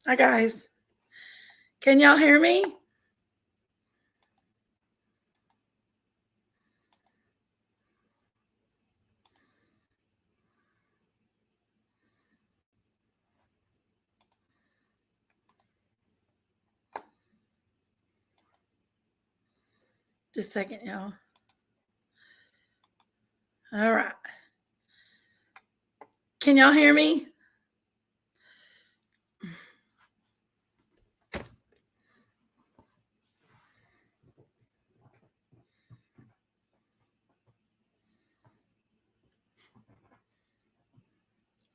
Hi, guys. Can y'all hear me? Just a second, y'all. All right. Can y'all hear me?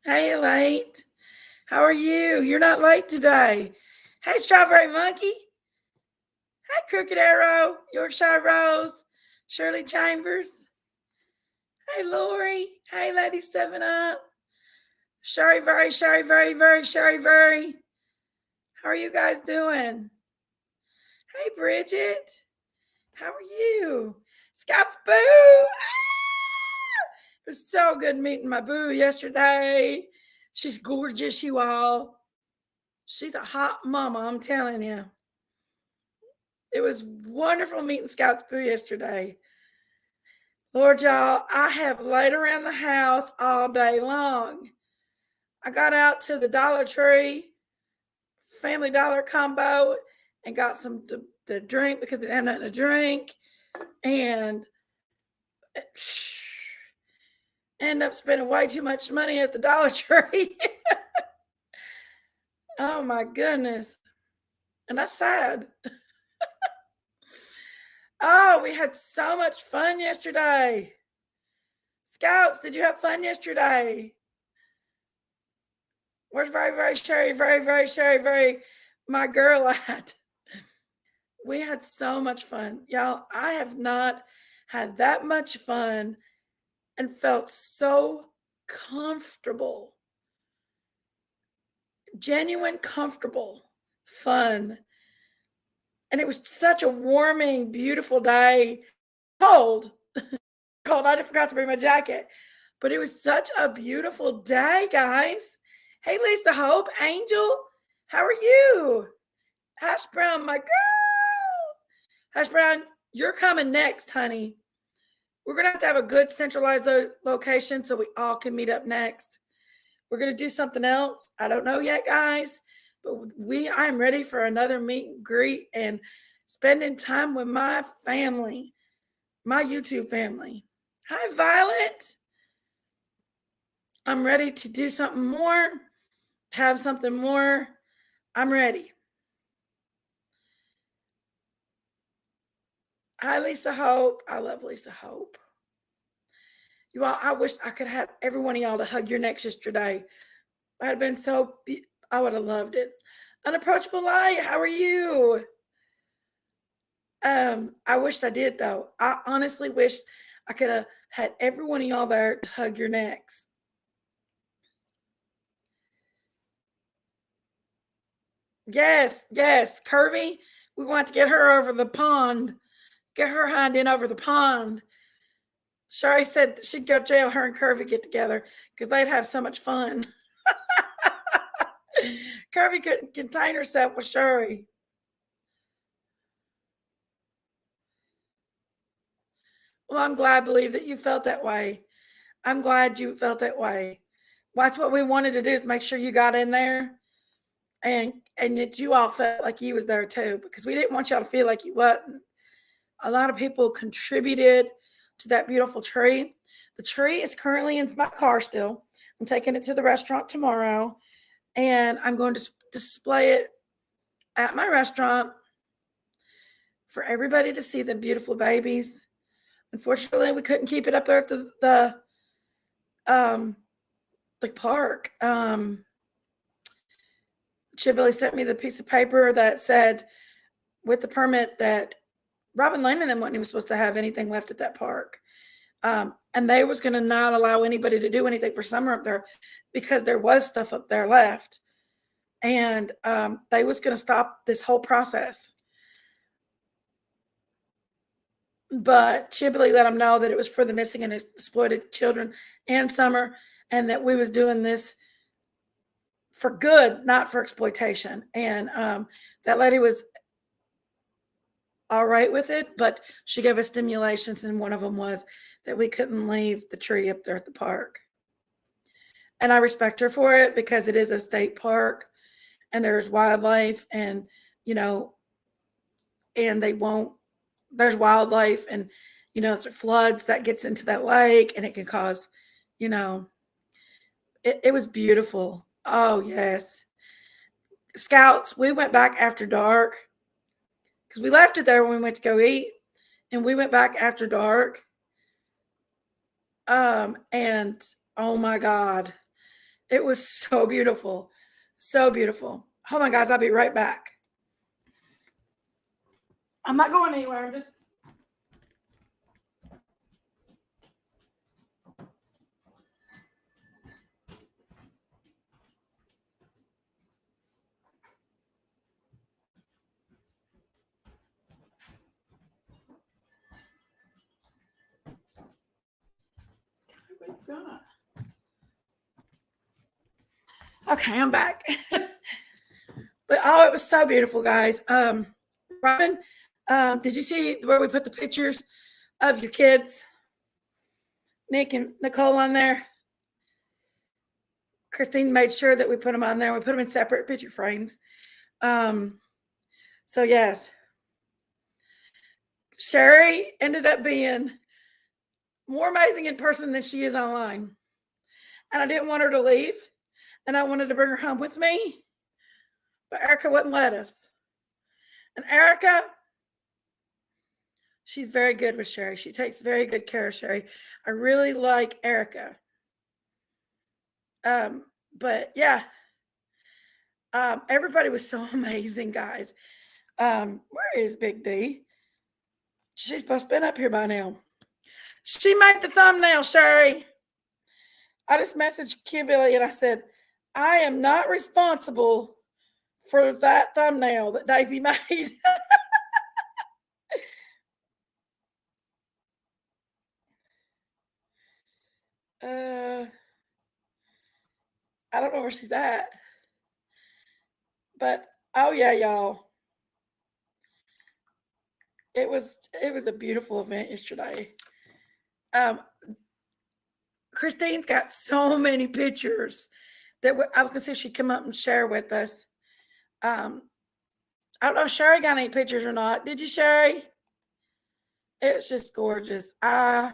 Hey, late. How are you? You're not late today. Hey, Strawberry Monkey. Hey, Crooked Arrow. Yorkshire Rose. Shirley Chambers. Hey, Lori. Hey, Lady 7 Up. Sherry Very, Sherry Very, Very, Sherry Very. How are you guys doing? Hey, Bridget. How are you? Scott's Boo. It was so good meeting my boo yesterday. She's gorgeous, you all. She's a hot mama, I'm telling you. It was wonderful meeting Scott's boo yesterday. Lord, y'all, I have laid around the house all day long. I got out to the Dollar Tree, Family Dollar combo, and got some to drink because I didn't have nothing to drink. And end up spending way too much money at the Dollar Tree. Oh my goodness. And that's sad. Oh, we had so much fun yesterday. Scouts, did you have fun yesterday? Where's very, very Sherry, very, very Sherry, very my girl at? We had so much fun. Y'all, I have not had that much fun and felt so comfortable. Genuine, comfortable, fun. And it was such a warming, beautiful day. Cold. Cold. I forgot to bring my jacket. But it was such a beautiful day, guys. Hey, Lisa Hope, Angel, how are you? Hash Brown, my girl. Hash Brown, you're coming next, honey. We're going to have a good centralized location so we all can meet up next. We're going to do something else. I don't know yet, guys, but I'm ready for another meet and greet and spending time with my family, my YouTube family. Hi, Violet. I'm ready to do something more, have something more. I'm ready. Hi, Lisa Hope. I love Lisa Hope. You all, I wish I could have every one of y'all to hug your necks yesterday. I'd have been I would have loved it. Unapproachable Light, how are you? I wished I did though. I honestly wish I could have had every one of y'all there to hug your necks. Yes, yes, Kirby. We want to get her over the pond. Get her hind in over the pond. Sherry said she'd go to jail. Her and Kirby get together because they'd have so much fun. Kirby couldn't contain herself with Sherry. Well, I'm glad, believe that you felt that way. I'm glad you felt that way. Well, that's what we wanted to do is make sure you got in there and that you all felt like you was there too, because we didn't want y'all to feel like you wasn't. A lot of people contributed to that beautiful tree. The tree is currently in my car still. I'm taking it to the restaurant tomorrow, and I'm going to display it at my restaurant for everybody to see the beautiful babies. Unfortunately, we couldn't keep it up there at um, the park. Chibili sent me the piece of paper that said with the permit that Robin Lane and them wasn't even supposed to have anything left at that park. And they was going to not allow anybody to do anything for summer up there because there was stuff up there left. And they was going to stop this whole process. But Chibili let them know that it was for the missing and exploited children and summer, and that we was doing this for good, not for exploitation. And that lady was all right with it, but she gave us stimulations, and one of them was that we couldn't leave the tree up there at the park. And I respect her for it because it is a state park and there's wildlife, and you know, and they won't, there's wildlife, and if it floods, that gets into that lake and it can cause, you know, it was beautiful. Oh yes. Scouts, we went back after dark because we left it there when we went to go eat, and we went back after dark. And oh my God, it was so beautiful. So beautiful. Hold on, guys. I'll be right back. I'm not going anywhere. I'm just. Okay, I'm back. But oh, it was so beautiful, guys. Robin, did you see where we put the pictures of your kids, Nick and Nicole, on there? Christine made sure that we put them on there. We put them in separate picture frames. So yes, Sherry ended up being more amazing in person than she is online. And I didn't want her to leave, and I wanted to bring her home with me, but Erica wouldn't let us. And Erica, she's very good with Sherry. She takes very good care of Sherry. I really like Erica. But yeah, everybody was so amazing, guys. Where is Big D? She's supposed to been up here by now. She made the thumbnail, Sherry. I just messaged Kimberly and I said, I am not responsible for that thumbnail that Daisy made. I don't know where she's at. But oh yeah, y'all. It was a beautiful event yesterday. Christine's got so many pictures that I was gonna see if she'd come up and share with us. I don't know if Sherry got any pictures or not. Did you, Sherry? It's just gorgeous. I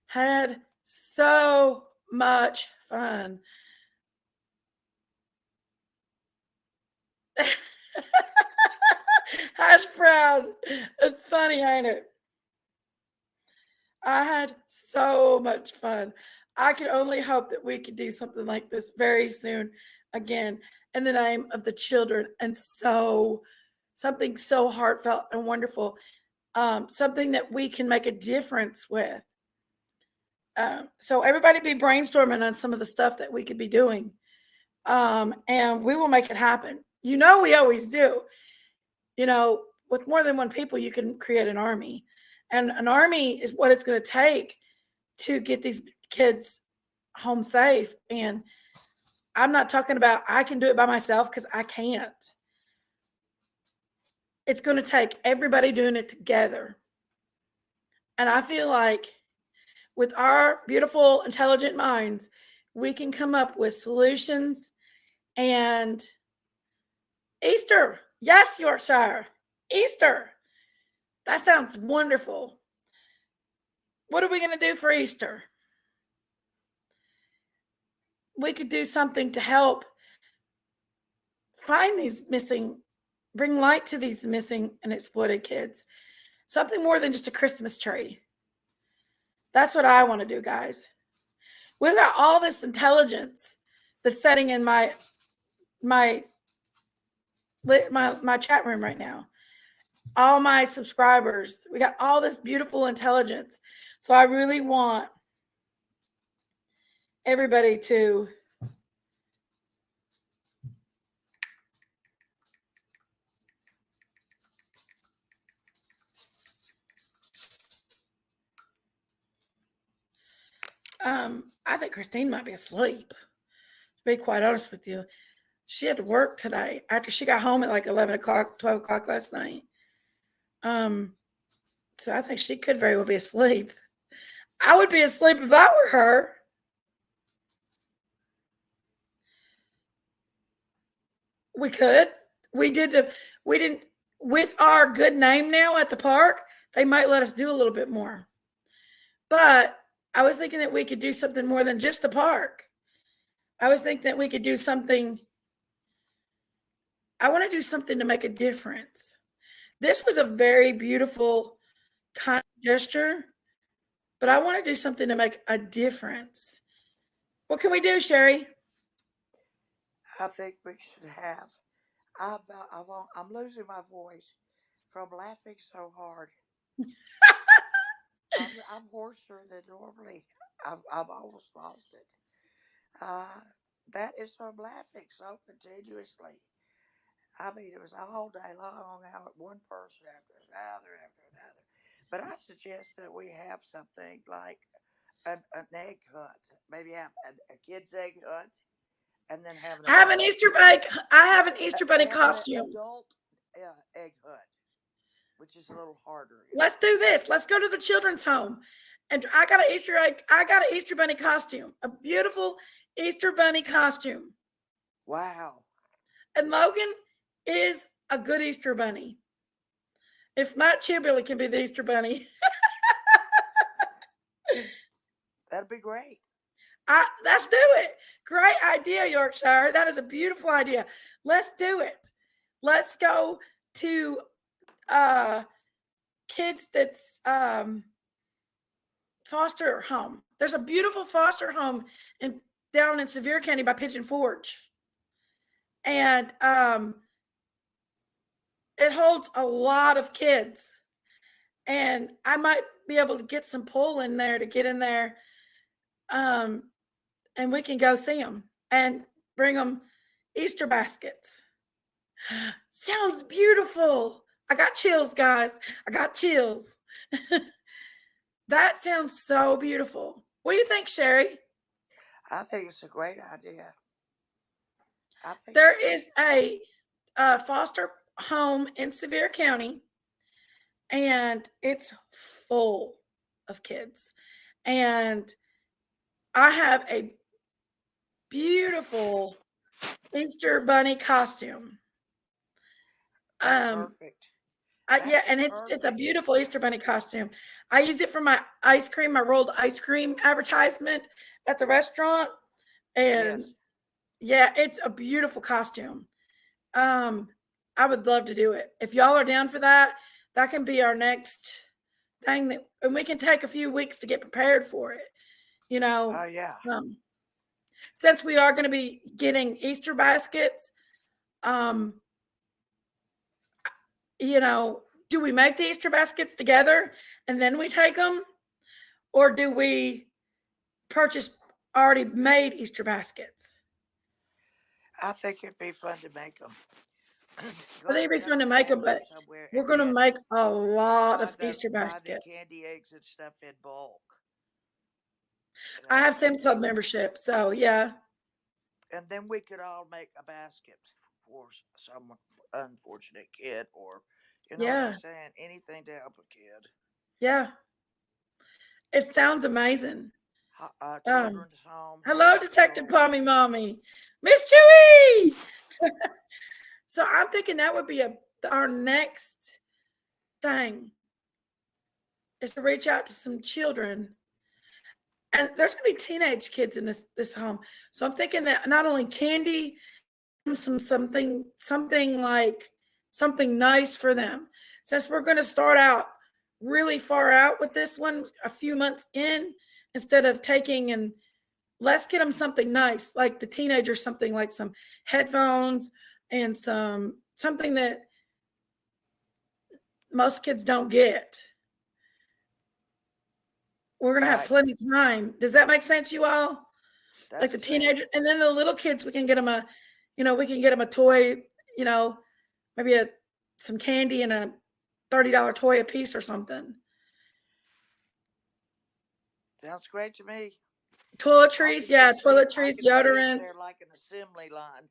had so much fun. Hash brown. It's funny, ain't it? I had so much fun. I can only hope that we could do something like this very soon again in the name of the children, and something so heartfelt and wonderful, something that we can make a difference with. So everybody be brainstorming on some of the stuff that we could be doing, and we will make it happen. We always do. With more than one people, you can create an army, and an army is what it's going to take to get these kids home safe. And I'm not talking about I can do it by myself, because I can't. It's going to take everybody doing it together. And I feel like with our beautiful, intelligent minds, we can come up with solutions. And Easter, yes, Yorkshire, Easter. That sounds wonderful. What are we going to do for Easter? We could do something to help find these missing, bring light to these missing and exploited kids. Something more than just a Christmas tree. That's what I want to do, guys. We've got all this intelligence that's sitting in my chat room right now. All my subscribers. We got all this beautiful intelligence. So I really want everybody to I think Christine might be asleep, to be quite honest with you. She had to work today after she got home at like 11 o'clock, 12 o'clock last night. Um, so I think she could very well be asleep. I would be asleep if I were her. We could. We did the we didn't with our good name now at the park, they might let us do a little bit more. But I was thinking that we could do something more than just the park. I was thinking that we could do something. I want to do something to make a difference. This was a very beautiful kind gesture, but I want to do something to make a difference. What can we do, Sherry? I think we should have. I'm losing my voice from laughing so hard. I'm hoarser than normally. I've almost lost it. Uh, that is from laughing so continuously. I mean, it was a whole day long out one person after another after another. But I suggest that we have something like an egg hunt. Maybe have a kid's egg hunt and then have I have an Easter bunny. I have an Easter bunny have an costume. adult egg hunt, which is a little harder. Let's do this. Let's go to the children's home. And I got an Easter egg. I got an Easter bunny costume. A beautiful Easter bunny costume. Wow. And Logan is a good Easter bunny. If not, Chibbilly can be the Easter bunny. That'd be great. Let's do it. Great idea, Yorkshire. That is a beautiful idea. Let's do it. Let's go to kids that's foster home. There's a beautiful foster home down in Sevier County by Pigeon Forge. And it holds a lot of kids. And I might be able to get some pull in there to get in there. And we can go see them and bring them Easter baskets. Sounds beautiful. I got chills, guys. I got chills. That sounds so beautiful. What do you think, Sherry? I think it's a great idea. I think There is a foster home in Sevier County, and it's full of kids. And I have a beautiful Easter bunny costume. that's perfect. Yeah, That is and it's a perfect. beautiful Easter bunny costume. I use it for my ice cream, my rolled ice cream advertisement at the restaurant, and Yes, yeah, it's a beautiful costume. Um, I would love to do it. If y'all are down for that, that can be our next thing that, and we can take a few weeks to get prepared for it. You know, yeah. um, since we are going to be getting Easter baskets, um, you know, do we make the Easter baskets together and then we take them? Or do we purchase already made Easter baskets? I think it'd be fun to make them. I think it'd be Go fun to to make them, Sam's or but somewhere we're and going to get make a lot buy of Easter the baskets. candy eggs and stuff in bulk. You I know, have Sam Club membership, so yeah, and then we could all make a basket for some unfortunate kid, or you know what I'm yeah, saying, anything to help a kid. yeah. It sounds amazing. Um, Children's home, Hello, Detective hospital. Pommy Mommy, Miss Chewy. So I'm thinking that would be our next thing is to reach out to some children, and there's going to be teenage kids in this home. So I'm thinking that not only candy, something like something nice for them. Since we're going to start out really far out with this one, a few months in, instead of taking and let's get them something nice, like the teenagers, something like some headphones and something that most kids don't get. We're gonna have Right. plenty of time. Does that make sense, you all? Like That's the true. teenagers, and then the little kids, we can get them we can get them a toy, you know, maybe some candy and a $30 toy a piece or something. Sounds great to me. Toiletries, yeah, I toiletries, can see us deodorants. there like an assembly line,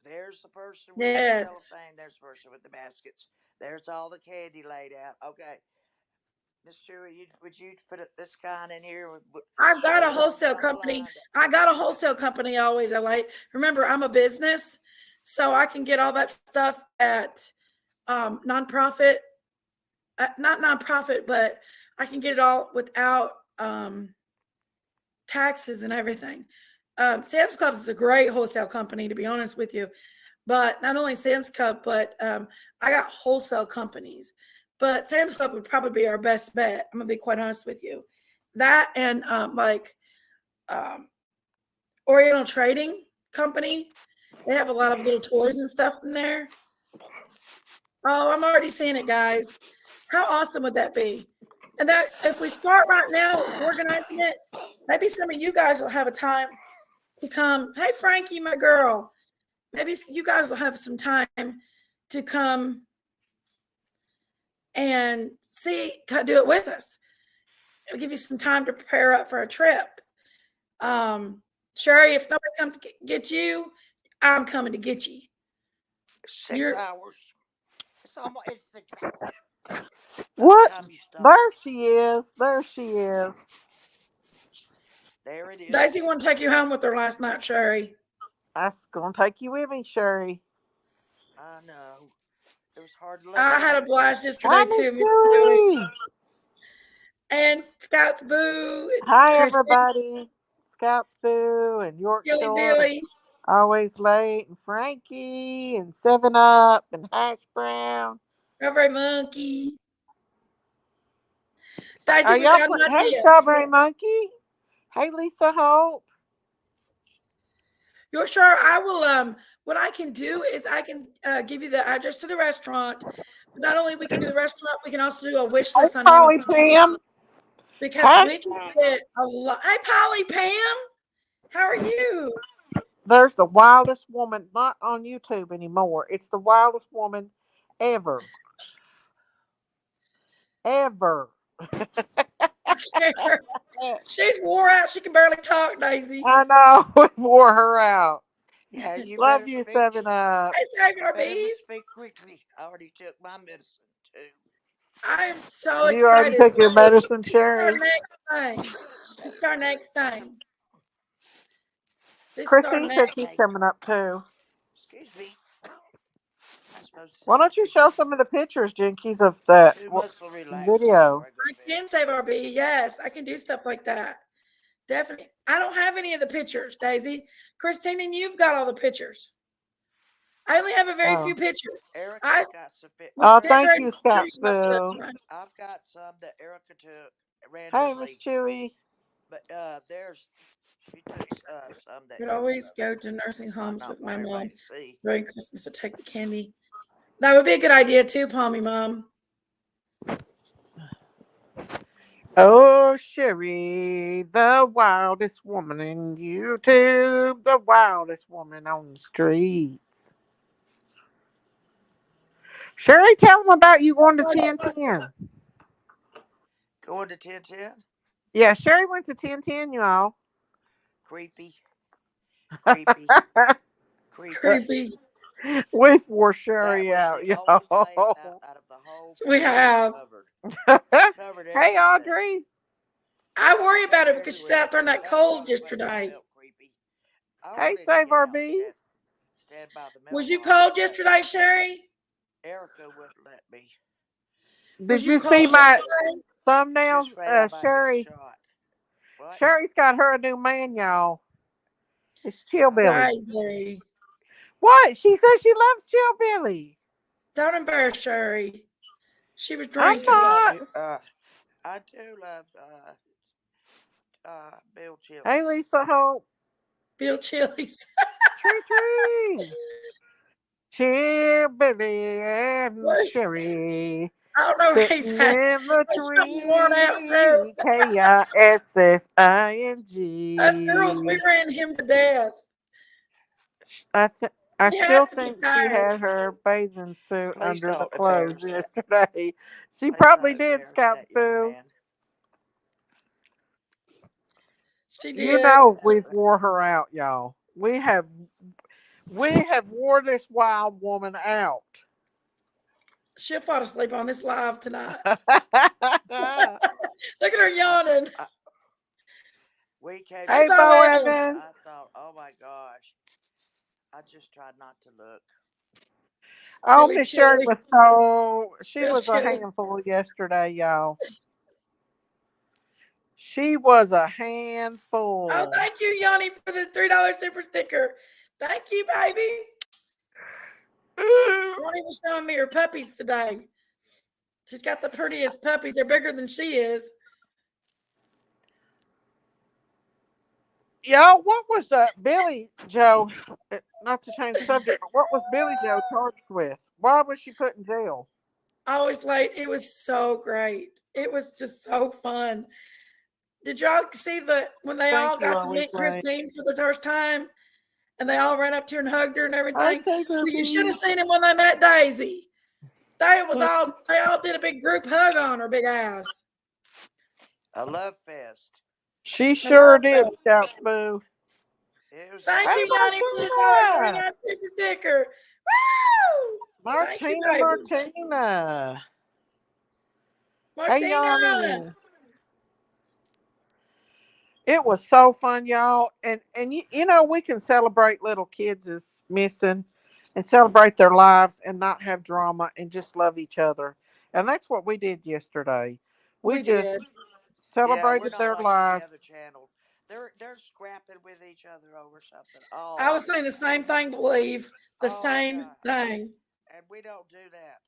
There's the person with the Yes. cellophane. There's the person with the baskets. There's all the candy laid out. Okay, Miss Chewy, would you put this kind in here? I've got Shove a it on wholesale down the company. line. I got a wholesale company always. I like, remember, I'm a business, so I can get all that stuff at nonprofit, not nonprofit, but I can get it all without taxes and everything. Sam's Club is a great wholesale company, to be honest with you. But not only Sam's Club, but I got wholesale companies. But Sam's Club would probably be our best bet. I'm gonna be quite honest with you. That and um, Oriental Trading Company. They have a lot of little toys and stuff in there. Oh, I'm already seeing it, guys. How awesome would that be? And that if we start right now organizing it, maybe some of you guys will have a time to come. Hey, Frankie, my girl. Maybe you guys will have some time to come and do it with us. It'll give you some time to prepare up for a trip. Um, Sherry, if nobody comes to get you, I'm coming to get you. 6 hours. It's 6 hours. By the What? time you stop, There she is. There she is. there it Daisy is. want to take you home with her last night, Sherry. That's gonna take you with me, Sherry. I know. It was hard to let I her had a have it. blast Hi, yesterday Miss too, Miss Julie. Julie. And Scouts Boo and Hi, Kristen, everybody. Scouts Boo and Billy Yorkshire and Billy, Always Late and Frankie and Seven Up and Hash Brown. Strawberry Monkey. Daisy, Are we've y'all got an Hey, idea. Strawberry Monkey. Hey, Lisa Hope. You're sure I will what I can do is I can give you the address to the restaurant. But not only we can do the restaurant, we can also do a wish Hey, list on Polly Amazon Pam. because Hash we can get a lot. Hey Polly Pam, how are you? There's the wildest woman, not on YouTube anymore. It's the wildest woman ever. Ever. She's wore out. She can barely talk, Daisy. I know. We wore her out. Yeah, you Love better you, speak. 7 Up. Hey, Savior You better Bees. speak quickly. I already took my medicine too. I am so You already excited. took your medicine, This is our Sherry. next thing. This is our next thing. This is our Christine said next. she's Hey, coming up too. excuse me. I'm supposed to Why say don't you show some of the pictures, Jinkies, of that two muscle relaxers before video? I go I to bed. can save RB. Yes, I can do stuff like that. Definitely. I don't have any of the pictures, Daisy. Christine, and you've got all the pictures. I only have a very few Oh. pictures. I Erica's got some. was Oh, thank decorating you, the tree Scouts most of Boo. the time. I've got some that Erica took Hey, Miss randomly, Chewy. but there's she took some that I would always go to nursing might homes not with my want everybody mom to see. during Christmas to take the candy. That would be a good idea too, Palmy Mom. Oh, Sherry, the wildest woman in YouTube, the wildest woman on the streets. Sherry, tell them about you going to 1010. Going to 1010? Yeah, Sherry went to 1010, y'all. Creepy, creepy, creepy. Creepy. We wore That Sherry was out, the only place y'all. out of the whole We place we have. covered. Covered Hey, everything. Audrey. I worry about Covered it because she everywhere. sat there in that That was the cold only place I yesterday. felt creepy. I Hey, wanted to Save get Our out and Bees. stand by the Was you mailbox, cold but yesterday, Sherry? Erica wouldn't let me. Was Did you you see cold my yesterday? She was thumbnails? afraid I might get Sherry. shot. What? Sherry's got her a new man, y'all. It's I Chillbilly. Daisy. What? She says she loves Chillbilly. Don't embarrass Sherry. She was I'm do drinking. love not. you. I do love Bill Hey, Chili's. Lisa Hope. Bill Chili's. Tree tree. Chillbilly and Sherry. I don't know what he Sitting said. in the He's so worn out too. tree. Us girls, we KISSING. ran him to death. I He still has to be think she tired. had her bathing suit Please under the don't clothes embarrass that. yesterday. She Please probably don't did, embarrass Scout that young Boo. man. She You did. know we've wore her out, y'all. We have wore this wild woman out. She'll fall asleep on this live tonight. Hey, Look at her I, yawning. I we came Hey, in Bo here Bo and Evans. Evans. I thought, oh my gosh, I just tried not to look. Oh, Really Miss Sherry chilly. was so, she Real was a chilly. handful yesterday, y'all. She was a Oh, handful. thank you, Yanni, for the $3 super sticker. Thank you, baby. Yanni was showing me her puppies today. She's got the prettiest puppies. They're bigger than she is. Y'all, what was Billy Joe? Not to change the subject, but what was Billy Joe charged with? Why was she put in jail? Always late. It was so great. It was just so fun. Did y'all see when they Thank all you, got to always meet right. Christine for the first time and they all ran up to her and hugged her and I everything? say, Well, you should Ruby. have seen him when they met Daisy. They all did a big group hug on her big ass. A love fest. She I sure love did, that. Scout Boo. It was Thank Hey, you, amazing. Yanni, for the $1.49 Martina. super sticker. Woo! Thank you, Martina, baby. Martina. Hey, Martina. Yanni. It was so fun, y'all. And you know, we can celebrate little kids as missing and celebrate their lives and not have drama and just love each other. And that's what we did yesterday. We We just did. Yeah, we're celebrated not their like the lives. other channel. They're scrapping with each other over something I was always. saying the same thing, believe. The Oh my same gosh. thing. And we don't do that.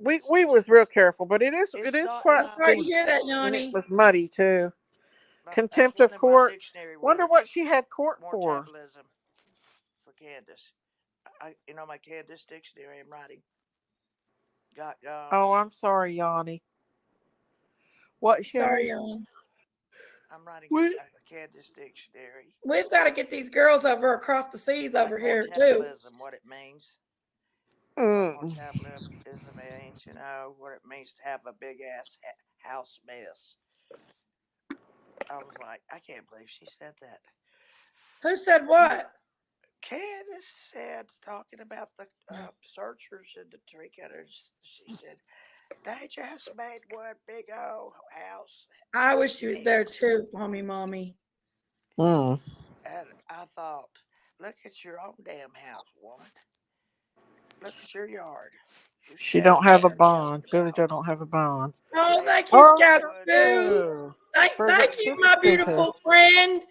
We was real careful, but it It's is not in quite I'm my sorry to deep, hear that, and it Yanni. was muddy too. that's Contempt one of of my court. dictionary Wonder what words. she had court More for. tabulism for Candace. My Candace dictionary I'm writing. Got gone. Oh, I'm sorry, Yanni. What, Sorry, Sherry? Yanni. I'm writing We a Candace dictionary. We've got to get these girls over across the seas Like over here too. mortabulism, what it means. What mm, mortabulism means, what it means to have a big ass house mess. I was like, I can't believe she said that. Who said You know, what? Candace said, talking about the searchers and the tree cutters, she said, they just made one big old house I wish she was there mess. too, mommy. mm. And I thought, look at your own damn house, woman. Look at your yard. You She stay don't over have a there down bond. the Billy Joe road. don't have a bond. Oh, They thank you, Oh, Scout would Boo. Boo. Thank, For the thank you, super my sticker. beautiful friend.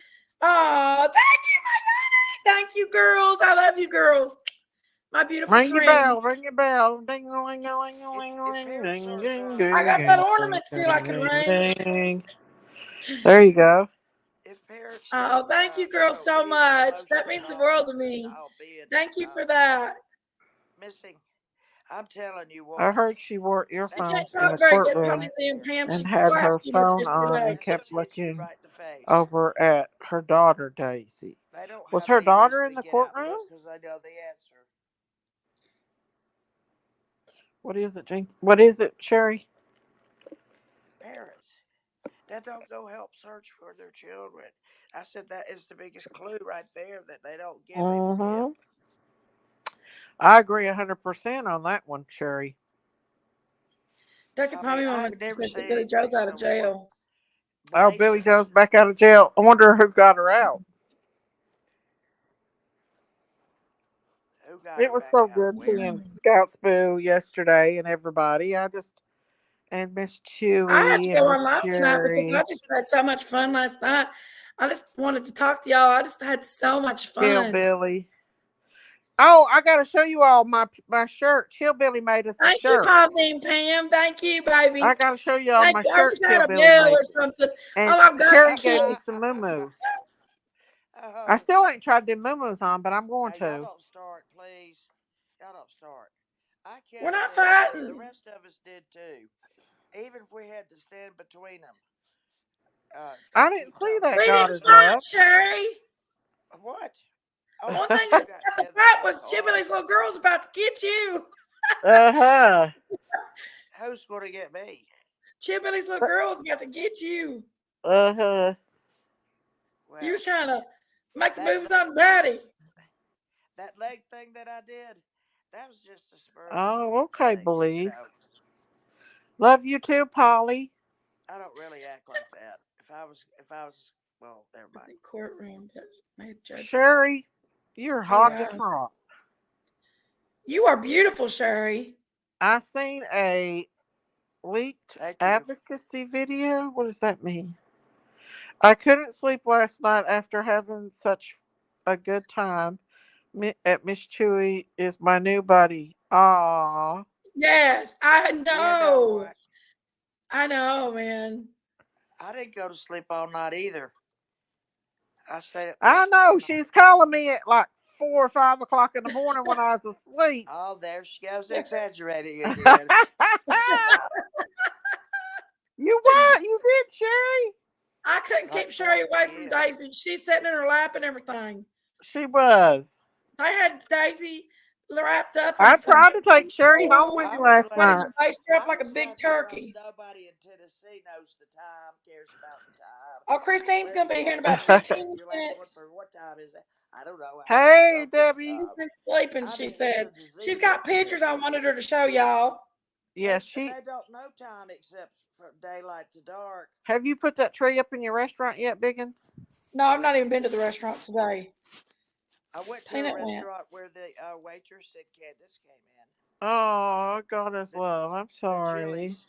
Oh, thank you, my Yanni. Thank you, girls. I love you, girls. My beautiful Ring your friend. bell, ring your bell. Ding a ling a ling a ling a if ling parents ding are ding I ding got that ding ding ornament still I ding can ding ring. ding. There you go. if parents Oh, thank you, girls, show so any much. That emotional means the world to involvement with me. child being Thank you for that. missing, I'm telling you I what, heard she wore She that's can't earphones in talk the very good, respect courtroom right Polly and there. Pam. and She had her flashed you with phone on yesterday. and That's kept to hit you looking right in the face. over at her daughter Daisy. They don't Was have her any daughter reason in to the get out and courtroom? look because they know the answer. What is it, Jane? What is it, Sherry? Parents that don't go help search for their children. I said that is the biggest clue right there that they don't give any help. Mm-hmm. I agree 100% on that one, Sherry. Dr. I mean, Pommy Mama I've never says that seen Billy anything Joe's out of so more jail. Oh, Billy blatant. Joe's back out of jail. I wonder who got her out. Who got It her was back so out of good where? seeing Scouts Boo yesterday and everybody. And Miss I had to Chewy go and Miss on live tonight because I Sherry, just had so much fun last night. I just wanted to talk to y'all. I just had so much fun. Hillbilly. Oh, I got to show you all my shirt. Hillbilly made us a Thank you, shirt. Poppy and Pam. Thank you, baby. I got to show you all Thank my you. I wish shirts I had a Hillbilly bell made. or something. And Oh, I've got the Sherry gave key. me some moo. I Oh, still ain't tried them moo on, but I'm going hey, y'all to. don't start, please. Y'all don't start. I We're kept not them. The fighting. rest of us did too. Even if we had to stand between them and I keep didn't see telling that We people God to didn't is stop. fight, love. Sherry. What? Oh, One you thing that still got started the tethers fight in your was car. Chibby's little girl's about to get you. Uh-huh. Who's going to get me? Chibby's little girl's about to get you. Uh-huh. You Well, was trying to make the that moves on daddy. that leg thing that I did, that was just a spur of the Oh, moment okay, thing. believe. Love you too, Polly. I don't really act like that. If I was, well, never It's mind. in courtroom, but made judgment. Sherry, you're hot as Yeah. Yes, rock. You are beautiful, Sherry. I seen a leaked thank you. advocacy video. What does that mean? I couldn't sleep last night after having such a good time. At Miss Chewy is my new buddy. Ah, Yes, I You know know. what? I know, man. I didn't go to sleep all night either. I stayed up I late know tonight. she's calling me at like 4 or 5 o'clock in the morning when I was asleep. Oh, there she goes exaggerating again. You what? You did, Sherry? I couldn't keep Like Sherry 4 away from p.m. Daisy. She's sitting in her lap and everything. She was. I had Daisy wrapped up I in some tried to take Sherry home wool, with I me was last ready glad. night. to baste her up I like a was big glad because turkey. nobody in Tennessee knows the time, cares about the time. Oh, Christine's Where's going to be here in Debbie? about Debbie, 15 your last one minutes. for what time is it? I don't know. I have to Hey, go for the Debbie. She's time. been sleeping, I she mean, it's said. a She's disease got pictures I epidemic. wanted her to show y'all. Yeah, They don't know time except from daylight to dark. have you put that tree up in your restaurant yet, Biggin? No, I've not even been to the restaurant today. I went to a Peanut went. restaurant where the waitress said Candace came in. Oh, God is The love. I'm the sorry. Chili's.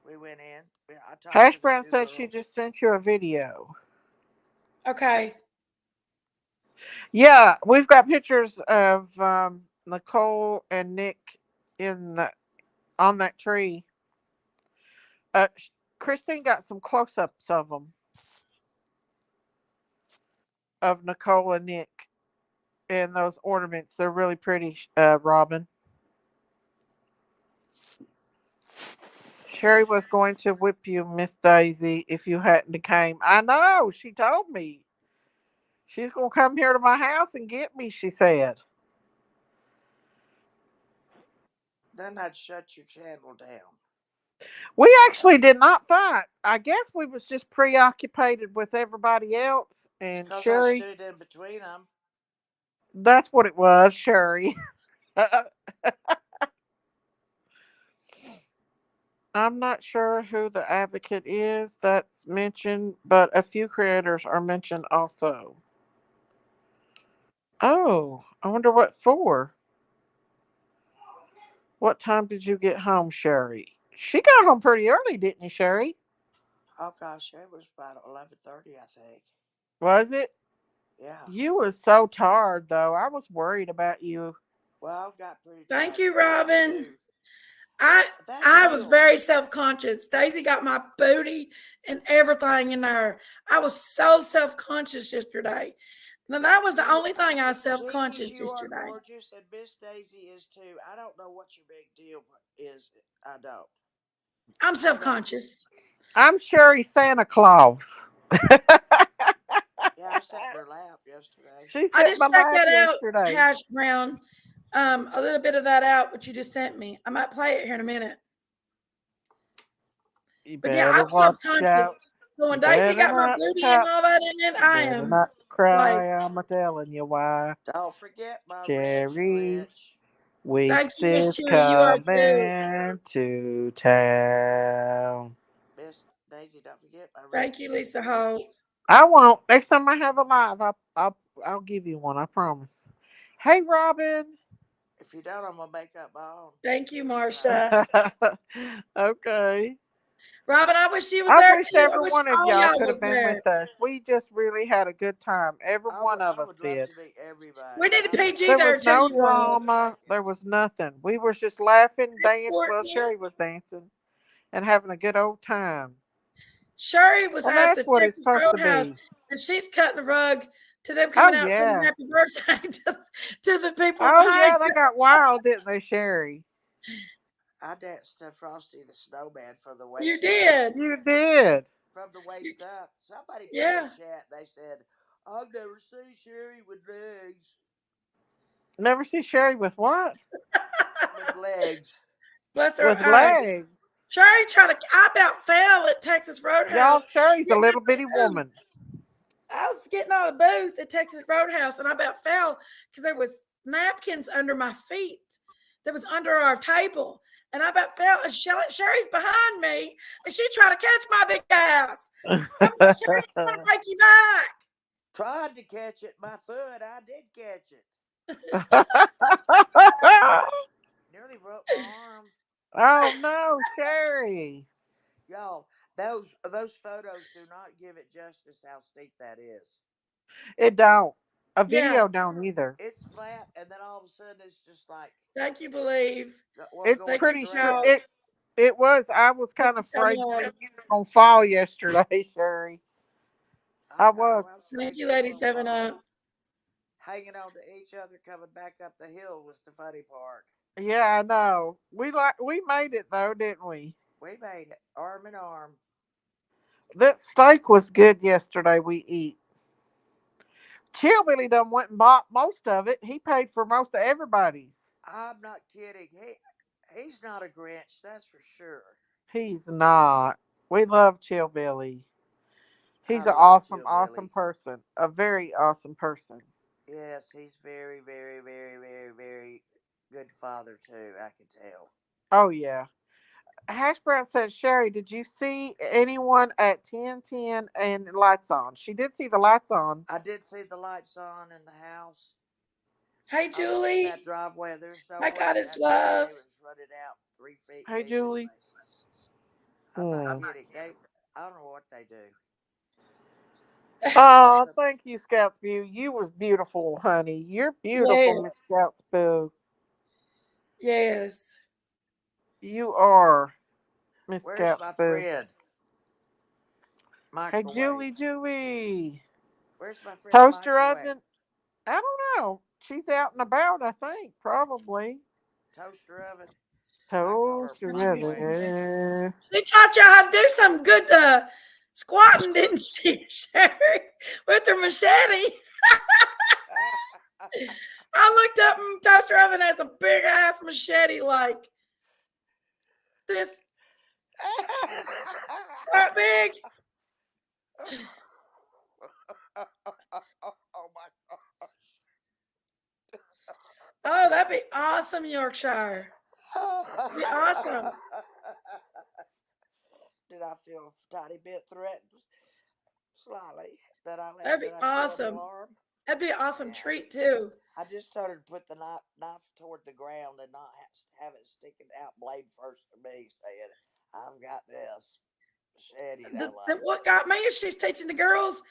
We went in. I talked Hash to the Brown two said she girls. just sent you a video. Okay. Yeah, we've got pictures of Nicole and Nick in the on that tree. Christine got some close-ups of them, of Nicole and Nick, and those ornaments. They're really pretty, Robin. Sherry was going to whip you, Miss Daisy, if you hadn't came. I know. She told me she's gonna come here to my house and get me. She said. Then I'd shut your channel down. We actually did not fight. I guess we was just preoccupied with everybody else. It's And because I Sherry, stood in between them. that's what it was, Sherry. I'm not sure who the advocate is that's mentioned, but a few creators are mentioned also. Oh, I wonder what for. What time did you get home, Sherry? She got home pretty early, didn't you, Sherry? Oh gosh, it was about 11:30, I think. Was it? Yeah. You was so tired though. I was worried about you. Well, I got pretty Thank tired you, today Robin. too. I That I was heel. very self-conscious. Daisy got my booty and everything in there. I was so self-conscious yesterday. And that was the You, only thing I was Jeannie's, self-conscious you are yesterday. gorgeous, and Miss Daisy is too. I don't know what your big deal is. I don't. I'm I don't. self-conscious. I'm Sherry Santa Claus. Yeah, I sat in her lap yesterday. She I sat in my just checked lap that out, yesterday. Hash Brown. A little bit of that out, what you just sent me. I might play it here in a minute. You But yeah, better I'm watch self-conscious. out. So You when Daisy better got my not booty and cry. all that in it, You I better am not like, cry. I'm a telling you why. Don't forget my Rich Sherry Rich. thank Weeks you, Miss is Chewy. You are too. coming to town. Miss Daisy, don't forget my Thank you, Rich Lisa Holt. Rich. I won't. Next time I have a live, I'll give you one. I promise. Hey, Robin. If you don't, I'm gonna make up my own. Thank you, But I won't. Marcia. Okay. Robin, I wish you was I there wish too. I every wish one of all y'all y'all could was have been there. with us. We just really had a good time. Every one of I us would love did. to meet We everybody. need a I know PG There there was too, no you all. drama. There was nothing. We were just laughing, dancing. Well, Courtney. Sherry was dancing and having a good old time. Sherry was And at that's the what it's Texas supposed to Roadhouse, be. and she's cutting the rug to them Oh, coming out saying yeah. happy birthday to the people Oh, behind yeah. They us. got wild, didn't they, Sherry? I danced to Frosty the Snowman from the You waist up. did. You did. From the You, waist up. Somebody put in yeah. chat. They said, "I've never seen Sherry with legs." Never see Sherry with what? With legs. Bless her. With legs. Sherry tried to, I about fell at Texas Roadhouse. Y'all, Sherry's a Didn't little have bitty to move. woman. I was getting out of the booth at Texas Roadhouse, and I about fell because there was napkins under my feet that was under our table, and I about fell. And Sherry's behind me, and she tried to catch my big ass. I'm like, Sherry, I'm gonna break you back. Tried to catch it, my foot. I did catch it. Nearly broke my arm. Oh no, Sherry. Y'all, those photos do not give it justice how steep that is. It don't. A Yeah, video don't either. It's flat, and then all of a sudden it's just like thank you, believe. we're It's going Thank you, pretty straight sure up. Scouts. it was. I was Thank kind you, of afraid Seven that Up. you were gonna fall yesterday, Sherry. I I was. know. I was Thank afraid you, you were Lady gonna Seven fall. Up. Hanging on to each other, coming back up the hill was the funny part. Yeah, I know. We made it though, didn't we? We made it, arm in arm. That steak was good yesterday. We eat. Chillbilly done went and bought most of it. He paid for most of everybody's. I'm not kidding. He's not a Grinch, that's for sure. He's not. We love Chillbilly. I He's an love awesome, Jill awesome Billy. person. A very awesome person. Yes, he's very, very, very, very, very good father too. I can tell. Oh yeah. Hash Brown said, Sherry, did you see anyone at 1010 and lights on? She did see the lights on. I did see the lights on in the house. Hey, I looked at that Julie. driveway. There's no My way God is that love. driveway was running out 3 feet Hey, deep in Julie. places. I'm not Hmm. kidding. I don't know what they do. That's Oh, a thank you, Scouts View. You was beautiful, honey. You're beautiful, Yes, Miss Scouts View. yes. You are, Miss Where's Scouts my View. friend? Hey, Microwave. Julie. Where's my friend Toaster Microwave? oven. I don't know. She's out and about, I think, probably. Toaster oven. I call her Toaster Microwave. oven. She taught you how to do some good squatting, didn't she, Sherry? With her machete. I looked up and Toaster Oven has a big ass machete like this, that big. Oh my Oh, that'd be awesome, Yorkshire. That'd be awesome. gosh. Did I feel a tiny bit threatened? Slightly. That'd Did be I sound the awesome. alarm? That'd be an awesome Yeah. treat too. I just started to put the knife toward the ground and not have it sticking out blade first to me, saying, "I've got this machete now, lady." What got me is she's teaching the girls,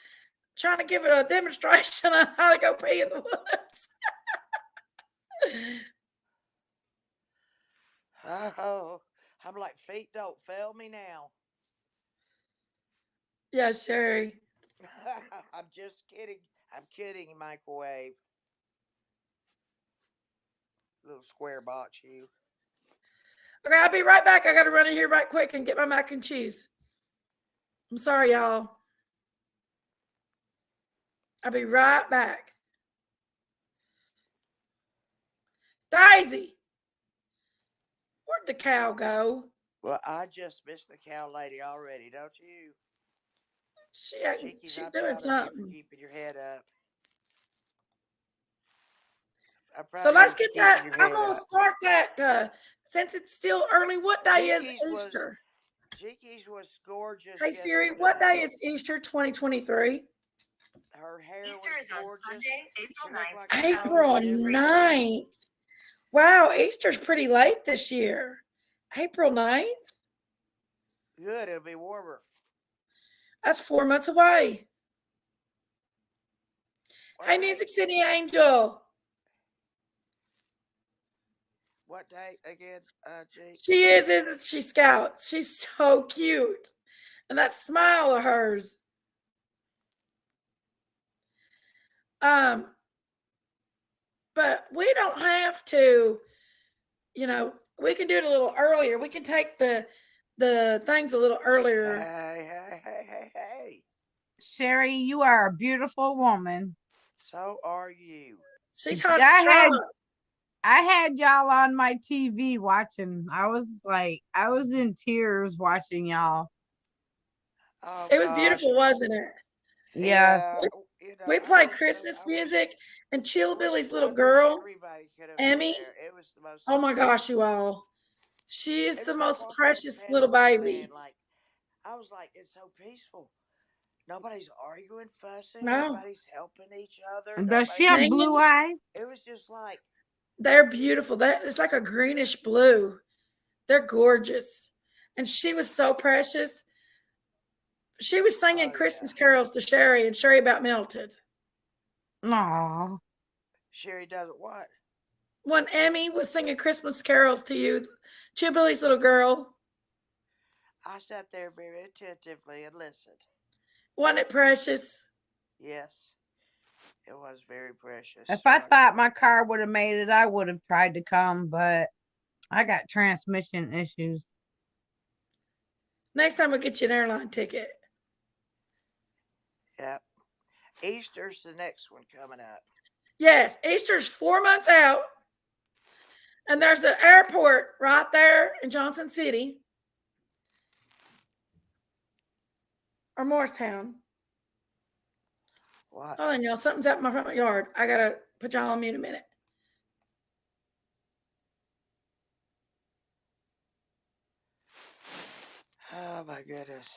trying to give it a demonstration on how to go pee in the woods. Oh, I'm like, feet don't fail me now. Yeah, Sherry. I'm just kidding. I'm kidding, microwave. Little square box, you. Okay, I'll be right back. I got to run in here right quick and get my mac and cheese. I'm sorry, y'all. I'll be right back. Daisy, where'd the cow go? Well, I just missed the cow lady already, don't you? Cheekies, She's I'm doing proud of you for something. keeping your head up. I'm So proud of let's you for get keeping that. your I'm head gonna up. start that since it's still early. What day is Cheekies was Easter? Cheeky's was gorgeous Hey Siri, what day yesterday. is Easter 2023? Her hair was gorgeous. She looked like a totally April different person. 9th. Wow, Easter's pretty late this year. April 9th? Good, it'll be warmer. That's 4 months away. What Hey, date? Music City Angel. What date again, G? She is, isn't she, Scout? She's so cute. And that smile of hers. Um, but we don't have to, we can do it a little earlier. We can take the things a little earlier. Hey, hey, hey, hey, hey. Sherry, you are a beautiful woman. So are you. She's hot I had shot. I had y'all on my TV watching. I was in tears watching y'all. Oh It was gosh. beautiful, wasn't it? Yes. Yeah, We I play was so Christmas I wish music, and Chill Billy's little I wish girl, everybody could have been Emmy. there. It was the most. Oh my gosh, you all. She is It the was like most walking into precious little Fantasyland. baby. Like I was like, it's so peaceful. Nobody's arguing, fussing. No, Everybody's helping each other. Does she Nobody's. have singing. blue eyes? It was just like, They're beautiful. That it's like a greenish blue. They're gorgeous. And she was so precious. She was singing oh yeah, Christmas carols to Sherry, and Sherry about melted. No. Sherry doesn't what? When Emmy was singing Christmas carols to you, Chill Billy's little girl, I sat there very attentively and listened. wasn't it precious? Yes, it was very If precious. I Much. thought my car would have made it, I would have tried to come, but I got transmission issues. Next time we'll get you an airline ticket. Yep. Easter's the next one coming up. Yes, Easter's 4 months out, and there's the airport right there in Johnson City or Morristown. What? Hold on, y'all. Something's out in my front yard. I gotta put y'all on mute a minute. Oh my goodness.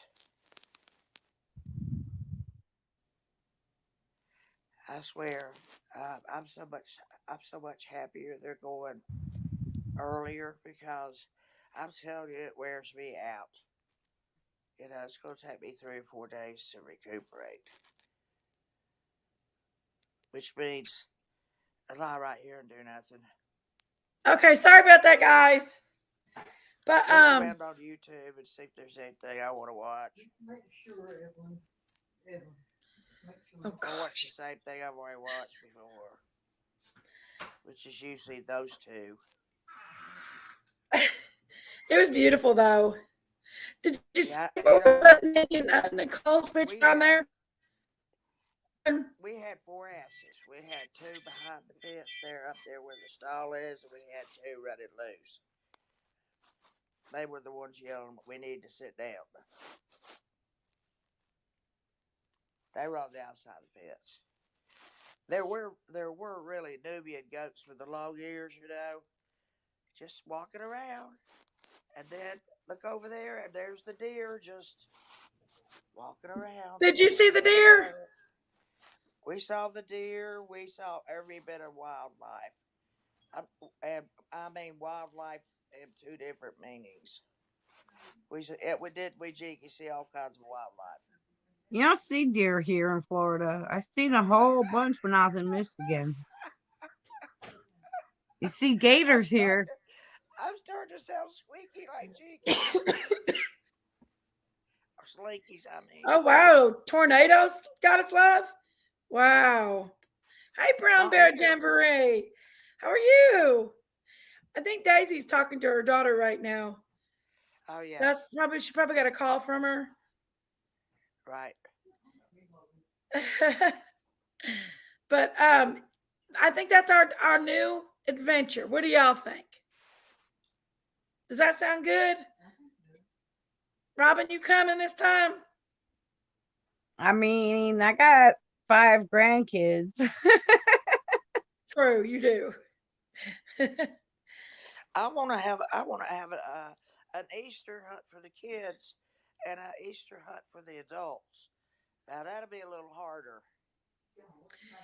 I swear, I'm so much happier they're going earlier because I'm telling you, it wears me out. It's going to take me 3 or 4 days to recuperate, which means I lie right here and do nothing. Okay, sorry about that, guys. But Look around on YouTube and see if there's anything I want to watch. oh I watch the gosh, same thing I've already watched before, which is usually those two. it was beautiful though. Did you see Yeah, me and Nicole's picture we on had there? we had four asses. We had two behind the fence there, up there where the stall is, and we had two running loose. They were the ones yelling, "We need to sit down." They were on the outside of the fence. There were really Nubian goats with the long ears, just walking around. And then look over there, and there's the deer just walking around. Did you see the There you deer? have it. We saw the deer. We saw every bit of wildlife. And I mean wildlife in two different meanings. We jiggy see all kinds of wildlife. You don't see deer here in Florida. I seen a whole bunch when I was in Michigan. You see I'm gators starting here. to I'm starting to sound squeaky like Jiggy. Or Slinkies, I mean. Oh wow, tornadoes got us love. Wow. Hey, Brown Not Bear here. Jamboree. How are you? I think Daisy's talking to her daughter right now. Oh yeah, That's probably she probably got a call from her. right. But I think that's our new adventure. What do y'all think? Does that sound good? Robin, you coming this time? I mean, I got 5 grandkids. True, you do. I want to have an Easter hunt for the kids and an Easter hunt for the adults. Now that'll be a little harder.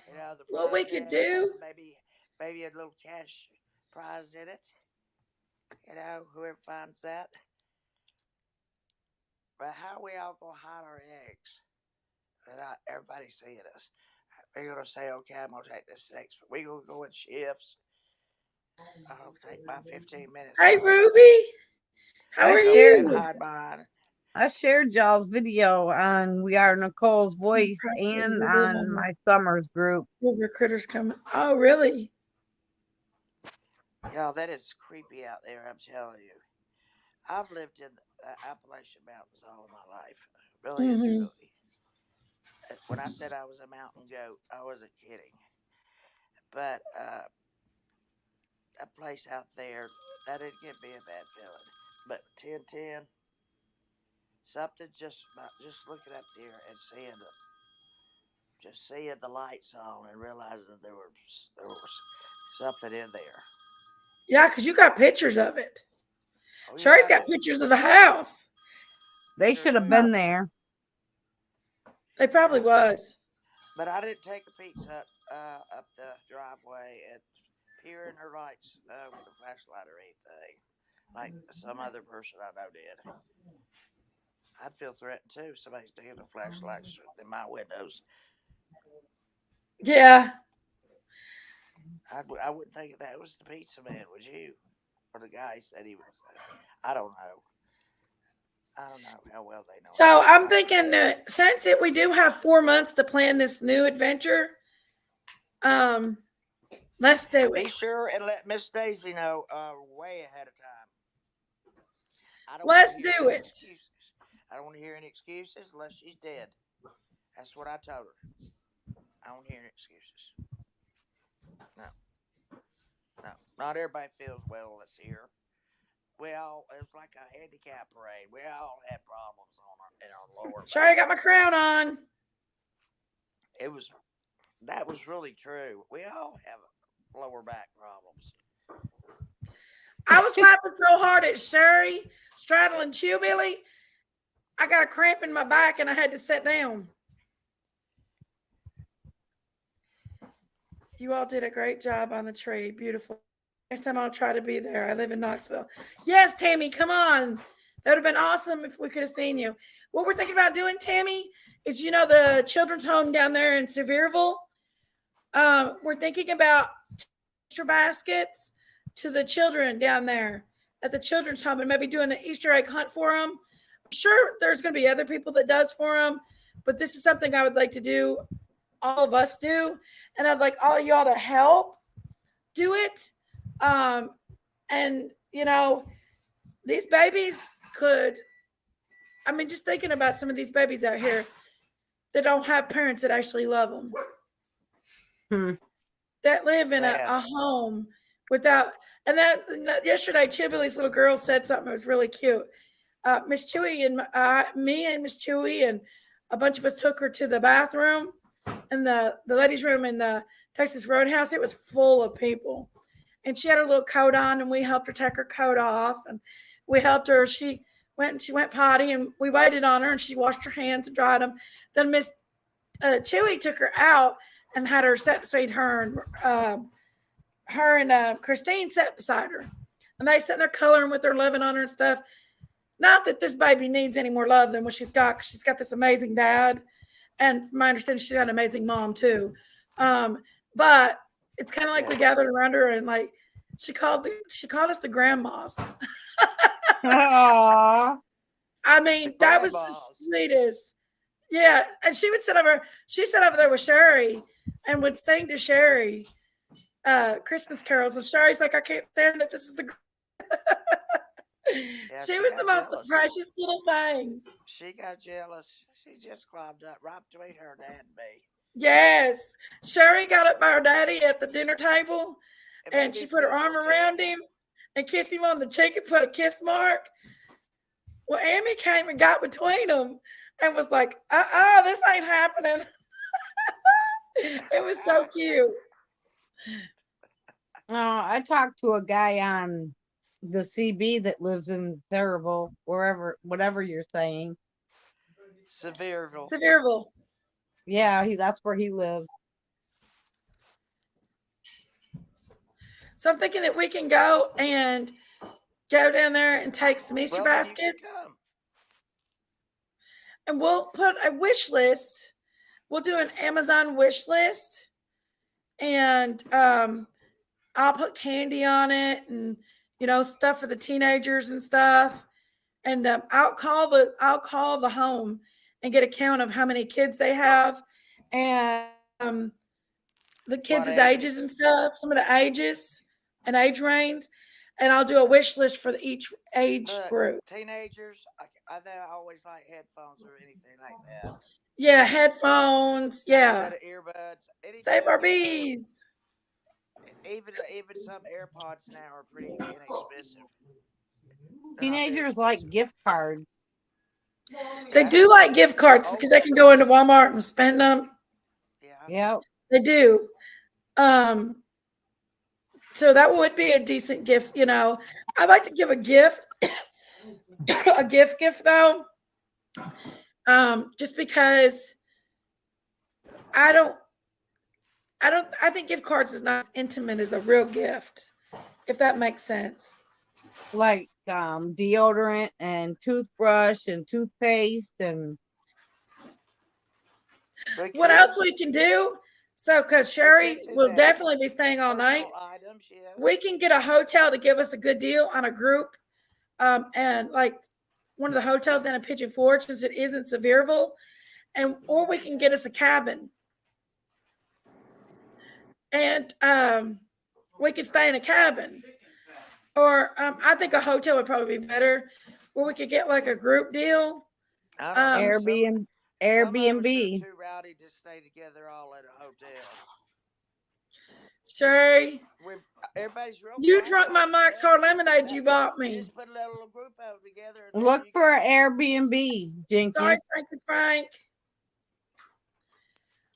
The What we could prizes, do? maybe a little cash prize in it. Whoever finds that. But how are we all gonna hide our eggs without everybody seeing us? We're gonna say, okay, I'm gonna take this next. We're gonna go in shifts. I'll take my 15 minutes Hey, off Ruby, how I are shared and you? hide behind. I shared y'all's video on We Are Nicole's Voice and on my Summers group. River critters coming. Oh, really? Y'all, that is creepy out there. I'm telling you. I've lived in the Appalachian Mountains all of my life, really and Mm-hmm. truly. When I said I was a mountain goat, I wasn't kidding. But a place out there, that didn't give me a bad feeling. But 1010, something just looking up there and seeing just seeing the lights on and realizing that there was something in there. Yeah, because you got pictures of it. Oh Sherry's yeah, I got do. pictures of the house. They Sure should have do. Oh, been there. they probably Yeah, was. but I didn't take a pizza up the driveway and peer in her lights with a flashlight or anything, like some other person I know did. I'd feel threatened too. If somebody's taking a flashlight in my windows. Yeah. I wouldn't think that was the pizza man, would you? Or the guy said he was. I don't know. I don't know how well they know So anything I'm about it. thinking since we do have 4 months to plan this new adventure, um, let's do Be it. sure and let Miss Daisy know way ahead of time. I don't want to Let's hear do any it. excuses. I don't want to hear any excuses unless she's dead. That's what I told her. I don't hear any excuses. No, no. Not everybody feels well this year. It was like a handicap parade. We all had problems in our lower Sherry back. got my crown on. It was that was really true. We all have lower back problems. I was laughing so hard at Sherry straddling Chew Billy. I got a cramp in my back and I had to sit down. You all did a great job on the tree. Beautiful. Next time I'll try to be there. I live in Knoxville. Yes, Tammy, come on. That would have been awesome if we could have seen you. What we're thinking about doing, Tammy, is the children's home down there in Sevierville. We're thinking about Easter baskets to the children down there at the children's home and maybe doing an Easter egg hunt for them. I'm sure there's going to be other people that does for them, but this is something I would like to do. All of us do, and I'd like all of y'all to help do it. And these babies could. I mean, just thinking about some of these babies out here that don't have parents that actually love them, that live in Sad. a home without. And that yesterday, Chibily's little girl said something that was really cute. Miss Chewy and me and Miss Chewy and a bunch of us took her to the bathroom in the ladies' room in the Texas Roadhouse. It was full of people. And she had her little coat on, and we helped her take her coat off. And we helped her. She went potty, and we waited on her, and she washed her hands and dried them. Then Miss Chewy took her out and had her set beside her, and Christine sat beside her. And they sat there coloring with their loving on her and stuff. Not that this baby needs any more love than what she's got, because she's got this amazing dad. And from my understanding, she's got an amazing mom, too. But it's kind of like we Yes. gathered around her and like she called us the grandmas. Aww. I The mean, that was the grandmas. sweetest. Yeah. And she sat over there with Sherry and would sing to Sherry Christmas carols. And Sherry's like, I can't stand it. This is the Yeah, she she was the got most jealous. precious little thing. She got jealous. She just climbed up right between her dad and me. Yes. Sherry got up by her daddy at the dinner table It made and me she put her feel arm so around terrible. him and kissed him on the cheek and put a kiss mark. Well, Amy came and got between them and was like, this ain't happening. It was so cute. I talked to a guy on the CB that lives in Sevierville, whatever you're saying. Sevierville. Sevierville. Yeah, that's where he lives. So I'm thinking that we can go down there and take some Easter Well, then you can baskets. come. And we'll put a wish list. We'll do an Amazon wish list. And I'll put candy on it and stuff for the teenagers and stuff. And I'll call the home and get a count of how many kids they have and the kids' What ages ages? and stuff, some of the ages and age range. And I'll do a wish list for each age Look, group. teenagers, they always like headphones or anything like that. Yeah, headphones. A Yeah. set of earbuds. Anything Save our you can. bees. Even some AirPods now are pretty inexpensive. They're not very Teenagers like expensive. gift cards. They do like gift cards because they can go into Walmart and spend them. Yep. They do. Um, so that would be a decent gift, I'd like to give a gift, a gift though. Just because I don't I think gift cards is not as intimate as a real gift, if that makes sense. Like deodorant and toothbrush and toothpaste and We What could. else we can do? So, because We could Sherry do will that. definitely be staying all night, Personal items, we yes. can get a hotel to give us a good deal on a group, and like one of the hotels down in Pigeon Forge, since it isn't Sevierville, and or we can get us a cabin, and we could stay in a cabin, or I think a hotel would probably be better, where we could get like a group deal. I don't know. Um, Some of us are Airbnb. too rowdy to stay together all at a hotel. Sherry, We've Everybody's real you quiet drunk my all Mike's together, Hard so Lemonade you bought me. just put a little group out together, and there Look you for go. Airbnb, Sorry, Jinkies. Frankie Frank.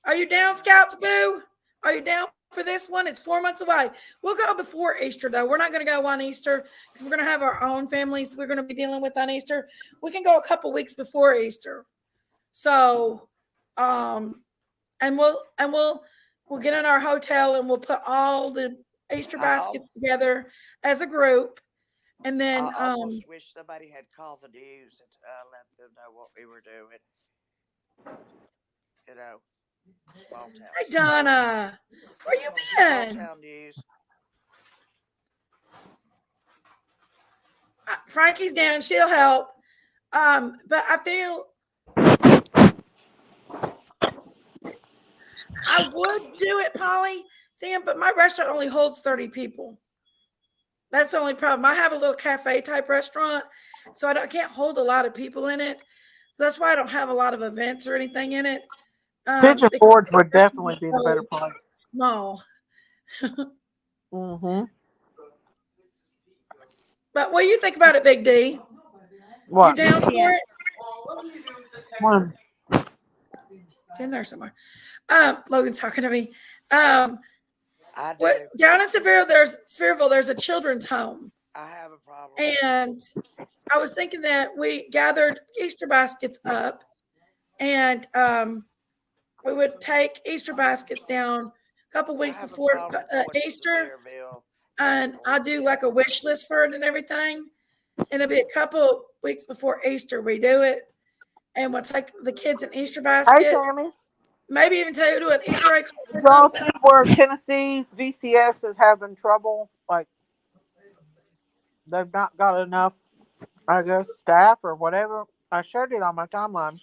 Are you down, Scouts Boo? Are you down for this one? It's 4 months away. We'll go before Easter, though. We're not going to go on Easter because we're going to have our own families we're going to be dealing with on Easter. We can go a couple weeks before Easter. So, um, and we'll get in our hotel and we'll put all the Easter I al- baskets together as a group, and then I almost wish somebody had called the news and let them know what we were doing. You know, small hey towns, Donna, where you small been? town news. Frankie's down. She'll help. But I feel I would do it, Polly, Sam, but my restaurant only holds 30 people. That's the only problem. I have a little cafe type restaurant, so I can't hold a lot of people in it. So that's why I don't have a lot of events or anything in it. Pigeon Because Forge the would restaurant definitely is be the better so place. small. Mm-hmm. But what do you think about it, Big D? You What? down for Yeah. it? One. It's in there somewhere. Logan's talking to me. I What do. down in Sevierville, there's a children's home. I have a problem. And I was thinking that we gathered Easter baskets up, and we would take Easter baskets down a couple I weeks have a before problem going to Easter, Sevierville and I Airport. do like a wish list for it and everything. And it'll be a couple weeks before Easter we do it, and we'll take the kids an Easter Hey, basket. Tammy. Maybe even tell you to do an Easter egg hunt Did with y'all them. see where Tennessee's DCS is having trouble? Like, they've not got enough, I guess, staff or whatever. I shared it on my timeline.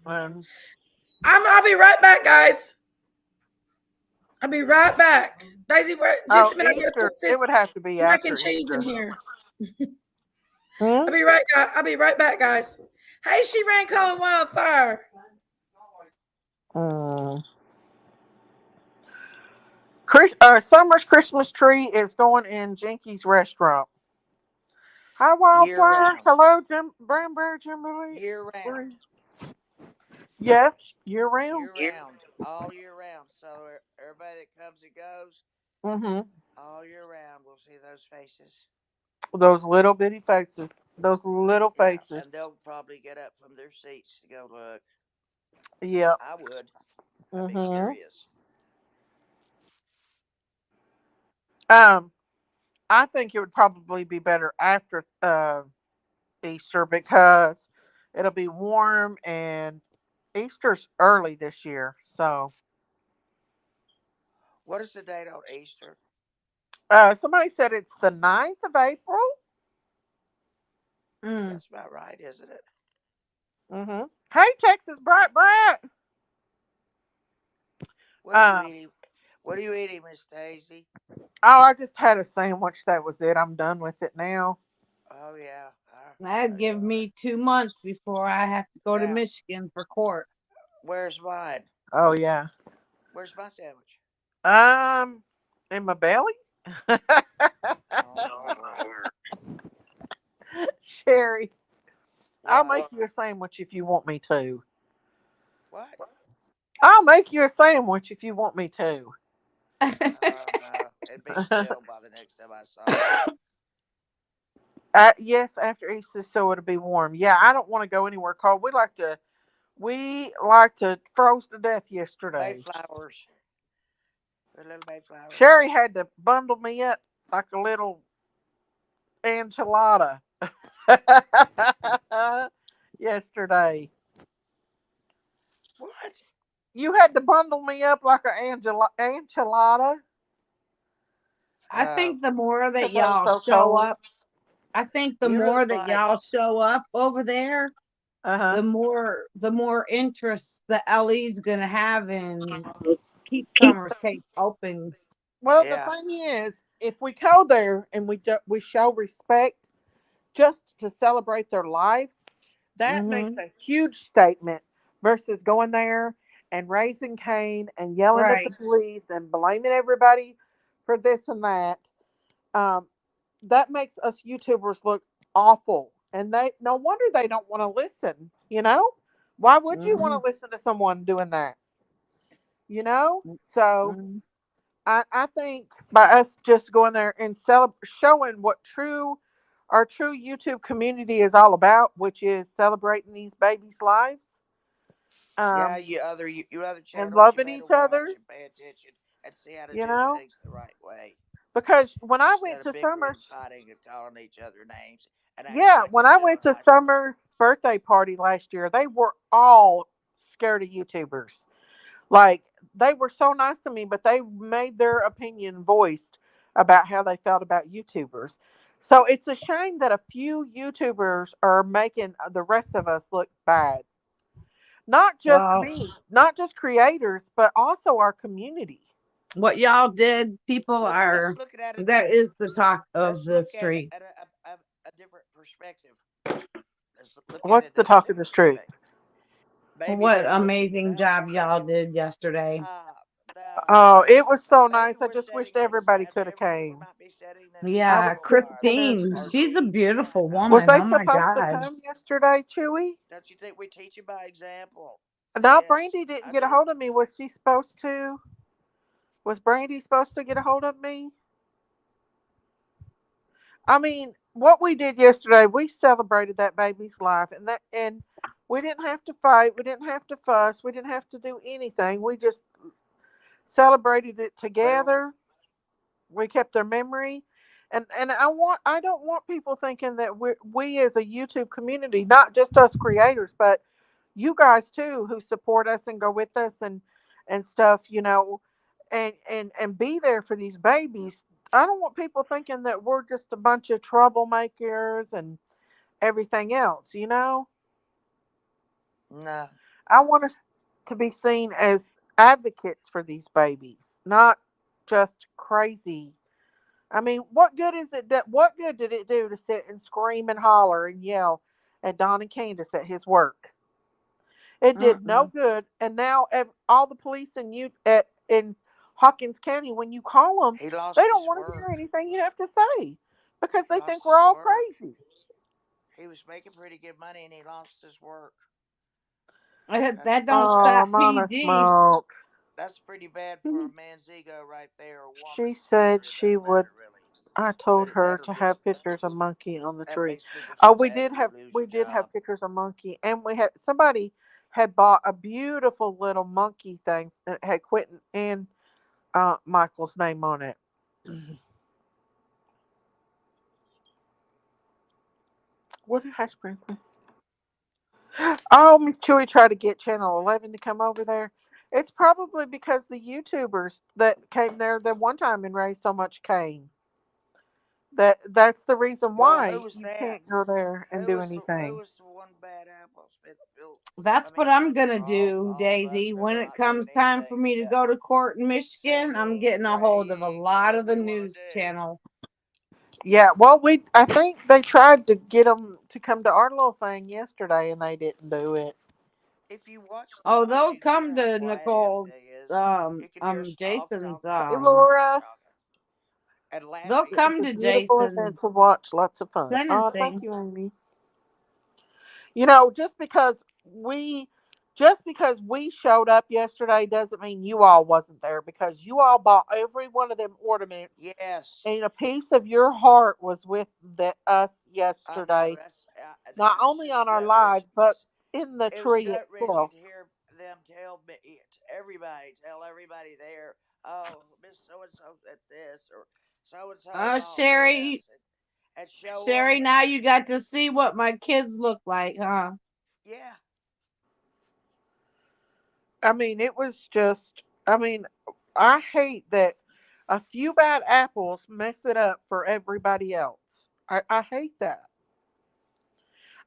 And I'll be right back, guys. I'll be right back. Daisy, just oh, a minute. I gotta Easter, fix it this would have to be mac and after cheese in Easter. here. Hmm? I'll be right back, guys. Hey, she ran calling wildfire. Mm. Summer's Christmas tree is going in Jinky's restaurant. Hi, Year Wildfire. round. Hello, Jim Brown Bear, Jim Lee. Year round. Yes, year round. Year round. All year round. So everybody that comes and goes, Mm-hmm. all year round, we'll see those faces. Those little bitty faces. Those little Yeah, faces. and they'll probably get up from their seats to go look. Yep. I would. I'd be Mm-hmm. curious. Um, I think it would probably be better after Easter because it'll be warm and Easter's early this year. So What is the date on Easter? somebody said it's the 9th of April. Mm. That's about right, isn't it? Mm-hmm. Hey, Texas Bright Brat. What are you Um, eating? What are you eating, Miss Daisy? oh, I just had a sandwich. That was it. I'm done with it now. Oh yeah, I That'd know you give are. me 2 months before I have to go to Now, Michigan for court. where's mine? Oh yeah. Where's my sandwich? Um, in my belly. Oh Lord. Sherry, I'll What? make you a sandwich if you want me to. What? I'll make you a sandwich if you want me to. No, it'd be stale by the next time I saw it. Yes, after Easter, so it'll be warm. Yeah, I don't want to go anywhere cold. We like to froze to death yesterday. Mayflowers, the little Mayflowers. Sherry had to bundle me up like a little enchilada yesterday. What? You had to bundle me up like an enchilada I Oh, think the more that because I was y'all so show cold. up, I think the you more look that like y'all show up over there, Uh huh. the more interest the LE's gonna have in keep Summers Cake open. Well, the yeah, thing is, if we go there and we show respect just to celebrate their lives, that makes Mm-hmm. a huge statement versus going there and raising Cain and yelling at the Right. police and blaming everybody for this and that. Um, that makes us YouTubers look awful, and they no wonder they don't want to listen. Why would you want Mm-hmm. to listen to someone doing that? So Mm-hmm. I think by us just going there and showing what our true YouTube community is all about, which is celebrating these babies' lives, yeah. um, You other and channels, you loving better each other, watch and pay attention and see how to you do know. things the right way Because when I instead went of to bickering, Summer's, fighting, and calling each other names and acting yeah, like when we I know went in to high school. Summer's birthday party last year, they were all scared of YouTubers. Like they were so nice to me, but they made their opinion voiced about how they felt about YouTubers. So it's a shame that a few YouTubers are making the rest of us look bad. Not just Well, me, not just creators, but also our community. what y'all did, people Let's are look at it that different. is the talk of Let's the look at it street. at a different perspective. Let's look at What's it the at a talk of the different street? perspective. Maybe What they're looking at amazing us job and y'all thinking, did yesterday. uh, the, Oh, it was so maybe nice. I we're just wished setting an everybody could have example. We came. might be setting an I was Yeah, example for supposed to. Christine, our she's a teens. beautiful Was woman. they Oh my supposed to God. come yesterday, Chewy? Don't you think we teach them by example? No, Yes, Brandy didn't I get a do. hold of me. Was she supposed to? Was Brandy supposed to get a hold of me? I mean, what we did yesterday, we celebrated that baby's life, and we didn't have to fight, we didn't have to fuss, we didn't have to do anything. We just celebrated it Well, together. We kept their memory, and I don't want people thinking that we as a YouTube community, not just us creators, but you guys too, who support us and go with us and stuff, and be there for these babies. I don't want people thinking that we're just a bunch of troublemakers and everything else. no, I want us to be seen as advocates for these babies, not just crazy. I mean, what good did it do to sit and scream and holler and yell at Don and Candace at his work? It did no Mm-mm, good. And now all the police in Hawkins County, when you call them, he they lost don't his want to work. hear anything you have to say because He they lost think we're his all work. crazy. He was making pretty good money and he lost his work. That's that don't Oh, stop I'm on a PG. smoke. that's pretty bad for a man's ego right there, or a She woman's either. said It she doesn't would. matter really. I told But her that'll to just have pictures of monkey on the that tree. makes people Oh, feel bad when you lose we your did have job. pictures of monkey, and we had somebody had bought a beautiful little monkey thing that had Quentin and Michael's name on it. What did Hash Brown say? Oh, Miss Chewy tried to get Channel 11 to come over there. It's probably because the YouTubers that came there the one time and raised so much cane. That's the reason Well, who why was you that? can't go there and do Who anything. was the one bad apple? I That's what mean, I'm blaming gonna for do, all of us Daisy. for When it not doing comes time for anything me to except go to court in Michigan, I'm singing, getting a hold of a praying, lot of whatever the we want to news do. channel. Yeah, well, I think they tried to get them to come to our little thing yesterday, and they didn't do it. If you watch the Oh, news, they'll you can hear come how to quiet Nicole, everything is. You can hear us Jason's, talking, Hey, talking, Laura, talking, and they'll laughing. it was come a to beautiful event Jason's to watch. Lots of fun. Oh, thank sentencing. you, Amy. Just because we just because we showed up yesterday doesn't mean you all wasn't there, because you all bought every one of them ornaments, Yes, and a piece of your heart was with us I know. yesterday, That not was only just on our gut live wrenching. but in the It was tree gut wrenching itself. to hear them tell me, tell everybody there, oh, Miss So and so said this, or so and so bought Sherry, this, and show Sherry, them, now you got to see what my kids look like, huh? yeah, I mean, it was just, I mean, I hate that a few bad apples mess it up for everybody else. I hate that.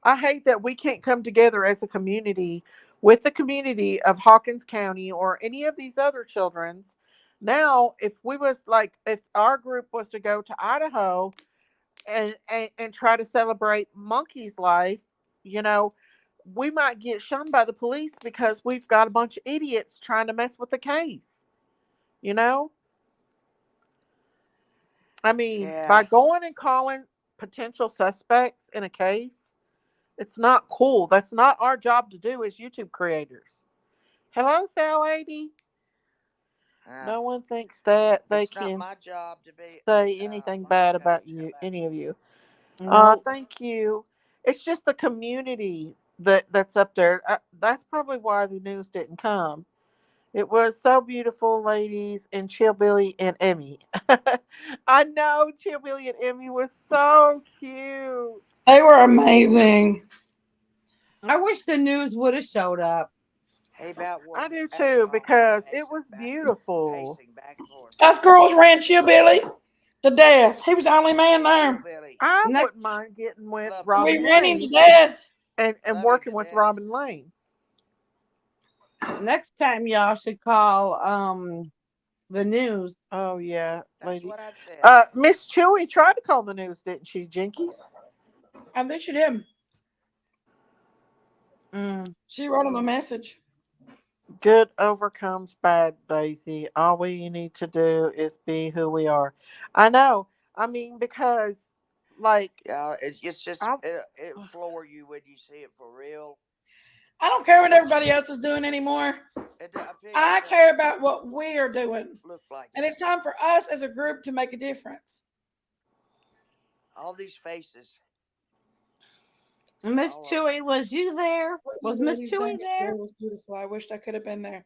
I hate that we can't come together as a community with the community of Hawkins County or any of these other children's. Now, if we was like, if our group was to go to Idaho and try to celebrate Monkey's life, you know, we might get shunned by the police because we've got a bunch of idiots trying to mess with the case. You know, I mean, by yeah, going and calling potential suspects in a case, it's not cool. That's not our job to do as YouTube creators. Hello, Sal Lady. uh, No one thinks that they it's not can my job to be say anything life bad about coach. How you, about any you? of you. Nope. Thank you. It's just the community that's up there. That's probably why the news didn't come. It was so beautiful, ladies, and Chillbilly and Emmy. I know Chillbilly and Emmy was so cute. They were amazing. I wish the news would have showed up. Hey, about I one do as too, because it pacing was back, beautiful. and forth. Us girls ran Chillbilly to death. He was the only man there. Chillbilly, I Next wouldn't mind getting with loved him to We Robin ran him death. to Lane death. and Love him working to with death. Robin Lane. next time y'all should call the news. Oh yeah, That's lady. what I'd said. Miss Chewy tried to call the news, didn't she, Jinkies? I think she did. Mm. She wrote him a message. Good overcomes bad, Daisy. All we need to do is be who we are. I know. I mean, because like Yeah, it's just I it floor you when you see it for real. I don't care what It everybody else is doing anymore. a picture I doesn't care about what we are doing. look like And it. it's time for us as a group to make a difference. All these faces, Miss all of them. Chewy, was you there? What you Was Miss ladies done Chewy there? yesterday was beautiful. I wished I could have been there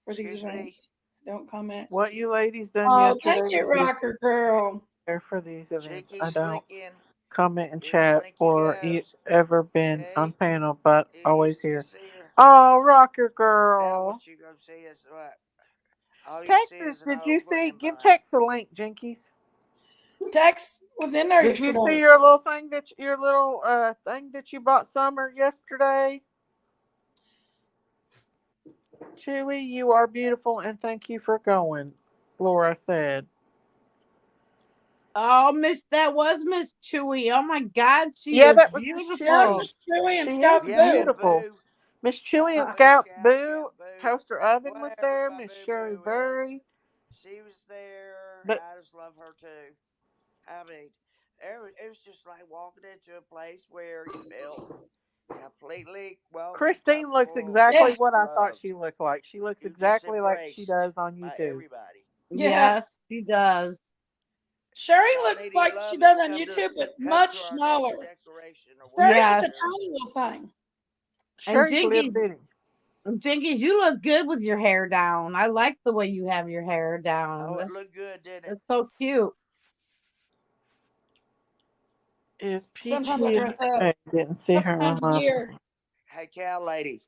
for these Excuse me, events. Don't comment. what you ladies done Oh, thank yesterday you, was beautiful. Rocker Girl. There for these events. Jinky I don't Slinkin. comment and Here chat Slinky or goes. ever been on See, panel, but always you here. see her. Oh, rocker Now girl. what you gonna see is what? All you see Texas, is an did you old see? Give grandpa. Tex a link, Jinkies. Tex was in there Did you see yesterday. your little thing thing that you bought Summer yesterday? Chewy, you are beautiful and thank you for going. Laura said. Oh, that was Miss Chewy. Oh my God, she Yeah, is that was Miss That's beautiful. Chewy. Miss Chewy and She is Scout Yeah, Boo. and beautiful. Boo, Miss Chewy and Boo Scout Scout, Boo, Scout Boo, Toaster Oven was whatever there, my Miss Boo Sherry Boo is. Berry. She was there. But I just love her too. I mean, it was just like walking into a place where you felt completely welcome, Christine looks comfortable, Yeah, exactly what I thought loved. she looked like. She looks You just exactly like she embraced does on by YouTube. everybody. yeah. Yes, she does. Sherry Y'all looks need any like she love? does on YouTube, but Come to much our next smaller. decoration or Sherry's whatever, just a Yes. Shirley. tiny little thing. And Sherry's little bitty. Jinkies, you look good with your hair down. I like the way you have your hair down. Oh, it looked good, didn't it? That's so cute. Is Sometimes I Peachy dress up. okay? Didn't see A couple her on times a my year. Hey, cow lady,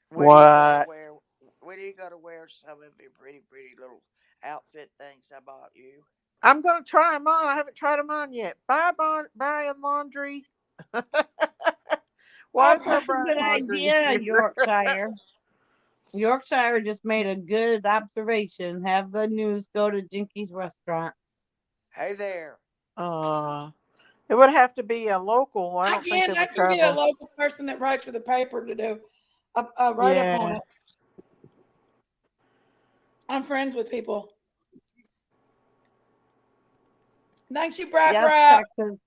when are you going to what? wear? When are you going to wear some of your pretty little outfit things I bought you? I'm gonna try them on. I haven't tried them on yet. Bye, Brian Laundry. Why I is there That's a Brian good probably Laundry idea, in here? Yorkshire. Yorkshire just made a good observation. Have the news go to Jinky's restaurant. Hey there. uh, it would have to be a local. I don't think they I would can get a travel. local person that writes for the paper to do a write up on Yeah. it. I'm friends with people. Thanks you, Brap Yes, Brap. Texas.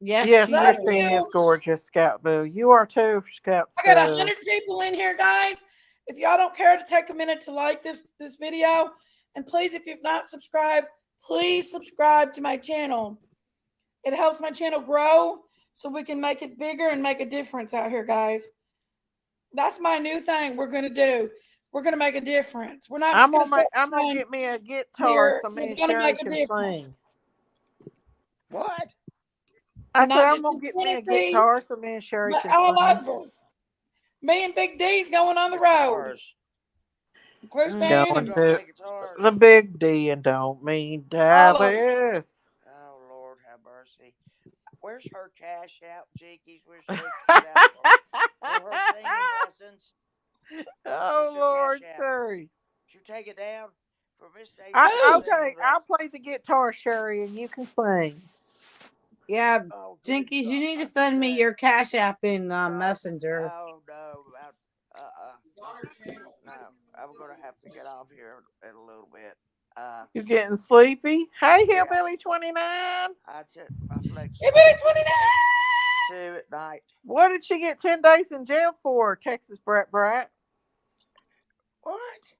Yes, Yes, Love she Christine is. is you. gorgeous, Scout Boo. You are too, Scout I got Boo. 100 people in here, guys. If y'all don't care to take a minute to like this video, and please, if you've not subscribed, please subscribe to my channel. It helps my channel grow so we can make it bigger and make a difference out here, guys. That's my new thing we're gonna do. We're gonna make a difference. We're not just gonna sit I'm gonna behind get me a guitar here. so me We're and gonna Sherry make a can difference. sing. What? I And said not I'm just gonna in get me a Tennessee, guitar so me and Sherry but can all sing. over. Me and Big D's going on the road. Guitars. Christine We're Going and gonna to play guitars. the big D and don't mean all of them. Dallas. Oh Lord, have mercy. Where's her cash out, Jinkies? We're supposed to put out for her singing lessons. Oh Where's your cash Lord, out? sorry. Did you take it down for Miss Stacy's Who? singing I'll lessons? play the guitar, Sherry, and you can sing. Yeah, Oh, good Jinkies, you God, need to not send me today. your Cash App in Not, Messenger. oh no, no. I'm gonna have to get off here in a little bit. You getting sleepy? Hey, Yeah, Hillbilly 29. I took my flex You been spot at 29? 2 at night. What did she get 10 days in jail for, Texas Brat? What?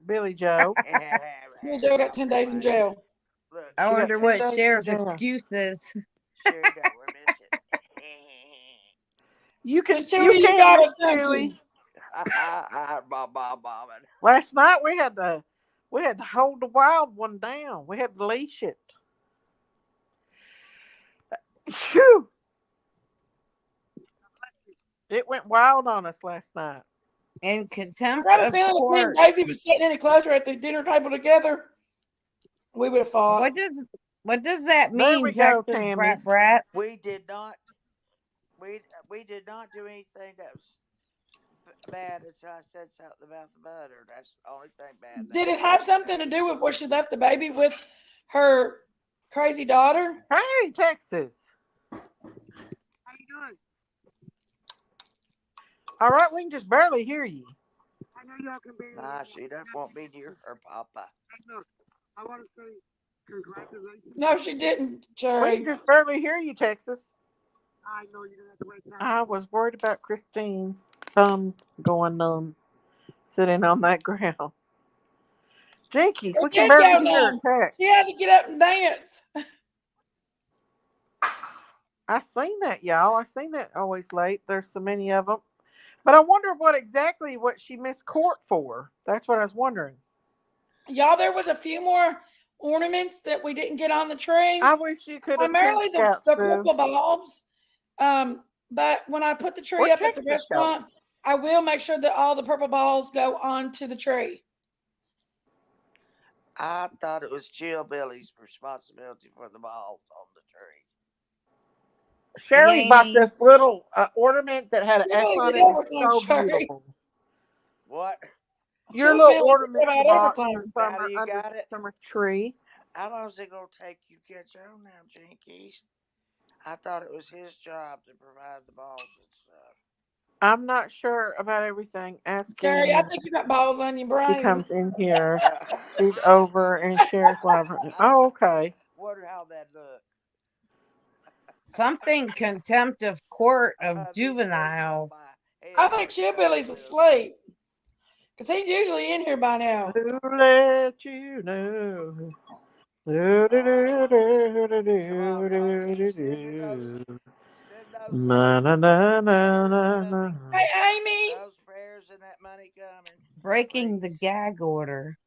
Billy Joe. Me Joe got 10 days in jail. Look, I She got wonder 10 what days in Cher's jail. excuse is. Sherry don't remiss it. You Because Chewy, you can got miss us, don't you? Chewy. Bobbing. Last night we had to hold the wild one down. We had to leash it. Phew. It went wild on us last night. In I contempt got a of feeling if me and court. Daisy was sitting any closer at the dinner table together, we would have fought. What does that There mean, we go, Texas Tammy. Brat? We did not. We did not do anything that was bad until I said something about the butter. That's the only thing bad that Did it happened. have something to do with where she left the baby with her crazy daughter? Hey, Texas. How you doing? All right, we can just barely hear you. I know y'all can barely Nah, hear she me. doesn't want me near her papa. Look, I want to say congratulations. No, she didn't, We can Cherry. just barely hear you, Texas. I know you're gonna have to wait time. I was worried about Christine's thumb going numb, sitting on that ground. Jinkies, we It can did go barely hear numb. her text. She had to get up and dance. I seen that, y'all. I seen that always late. There's so many of them. But I wonder what she missed court for. That's what I was wondering. Y'all, there was a few more ornaments that we didn't get on the tree. I wish you could attend Primarily the Scouts, Boo. purple bulbs. But when I put the tree Or up at the Texas Scouts. restaurant, I will make sure that all the purple balls go onto the tree. I thought it was Chill Billy's responsibility for the balls on the tree. Sherry bought Yanny. this little ornament that had an You S really on did it. It's everything, so Sherry. beautiful. What? Your Chill little Billy did ornament you about bought for everything. Now summer you under got it? summer tree. How long is it gonna take you to get your own now, Jinkies? I thought it was his job to provide the balls and stuff. I'm not sure about everything. Sherry, I Asking. think you got balls on your She brain. comes in here. She's over and shares live. Oh, okay. Wonder how that looked. Something contempt of court of This goes on juvenile. my I head think like Chill Billy's this. asleep. Because he's usually in here by now. To let you know. Do, do, do, do, do, Come on, y'all. do, Keep do, sending those. do. Send those Na na na na prayers na na. coming. Hey, Amy. Those prayers and that money coming. Breaking the Please. gag order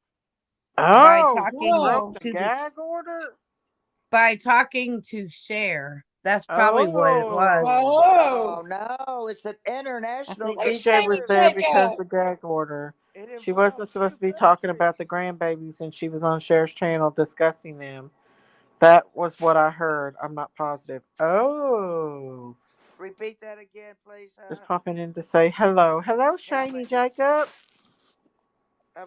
by Oh, he talking broke Whoa. the to gag order. Cher. That's probably what it was. Oh, Whoa. Oh no, it's an I international think Hey, DJ was Shane, conspiracy. there take because up. the gag order. It She wasn't involves supposed two to be talking countries. about the grandbabies, and she was on Cher's channel discussing them. That was what I heard. I'm not positive. Oh, Repeat that again, please, just huh? popping in to say hello. Hello, Cow Shiny lady. Jacob.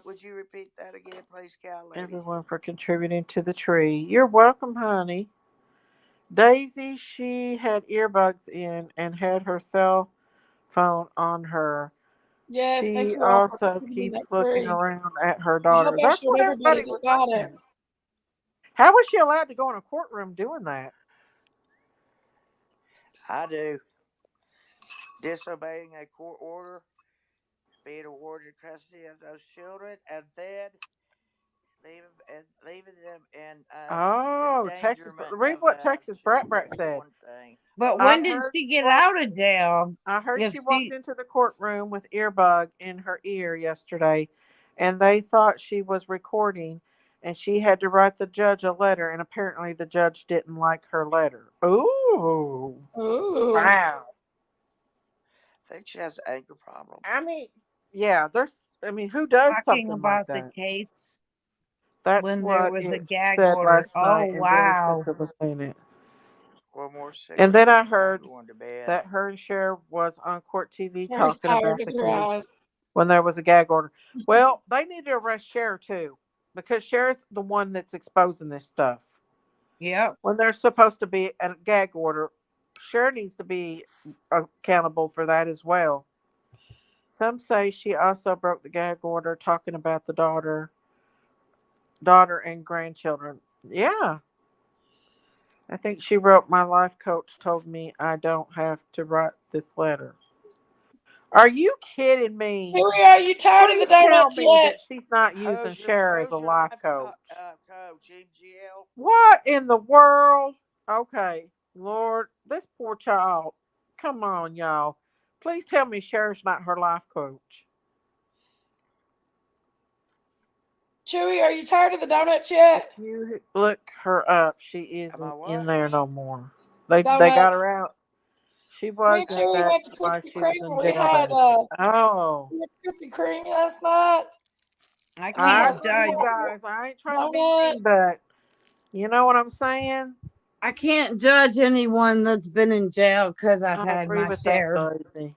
Would you repeat that again, please, cow lady? Everyone for contributing to the tree. You're welcome, honey. Daisy, she had earbuds in and had her cell phone on her. Yes, thank She you all for also contributing keeps that looking tree. around at her I hope daughter. I That's showed what everybody everybody that was got saying. it. How was she allowed to go in a courtroom doing that? I do. disobeying a court order, being awarded custody of those children, and then leaving them in Oh, Texas. endangerment Read of what Texas Brat children Brat for said. one thing. But Oh I when yeah, did heard she she get walked. out of jail? I heard If she walked she, into the courtroom with earbud in her ear yesterday, and they thought she was recording, and she had to write the judge a letter, and apparently the judge didn't like her letter. Ooh, Ooh. wow. I think she has an anger problem. I mean, yeah, there's. I mean, who does talking something like about the that? case That's when there what was a it gag said order. last Oh, night, and Billy wow. Fisher was saying it. One more And cigarette, then I and I'm heard going to bed. that her and Cher was on court TV Cher's talking tired about of the her case eyes. when there was a gag order. Well, they need to arrest Cher too, because Cher's the one that's exposing this stuff. Yep. When there's supposed to be a gag order, Cher needs to be accountable for that as well. Some say she also broke the gag order talking about the daughter and grandchildren. Yeah, I think she wrote, "My life coach told me I don't have to write this letter." Are you kidding me? Chewy, are you tired of the Please tell donuts me yet? that she's not using Cher as a Who's your life life coach. coach? MGL. What in the world? Okay, Lord, this poor child. Come on, y'all. Please tell me Cher's not her life coach. Chewy, are you tired of the donuts If yet? you look her up, she Am I isn't in what? there no more. They Donut. got her out. She Me was and in Chewy that went to while Krispy she was Kreme. in jail there. Oh, We had Krispy Kreme last night. I And I I had can't agree, judge. you guys. I ain't trying to be donut. mean, but you know what I'm saying? I can't judge anyone that's been in jail because I've I had agree my with that, share. Daisy.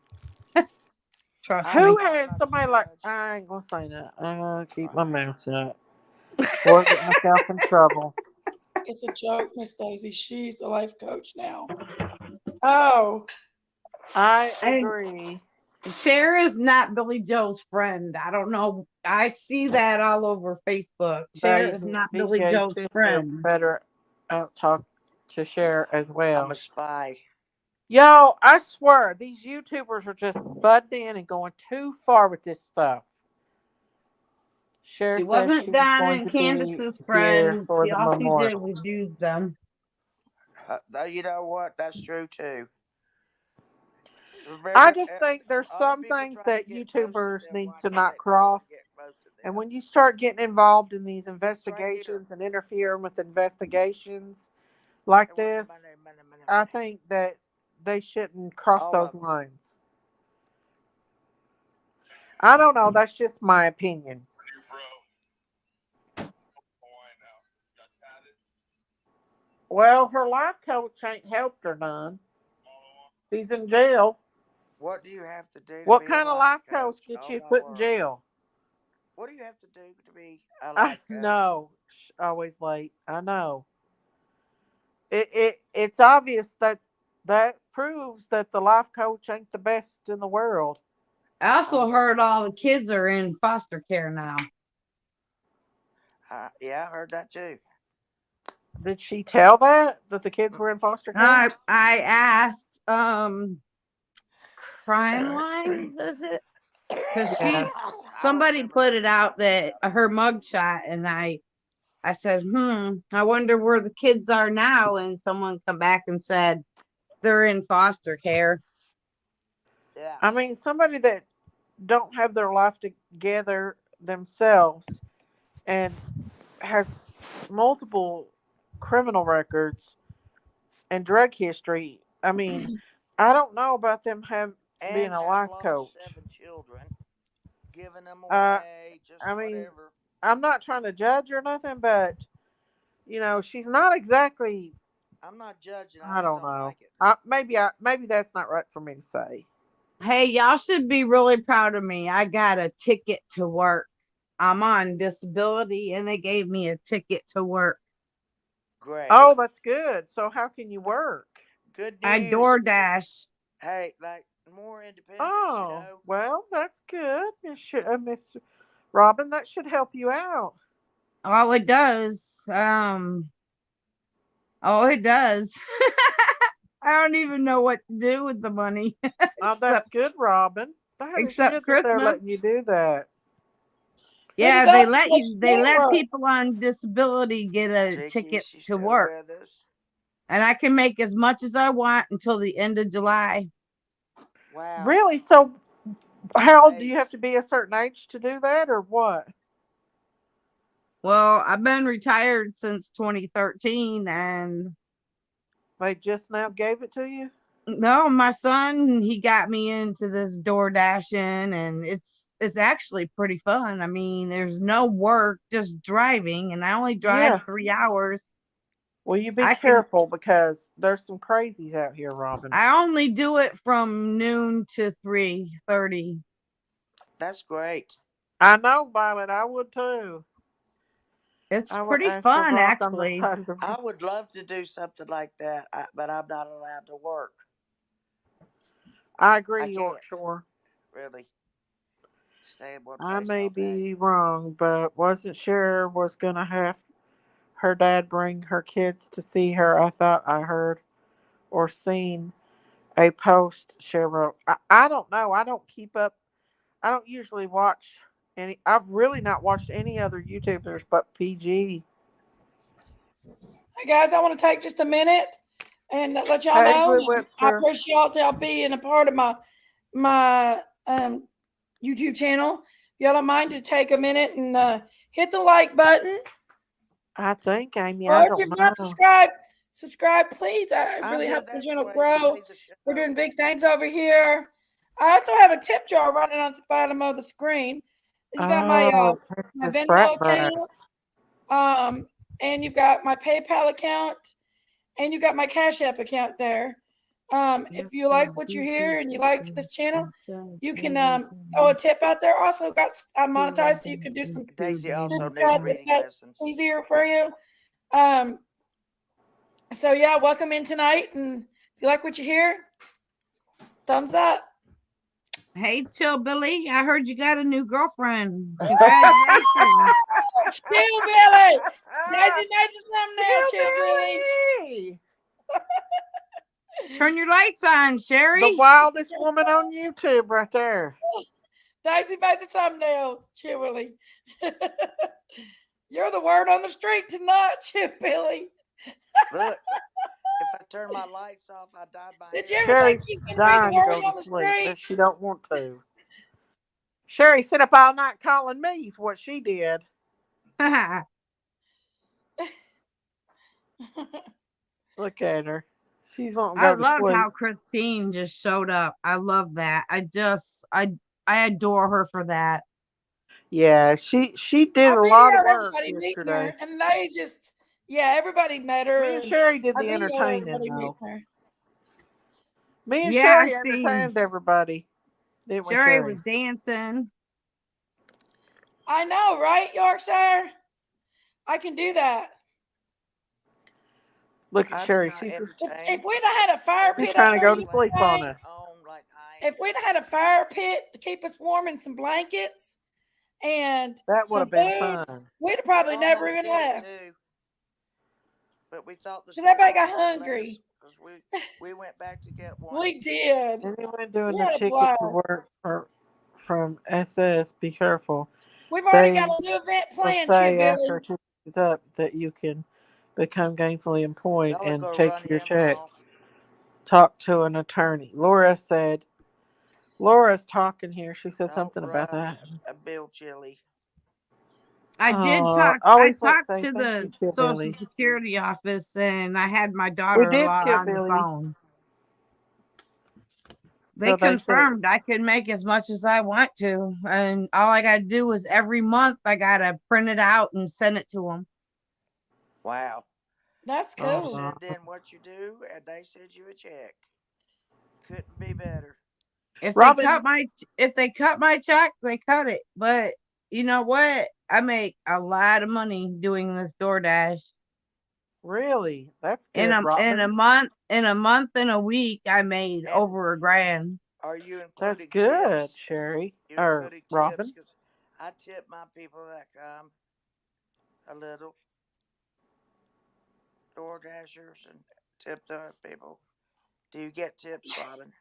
Trust I'm Who me. trying has not to somebody like, judge. I ain't gonna say that. I'm gonna keep my Trying. mouth shut before I get myself in trouble. It's a joke, Miss Daisy. She's a life coach now. Oh, I And agree. Cher is not Billy Joe's friend. I don't know. I see that all over Facebook. Cher is Daisy, not Billy BJ's Joe's sister friend. better out talk to share as I'm a well. spy. Yo, I swear, these YouTubers are just butting in and going too far with this stuff. Cher She says wasn't she's Don going and to be Candace's here friend. for She the all she did memorial. was use them. You know what? That's true too. I Remember, just think there's other some people things try to that get close to YouTubers them. need Why to can't not they? No one cross. to get close to And them. when you start getting involved in these This right here. investigations and interfering with investigations like They want the this, money, money, money, I money. think that they shouldn't cross All those of them. lines. I don't know. That's just my opinion. Well, her life coach ain't helped her none. She's in jail. What do you have to do to What be a kind of life life coach coach? gets Oh you my put in word. jail? What do you have to do to be a I life coach? know. Always late. I know. It's obvious that that proves that the life coach ain't the best in the world. I I'm also going. heard all the kids are in foster care now. Yeah, I heard that too. Did she tell that the kids were in foster care? I asked Crime Lines, is it? Because Yeah. I don't somebody remember put who it you're out talking that about. her mugshot, and I said, I wonder where the kids are now. And someone come back and said they're in foster care. Yeah. I mean, somebody that don't have their life together themselves and has multiple criminal records and drug history. I mean, I don't know about them being And a have life lost coach. 7 children, giving them Uh, away, just I mean, whatever. I'm not trying to judge or nothing, but she's not exactly. I'm not judging. I I just don't don't know. like it. Maybe that's not right for me to say. Hey, y'all should be really proud of me. I got a ticket to work. I'm on disability, and they gave me a ticket to work. Great. Oh, that's good. So how can you work? Good I news. DoorDash. Hey, like more independence, you Oh, know? well, that's good, Miss Robin. That should help you out. All it does, oh, it does. I don't even know what to do with the money Oh, that's except good, Robin. That is except good that they're Christmas. letting you do that. Put it Yeah, up because you they can't let work. people on disability get a Jiggy, is ticket she to still work. with us? And I can make as much as I want until the end of July. Wow, Really? So, that's how old do you have nice. to be a certain age to do that, or what? Well, I've been retired since 2013, and They just now gave it to you? no, my son, he got me into this door dashing, and it's actually pretty fun. I mean, there's no work, just driving, and I only drive Yeah. 3 hours. Will you be I can careful because there's some crazies out here, Robin. I only do it from noon to 3:30. That's great. I know, Violet. I would too. It's I would pretty actually fun, walk on the actually. side of the road. I would love to do something like that, but I'm not allowed to work. I I agree, can't Yorkshire. really stay in one I place may all day. be wrong, but wasn't sure was gonna have her dad bring her kids to see her. I thought I heard or seen a post, Cheryl. I don't know. I don't keep up. I don't usually watch any. I've really not watched any other YouTubers but PG. Hey guys, I want to take just a minute and let y'all Hey, know Blue I Webster. appreciate y'all being a part of my YouTube channel. If y'all don't mind to take a minute and hit the like button, I think, Amy, or I if don't you've not know. subscribed, subscribe please. I I'm really doing help the that channel so I can grow. see the We're doing show. big things over here. I also have a tip jar running on the bottom of the screen. You got Oh, that's my the Venmo Sprat Brat. account, and you've got my PayPal account, and you got my Cash App account there. If you like what you hear and you like this channel, you can throw a tip out there. Also, got I monetized, so you can do some Daisy also super needs chats if reading that's lessons. easier for you. Um, so yeah, welcome in tonight, and if you like what you hear, thumbs up. Hey, Chill Billy, I heard you got a new girlfriend. Congratulations. Chill Billy, Daisy made the thumbnail. Chill Billy, Hillbilly! Turn your lights on, The Sherry. wildest woman on YouTube right there. Daisy made the thumbnail. Chill Billy, you're the word on the street tonight, Chill Billy. Look, if I turn my lights off, I dyed my Did you hair ever pink. think Sherry's she's gonna be the dying to word go to on the sleep, street? but she don't want to. Sherry sit up all night calling me is what she did. I Look at her. She's wanting to go to loved sleep. how Christine just showed up. I love that. I adore her for that. Yeah, she did I a lot of videoed work everybody meeting her, yesterday. and they just, yeah, everybody met her, Me and and Sherry did I the videoed entertaining everybody meeting though. her. Me and Yeah, I Sherry seen entertained everybody, didn't we, Sherry Sherry? was dancing. I know, right, Yorkshire? I can do that. Look at I do Sherry. not If entertain we'd have had a fire She's pit up trying to there, go to you sleep say, on everything us. on like I if am. we'd have had a fire pit to keep us warm and some blankets and That would some have been food, fun. we'd have We probably never almost even did it left too, but we thought the because everybody got sunlight wouldn't let us hungry. because we went back to get one. We did. Anyone We doing the had a ticket to blast. work from SS, be careful. We've already got They a new event will planned, Chip say after Billy. 2 days up that you can become gainfully employed Y'all are and gonna take run your him check. off. Talk to an attorney. Laura's talking here. She said Don't something about run that. a Bill Chili. I I always want to talked say to thank you, the Social Chillbilly. Security office, and I had my We did, daughter-in-law on the Chillbilly. phone. They So they said, confirmed I could make as much as I want to, and all I got to do is every month I got to print it out and send it to them. Wow. That's You cool. uh, send in what you do, and they send you a check. Couldn't be better. Robin, If they cut my check, they cut it. But you know what? I make a lot of money doing this DoorDash. really? That's In good, Robin. a month and a week, I made And over a grand. are you That's including good, tips? Sherry. You Or including tips? Robin. Because I tip my people that come a little, door dashers, and tip the people. Do you get tips, Robin?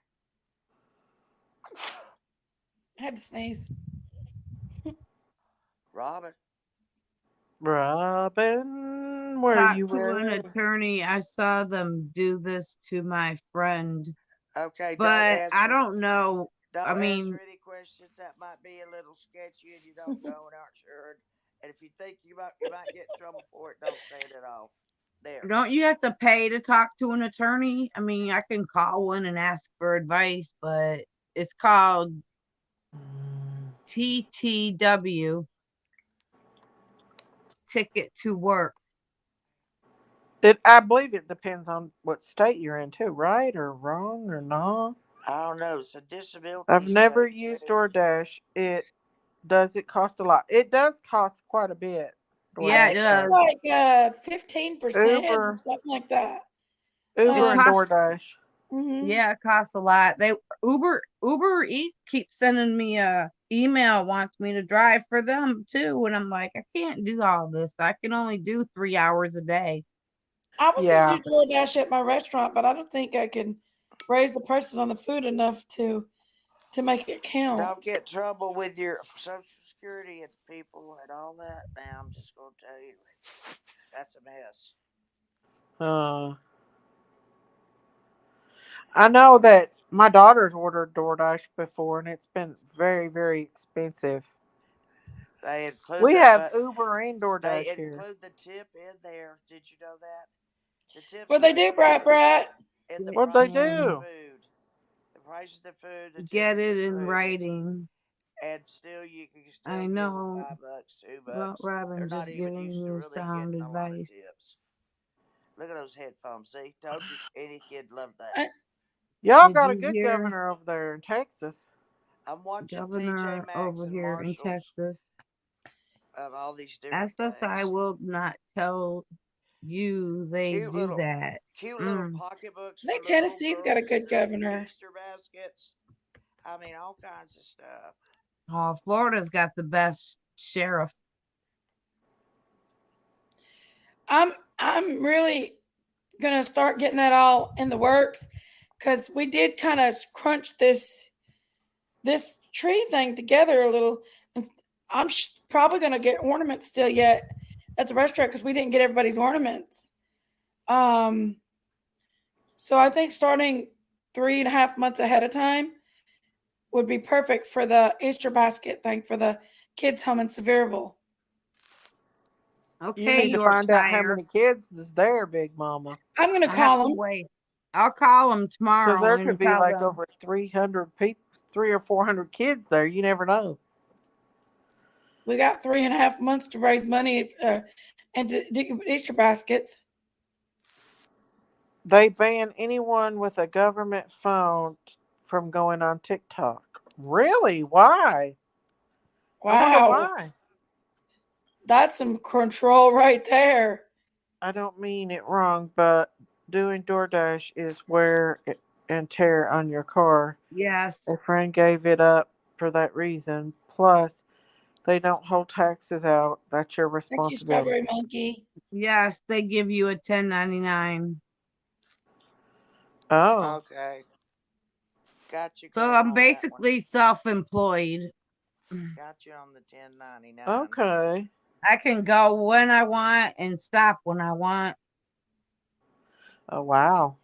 I had to sneeze. Robin. Robin, where Talk you to an at? attorney. I saw them do this to my friend, Okay, but I don't know. I don't answer mean, any questions that might be a little sketchy and you don't know and aren't sure. And if you think you might get in trouble for it, don't say it at all. There. don't you have to pay to talk to an attorney? I mean, I can call one and ask for advice, but it's called TTW, Ticket to Work. I believe it depends on what state you're in too, right or wrong or not. I don't know. It's a disability I've never state used too. DoorDash. It cost a lot? It does cost quite a bit. Yeah, it DoorDash I think it's does. does. like 15% or Uber, something like that. It Uber and Um, costs. DoorDash. mhm. Yeah, it costs a lot. Uber Eats keeps sending me a email, wants me to drive for them too, and I'm like, I can't do all this. I can only do 3 hours a day. I was going to Yeah. do DoorDash at my restaurant, but I don't think I can raise the prices on the food enough to make it count. Don't get trouble with your Social Security and people and all that. Now I'm just gonna tell you, that's a mess. Uh, I know that my daughter's ordered DoorDash before, and it's been very, very expensive. They include We the have but Uber and they DoorDash here. include the tip in there. Did you know that? The tip's What they do, Brat included Brat? in the It's What'd they price of the do? food. The price of the food, the tip get is it in included, writing. and still you can still I give them know, $5, well, $2. They're Robin, not just even giving used to you really sound getting a lot of advice. tips. Look at those headphones. See, told you any kid loved that. I, Y'all Did got a you good hear governor over there in Texas. I'm watching TJ Governor Maxx over and here in Marshalls Texas? of all these different SSI things. will not tell you they Cute do little, that. cute little Mm. pocketbooks I for think little Tennessee's got a girls and good their governor. Easter baskets. I mean, all kinds of stuff. Oh, Florida's got the best sheriff. I'm really gonna start getting that all in the works because we did kind of crunch this tree thing together a little. And I'm probably gonna get ornaments still yet at the restaurant because we didn't get everybody's ornaments. Um, so I think starting 3.5 months ahead of time would be perfect for the Easter basket thing for the kids home in Sevierville. You Okay, need to find out how Yorkshire. many kids is there, Big Mama, I'm gonna I have call to them. wait. I'll call them because tomorrow there and could be tell like them. over 300 people, 300 or 400 kids there. You never know. We got 3.5 months to raise money and to do Easter baskets. They ban anyone with a government phone from going on TikTok. Really? Why? I wonder Wow, why. that's some control right there. I don't mean it wrong, but doing DoorDash is wear and tear on your car. Yes, A friend gave it up for that reason. Plus, they don't hold taxes out. That's your Thank you, responsibility. Strawberry Monkey. yes, they give you a 1099. Oh, Okay. Got you, So Graham, I'm on that one. basically self-employed. Got you on the 1099. okay. I can go when I want and stop when I want. Oh, wow.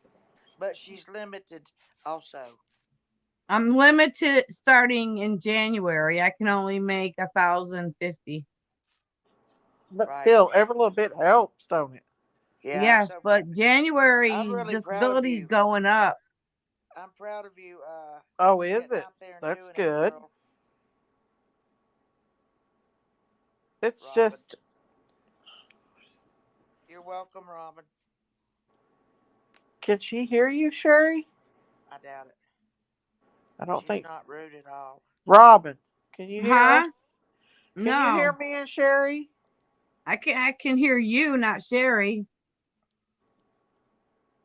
But she's limited also. I'm limited starting in January. I can only make 1,050. But Right. still, every little bit helps, don't it? Yeah, I'm Yes, so proud. but I'm January really proud of disability's you. going up. I'm proud of you Oh, is getting it? out there and That's doing it, good. girl. It's Robin. just, You're welcome, Robin. can she hear you, Sherry? I doubt it. I don't She's think. not rude at all. Robin, can you hear us? Huh? Can you hear No. me and Sherry? I can hear you, not Sherry.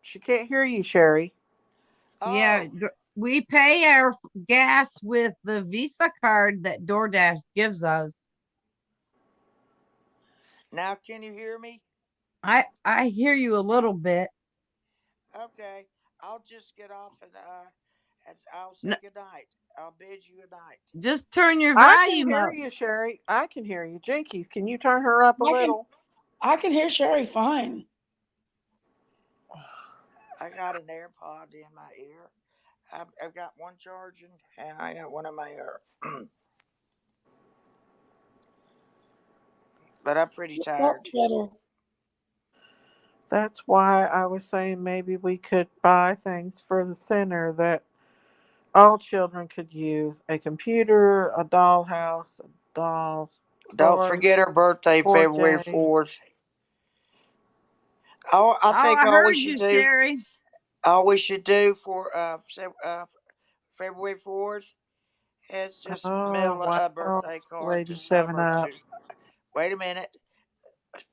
She can't hear you, Sherry. Yeah, Oh, we pay our gas with the Visa card that DoorDash gives us. now can you hear me? I hear you a little bit. Okay. I'll just get off and I'll say No, good night. I'll bid you good night. just turn your I can volume hear up. you, Sherry. I can hear you. Jinkies, can you turn her up a I can little? I can hear Sherry fine. I got an AirPod in my ear. I've got one charging and I got one in my ear. But I'm pretty That's tired. better. That's why I was saying maybe we could buy things for the center that all children could use: a computer, a dollhouse, a doll's Don't toy, forget her birthday, board February games. 4th. Oh, I Oh, think I heard you, Sherry. all we should do for February 4th is just Oh, mail a wow. birthday card to Lady 7 Summer Up. to. Wait a minute.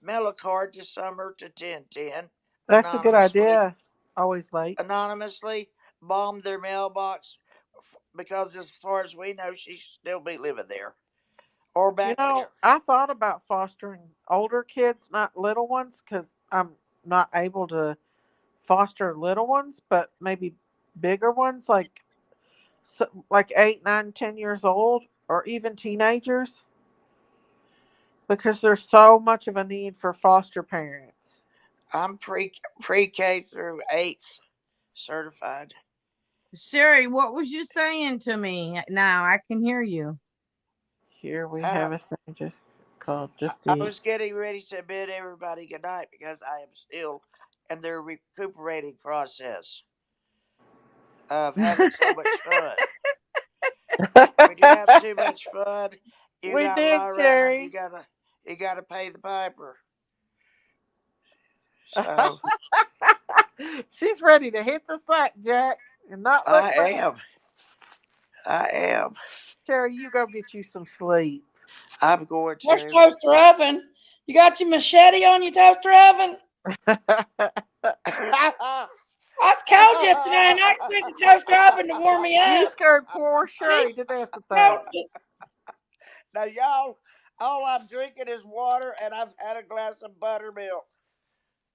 Mail a card to Summer to 1010 That's a good anonymously. idea. Always late. Anonymously bomb their mailbox because, as far as we know, she still be living there or You back know, there. I thought about fostering older kids, not little ones, because I'm not able to foster little ones, but maybe bigger ones, like 8, 9, 10 years old, or even teenagers, because there's so much of a need for foster parents. I'm pre K through 8th certified. Sherry, what was you saying to me? Now I can hear you. Here we Uh, have a thing called I Just I Eat. was getting ready to bid everybody good night because I am still in the recuperating process of having so much fun. When you have too much fun, you We gotta did, lie around and Sherry. you gotta pay the piper. So She's ready to hit the sack, Jack, and not look I back. am. I am. Sherry, you go get you some sleep. I'm going Where's to. toaster oven? You got your machete on your toaster oven? I called yesterday and I expect the toaster oven to warm me You up. scared poor Sherry She's to death with told that. it. Now, y'all, all I'm drinking is water, and I've had a glass of buttermilk.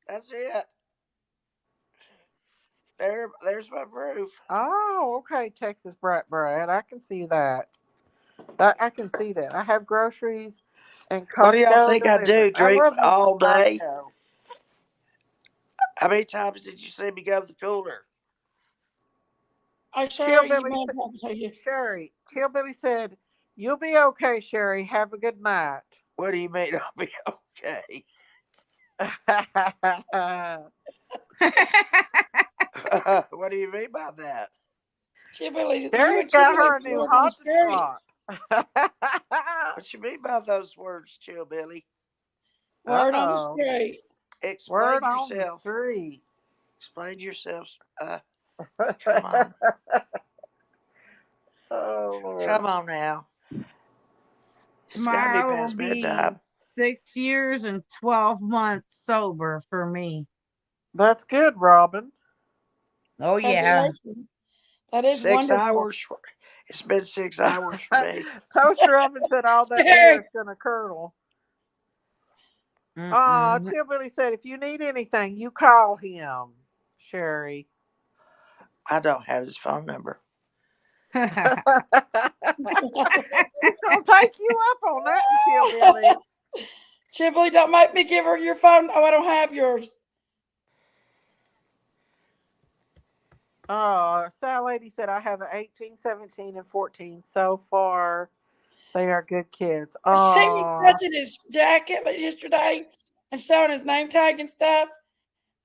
That's it. There's my proof. Oh, okay, Texas Brat Brad. I can see that. I can see that. I have groceries and What do y'all Costco think I delivered. do? I Drink love me some all day? Costco. How many times did you see me go to the cooler? I sure you Chillbilly, may have to tell you. Sherry. Chillbilly said, "You'll be okay, Sherry. Have a good night." What do you mean I'll be okay? What do you mean by that? Chibili, you Sherry's and got Chibili her a new word on the haunted street. spot. What you mean by those words, Chillbilly? Uh Word on the oh. street. Explain Word on the yourself. street. Explain yourself. Come Oh on. Lord. Come on now. It's got to be Tomorrow will past be bedtime. 6 years and 12 months sober for me. That's good, Robin. Oh yeah. Congratulations. That is 6 hours. wonderful. It's been 6 hours for me. Toaster oven said all that hair Sherry, is gonna curdle. Mm-mm. Chillbilly said if you need anything, you call him, Sherry. I don't have his phone number. She's gonna take you up on that, Chillbilly. Chibili, don't make me give her your phone. Oh, I don't have yours. Sal Lady said I have an 18, 17, and 14 so far. They are good kids. She was Oh, touching his jacket yesterday and showing his name tag and stuff.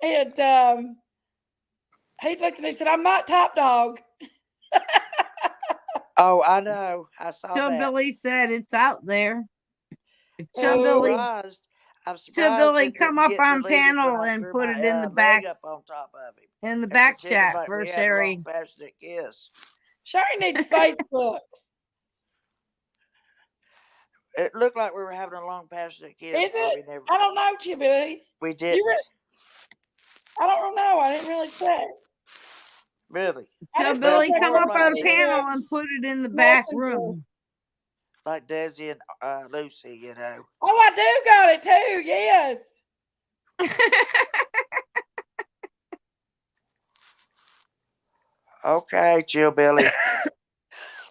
And he looked at me and said, I'm not top dog. Oh, I know. I saw that. Billy said it's out there. I'm Oh, Billy, surprised. I'm surprised Billy, it come didn't up get on deleted when panel I and threw put it my in the leg back up on top of him in the and back pretended chat like for we had a long Sherry. passionate kiss. Sherry needs Facebook. It looked like we were having a long passionate kiss, Is but it? I don't know, Chibili. we You didn't. I don't know. I didn't really check. Really. I just But know it's Billy, come more Texas up like on sent me panel Desi, and put it in the a back messenger. room. like Desi and Lucy, you know. Oh, I do got it too. Yes. Okay, Chill Billy.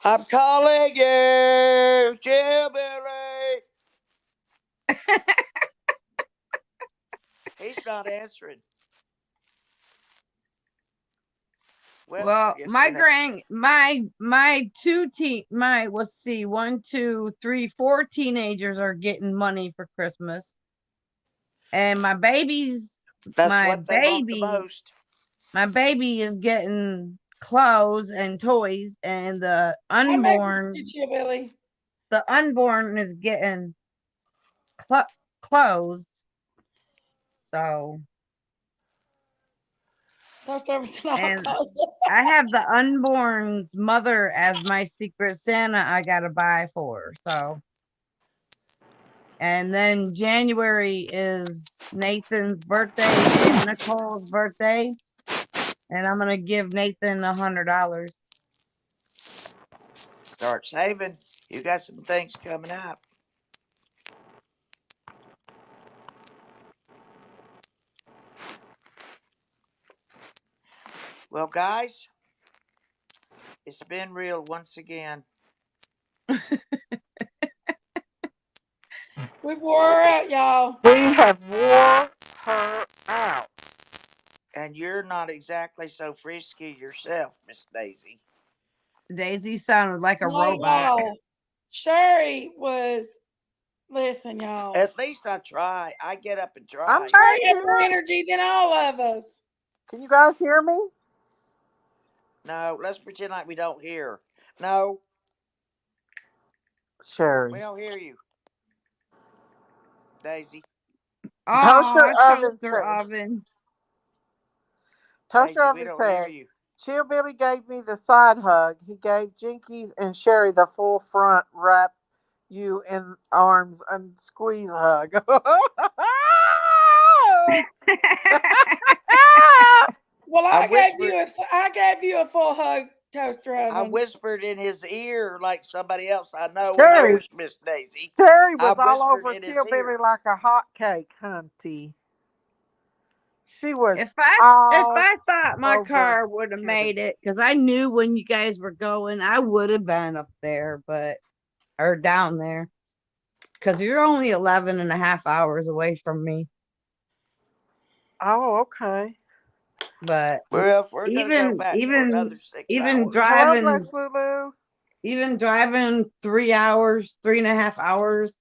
I'm calling you, Chill Billy. He's not answering. Well, I Well, guess my we're gonna. grand my two teen my let's see, 4 teenagers are getting money for Christmas. And That's my what they want the baby most. my baby is getting clothes and toys, and I messaged you, Chill Billy. the unborn is getting clothes. So, Post over to I'll and call you. I have the unborn's mother as my secret Santa I gotta buy for. So, and then January is Nathan's birthday and Nicole's birthday, and I'm gonna give Nathan $100. Start saving. You got some things coming up. Well, guys, it's been real once again. We wore her out, y'all. We have wore her out. And you're not exactly so frisky yourself, Miss Daisy. Daisy sounded like a Not at robot. all. Sherry was, listen, y'all. At least I try. I get up and I'm try. back Sherry had more here. energy than all of us. Can you guys hear me? No, let's pretend like we don't hear. No, Sherry. we don't hear you, Daisy. Toaster Oh, oven toaster said. oven. Toaster Daisy, we oven don't hear said. you. Chill Billy gave me the side hug. He gave Jinkies and Sherry the full front wrap you in arms and squeeze hug. Well, I I whispered. gave you a full hug, toaster I oven. whispered in his ear like somebody else I know and Sherry, yours, Miss Daisy. Sherry I was all whispered over in his Chill Billy ear. like a hot cake, hunty. She was If I if all I thought my over car would have Chill Billy. made it, because I knew when you guys were going, I would have been up there, or down there, because you're only 11 and a half hours away from me. Oh, okay. But Well, if we're gonna go even back for another even 6 hours, Hello, Bless Lulu. even driving 3 hours, 3.5 hours.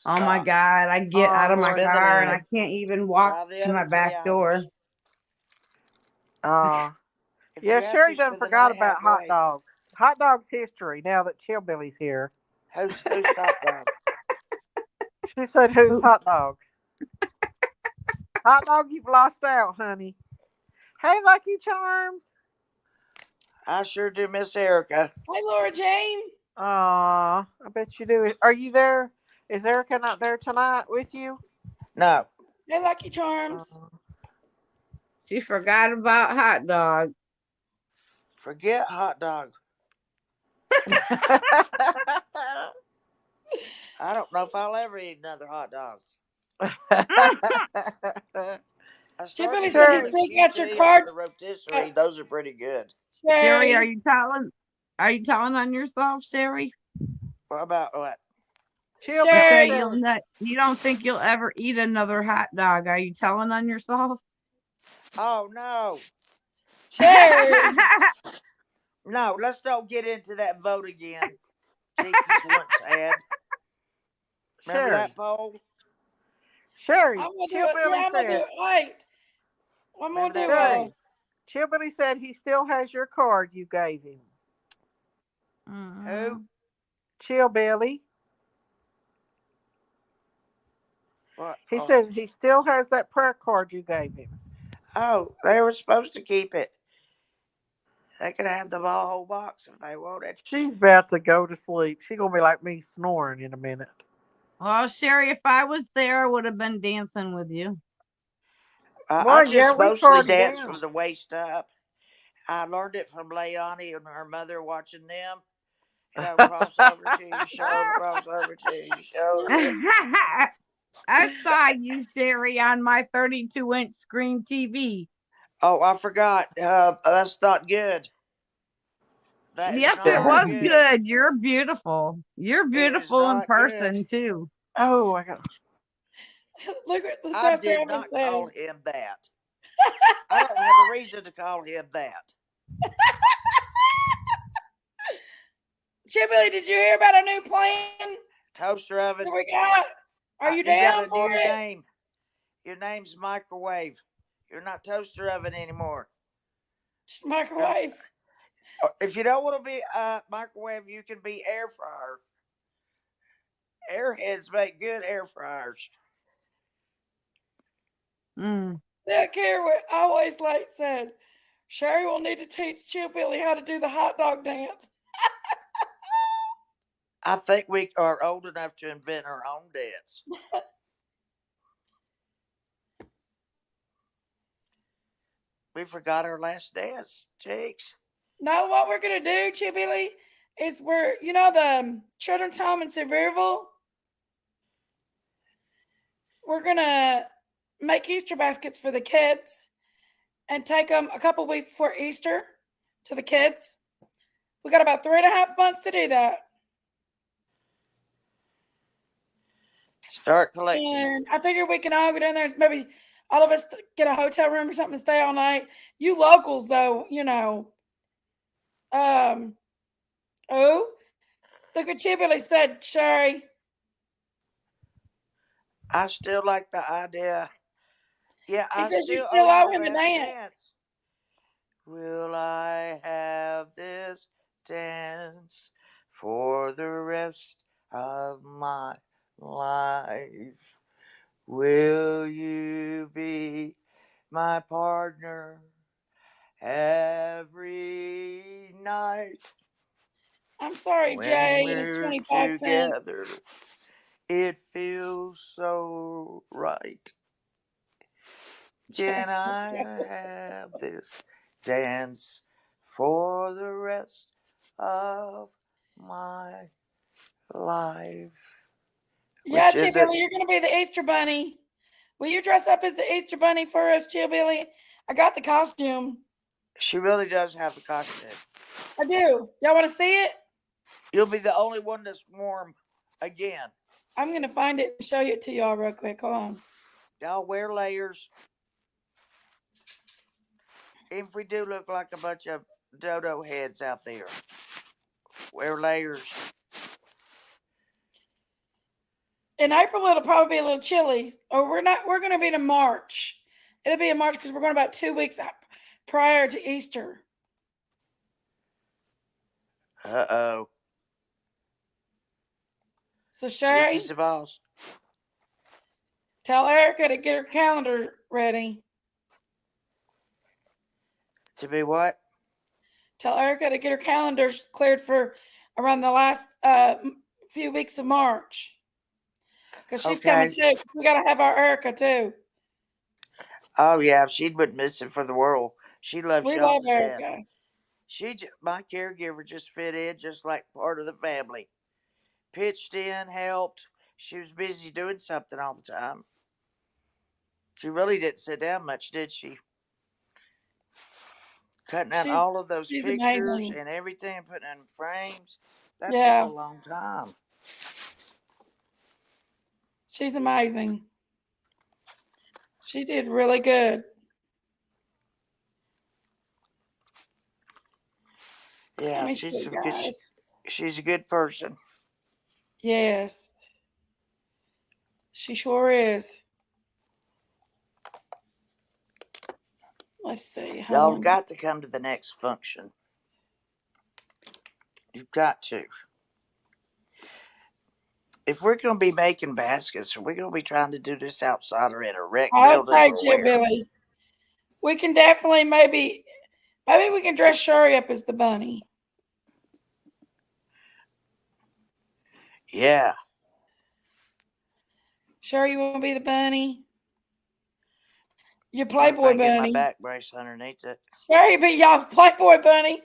Oh my stop. God, I get out of my Oh, Spin the car and yeah. I wheel. can't even walk Drive the to my other three back door. hours. Uh, If yeah, you have Sherry to, done spend the forgot night about hot halfway. dogs. Hot dogs history now that Chill Billy's here. Who's top dog? She said, who's hot dog? Hot dog, you've lost out, honey. Hey, Lucky Charms. I sure do miss Erica. Hey, Laura Jane. Aw, I bet you do. Are you there? Is Erica not there tonight with you? No, Hey, Lucky Charms. Uh, She forgot about hot dog. forget hot dog. I don't know if I'll ever eat another hot dog. I Chippily started said you using Sherry, the still got your QT on card. the rotisserie. Those are pretty good. Sherry, Sherry. are you telling on yourself, Sherry? What about what? Chill You Billy said Sherry. said, you don't think you'll ever eat another hot dog. Are you telling on yourself? Oh no, Sherry. no. Let's don't get into that vote again. Jinkies once had. Remember Sherry, that poll? Sherry, I'm gonna do Chill it. Yeah, Billy I'm gonna do said, it. Wait. I'm gonna Remember do that poll? Sherry, Chill Billy said he still has your card you gave him. Who? Mm. Chill Billy. What? He Oh, said he still has that prayer card you gave him. oh, they were supposed to keep it. They could have the whole box if they wanted. She's about to go to sleep. She's gonna be like me snoring in a minute. Well, Sherry, if I was there, I would have been dancing with you. I Well, yeah, just we mostly tore you dance down. from the waist up. I learned it from Leonie and her mother watching them. You know, cross over to your shoulder, cross over to your shoulder. I saw you, Sherry, on my 32-inch screen TV. Oh, I forgot. That's not good. That is Yes, it not was good. good. You're beautiful. You're It is beautiful in not good. person too. Oh, I got. Look what the I Pastor did Evan not said. call him that. I don't have a reason to call him that. Chibili, did you hear about our new plan Toaster that oven. we got? Are you You got down a for new it? name. Your name's microwave. You're not toaster oven anymore. Just microwave. If you don't want to be microwave, you can be air fryer. Airheads make good air fryers. Mm. Look here, what Always Late said. Sherry will need to teach Chillbilly how to do the hot dog dance. I think we are old enough to invent our own dance. We forgot our last dance, Jakes. No, what we're gonna do, Chillbilly, is the children's home in Sevierville. We're gonna make Easter baskets for the kids and take them a couple weeks before Easter to the kids. We got about 3.5 months to do that. Start collecting. And I figure we can all go down there and maybe all of us get a hotel room or something and stay all night. You locals, though, um, oh, look what Chibili said, Sherry. I still like the idea. Yeah, He I says you still still owe you owe the him a last dance. dance. Will I have this dance for the rest of my life? Will you be my partner every night? I'm sorry, When Jay, and his we're 25 cents. together, it feels so right. Can I have this dance for the rest of my life? Yeah, Which is it? Chibili, you're going to be the Easter Bunny. Will you dress up as the Easter Bunny for us, Chibili? I got the costume. She really does have a costume. I do. Y'all want to see it? You'll be the only one that's warm again. I'm going to find it and show you it to y'all real quick. Hold on. Y'all wear layers. If we do look like a bunch of dodo heads out there, wear layers. In April, it'll probably be a little chilly. Or we're going to be in March. It'll be in March because we're going about 2 weeks prior to Easter. Uh-oh. So, Sherry, Jeepy's the boss. tell Erica to get her calendar ready. To be what? Tell Erica to get her calendars cleared for around the last few weeks of March. Because she's coming Okay. too. We got to have our Erica too. Oh, yeah, she'd wouldn't miss it for the world. She loves We y'all love to death. Erica. My caregiver just fit in just like part of the family. Pitched in, helped. She was busy doing something all the time. She really didn't sit down much, did she? Cutting out She's all of those she's pictures amazing. and everything and putting in frames. That took a Yeah, long time. she's amazing. She did really good. Let Yeah, me see, guys. she's a good person. Yes, she sure is. Let's see. Hold Y'all on. got to come to the next function. You've got to. If we're going to be making baskets, are we going to be trying to do this outside or in a rec building Okay, or Jill where? Billy. We can definitely maybe we can dress Sherry up as the bunny. Yeah. Sherry, you want to be the bunny? Your What if I Playboy can get my bunny. back brace underneath it? Sherry, be y'all Playboy bunny.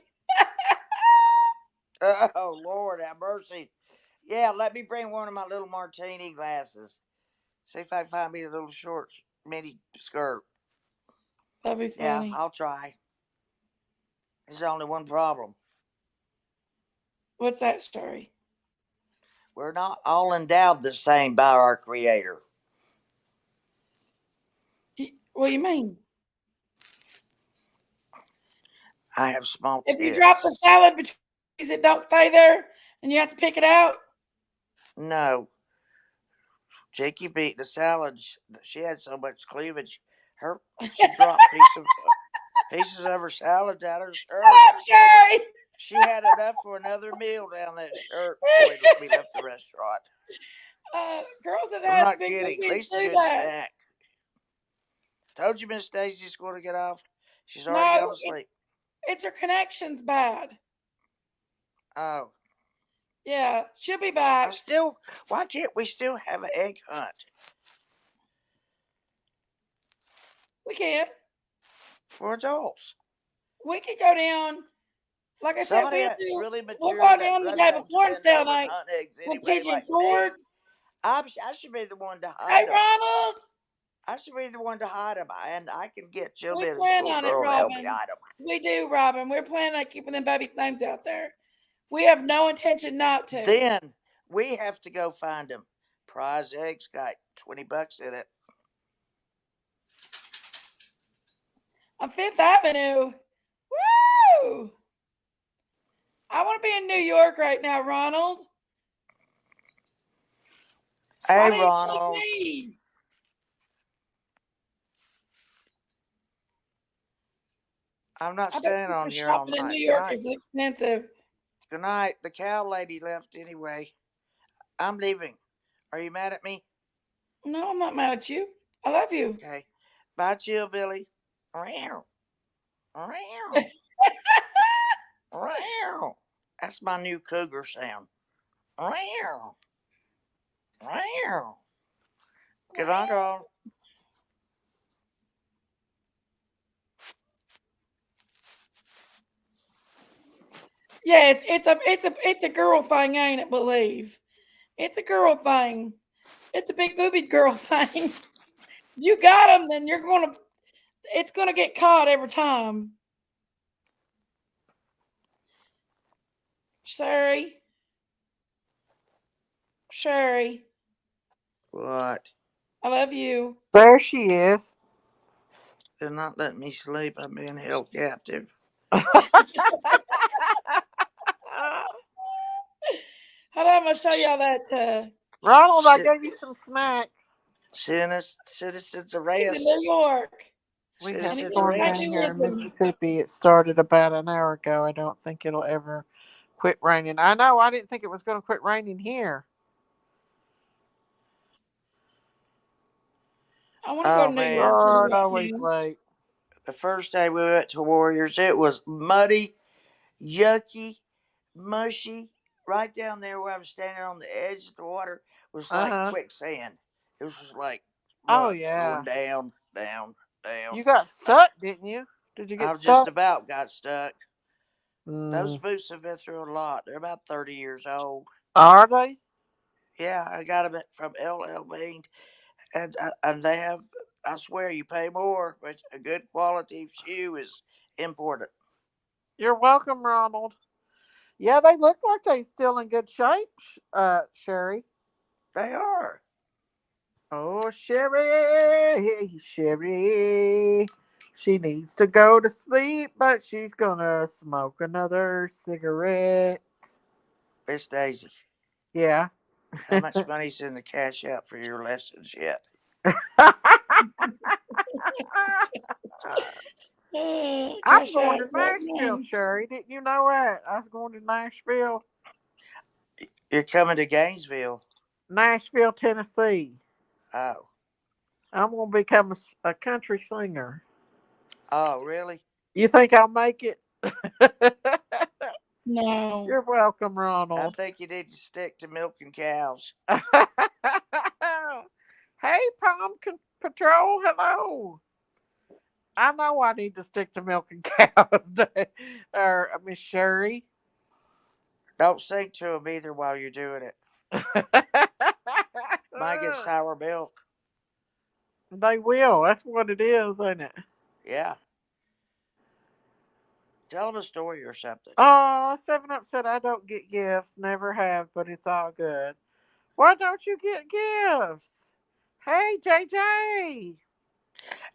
Oh, Lord, have mercy. Yeah, let me bring one of my little martini glasses. See if I can find me a little short mini skirt. That'd be Yeah, funny. I'll try. There's only one problem. What's that story? We're not all endowed the same by our Creator. What do you mean? I have small If you drop the tits. salad between it don't stay there, and you have to pick it out. No, Jakey beat the salad. She had so much cleavage. She dropped pieces of her salad out of her shirt. I'm sorry. She had enough for another meal down that shirt before we left the restaurant. Girls that I'm have not big kidding. At boobies least a do good that. snack. Told you Miss Stacy's going to get off. She's already gone No, to sleep. it's her connection's bad. Oh, Yeah, she'll be I back. still. Why can't we still have an egg hunt We can't. for adults? We could go down. Like I said, Somebody that's really we'll mature go that down the doesn't day have to before and bend stay all over and night hunt eggs with anyway, Pigeon like Ford. me. I should be the one to Hey, hide them. Ronald, I should be the one to hide them, and I can get Jill we Middle plan School on it, girl to help me Robin. hide them. We do, Robin. We're planning on keeping them babies' names out there. We have no intention not to. Then we have to go find them. Prize eggs got $20 in it. On Fifth Avenue. Woo! I want to be in New York right now, Ronald. Why Hey, do you take Ronald. me? I'm not I bet staying on Christmas here all shopping in night. New Good York night. is expensive. Good night. The cow lady left anyway. I'm leaving. Are you mad at me? No, I'm not mad at you. I love you. Okay. Bye, Jill Billy. Meow. Meow. Meow. That's my new cougar sound. Meow. Meow. Good night, all. Yes, it's a girl thing, ain't it? Believe it's a girl thing. It's a big boobied girl thing. You got them, then it's gonna get caught every time. Sorry, Sherry, What? I love you. There she is. They're not letting me sleep. I'm being held captive. Hold on, I'm gonna show y'all that. Ronald, I Sit, gave you some snacks. citizens He's in arrest. New York, We have a and he's Citizens in storm St. down arrest. here in Louis. Mississippi. It started about an hour ago. I don't think it'll ever quit raining. I know. I didn't think it was going to quit raining here. I want to go Oh to New York man. City Lord, right always now. late. The first day we went to Warriors, it was muddy, yucky, mushy. Right down there where I was standing on the edge of the water was Uh like huh. quicksand. It was just like Oh mud going yeah. down, down, down. You got I, stuck, didn't you? Did you I get just stuck? about got stuck. Those Mm. boots have been through a lot. They're about 30 years old. Are they? Yeah, I got them from LL Bean, and they have. I swear, you pay more, but a good quality shoe is important. You're welcome, Ronald. Yeah, they look like they still in good shape, Sherry. They are. Oh, Sherry, Sherry. She needs to go to sleep, but she's gonna smoke another cigarette. Miss Daisy, Yeah. how much money's in the cash out for your lessons yet? I'm Cash going out to right Nashville, now. Sherry. Didn't you know that? I was going to Nashville, You're coming to Gainesville. Nashville, Tennessee. Oh, I'm going to become a country singer. oh, really? You think I'll make it? No. You're welcome, I Ronald. think you need to stick to milking cows. Hey, Pumpkin Patrol, hello. I know I need to stick to milking cows, or Miss Sherry. Don't sing to them either while you're doing it. Might get sour milk. They will. That's what it is, ain't it? Yeah. Tell them a story or something. Oh, 7 Up said I don't get gifts, never have, but it's all good. Why don't you get gifts? Hey, JJ.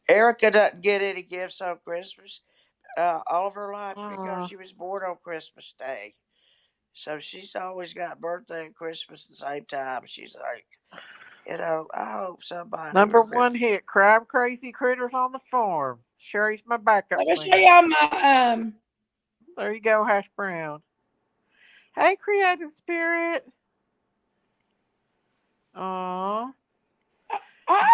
Erica doesn't get any gifts on Christmas all of her life because Uh, she was born on Christmas Day. So she's always got birthday and Christmas at the same time. She's like, I hope somebody number remembers. one hit, Crab Crazy Critters on the Farm. Sherry's my backup Let me show singer. y'all my There you go, Hash Brown. Hey, Creative Spirit. Aw. oh,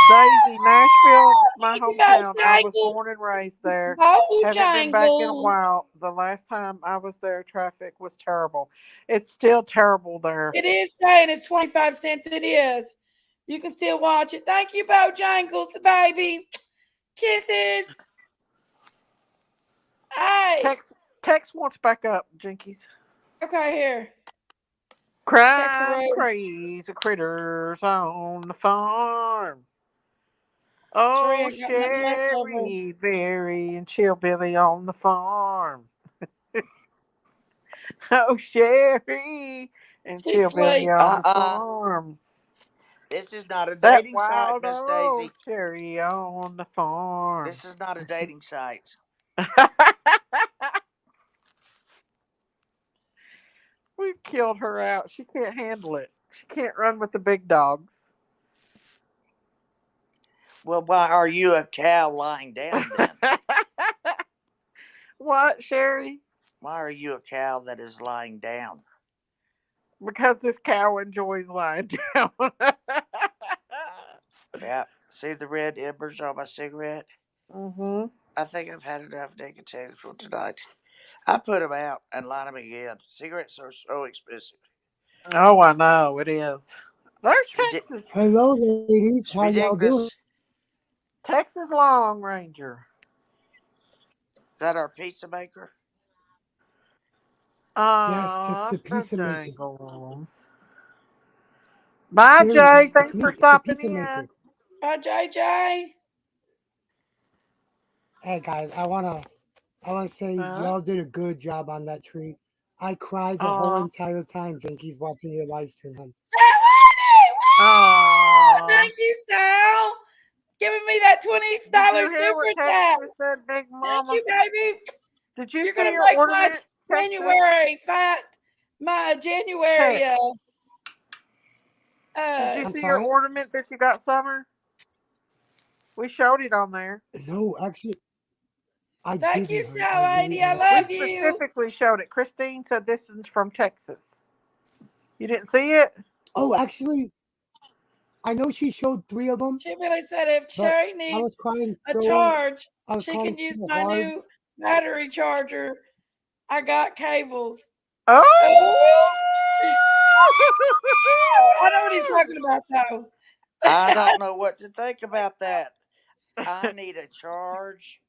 Daisy, Nashville, my thank you, hometown. I was Bojangles. born and raised It's there. Haven't been back in a Bojangles. while. The last time I was there, traffic was terrible. It's still terrible there. It is saying it's 25 cents. It is. You can still watch it. Thank you, Bojangles, the baby. Kisses. Hey. Tex wants back up, Jinkies. Okay, here. Text Crime away. crazy critters on the farm. Sheree Oh, ain't got nothing left over. Sherry, Berry, and Chillbilly on the farm. Oh, Sherry and She's Chillbilly asleep. on the Uh-uh. farm. This is not a That dating site, wild Miss old Daisy. Sherry on the farm. This is not a dating site. We've killed her out. She can't handle it. She can't run with the big dogs. Well, why are you a cow lying down then? What, Sherry? Why are you a cow that is lying down? Because this cow enjoys lying down. Yeah. See the red embers on my cigarette? hmm I think I've had enough nicotine for tonight. I put them out and light them again. Cigarettes are so expensive. Oh, I know it is. There's It's, Texas. Hello, ladies. it's How y'all doing? ridiculous. Texas Long Ranger. Is that our pizza maker? Yes, it's the So pizza maker. jangles. Bye, Sherry, Jay. it's Thanks me. for It's the stopping pizza in. maker. JJ. Hey guys, I wanna say Huh? y'all did a good job on that tree. I cried the whole Aw. entire time, Jinkies, watching your live stream. Sally! Woo! Aw. Thank you, Sal. Giving me that Did $20 you hear what super Texas chat. said, Big Thank Mama? you, baby. Did you You're see gonna your make my ornament, Texas? January fat. My January. Tex, did you Uh. I'm see your sorry? ornament that you got, Summer? We showed it on there. No, actually, I Thank you, didn't, hon. I Sal really Lady. I We love honestly. you. specifically showed it. Christine said this is from Texas. You didn't see it? Oh, actually, I know she showed 3 of them, She really said if but Sherry I needs was crying a so charge, I was she crying can use so my hard. new battery charger. I got cables. Oh! Oh, I know what he's talking about, though. I don't know what to think about that. I need a charge.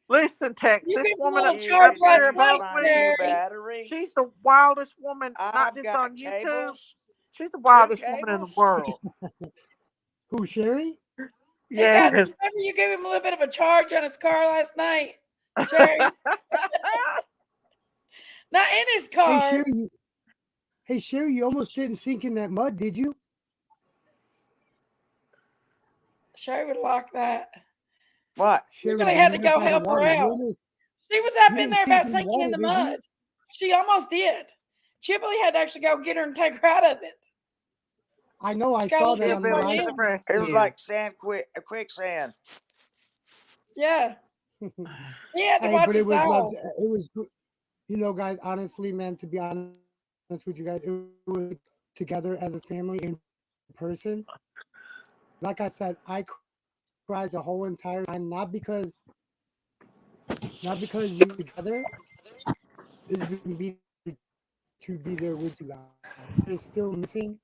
Listen, Tex, You this gave him a woman little You charge can last use upstairs night, my me. new Sherry. battery. She's the wildest woman, not I've just on got YouTube. cables. She's the Two wildest woman in the cables. world. Who, Sherry? He got, Yes. remember you gave him a little bit of a charge on his car last night, Sherry? Not in his Hey, car. Sherry. Hey, Sherry, you almost didn't sink in that mud, did you? Sherry would lock that. What? We Sherry, really when had you to went go by the help her water, out. She was up you in didn't there sink about in the sinking in water, the did you? mud. She almost did. Chipley had to actually go get her and take her out of it. I know, I She got a saw little that too on the far Hillbilly live. to the in. It was rescue. like quicksand. Yeah. He had to Hey, watch but it us was all. it was guys. Honestly, man, to be honest with you guys, it was together as a family in person. Like I said, I cried the whole entire time, not because you together. It's been to be there with you guys. It's still missing.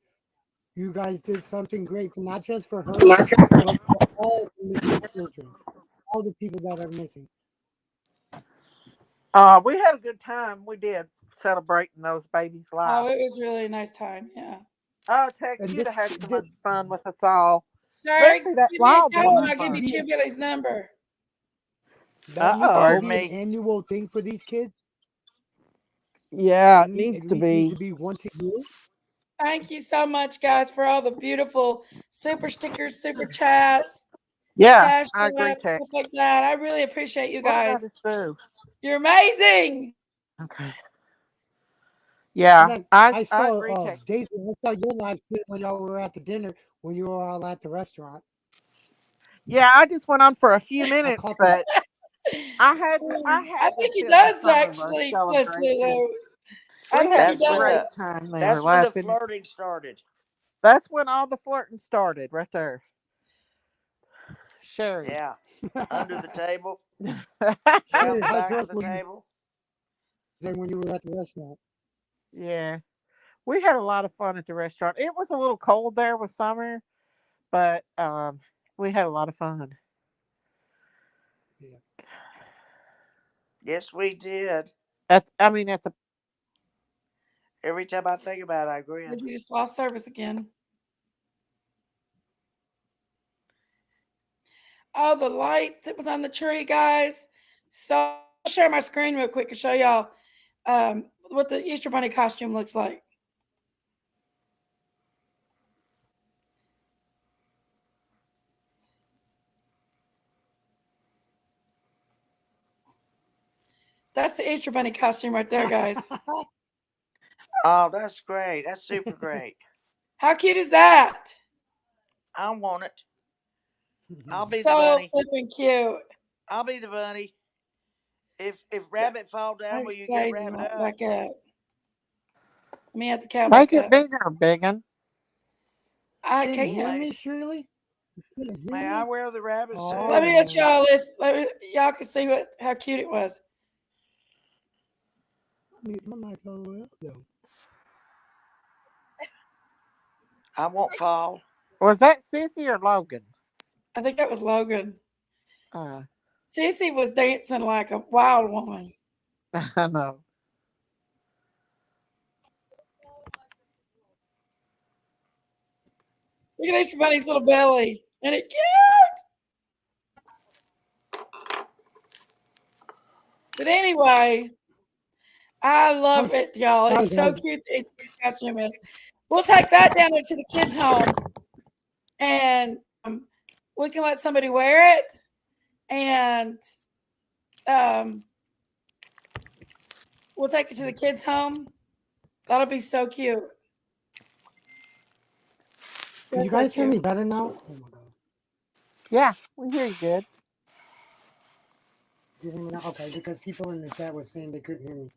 You guys did something great, not just for her, but for all the missing children, all the people that are missing. We had a good time. We did celebrating those babies' Oh, lives. it was really a nice time. Yeah. Oh, Tex, And you'd have had so much this fun with us all. Sherry, Especially that give me a long call one and need you I'll to give you bought. be Chipley's number. That needs to Uh-oh. Pardon be an me. annual thing for these kids. Yeah, It it need, needs at to least need be. to be once a year. Thank you so much, guys, for all the beautiful super stickers, super chats, Yeah, cash I agree, apps, stuff Tex. like that. I really appreciate you What did I guys. just do? You're amazing. Okay. And Yeah, then I I I saw agree, Tex. Daisy. I saw your live stream when y'all were at the dinner when you were all at the restaurant. Yeah, I just went on for a few I minutes, caught the but I I had to think he film does some of our actually, Leslie, celebration. though. I We think had he a That's when does. great the time there that's when the laughing. flirting started. That's when all the flirting started, right there. Sherry. Yeah. Under the table, around Sherry, the how back of drunk the were you table. then when you were at the restaurant? Yeah. We had a lot of fun at the restaurant. It was a little cold there with summer, but we had a lot of fun. Yeah. Yes, we did. At the Every time I think about it, I grin. You just lost service again. Oh, the lights that was on the tree, guys. So I'll share my screen real quick and show y'all what the Easter Bunny costume looks like. That's the Easter Bunny costume right there, guys. Oh, that's great. That's super great. How cute is that? I want it. I'll be the So bunny. flipping cute. I'll be the bunny. If rabbit fall down, Make will it you get crazy rabbit up? back up. Let me have the cow make back it up. bigger, biggin. I Didn't hear can't. May me, Shirley? You didn't hear May I me? wear the rabbit Let suit? me let Oh, y'all listen. Y'all can see how cute it was. my mic's all the way up though. I won't fall. Was that Sissy or Logan? I think that was Logan. Uh, Sissy was dancing like a wild woman. I know. Look at Easter Bunny's little belly. Isn't it cute? But anyway, I I'm love it, y'all. sorry, It's so guys. cute. It's costume is. We'll take that down into the kids' home, and we can let somebody wear it, and um, we'll take it to the kids' home. That'll be so cute. Can you That's so guys hear me cute. better now? Oh my god. Yeah, we hear you good. Do you hear me now? Okay, because people in the chat were saying they couldn't hear me.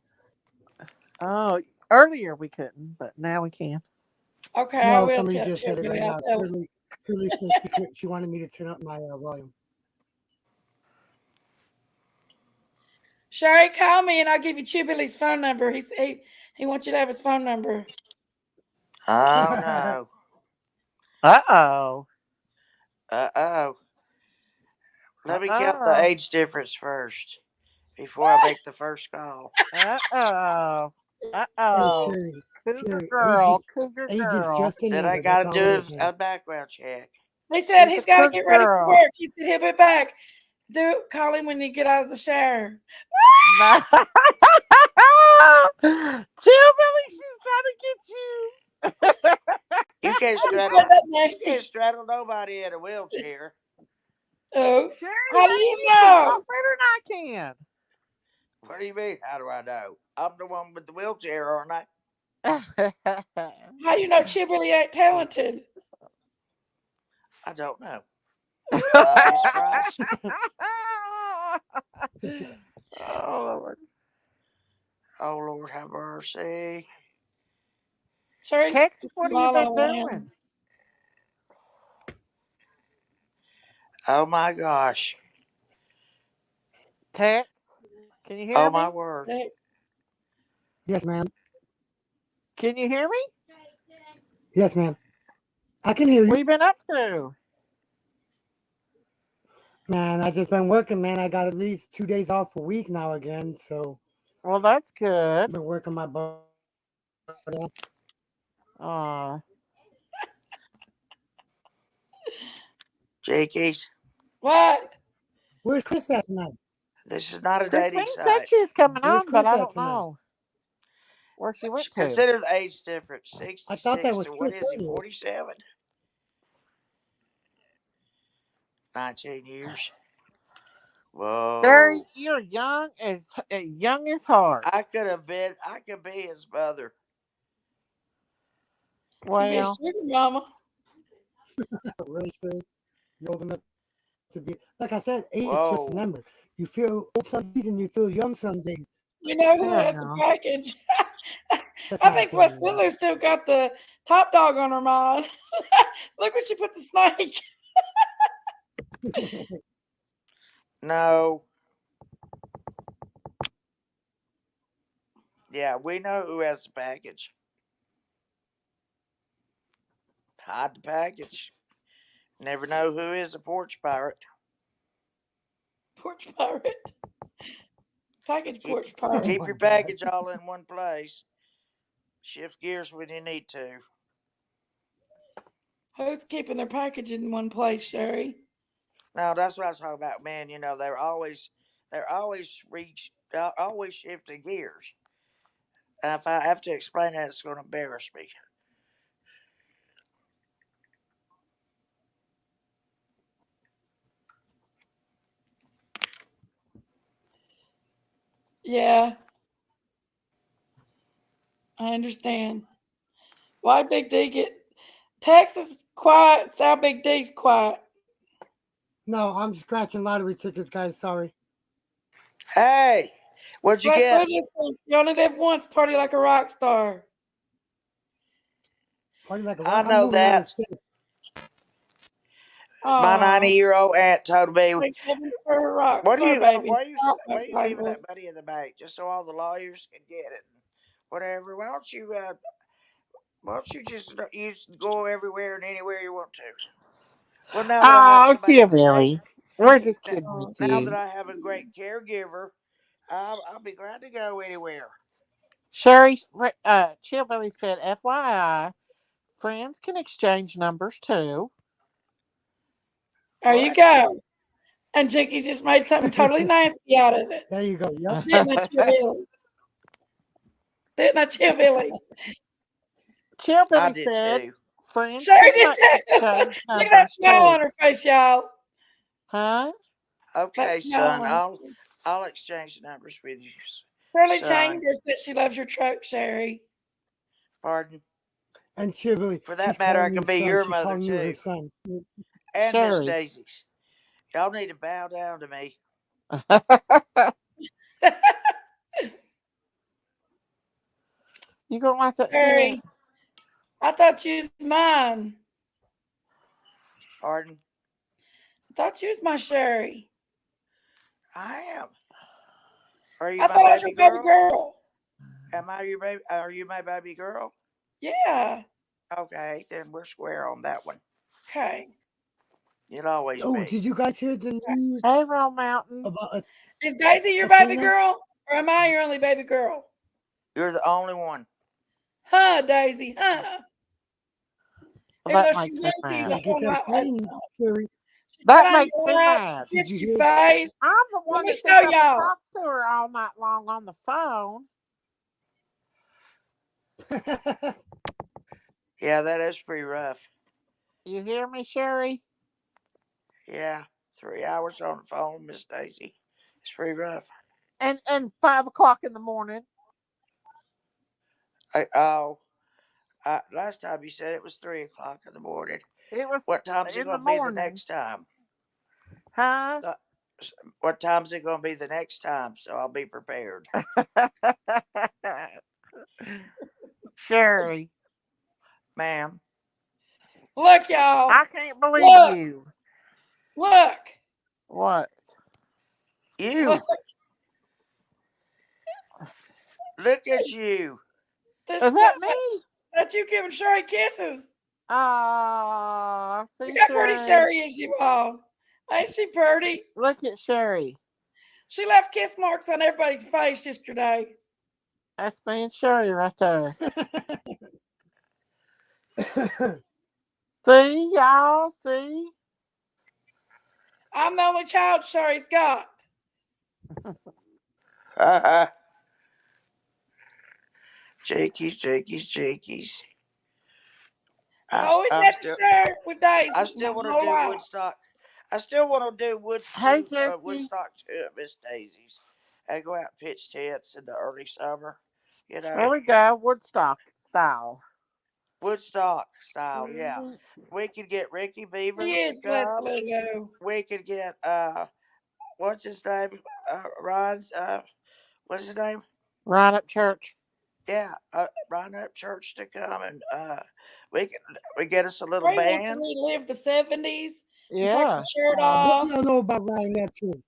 Oh, earlier we couldn't, but now we can. Okay, I No, will somebody tell just said it Shirley. right I'll now. tell her. Shirley said she wanted me to turn up my volume. Sherry, call me and I'll give you Chew Billy's phone number. He wants you to have his phone number. Oh no. Uh-oh. Uh-oh. Let me count the Uh-oh. age difference first before I make the first call. Uh-oh. Hey, Uh-oh. Cougar Sherry, girl. Cougar age is girl. just a Then I number. That's gotta all it do is, a man. background check. He said She's a he's got to cougar get ready for girl. work. He said he'll be back. Call him when you get out of the shower. No. Chill, Billy. She's trying to get you. You can't I just said straddle that you can't nasty. straddle nobody in a wheelchair. Oh, Sherry, how do how do you you know? talk better than I can? What do you mean? How do I know? I'm the one with the wheelchair, aren't I? How do you know Chew Billy ain't talented? I don't know. Are you surprised? Oh, Lord. Oh Lord have mercy. Sherry's Texas, just what have you all been on land. doing? Oh my gosh. Tex, can you Oh hear my me? word. Yes, ma'am. Can you hear me? Yes, ma'am. I can hear What you. you been up to? Man, I just been working, man. I got at least 2 days off a week now again, so Well, that's good. I've been working my butt off. Uh, Jakey's. What? Where's Chris at tonight? This is not a dating Christine said site. she was coming Where's on, but Chris I at don't tonight? know where she went to. Consider the age difference. I thought that 66 was to what Chris is he, earlier. 47? 19 years. Sherry, Whoa. you're young as heart. I could be his mother. You be a Well, sugar mama. Really, Chris? You're old enough to be. Like I said, age is just a Whoa. number. You feel old some days and you feel young some days. You know who has the hell, package? That's I my think West opinion. Lulu still got the top dog on her mind. Look where she put the snake. No. Yeah, we know who has the package. Hide the package. Never know who is a porch pirate. Porch pirate. Package Keep porch Oh pirate. keep my your God. package all in one place. Shift gears when you need to. Who's keeping their package in one place, Sherry? No, that's what I was talking about, man. They're always shifting gears. If I have to explain that, it's going to embarrass me. Yeah, I understand. Why Big D get Texas is quiet? It's how Big D's quiet. No, I'm scratching lottery tickets, guys. Sorry. Hey, what'd you West get? Lulu, you only live once. Party like a rock star. Party like a I rock. I'm know moving out of that. state. My Oh, 90-year-old aunt told me, thank heavens for a rock star baby. why are Rock you leaving tables. that money in the bank just so all the lawyers can get it and whatever? Why don't you just go everywhere and anywhere you want to? Well, now that I have oh, somebody to take, Billy, we're just n- kidding with Oh, now that you. I have a great caregiver, I'll be glad to go anywhere. Sherry, Chillbilly said, FYI, friends can exchange numbers too. there you What? go. And Jinky's just made something totally nasty out of it. There you go. Yep. Didn't I, Chill Billy? Didn't I, Chill Billy? I Chillbilly did said, too. friends Sherry can did too. exchange Look at that numbers smile too. on her face, y'all. Huh? That Okay, smile son, on her face. I'll exchange numbers with you, Shirley son. Chambers said she loves your truck, Sherry. Pardon. And Shively, For she's that matter, I calling you can be son. your She's mother calling you her too, son. and Miss Sherry. Daisy's. Y'all need to bow down to me. You gonna like that, see that? Sherry, I thought you was mine. Pardon. I thought you was my Sherry. I am. Are you I my thought I was your baby baby girl? girl. Am I your baby? Are you my baby girl? Yeah. Okay, then we're square on that one. Okay. You'll always Oh, be. did you guys hear the news Hey, Roll Mountain. about Is Daisy your baby Athena? girl? Or am I your only baby girl? You're the only one. Huh, Daisy, huh? Well, Even that though she makes me went to you mad. the Gotta get whole them night last planes, night. Sherry. She said, That I'm makes me going out, mad. Did you kissed your hear? face. I'm the Let one me that sits show up and y'all. talks to her all night long on the phone. Yeah, that is pretty rough. You hear me, Sherry? Yeah, 3 hours on the phone, Miss Daisy. It's pretty rough. And 5 o'clock in the morning. Oh, last time you said it was 3 o'clock in the morning. It was What time's it in the going to be the morning. next time? Huh? Uh, What time's it going to be the next time? So I'll be prepared, Sherry, ma'am. Look, y'all. I can't believe Look, you. look, What? look. You look at you. This Is that me? that you giving Sherry kisses. Ah, Look see, how pretty Sherry. Sherry is, you all. Ain't she pretty? Look at Sherry. She left kiss marks on everybody's face yesterday. That's me and Sherry right there. See, y'all, see? I'm the only child Sherry's got. Jakey's, Jakey's, Jakey's. I I, always I'm have to still, share with I Daisy my still want to whole do life. Woodstock. I still want to do Hey, Jesse. Woodstock too at Miss Daisy's, and go out and pitch tents in the early summer. You There know, we go. Woodstock style. Woodstock style. Yeah, Mhm. we could get Ricky He Beavers to is blessed, come. Lulu. We could get what's his name? Ron's what's his name? Right up church. Yeah, Ron Up Church to come, and we can we get us a little Ray wants to band. relive the 70s and take Yeah. the shirt What off. y'all know about Ryan Neptune?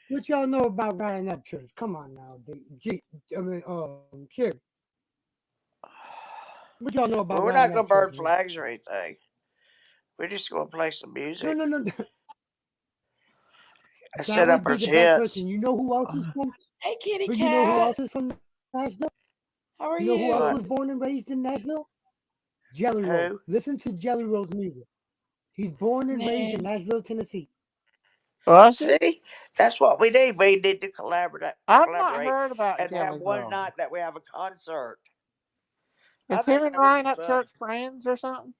What y'all know about Ryan Neptune? Come on now, Sherry. What y'all know Well, about we're Ryan not gonna burn Neptune, man? flags or anything. We're just gonna play some No, music no, no. and That set up would our be the best tents. person. You know who else is from? Hey, kitty But you know who cat. else is from Nashville? How are You know who else you? What? was born and raised in Nashville? Jelly Roll. Who? Listen to Jelly Roll's music. He's born and raised in Nah. Nashville, Tennessee. Was he? See, that's what we need. We need to collaborate, I've not collaborate, heard about and have Jelly one Roll. night that we have a concert. I Is him think and that would be Ryan up fun. church friends or something?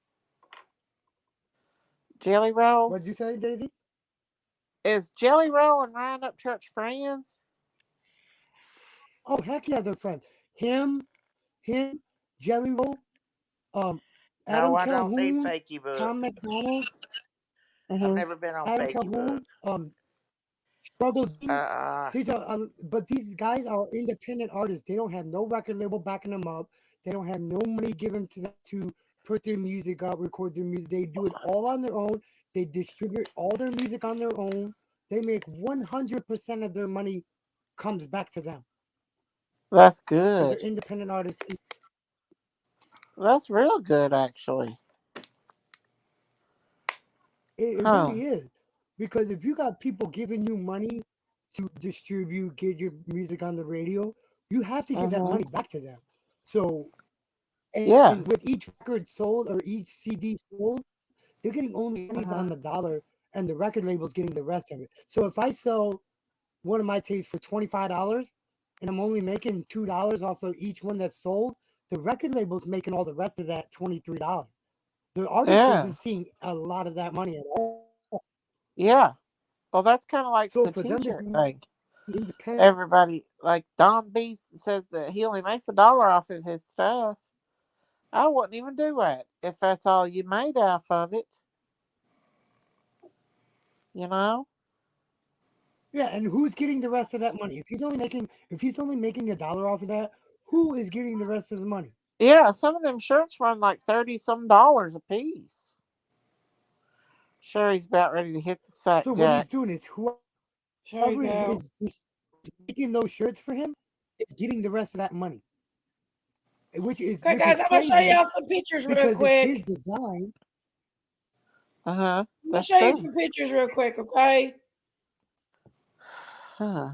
Jelly Roll? What'd you say, Daisy? Is Jelly Roll and Ryan up church friends? Oh, heck yeah, they're friends. Him, him, Jelly Roll, um, No, Adam I don't need Calhoun, Fakey Book. Tom McDonald, I've Mm-hmm. never been on Adam Fakey Book. Calhoun, Struggle Uh, Jeans. But these guys are independent artists. They don't have no record label backing them up. They don't have no money given to them to put their music out, record their music. They do it all on their own. They distribute all their music on their own. They make 100% of their money comes back to them That's because they're good. independent artists. That's real good, actually. It Huh. really is. Because if you got people giving you money to distribute, get your music on the radio, you have to give that Mm-hmm. money back to them. So, and Yeah. with each record sold or each CD sold, they're getting only pennies on Uh-huh. the dollar, and the record label's getting the rest of it. So if I sell one of my tapes for $25 and I'm only making $2 off of each one that's sold, the record label's making all the rest of that $23. The artist Yeah. isn't seeing a lot of that money at all. Yeah. Well, that's kind of like So the for them to T-shirt be thing. independent, Everybody, like Don Beast says that he only makes $1 off of his stuff. I wouldn't even do that if that's all you made off of it. You know? yeah, and who's getting the rest of that money? If he's only making $1 off of that, who is getting the rest of the money? Yeah. Some of them shirts run like 30 some dollars a piece. Sure, he's about ready to hit the sack, So what Jack. he's doing is There whoever you go. is making those shirts for him is getting the rest of that money, Okay, which guys, is I'm going to show crazy y'all some pictures real because it's quick. his design. Uh huh. I'm going to That's show you true. some pictures real quick, okay? Huh.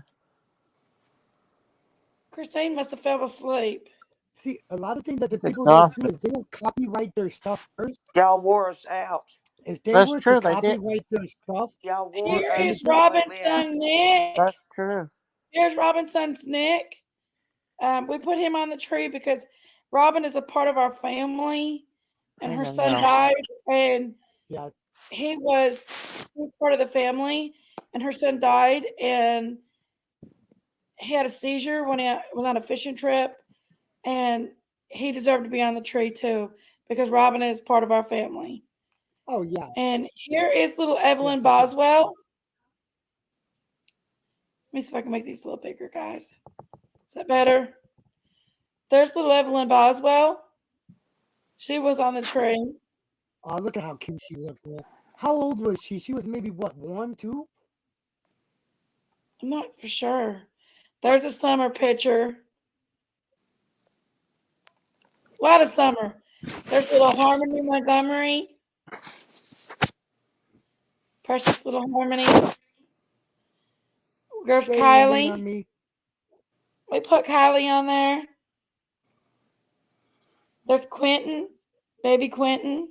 Christine must have fell asleep. See, a lot of things that the people don't do Exhausted. is they don't copyright their stuff first. y'all wore us out. If they That's were to true. They didn't. copyright their stuff, Y'all wore Here us is completely out. Robinson's Nick. That's true. Here's Robinson's Nick. We put him on the tree because Robin is a part of our family, and her son Yeah. died, and yeah. he was part of the family, and her son died, and he had a seizure when he was on a fishing trip, and he deserved to be on the tree too because Robin is part of our family. Oh yeah, And here is little yeah, Evelyn for sure. Boswell. Let me see if I can make these a little bigger, guys. Is that better? There's little Evelyn Boswell. She was on the tree. Oh, look at how cute she looks, man. How old was she? She was maybe what, 1, 2? I'm not for sure. There's a summer picture. A lot of summer. There's little Harmony Montgomery. Precious little Harmony. There's They ain't gonna lean on Kylie. me. We put Kylie on there. There's Quentin. Baby Quentin.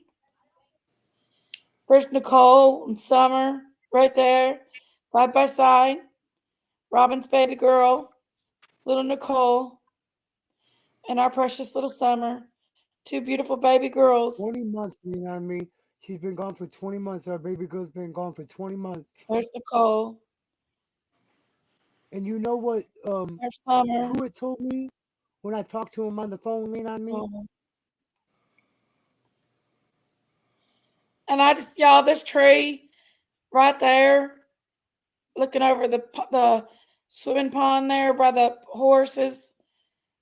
There's Nicole and Summer right there. Side by side. Robin's baby girl, little Nicole, and our precious little Summer. Two beautiful baby girls. 20 months, you know what I mean? She's been gone for 20 months. Our baby girl's been gone for 20 months. There's Nicole. And you know what There's Summer. Pruitt told me when I talked to him on the phone, lean on me? Oh. And I just, y'all, this tree right there, looking over the swimming pond there by the horses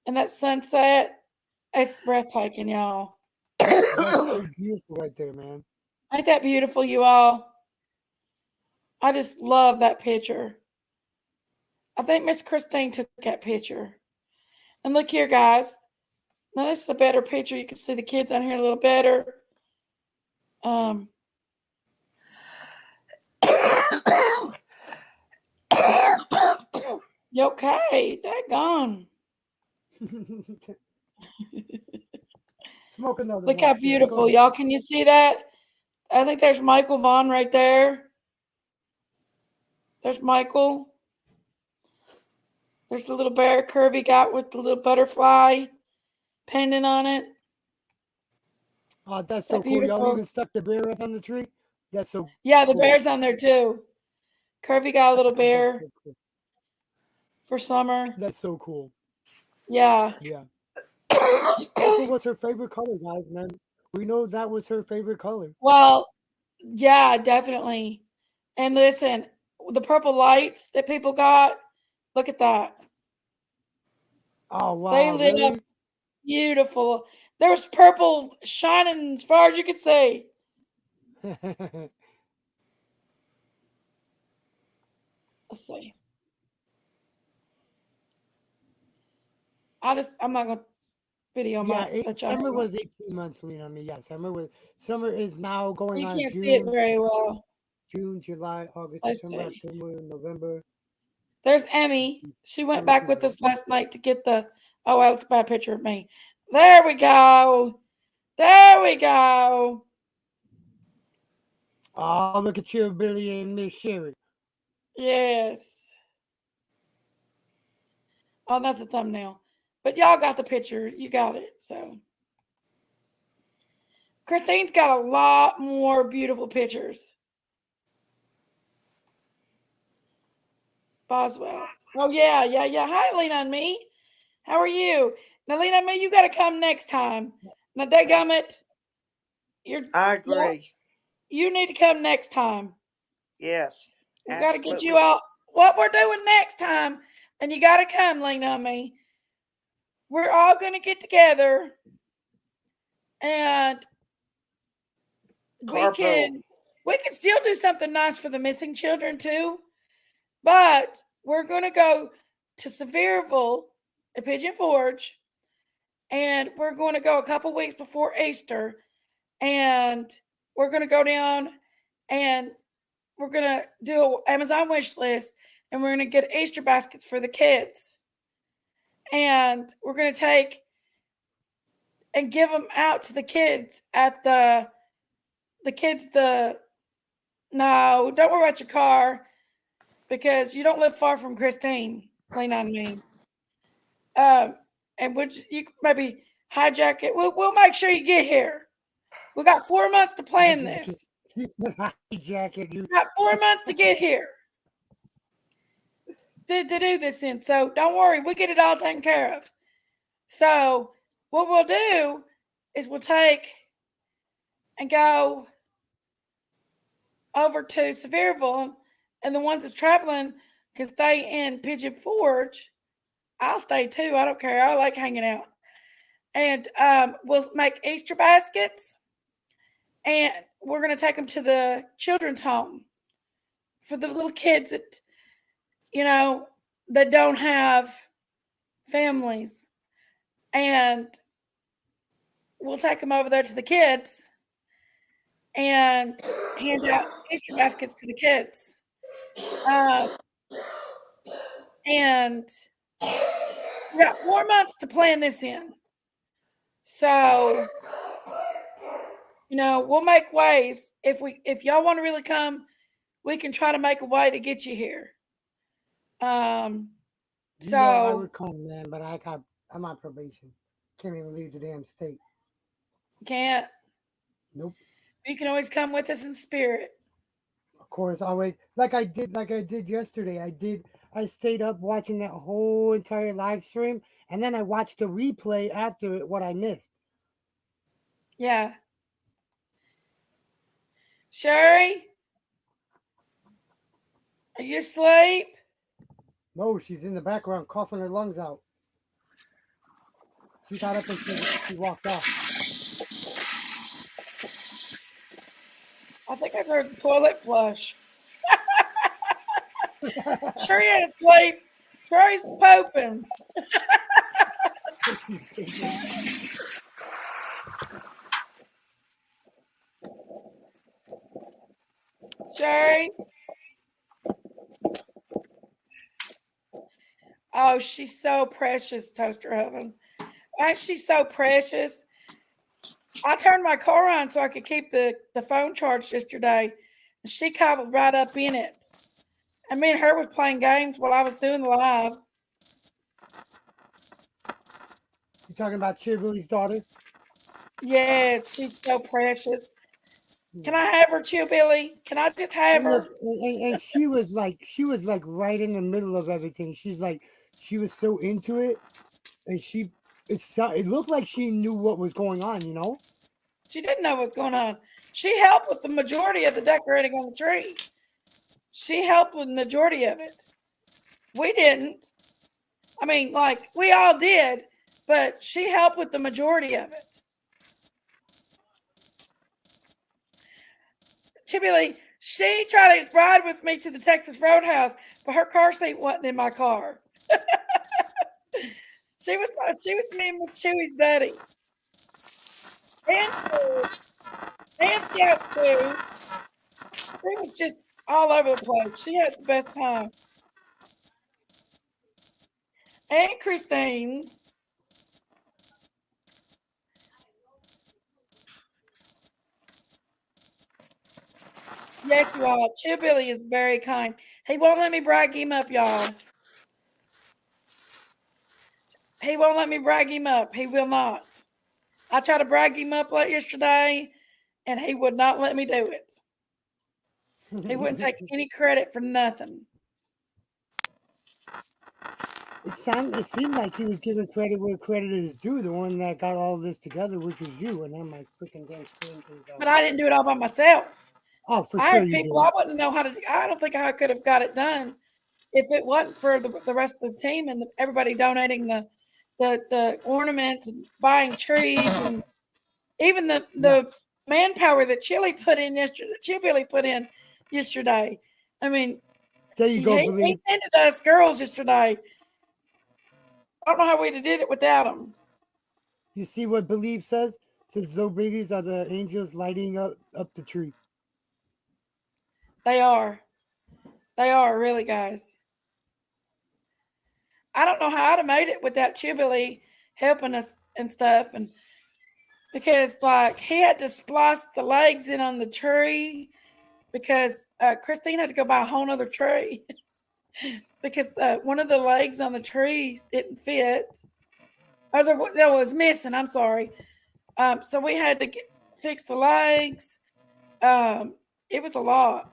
and that sunset, it's breathtaking, y'all. That's so beautiful right there, man. Ain't that beautiful, you all? I just love that picture. I think Miss Christine took that picture. And look here, guys. Now this is a better picture. You can see the kids on here a little better. You okay? Daggone. Smoke another Look one, how Sherry. Go beautiful, ahead. y'all. Can you see that? I think there's Michael Vaughn right there. There's Michael. There's the little bear Kirby got with the little butterfly pendant on it. Oh, that's so That cool. Y'all beautiful. even stuck the bear up on the tree? That's so Yeah, the cool. bear's on there too. Kirby got a little That's bear so cool. for Summer. That's so cool. Yeah. Yeah. Purple was her favorite color, guys, man. We know that was her favorite color. Well, yeah, definitely. And listen, the purple lights that people got, look at that. Oh, They wow, lit up really? beautiful. There was purple shining as far as you could see. Let's see. I'm not gonna video Yeah, my let y'all summer hear my. was 18 months, lean on me. Yeah, summer is now going You on can't see it very well. June, July, August, Let's September, see. October, November. There's Emmy. She went back with December. us last night to get the. Oh, well, it's a bad picture of me. There we go. There we go. Oh, look at you, Billy and Miss Sherry. Yes. Oh, that's a thumbnail. But y'all got the picture. You got it. So Christine's got a lot more beautiful pictures. Boswell. Oh yeah, yeah, yeah. Hi, Lean on Me. How are you? Now, Lean on Me, you got to come next time. Now, dadgummit, you're I yeah, agree. you need to come next time. Yes, We got to get you absolutely. out. What we're doing next time, and you got to come, Lean on Me. We're all going to get together, and we Carpool. can we can still do something nice for the missing children too. But we're going to go to Sevierville at Pigeon Forge, and we're going to go a couple weeks before Easter, and we're going to go down and we're going to do an Amazon wish list, and we're going to get Easter baskets for the kids, and we're going to take and give them out to the kids at the kids the no, don't worry about your car because you don't live far from Christine. Lean on me. Um, and you maybe hijack it. We'll make sure you get here. We got 4 months to plan Hijacket. this. He said hijacket. You. We got 4 months to get here to do this in. So don't worry, we get it all taken care of. So what we'll do is we'll take and go over to Sevierville, and the ones that's traveling can stay in Pigeon Forge. I'll stay too. I don't care. I like hanging out. And we'll make Easter baskets, and we're going to take them to the children's home for the little kids that, you know, that don't have families. And we'll take them over there to the kids and hand out Easter baskets to the kids. Uh, and we got 4 months to plan this in. So, we'll make ways. If y'all want to really come, we can try to make a way to get you here. Um, You know, I so would come, man, but I'm on probation. Can't even leave the damn state. can't. Nope. You can always come with us in spirit. Of course, always like I did yesterday. I stayed up watching that whole entire live stream, and then I watched the replay after it, what I missed. Yeah. Sherry, are you asleep? No, she's in the background coughing her lungs out. She got up and she walked off. I think I've heard the toilet flush. Sherry ain't asleep. Sherry's pooping. She's pooping. Sherry. Oh, she's so precious, Toaster Oven. Ain't she so precious? I turned my car on so I could keep the phone charged yesterday. And she cobbled right up in it. And me and her was playing games while I was doing the live. You talking about Chibbley's daughter? Yes, she's so precious. Can Yeah. I have her, Chill Billy? Can I just have And look, her? and she was like right in the middle of everything. She's like she was so into it, and it looked like she knew what was going on. You know. She didn't know what's going on. She helped with the majority of the decorating on the tree. She helped with the majority of it. We didn't. I mean, like, we all did, but she helped with the majority of it. Typically, she tried to ride with me to the Texas Roadhouse, but her car seat wasn't in my car. She was me and Miss Chewy's buddy. And Scouts too. She was just all over the place. She had the best time. And Christine's. Yes, you are. Chill Billy is very kind. He won't let me brag him up, y'all. He won't let me brag him up. He will not. I tried to brag him up like yesterday, and he would not let me do it. He wouldn't take any credit for nothing. It seemed like he was giving credit where credit is due. The one that got all this together, which was you, and then my freaking damn screen is But I didn't do it all by myself. Oh, for I sure had you people did. I wouldn't know how to. I don't think I could have got it done if it wasn't for the rest of the team and everybody donating the ornaments and buying trees and even Yeah. the manpower that Chili put in yesterday. Chili put in yesterday. I mean, There you go, he believe. sent us girls yesterday. I don't know how we'd have did it without him. You see what believe says? Says those babies are the angels lighting up the tree. They are. They are really, guys. I don't know how I'd have made it without Chibili helping us and stuff, and because like he had to splice the legs in on the tree because Christine had to go buy a whole nother tree because one of the legs on the tree didn't fit, or there was missing. I'm sorry. So we had to fix the legs. Um, it was a lot.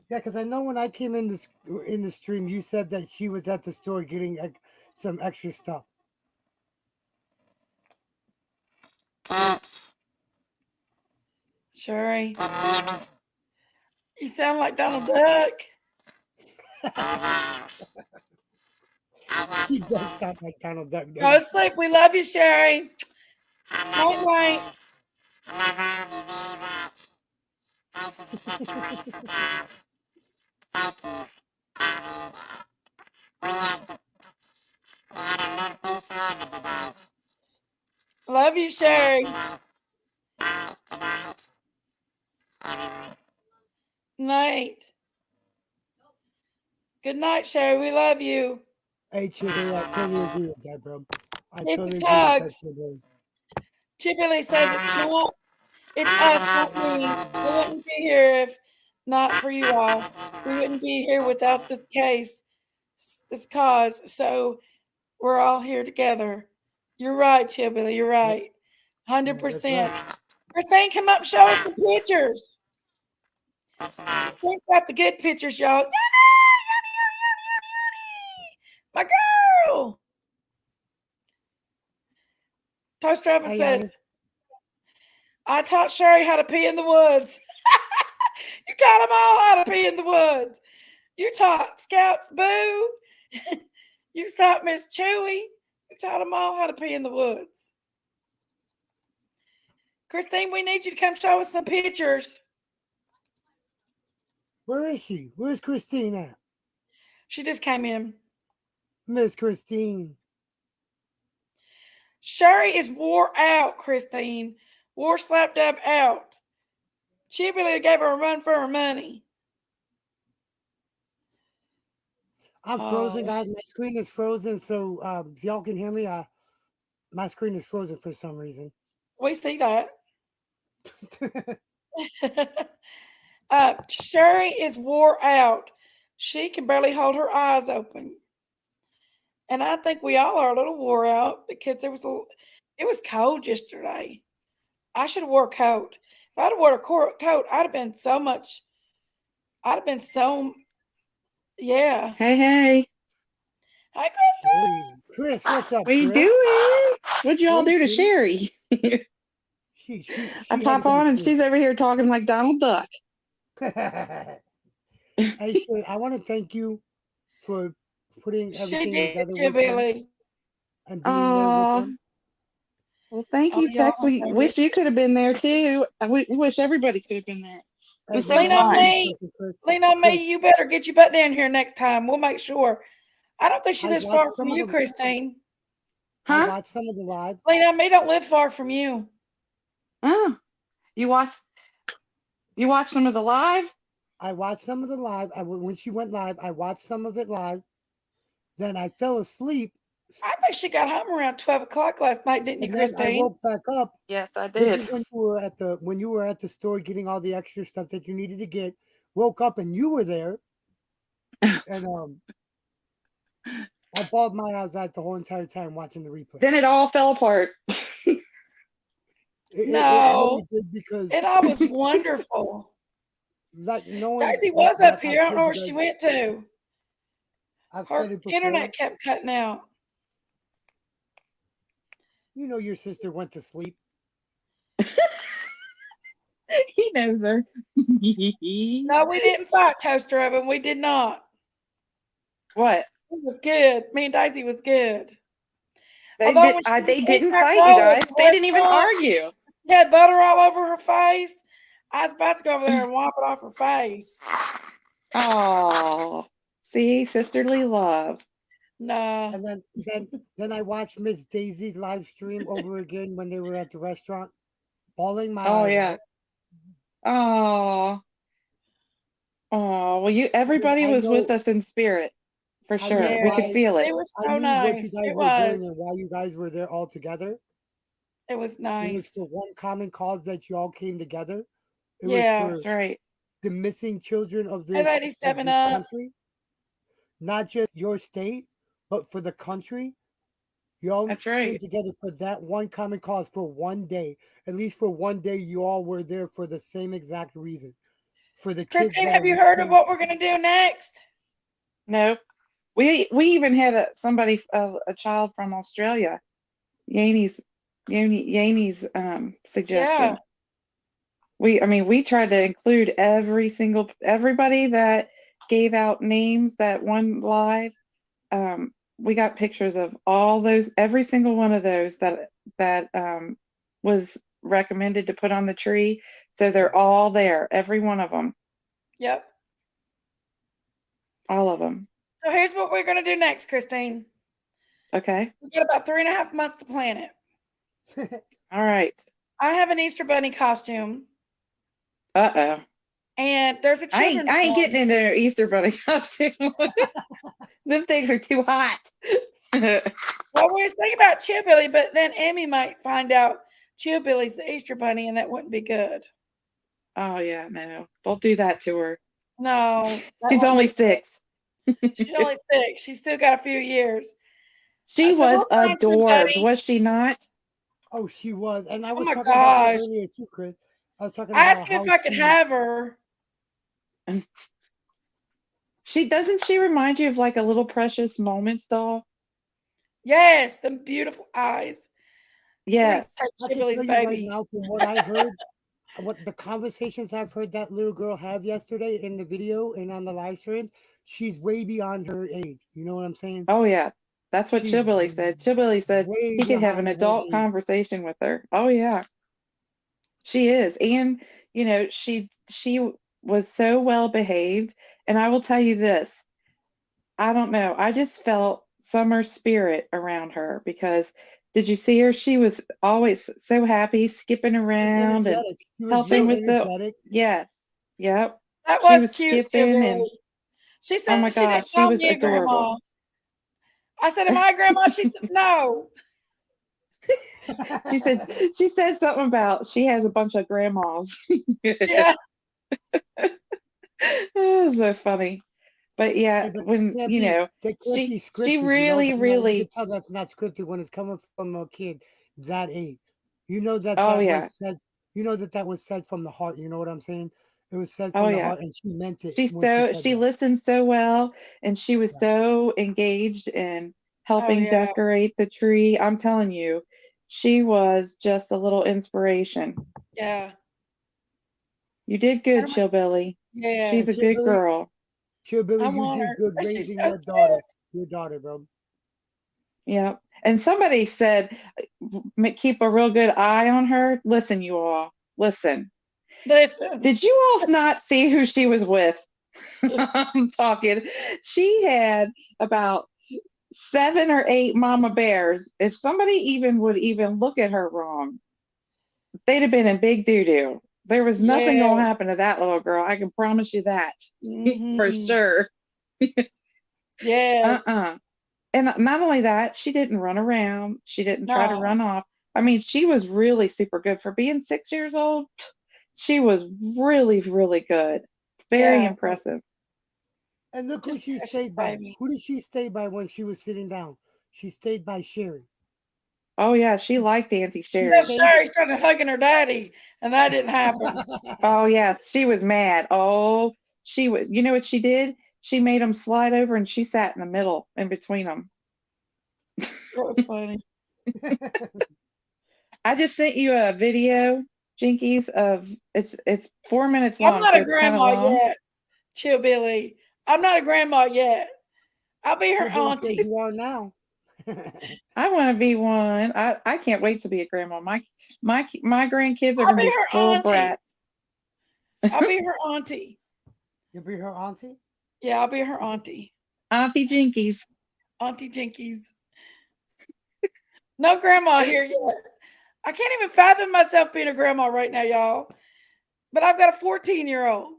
Yeah, because I know when I came in the stream, you said that she was at the store getting some extra stuff. Sherry, you sound like Donald Duck. He does sound like Donald Duck. Go to sleep. We love you, Sherry. Night, night. Love you, Sherry. Night. Good night, Sherry. We love you. Hey, Chibby, I totally agree with that, bro. I Kisses, totally agree with that, hugs. Chibby. Chippily says it's not. It's us, not me. We wouldn't be here if not for you all. We wouldn't be here without this case, this cause. So we're all here together. You're right, Chibbilly. You're Yep. right. Yeah, that's right. 100%. Christine, come up and show us some pictures. Christine's got the good pictures, y'all. Yanni, my girl. Toast Oven Hi, says, Yanni. I taught Sherry how to pee in the woods. You taught them all how to pee in the woods. You taught Scouts Boo. You taught Miss Chewy. You taught them all how to pee in the woods. Christine, we need you to come show us some pictures. Where is she? Where's Christine at? She just came in. Miss Christine. Sherry is wore out, Christine. Wore slapped up out. Chibily gave her a run for her money. I'm frozen, guys. My screen is frozen. So if y'all can hear me, my screen is frozen for some reason. We see that. Sherry is wore out. She can barely hold her eyes open. And I think we all are a little wore out because it was cold yesterday. I should have wore a coat. If I'd have worn a coat, I'd have been so, yeah. Hey, Hi, Krista. Hey, Chris, what's up, what you Chris? doing? What'd you all Hey, do to Chris. Sherry? She I had to pop go on to and she's over here talking like Donald Duck. sleep. Hey, Sherry, I want to thank you for putting She everything did together you, with them Billy. and being there with Oh, them. well, thank Oh, you, y'all Tex. don't We know wish you could have been there too. We wish everybody could have been there. It Hey, was but so Lean let me on tell you fun. me. something, Chris. Lean on Chris, me. You better get your butt down here next time. We'll make sure. I don't think she I lives watched far from some of you, them. Christine. I Huh? watched some of the live. Lean on me don't live far from you. Oh, you watched some of the live? I watched some of the live. When she went live, I watched some of it live. Then I fell asleep, I think she got home around 12 o'clock last night, didn't you, and then I Christine? woke back up. Yes, I This did. is when you were at the store getting all the extra stuff that you needed to get. Woke up and you were there, and I bawled my eyes out the whole entire time watching the replay. Then it all fell apart. It No, really did because it all was wonderful. like knowing Daisy that was up like I've here. I don't know told where you she guys, went to. I've Her said it before. internet kept cutting out. You know your sister went to sleep. He knows her. No, we didn't fight, Toaster Oven. We did not. What? It was good. Me and Daisy was good. They Although did. when she was They eating didn't that fight, you roll at guys. the They didn't even restaurant, argue. she had butter all over her face. I was about to go over there and wipe it off her face. Oh, see, sisterly love. Nah. And then I watched Miss Daisy's live stream over again when they were at the restaurant, bawling my Oh eyes yeah. out Oh, oh. Well, because everybody was with us in spirit for I knew sure. We could Yes. why feel it. It was I so knew what you nice. guys It were doing was. and why you guys were there all together. It was It was nice. for one common cause that you all came together. It was Yeah. for That's right. the missing children Hey, lady, of 7 this Up. country, not just your state, but for the country. You all That's came right. together for that one common cause for one day. At least for one day, you all were there for the same exact reason. For the kids Christine, that have are you heard of missing. what we're going to do next? No, we even had a child from Australia. Yami's Yeah. suggestion. We tried to include everybody that gave out names that won live. We got pictures of all those, every single one of those that was recommended to put on the tree. So they're all there, every one of them, Yep. all of them. So here's what we're going to do next, Christine. Okay. We've got about 3.5 months to plan it. All right. I have an Easter Bunny costume, Uh-oh. and there's a I ain't children's one. getting into an Easter bunny costume. Them things are too hot. Well, we was thinking about Chillbilly, but then Emmy might find out Chillbilly's the Easter Bunny, and that wouldn't be good. Oh yeah, no. Don't do that to her. No, that She's won't only do it. 6. She's only 6. She's still got a few years. She So was we'll find adorbed, somebody. was she not? Oh, she was, and I Oh was my talking about that gosh. earlier too, Chris. I was talking I asked about him how if I could she have her. And she doesn't she remind you of like a little Precious Moments doll? Yes, them beautiful eyes. Let me Yes. touch I can Shibley's tell you right baby. now from what I heard, what the conversations I've heard that little girl have yesterday in the video and on the live stream, she's way beyond her age. You know what I'm saying? Oh yeah. That's what She's Chillbilly said. Chillbilly said way he could have an behind her adult age. conversation with her. Oh yeah. She is. And she was so well behaved. And I will tell you this. I don't know. I just felt summer spirit around her because did you see her? She was always so happy, skipping She was around and energetic. She was helping real She's with the, energetic. yes, yep. that She was was cute, skipping and Chillbilly. She oh said my she gosh, didn't she call was me a adorable. grandma. I said, "Am I a grandma?" She said, "No." She said she said something about she has a bunch of grandmas. Yeah. Oh, so funny. But Hey, yeah, but when they can't be she scripted, you know. really, That's not, you can really, tell that's not scripted when it's coming from a kid that age. You know that oh that yeah, was said. You know that that was said from the heart. You know what I'm saying? It was said oh from the yeah. heart, and she meant it She when she so said she that. listened so well and she was Yeah. so engaged in Oh helping yeah. decorate the tree. I'm telling you, she was just a little inspiration. Yeah. You did What good, am I? Chillbilly. She's And a Yes. good Chillbilly, girl. I Chillbilly, you want did her. good But she's raising so your daughter. cute. Your daughter, bro. Yep. And somebody said, keep a real good eye on her. Listen, you all, listen. Listen. Did you all not see who she was with? I'm talking. She had about 7 or 8 mama bears. If somebody even would even look at her wrong, they'd have been in big doo doo. There was nothing gonna Yes. happen to that little girl. I can promise you that for Hmm. sure. Yes. Uh-uh. And not only that, she didn't run around. She didn't try to No. run off. I mean, she was really super good for being 6 years old. She was really, really good. Very Yeah. impressive. And look who Just she precious stayed by. baby. Who did she stay by when she was sitting down? She stayed by Sherry. Oh yeah, she liked Auntie She So Sherry. stayed. Sherry started hugging her daddy, and that didn't happen. Oh yeah, she was mad. Oh, she was. You know what she did? She made them slide over, and she sat in the middle, in between them. That was funny. I just sent you a video, Jinkies, of it's 4 minutes I'm long, not so a it's kind of grandma long. yet, Chill Billy. I'm not a grandma yet. I'll be her Chillbilly says auntie. you are now. I want to be one. I can't wait to be a grandma. My grandkids are I'll going to be be her spoiled auntie. brats. I'll be her auntie. You'll be her auntie. Yeah, I'll be her auntie. Auntie Jinkies. Auntie Jinkies. No grandma here yet. I can't even fathom myself being a grandma right now, y'all. But I've got a 14-year-old,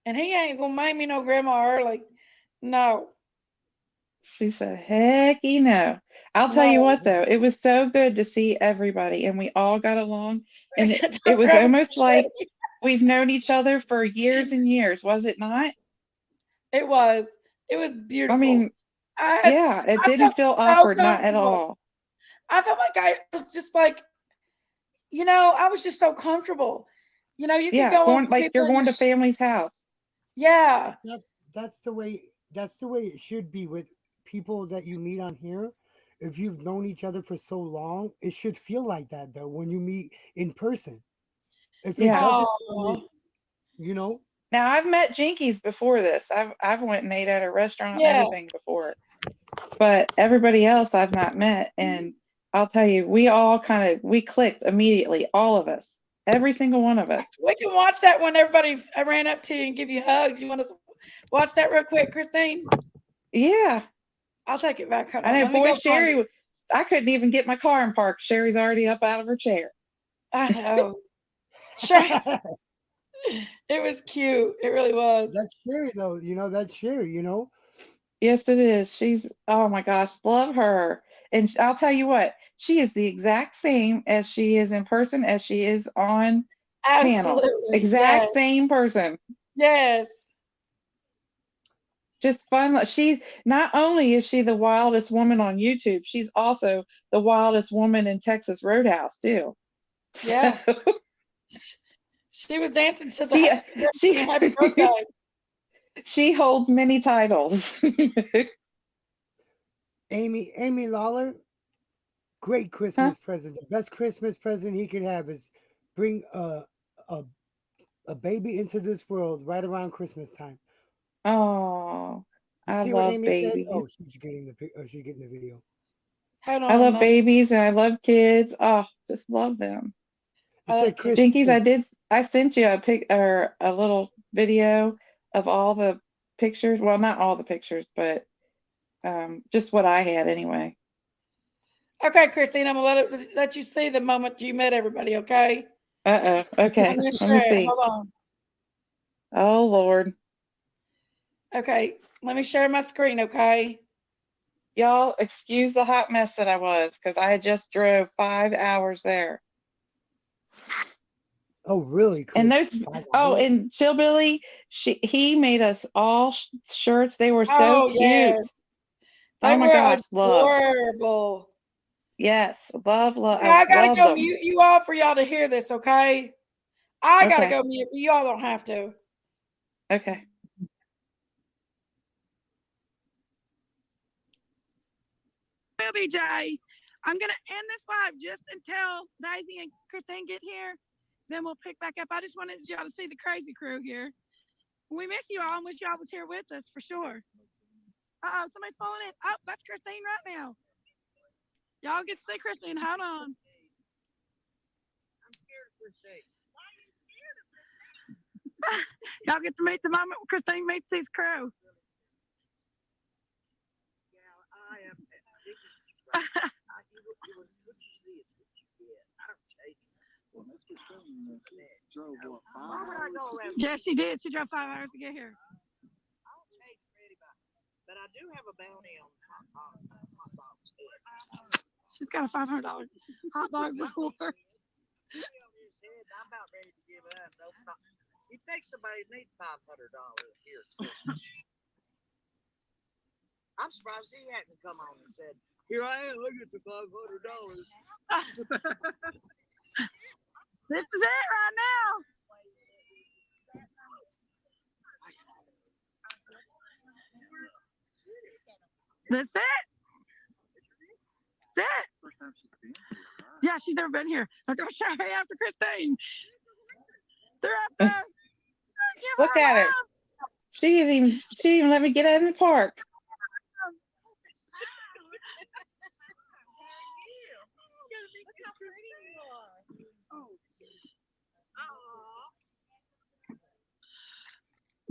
and he ain't gonna make me no grandma early. No, She said, hecky no. I'll tell you no. what though, it was so good to see everybody and we all got along. And it Just was grabbing almost some like shit. we've known each other for years and years, was it not? It was. It was I beautiful. mean, yeah, it I didn't felt feel so awkward, not at comfortable. all. I felt like I was just like, I was just so comfortable. You could Yeah, go on going like people you're and going to family's house. yeah. That's the way it should be with people that you meet on here. If you've known each other for so long, it should feel like that though when you meet in person. If it Yeah. doesn't, Oh, you know, Now I've met Jinkies before this. I've went and ate at a restaurant and yeah. everything before. But everybody else I've not met. And I'll tell you, we all we clicked immediately, all of us, every single one of us. We can watch that when everybody ran up to you and give you hugs. You want to watch that real quick, Christine? Yeah. I'll take it back. Hold I on. know, Let me boy, go find it. I couldn't even get my car in park. Sherry's already up out of her chair. I know. Sure. It was cute. It really was. that's Sherry though. That's Sherry. Yes, it is. Oh my gosh, love her. And I'll tell you what, she is the exact same as she is in person as she is on panel. Absolutely. Exact Yes. same person. Yes. Just fun. She not only is she the wildest woman on YouTube, she's also the wildest woman in Texas Roadhouse too. Yeah. So She was dancing to the she she happy birthday. she holds many titles. Amy Lawler, great Huh? Christmas present. The best Christmas present he could have is bring a a baby into this world right around Christmas time. Oh, You I see what love Amy said? babies. Oh, she's getting the video. Hold I on love now. babies and I love kids. Oh, just love them. It I love said kids. Jinkies, Christine. I sent you a pic or a little video of all the pictures. Well, not all the pictures, but just what I had anyway. Okay, Christine, I'm gonna let you see the moment you met everybody. Okay. Uh-oh. I'm Okay. gonna Let me share it. see. Hold on. Oh Lord. Okay. Let me share my screen. Okay. Y'all excuse the hot mess that I was because I had just drove 5 hours there. Oh, really, And Chris? those, 5 hours? and Chillbilly, he made us all shirts. They were so Oh cute. yes, Oh they my were gosh, love. adorable. Yes, love, love. Okay, I I gotta loved go them. mute you all for y'all to hear this. Okay. I gotta Okay, go mute. You all don't have to. okay. BJ, I'm gonna end this live just until Daisy and Christine get here. Then we'll pick back up. I just wanted y'all to see the crazy crew here. We miss you all and wish y'all was here with us for sure. Uh oh, somebody's pulling in. Oh, that's Christine right now. Y'all get to see Christine. Hold on. I'm scared of Christine. Why are you scared of Christine? Y'all get to meet the moment when Christine meets his crew. Yeah, I am. Yeah, she did. She drove 5 hours to get here. I don't chase anybody, but I do have a bounty on hot dogs. She's got a $500 hot dog before. I'm about ready to give up. You think somebody needs $500 here? I'm surprised he hadn't come on and said, "Here I am. I get the $500." This is it right now. That's it. That's it. Yeah, she's never been here. I'll go show her after Christine. They're up there. Give Look her at her. love. She didn't even let me get out in the park.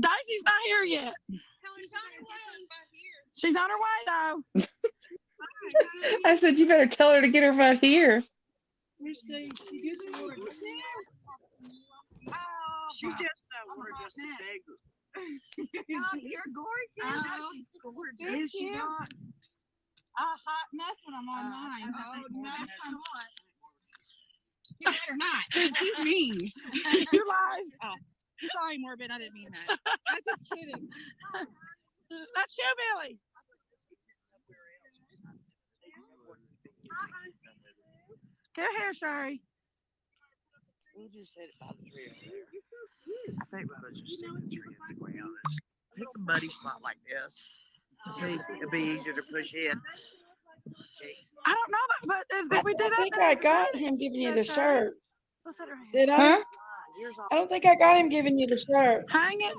Daisy's not here yet. She's on her way though. I said, you better tell her to get her butt here. She just wanted us to beg her. You're gorgeous. She's gorgeous. Is she not? A hot mess when I'm on mine. Oh, no, not. You better not. She's mean. You lied. Oh, sorry, Morbid. I didn't mean that. I was just kidding. That's you, Billy. Go here, Sherry. We'll just set it by the tree. I think we ought to just sit in the tree on the ground. Pick a muddy spot like this. See, it'll be easier to push in. I don't know that, but we did. I think I got him giving you the shirt. Did I? Huh? I don't think I got him giving you the shirt. Hang it.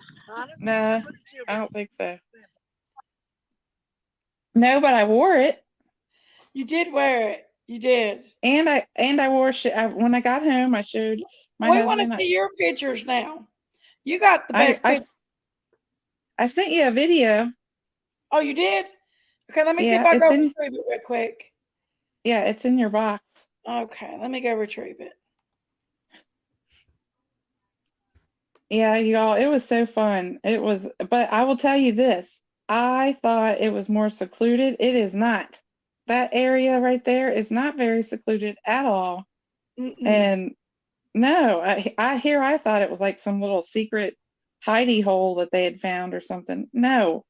No, I don't think so. No, but I wore it. You did wear it. You did. And I wore when I got home. I showed my We want to husband. see your pictures now. You got the best picture. I sent you a video. Oh, you did? Okay, let me see if Yeah, I it's go in. retrieve it real quick. Yeah, it's in your box. Okay, let me go retrieve it. Yeah, y'all, it was so fun. It was, but I will tell you this. I thought it was more secluded. It is not. That area right there is not very secluded at all. Mm-mm. And No, I thought it was like some little secret hidey hole that they had found or something. No.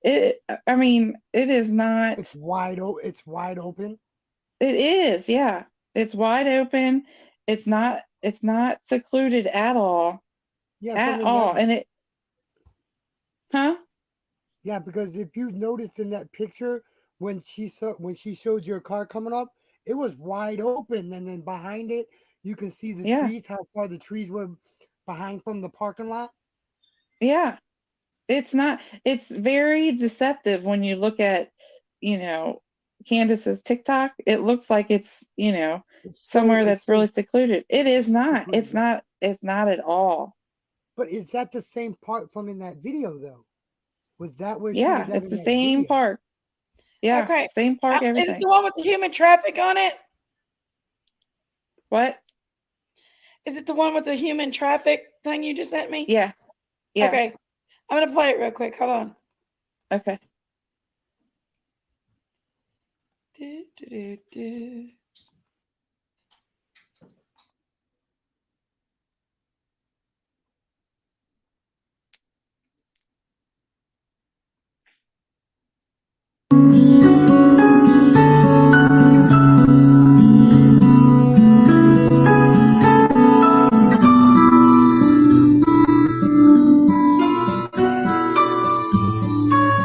I mean, it is not. It's wide open. It is, yeah. It's wide open. It's not secluded at all. Yeah, because At in that all. And it huh? yeah, because if you noticed in that picture when she showed your car coming up, it was wide open, and then behind it you can see the Yeah. trees, how far the trees were behind from the parking lot. Yeah. It's not, it's very deceptive when you look at, you know, Candace's TikTok. It looks like it's somewhere It's that's really so secluded. It is not. secluded. It's not at all. But is that the same part from in that video though? Was that where she was Yeah, at it's in the that same video? park. Yeah, Okay. same park, Is it everything. the one with the human traffic on it? What? Is it the one with the human traffic thing you just sent me? Yeah. Yeah. Okay. I'm going to play it real quick. Hold on. Okay. Do, do, do, do.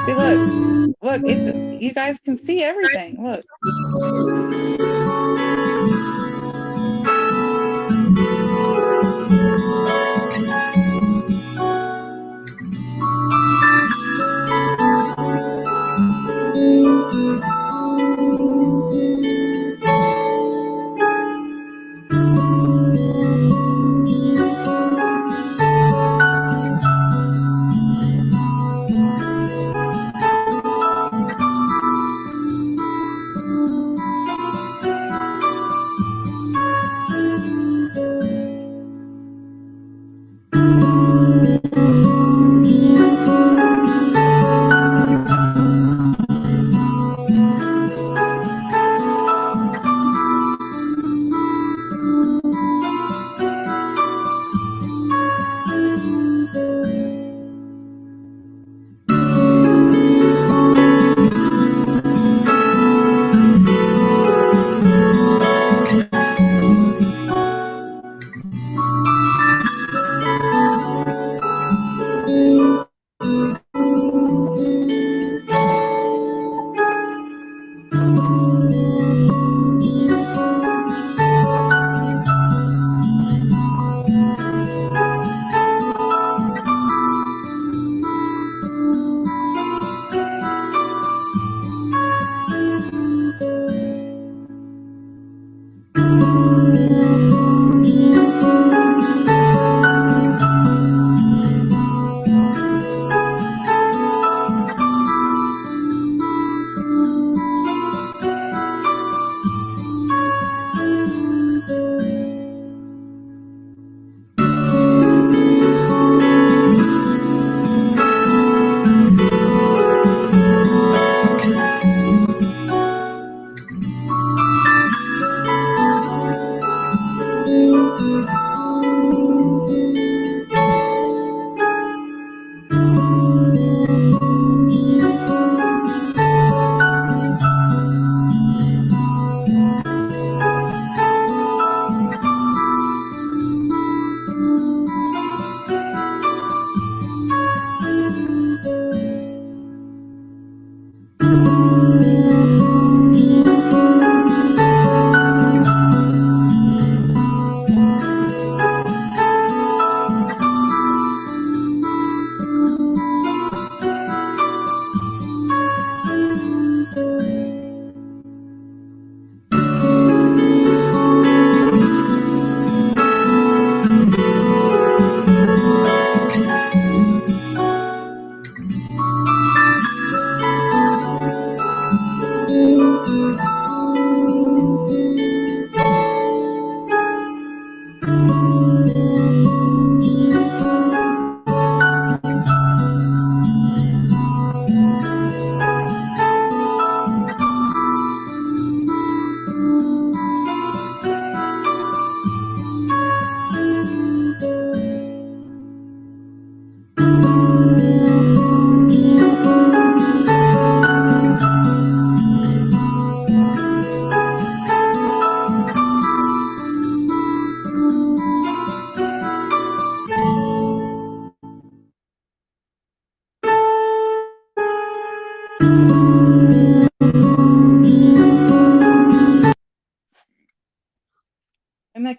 See, look. Look, it's you guys can see everything. Look.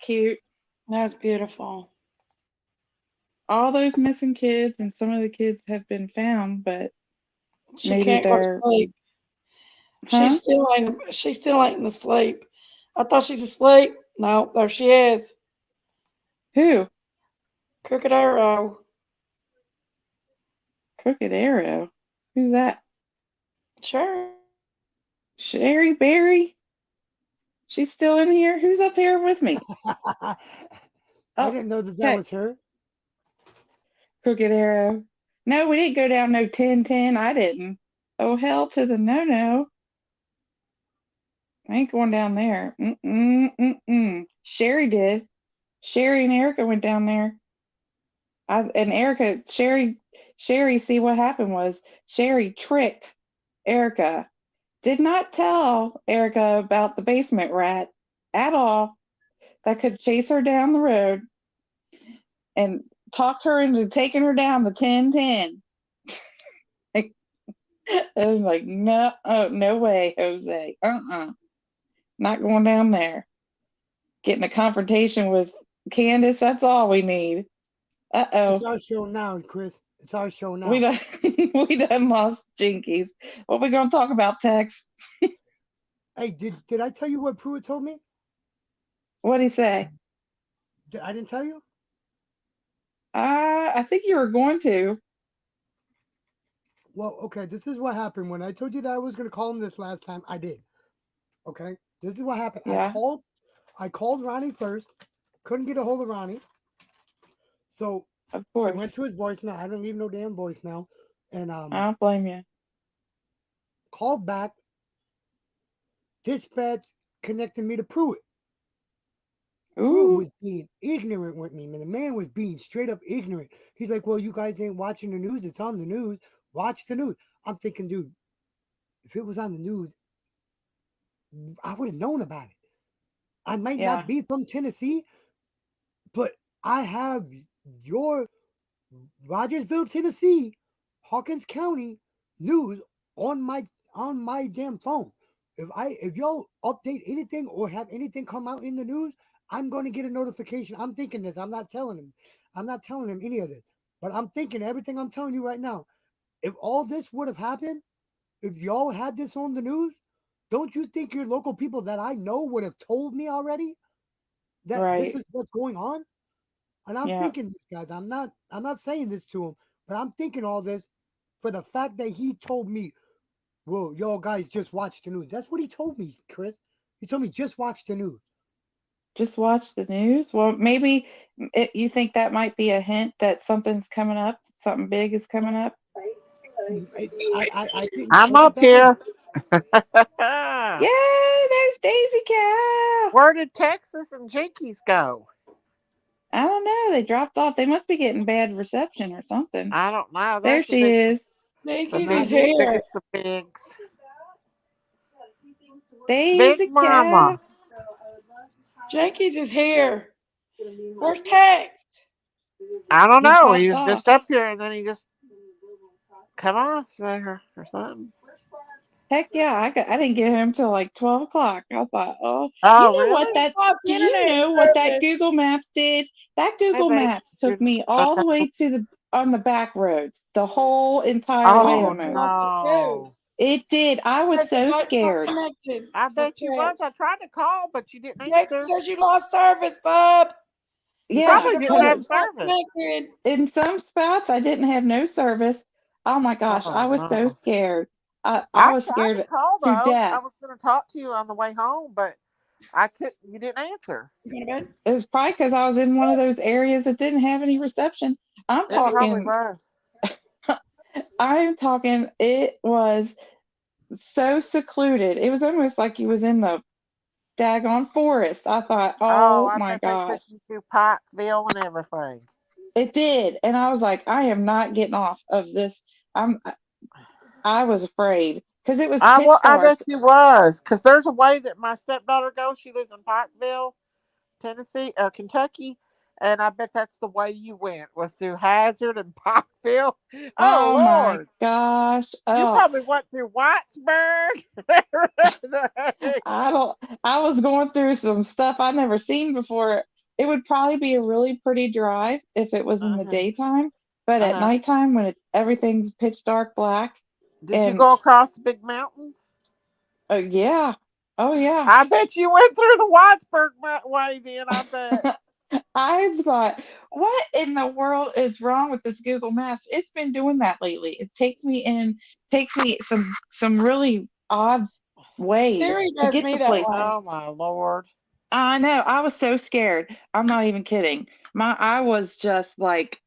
cute. That's beautiful. All those missing kids, and some of the kids have been found, but She maybe can't go to they're, sleep. huh? She's still ain't asleep. I thought she's asleep. No, there she is. Who? Crooked Arrow. Crooked Arrow. Who's that? Sure. Sherry Berry? She's still in here? Who's up here with me? I Oh, didn't know that okay. was her. Crooked Arrow. No, we didn't go down no 1010. I didn't. Oh, hell to the no. I ain't going down there. Sherry did. Sherry and Erica went down there. And Erica, Sherry, see what happened was Sherry tricked Erica. Did not tell Erica about the basement rat at all that could chase her down the road and talked her into taking her down the 1010. I was like, no, oh, no way, Jose. Not going down there. Getting a confrontation with Candace, that's all we need. It's Uh-oh. our show now, Chris. It's our show now. We done, we done lost Jinkies. What we gonna talk about, Tex? Hey, did I tell you what Pruitt told me? What'd he say? I didn't tell you? I think you were going to. Well, okay, this is what happened. When I told you that I was going to call him this last time, I did. Okay? This is what happened. Yeah. I called Ronnie first. Couldn't get a hold of Ronnie. So Of I course. went to his voicemail. I don't leave no damn voicemail. And I don't blame you. called back. Dispatch connected me to Pruitt. Pruitt Ooh. was being ignorant with me, man. The man was being straight up ignorant. He's like, well, you guys ain't watching the news. It's on the news. Watch the news. I'm thinking, dude, if it was on the news, I would have known about it. I might Yeah. not be from Tennessee, but I have your Rogersville, Tennessee, Hawkins County news on my damn phone. If y'all update anything or have anything come out in the news, I'm going to get a notification. I'm thinking this. I'm not telling him. I'm not telling him any of this. But I'm thinking everything I'm telling you right now. If all this would have happened, if y'all had this on the news, don't you think your local people that I know would have told me already that this Right. is what's going on? And I'm Yeah. thinking this, guys. I'm not saying this to him, but I'm thinking all this for the fact that he told me, well, y'all guys just watch the news. That's what he told me, Chris. He told me just watch the news. Just watch the news. Well, maybe you think that might be a hint that something's coming up, something big is coming up. I didn't I'm take it up that way. here. Yay, there's Daisy Cow. Where did Texas and Jinkies go? I don't know. They dropped off. They must be getting bad reception or something. I don't know. There There's she is. the Nikki's is here. biggest of bigs. Big Daisy Cow. Mama. Jenkins is here. Where's Text? I don't He know. He popped was off. just up here and then he just come off there or something. Heck yeah, I didn't get home till like 12 o'clock. I thought, oh, you Oh, know what really? It's that, off do you internet know what that service. Google Maps did? That Hey, Google baby. Maps took me all Okay. the way to on the back roads, the whole entire I way Oh, must have almost. lost it too. no. It did. I was Because it so was not scared. connected I for bet you was. text. I tried to call, but you didn't Text answer. says you lost service, bub. You Says Yeah, probably your didn't have device because is not service. connected. in some spots I didn't have no service. Oh my gosh, Oh, I was so no. scared. I I was tried to scared call, to though. I death. was going to talk to you on the way home, but I couldn't. You didn't answer. You going to bed? It was probably because I was in one of those areas that didn't have any reception. I'm It probably talking, was. I'm talking, it was so secluded. It was almost like you was in the daggone forest. I thought, Oh, oh I my bet they gosh. pushed you through Pikeville and everything. It did. And I was like, I am not getting off of this. I'm I was afraid because it was pitch I dark. bet you was, because there's a way that my stepdaughter goes. She lives in Pikeville, Tennessee, Kentucky, and I bet that's the way you went was through Hazard and Pikeville. Oh Oh my Lord, gosh. you Oh, probably went through Whitesburg. I don't I was going through some stuff I'd never seen before. it would probably be a really pretty drive if it was in the Uh-huh. daytime, but at Uh-huh. nighttime when everything's pitch dark black Did you and go across the big mountains? yeah. Oh yeah. I bet you went through the Way then, I bet. I thought, what in the world is wrong with this Google Maps? It's been doing that lately. It takes me some really odd ways Siri to does get me to that places. way. Oh my Lord. I know. I was so scared. I'm not even kidding. I was just like,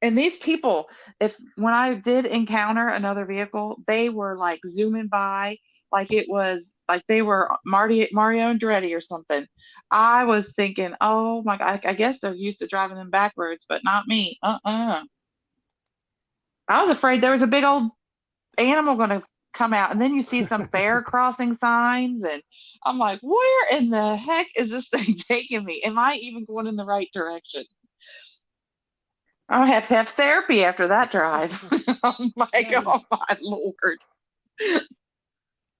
and these people, if when I did encounter another vehicle, they were like zooming by like it was like they were Mario Andretti or something. I was thinking, oh my God, I guess they're used to driving them backwards, but not me. I was afraid there was a big old animal going to come out, and then you see some bear crossing signs, and I'm like, where in the heck is this thing taking me? Am I even going in the right direction? I have to have therapy after that drive. I'm like, Yeah, oh my Lord.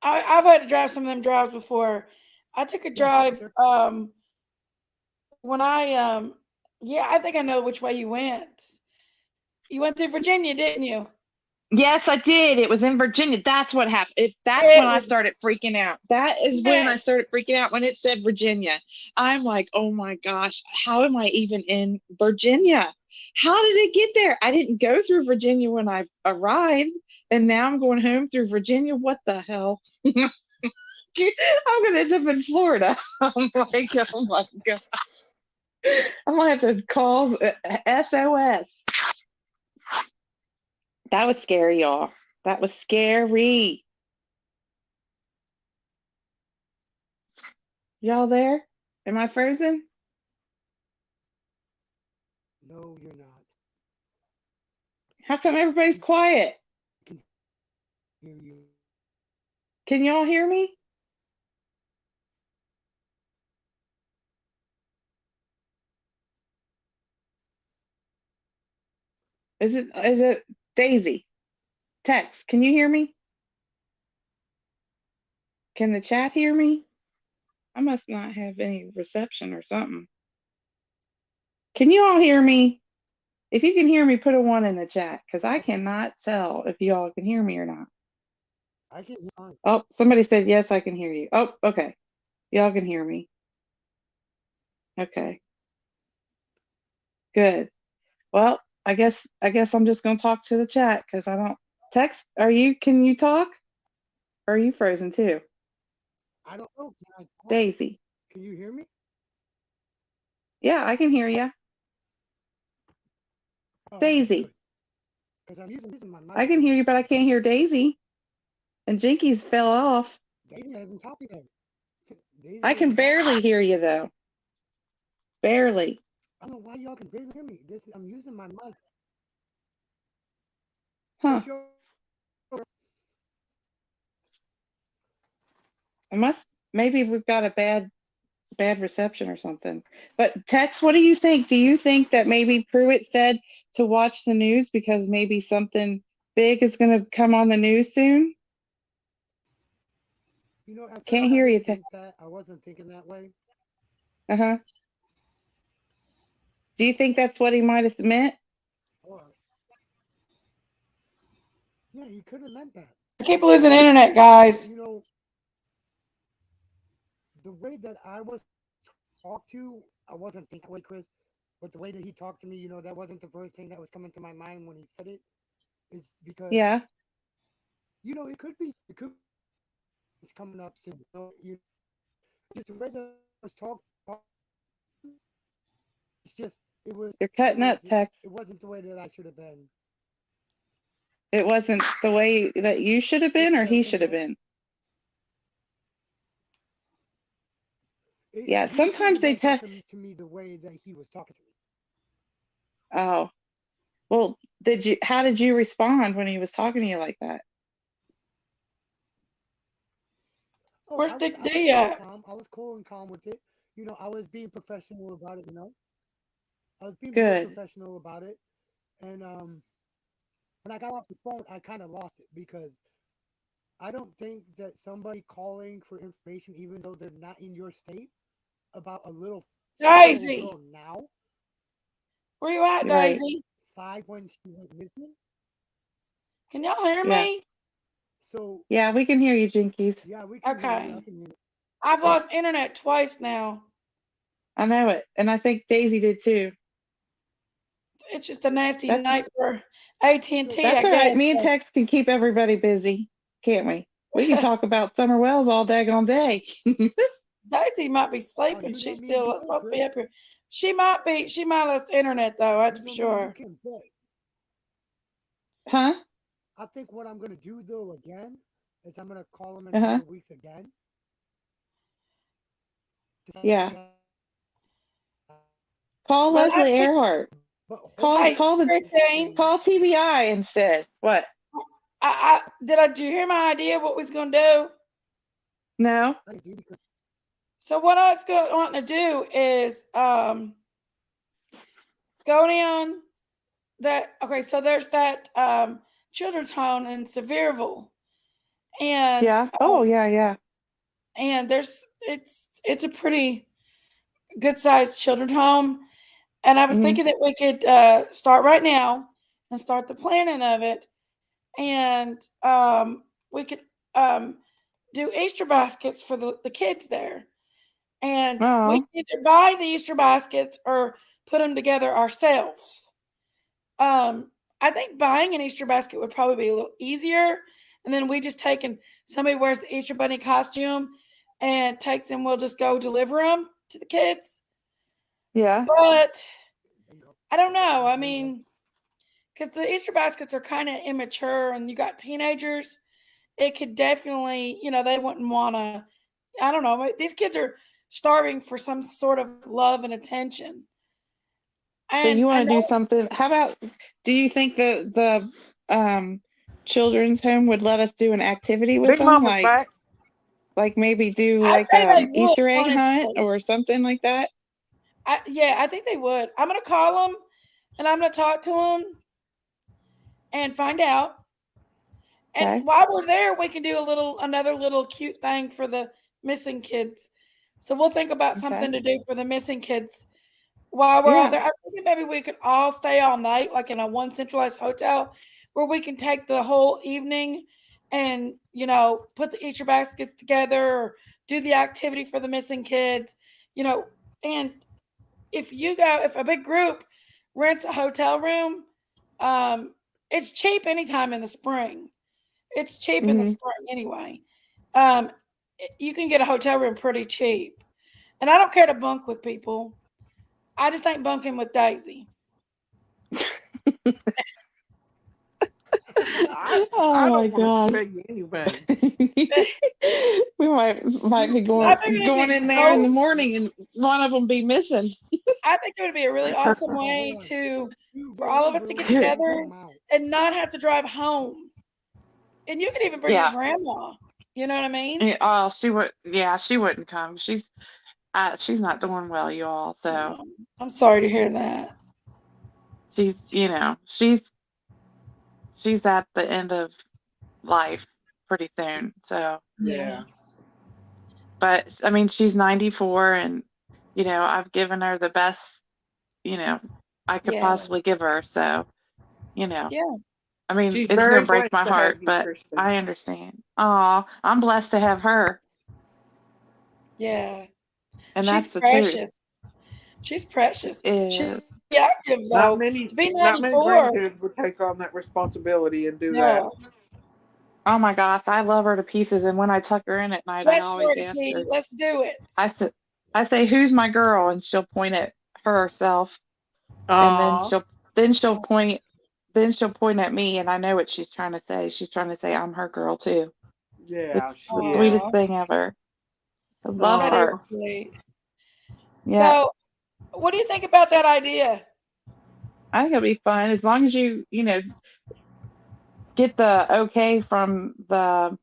I've had to drive some of them drives before. I took a yeah, drive sir. when yeah, I think I know which way you went. You went through Virginia, didn't you? Yes, I did. It was in Virginia. That's what happened. That's when It I was started freaking out. That is when I yes. started freaking out when it said Virginia. I'm like, oh my gosh, how am I even in Virginia? How did it get there? I didn't go through Virginia when I arrived, and now I'm going home through Virginia. What the hell? I'm going to end up in Florida. I'm like, oh my God. I'm going to have to call SOS. That was scary, y'all. That was scary. Y'all there? Am I frozen? No, you're not. How come everybody's We quiet? can hear you. Can y'all hear me? Is it Daisy? Text, can you hear me? Can the chat hear me? I must not have any reception or something. Can you all hear me? If you can hear me, put a one in the chat because I cannot tell if you all can hear me or not. I can hear fine. Oh, somebody said yes, I can hear you. Oh, okay. Y'all can hear me. Okay, good. Well, I guess I'm just gonna talk to the chat because I don't text. Can you talk? Or are you frozen too? I don't know. Can I talk? Daisy. Can you hear me? Yeah, I can hear you. Oh, okay, Daisy. good. Because I'm using my I can microphone hear for you, but some I reason. can't hear Daisy. And Jinkies fell off. Daisy hasn't talked yet. Daisy I can hasn't talked yet. barely hear you though. Barely. I don't know why y'all can barely hear me. I'm using my mic. Huh. It's your It must maybe we've got a bad reception or something. But Tex, what do you think? Do you think that maybe Pruitt said to watch the news because maybe something big is gonna come on the news soon? at Can't first I hear you, didn't Tex. think that. I wasn't thinking that way. Uh-huh. Do you think that's what he might have meant? Or yeah, he could have meant that. I keep losing internet, But guys. the way that I was talked to, I wasn't thinking that way, Chris. But the way that he talked to me, that wasn't the first thing that was coming to my mind when he said it. It's because Yeah. it could be it's coming up soon. So just the way that I was talking, it's just You're cutting up, Tex. it wasn't the way that I should have been. It wasn't the way that you should have It's been or the he should have internet. been. Yeah, He shouldn't sometimes have they been tell. talking to me the way that he was talking to me. Oh, well, how did you respond when he was talking to you like that? Oh, Where's I Dick was D cool and at? calm. I was cool and calm with it. I was being professional about it. I was being very Good. professional about it. And when I got off the phone, I kind of lost it because I don't think that somebody calling for information, even though they're not in your state, about a little 6-year-old Daisy, girl now, where you at, Right. Daisy? 5 when she went missing. Can y'all hear Yeah. me? So Yeah, we can hear you, Jinkies. yeah, we can hear you. Okay. I can hear you. I've lost internet twice now. I know it. And I think Daisy did too. It's just a nasty That's night for AT&T, So I that's all right. guess. Me and Tex can keep everybody busy, can't we? We can talk about Summerwells all daggone day. Daisy might be oh, sleeping. you She's want me to do still it, supposed to be Chris? up here. She might be. She might have lost internet though. That's You for want me to do sure. Kim Day? Huh? I think what I'm gonna do though again is I'm gonna call him in a Uh-huh. couple weeks again. Yeah. But Call But I Leslie think, Earhart. hopefully, hey, Call the Christine, call TBI instead. What? did you hear my idea? What we was gonna do? No? I do because So what I was wanting to do is go down that. Okay, so there's that children's home in Sevierville, and Yeah. Oh, yeah, yeah. there's it's a pretty good sized children's home. And I was Hmm. thinking that we could start right now and start the planning of it. And we could do Easter baskets for the kids there. And we Oh, can either buy the Easter baskets or put them together ourselves. I think buying an Easter basket would probably be a little easier. And then we just take and somebody wears the Easter bunny costume and takes them, we'll just go deliver them to the kids. yeah. But there you go. I don't know. I There you go. mean, because the Easter baskets are kind of immature and you got teenagers, it could definitely, they wouldn't want to, I don't know. These kids are starving for some sort of love and attention. So And you I want to do know, something? How about, do you think the children's home would let us do an activity with Big them? Mama's back. Like maybe do I like say they would, Easter egg hunt honestly. or something like that? Yeah, I think they would. I'm going to call them and I'm going to talk to them and find out. And Okay. while we're there, we can do another little cute thing for the missing kids. So we'll think about Okay. something to do for the missing kids while we're all Yeah. there. I was thinking maybe we could all stay all night, like in a one centralized hotel, where we can take the whole evening and put the Easter baskets together or do the activity for the missing kids. And if a big group rents a hotel room, it's cheap anytime in the spring. It's cheap in the Hmm. spring anyway. Um, you can get a hotel room pretty cheap. And I don't care to bunk with people. I just ain't bunking with Daisy. I Oh I my don't want to God. tell you anything. We might be I think it'd going be in there in the so. morning and one of them be missing. I think it would be a really awesome Oh, way hold on. You for go all of in us to there get with them, together come out. and not have to drive home. And you could even bring your Yeah. grandma. You know what I mean? Oh, she would. Yeah, she wouldn't come. She's not doing well, you all. So I'm sorry to hear that. she's, she's at the end of life pretty soon. So, Yeah. Yeah. but I mean, she's 94 and, I've given her the best, you know, I could Yeah. possibly give her. So, you know, Yeah. I mean, She's it's going very to break blessed my to have heart, you, but Kristen. I understand. Oh, I'm blessed to have her. Yeah. And She's that's the truth. precious. She's precious. She's Is, active Not though. many To be not many 94. grandkids would take on that responsibility and do that. Yeah. oh my gosh, I love her to pieces. And when I tuck her in at night, I Let's do always it, ask T. her, Let's do it. I said, I say, who's my girl? And she'll point at herself, and Aw. then she'll point at me, and I know what she's trying to say. She's trying to say I'm her girl too. Yeah, It's the she is. sweetest Aw, thing ever. I love that Aw. is her. sweet. Yeah, So, what do you think about that idea? I think it'll be fun as long as you get the okay from the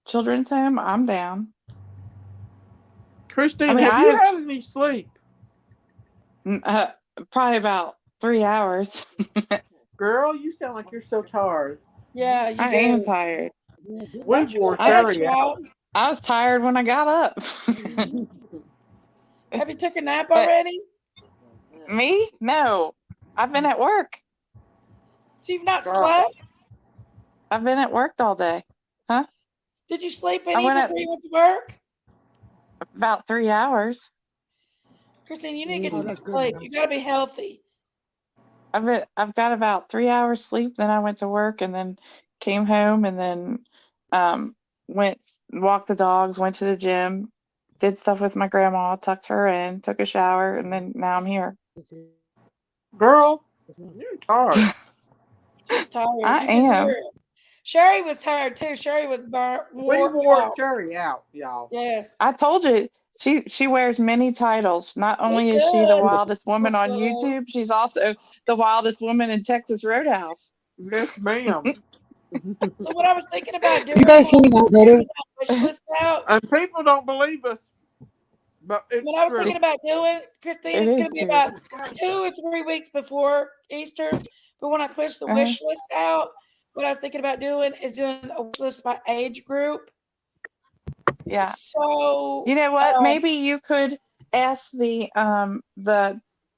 children's home. I'm down. I Christine, mean, have I you have had any sleep? uh, probably about 3 hours. Girl, you sound like you're so tired. Yeah, you I am do. tired. We Don't you wore look I, bad, Sherry out. child? I was tired when I got up. Have you took a nap But already? me? No. I've been at work. So you've not Girl. slept? I've been at work all day. Huh? Did you sleep I any went before at you went to work? about 3 hours. Christine, you need to get Oh, some that's good sleep. enough. You gotta be healthy. I've got about 3 hours sleep. Then I went to work and then came home and then um went walked the dogs, went to the gym, did stuff with my grandma, tucked her in, took a shower, and then now I'm here. Girl, you're tired. She's tired. I You can hear am. it. Sherry was tired too. Sherry was burnt, We wore wore out. Sherry out, y'all. Yes. I told you she wears many titles. Not We only is she the could. wildest woman on So, YouTube, she's also the wildest woman in Texas Roadhouse. Yes, ma'am. so what I was thinking about Can you doing guys hear me now better? is I wish list out. And people don't believe us, but it's What I was true. thinking about doing, Christine, It it's is gonna be true. about 2 or 3 weeks before Easter. But when I push the wish list out, what I was thinking about doing is doing a wish list by age group. Yeah. So You know what? Maybe you could ask the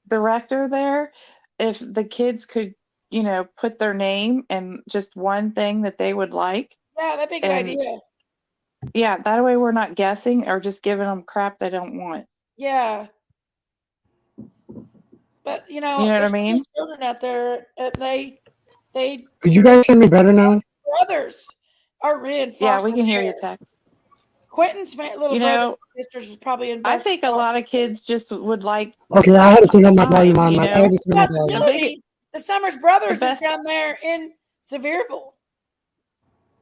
director there if the kids could, put their name and just one thing that they would like. yeah, that'd be a good And idea. yeah, that way we're not guessing or just giving them crap they don't want. Yeah. But You know what I there's so many mean? children out there, and they Could you guys hear me better now? brothers are in Yeah, we foster can hear you, care. Tex. Quentin's little You brothers know, and sisters is probably in I foster think a lot of kids just would like Okay, I had to turn on my volume time, on. you I know? had to turn my volume. The big Possibility. The Summers the brothers is best down there in Sevierville.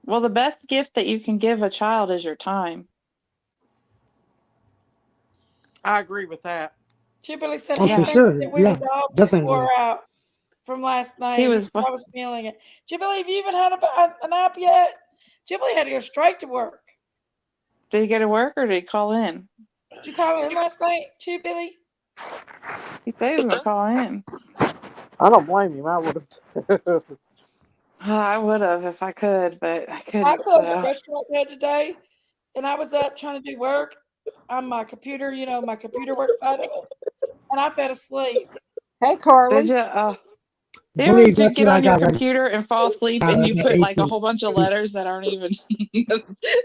well, the best gift that you can give a child is your time. I agree with that. Chipperly said Oh, he for thinks Yeah. sure. that we Yeah, was all definitely. wore out from last night. He He was said I was feeling it. Chipperly, have you even had a nap yet? Chipperly had to go straight to work. Did he go to work or did he call in? Did you call in last night, Chipperly? He said he was gonna call in. I don't blame him. I would have. I would have if I could, but I I couldn't. closed the So restaurant there today, and I was up trying to do work on my computer, my computer work side of it, and I fell asleep. Hey, did Carly. you? I You ever believe that's get what I on your got right computer and fall asleep now and at you the put like a 18. whole bunch of letters that aren't even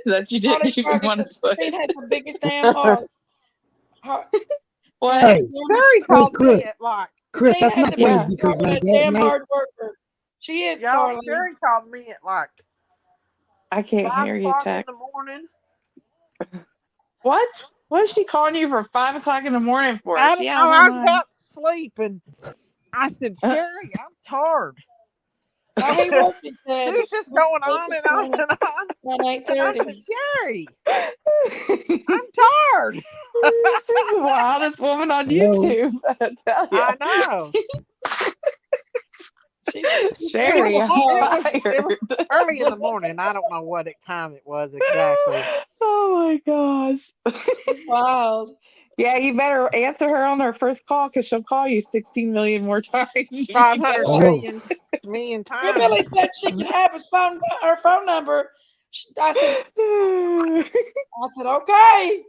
that you Carly didn't even Sparky want says to put? Christine has the biggest damn heart. What? Hey, Sherry hey, called me Chris. at like, Chris, Christine that's has not the funny Yeah. biggest because heart my and a dad, damn hard worker. She is, y'all, Carly. Sherry called me at like I can't 5 hear you, o'clock in Tech. the morning. What? What is she calling you for 5 o'clock in the morning for? Is I she don't out know. of her I was mind? about to sleep, and I said, Uh, Sherry, I'm tired. Now he worked, he said, She's just his going sleep on was and on coming and on. around And I said, 8:30. Sherry, I'm tired. She's the wildest woman on hello. YouTube. I tell I you, know. She's a Sherry, beautiful I'm heart. It was tired. early in the morning. I don't know what time it was exactly. Oh my gosh. She's wild. Yeah, you better answer her on her first call because she'll call you 16 million more times if Five you hundred tell her. Hello. million She Billy times. said she could have her phone number. I said, okay.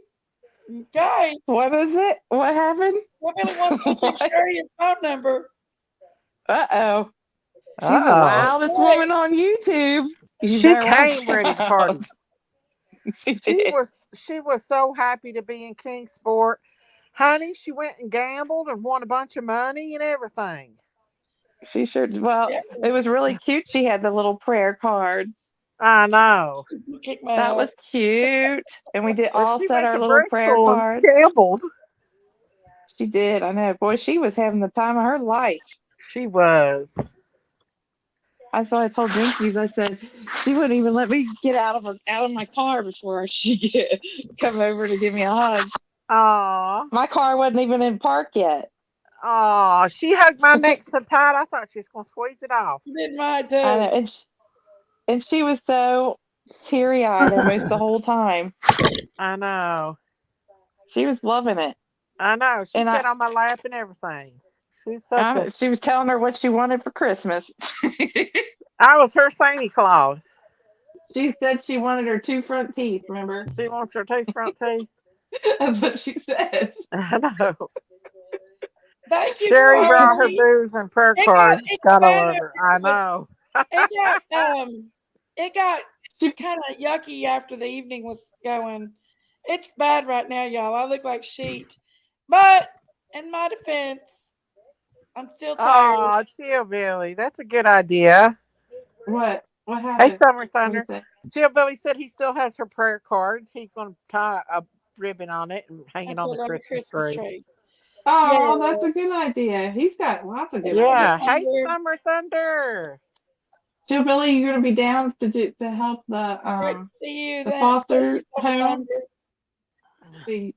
Okay. What is it? What happened? Well, Billy wants me to give What? Sherry his phone number. Uh-oh. She's the Oh, wildest woman on YouTube. You she better watch came ready to out. party. She She did. was so happy to be in Kingsport. Honey, she went and gambled and won a bunch of money and everything. She sure did. Well, Yeah. it was really cute. She had the little prayer cards. I know. Kick my That ass. was cute. And we did Well, all she set went our to little prayer Bristol and cards. gambled. She did. I know. Boy, she was having the time of her life. She was. I saw. I told Jinkies. I said she wouldn't even let me get out of my car before she come over to give me a hug. Aw. My car wasn't even in park yet. Aw. She hugged my neck so tight I thought she was going to squeeze it off. You did mine I know, too. and she was so teary eyed almost the whole time. I know. She was loving it, I know. She and sat on my lap and everything. She's such a. she was telling her what she wanted for Christmas. I was her Santa Claus. She said she wanted her two front teeth. Remember? She wants her two front teeth. That's what she says. I know. Thank you, Sherry brought her Carly. booze and prayer It got cards. it's Gotta bad love enough her. it I was know. it got She, kind of yucky after the evening was going. It's bad right now, y'all. I look like sheet. But in my defense, I'm still tired. Oh, chill, Billy. That's a good idea. what? What Hey, happened? Summer What do you Thunder. say? Chill, Billy said he still has her prayer cards. He's going to tie a ribbon on it and hang I it on put the it on the Christmas Christmas tree. tree. Yeah. Oh, that's a good idea. He's got lots of good Summer Yeah. ideas. Hey, Thunder. Summer Thunder. Joe Billy, you gonna be down to help Great to see you the then. Thank you, foster Summer home? Thunder. The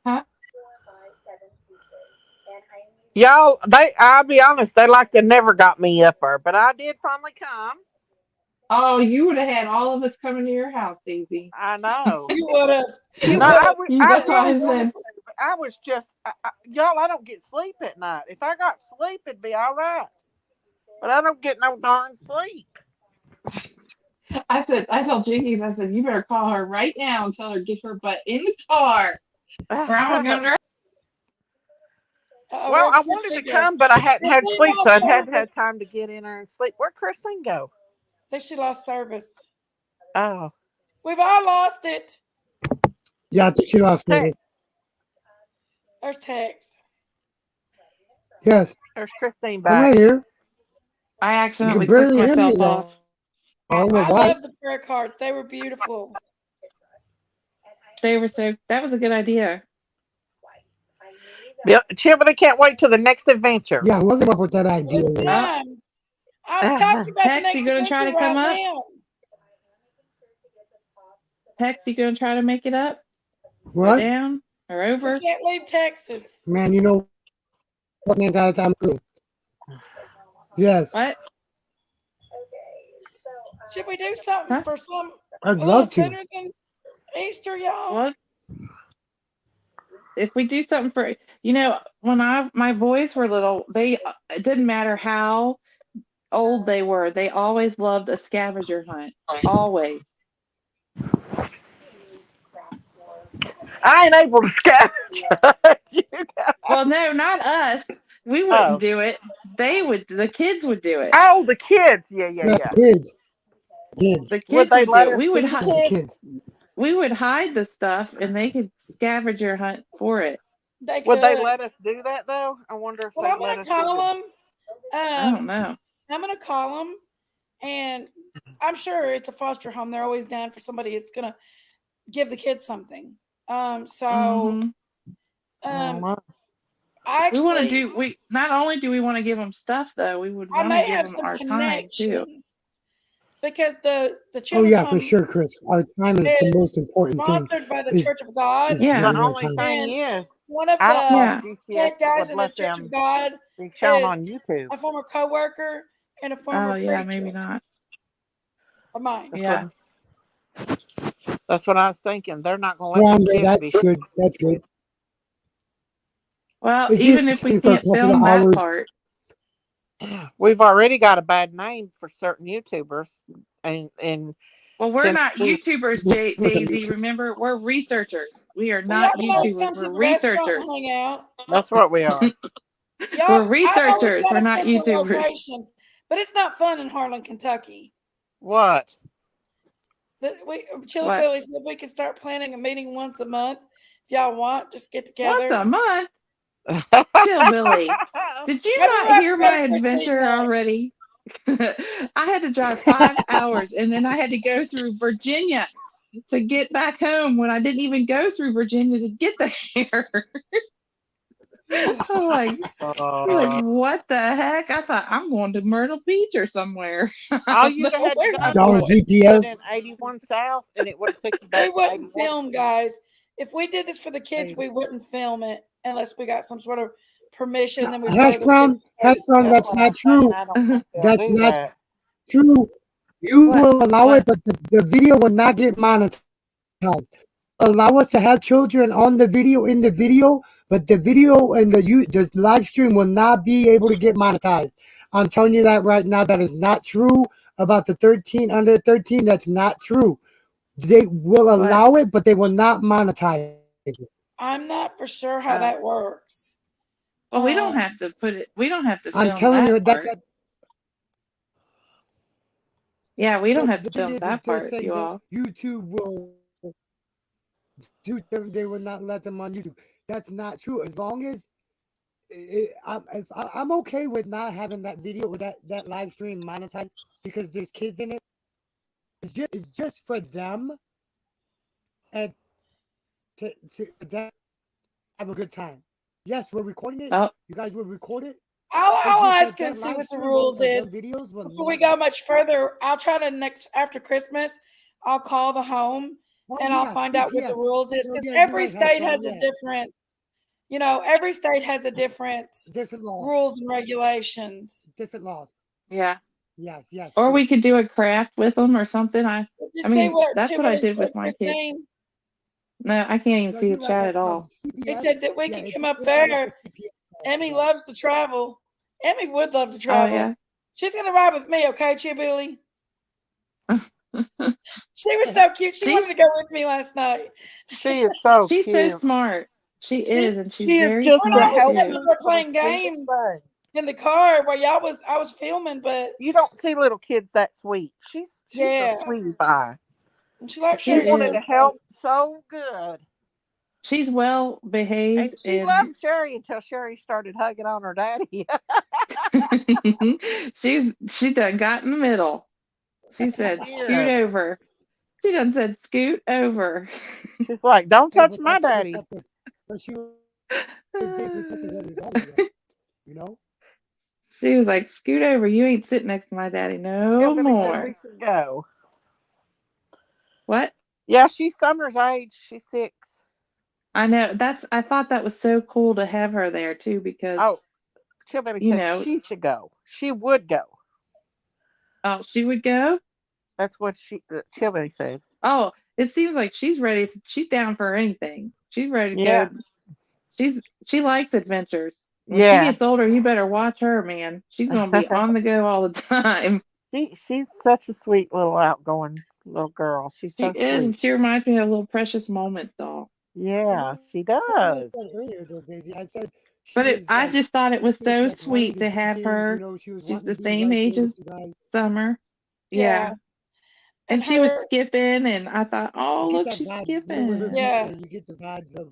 huh? Y'all, I'll be honest, they like to never got me up there, but I did finally come. Oh, you would have had all of us coming to your house, Daisy. I know. You would have. You No, would have. I That's why really I wanted said. to, but I was just, y'all, I don't get sleep at night. If I got sleep, it'd be all right. But I don't get no darn sleep. I told Jinkies, I said, you better call her right now and tell her get her butt in the car, or I'm gonna drive. Well, Where'd I wanted to Christine go? come, but I hadn't had Christine sleep, so lost I'd had to have service. time to get in there and sleep. Where'd Christine go? I think she lost service. Oh, We've all lost it. Yeah, I think she lost hey, it. There's Tex. Yes, there's Christine I'm right back. here. I You can accidentally clicked barely hear me myself though. off. I don't know I why. love the prayer cards. They were beautiful. They were so. That was a good idea. Chipper, they can't wait till the next adventure. Yeah, who came up with that idea? It's There? Oh, time. I was talking about the Tex, next you gonna try adventure to come right up? now. Tex, you gonna try to make it up, or What? down, or We over? can't leave Texas. Man, you know what? Man, guys, I'm good. Yes, What? Should we do something Huh? for some I'd a little love to. sooner than Easter, y'all? What? If we do something for, when my boys were little, it didn't matter how old they were, they always loved a scavenger hunt. Always. I ain't able to scavenge. You guys. Well, no, not us. We wouldn't Oh, do it. The kids would do it. oh, the kids. Yeah, yeah, Yes, yeah. kids. Kids. The Would kids they would do let it. us see the Yeah, the kids? kids. We would hide the stuff and they could scavenger hunt for it. They Would they could. let us do that though? I wonder if Well, they'd I'm let gonna us do call it. them. I don't know. I'm gonna call them, and I'm sure it's a foster home. They're always down for somebody that's gonna give the kids something. So, Hmm. um, Mhm. We want to actually, do, we not only do we want to give them stuff though, we would I want to may give have them some our time too. connections because the Oh children's yeah, for home sure, Chris. Our time is the is most important thing. sponsored by the Is Church of God, The Yeah. giving our only time. thing and is, one of I don't know the Yeah. if head GCS guys would in the let Church of them God be shown is on YouTube. a former coworker and a former Oh yeah, preacher maybe not. of mine. That's what Yeah. that's what I was thinking. They're not going to let Well, them Andre, kids that's be. good. That's good. Well, It's even if we just for a can't couple film of that hours. part, We've already got a bad name for certain YouTubers, and well, we're not Tennessee. YouTubers, Daisy. Remember, we're researchers. We are Well, y'all not can always YouTubers. come to We're the restaurant and researchers. hang out. That's what we are. Y'all, We're I've always researchers. got We're a not central YouTubers. location, but it's not fun in Harlan, Kentucky. What? Chili What? Billy said we can start planning a meeting once a month. If y'all want, just get Once together. a month? Chill, Billy. Did you Why do not we have to hear go my to Christine adventure next? already? I had to drive 5 hours and then I had to go through Virginia to get back home when I didn't even go through Virginia to get there. I'm like, uh, what the heck? I thought I'm going to Myrtle Beach or somewhere. I all don't you'd know have had to where I'm done Dollar was going. put GPS. in 81 South, and it would have took you We back to wouldn't 81. film, guys. If we did this for the kids, 80. we wouldn't film it unless we got some sort of permission. Then we'd go Hash to the brown. kids' Hash place. brown. That's That's what not I'm saying. true. I don't think they'll That's do not that. true. You What? will allow it, What? but the video will not get monetized. Allow us to have children on the video in the video, but the video and the live stream will not be able to get monetized. I'm telling you that right now. That is not true about the 13 under 13. That's not true. They will What? allow it, but they will not monetize it. I'm not for sure how Oh, that works. well, we don't Um, have to put it. We don't have to I'm film telling that you part. Yeah, we don't the have to thing film is that they're part, saying you that all. YouTube will do them. They will not let them on YouTube. That's not true. As long as I'm okay with not having that video or that live stream monetized because there's kids in it. It's just for them and to them have a good time. Yes, we're recording it. Oh, You guys will record it. I'll It's just ask that and that see live what the stream rules of them is videos will before we not. go much further. I'll try to next after Christmas. I'll call the home Oh and I'll yeah, find out what the CPS. rules is Oh because yeah, you're every right, state Hazel. has a Yeah, different, every state has a different different laws. rules and regulations. Different laws. yeah. Yes, yes, Or true. we could do a craft with them or something. Did you I see mean, what that's what I Kimberly did said, with my kids. Christine? No, I can't even No, see the you're right. chat at all. They CPS. said that we Yeah, could it's come up it's like a there. CPS. Emmy Yeah. loves to travel. Emmy would love to Oh travel. yeah. She's gonna ride with me, okay, Billy? She was so cute. She wanted she's to go with me last night. She is so she's so cute. smart. She She's is, and she's She is very just when the I smart was sitting too. healthiest, there the playing sweetest games thing. in the car while I was filming, but You don't see little kids that sweet. She's a yeah. sweetie pie. And she likes She She Sherry wanted is. to so help so good. She's well And behaved, she and loved Sherry until Sherry started hugging on her daddy. she done got in the middle. She She said, "Scoot did. over." She done said, "Scoot over." She's like, don't Hey, touch but my that's the daddy. type of but she was big protective of your daddy though. You know? She was like, "Scoot over. You ain't sitting next to my daddy no Hillbilly said we more." should go. What? Yeah, she's Summer's age. She's 6. I know. I thought that was so cool to have her there too, because Oh, Hillbilly you said know, she should go. She would go. oh, she would go. That's what Hillbilly said. Oh, it seems like she's ready. She's down for anything. She's ready to Yeah. go. She likes adventures. When she Yeah. gets older, you better watch her, man. She's gonna be on the go all the time. She's such a sweet little outgoing little girl. She's She so is, sweet. and she reminds me of little precious moments, doll. And Yeah, that's she what I said does. earlier though, Daisy. I said she But was I like just thought it was she was so like wanting sweet to to do have things, her. she was She's wanting the to be same right age there with as you guys. Summer. yeah. Yeah. And And she was her skipping, and I thought, You oh, get look, that she's vibe, with her skipping. being there, yeah. you get the vibes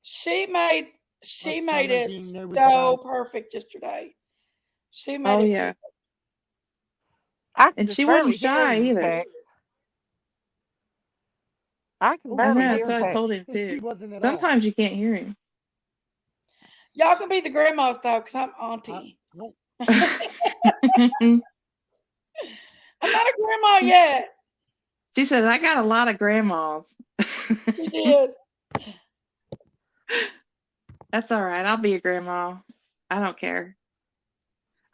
She made of she made summer it being there with you so guys. perfect yesterday. She made Oh, it yeah. perfect. I can And just she wasn't barely hear shy you, either. Tex. I can Oh, I know, barely that's hear what I Tex. told him she too. wasn't at all. Sometimes you can't hear him. Y'all can be the grandmas though, because I'm auntie. What? I'm not a grandma yet. She says, I got a lot of grandmas. She did. That's all right. I'll be a grandma. I don't care.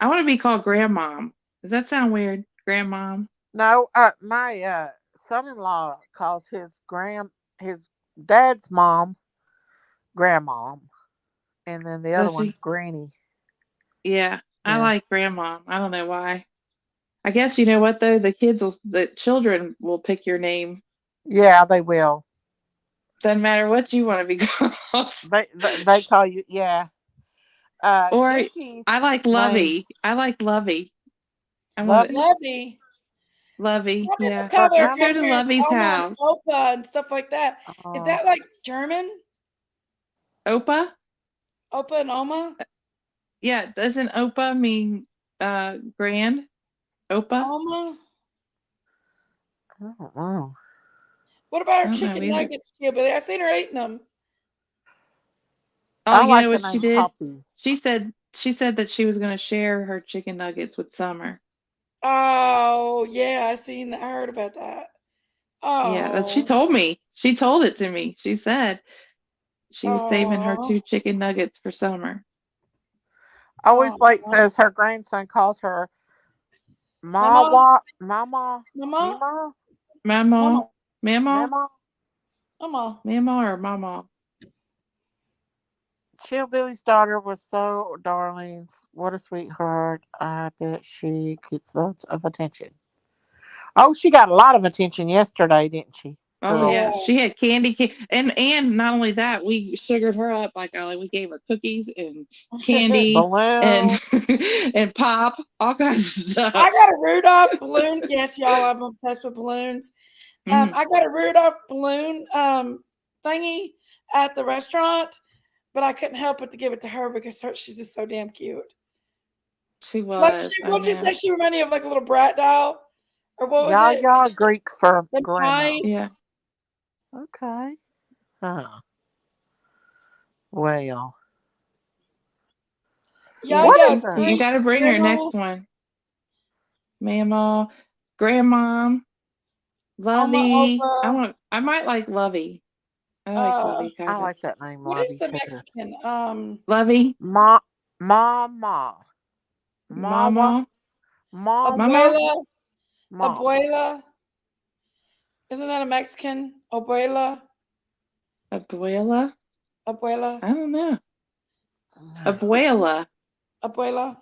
I want to be called grandmom. Does that sound weird? Grandmom? No, my son-in-law calls his dad's mom grandmom, and then the other Does one's she? granny. Yeah. I Yeah. like grandmom. I don't know why. I guess you know what though? The children will pick your name. Yeah, they will. Doesn't matter what you want to be called. They call you. Yeah. Or Jackie's I like name. Lovey. I like Lovey. I want to Lovey. Lovey. Lovey. Some people Yeah. call their Let's I'm. go to grandparents Lovey's Oma and house. Opa and stuff like that. Is Uh, that like German? Opa? Opa and Oma? Yeah. Doesn't Opa mean grand? Opa? Oma? I don't know. What about I her don't know chicken either. nuggets, Billy? I seen her eating them. Oh, I you like know the what she name did? Poppy. She said that she was going to share her chicken nuggets with Summer. Oh, yeah, I heard about that. Yeah, she Oh, told me. She told it to me. She said she was saving her oh, 2 chicken nuggets for Summer. Always like oh. says her grandson calls her Mama, Mama, mama, Mima, Mama, mama, Mama, Mama. mama. Mama, or Mama. Chillbilly's daughter was so darling. What a sweetheart. I bet she gets lots of attention. Oh, she got a lot of attention yesterday, didn't she? Oh Girl. yeah, Yeah. she had and not only that, we sugared her up like Ellie. We gave her cookies and candy and Balloon. and pop, all kinds of I stuff. got a Rudolph balloon. Yes, y'all, I'm obsessed with balloons. Hmm. I got a Rudolph balloon thingy at the restaurant, but I couldn't help but to give it to her because she's just so damn cute. She Like was, she, I what'd you know. say? She reminded me of like a little brat doll, or what was it? Yaya Greek for The grandma. mice. Yeah. Okay. Huh. Well, Yeah, Yeah. what yeah, is that? You Greek got to bring her grandma. next one. Mama, grandmom, Oma Lovey. Opa. I might like Lovey. I like Uh, Lovey I kind of. like that name, what is Lovey, the too. Mexican? Lovey, Ma, mama, mawa, mama, mom, mama, Abuela. mom. Abuela. Isn't that a Mexican? Abuela. abuela. Abuela. I don't know. What's Abuela. Abuela?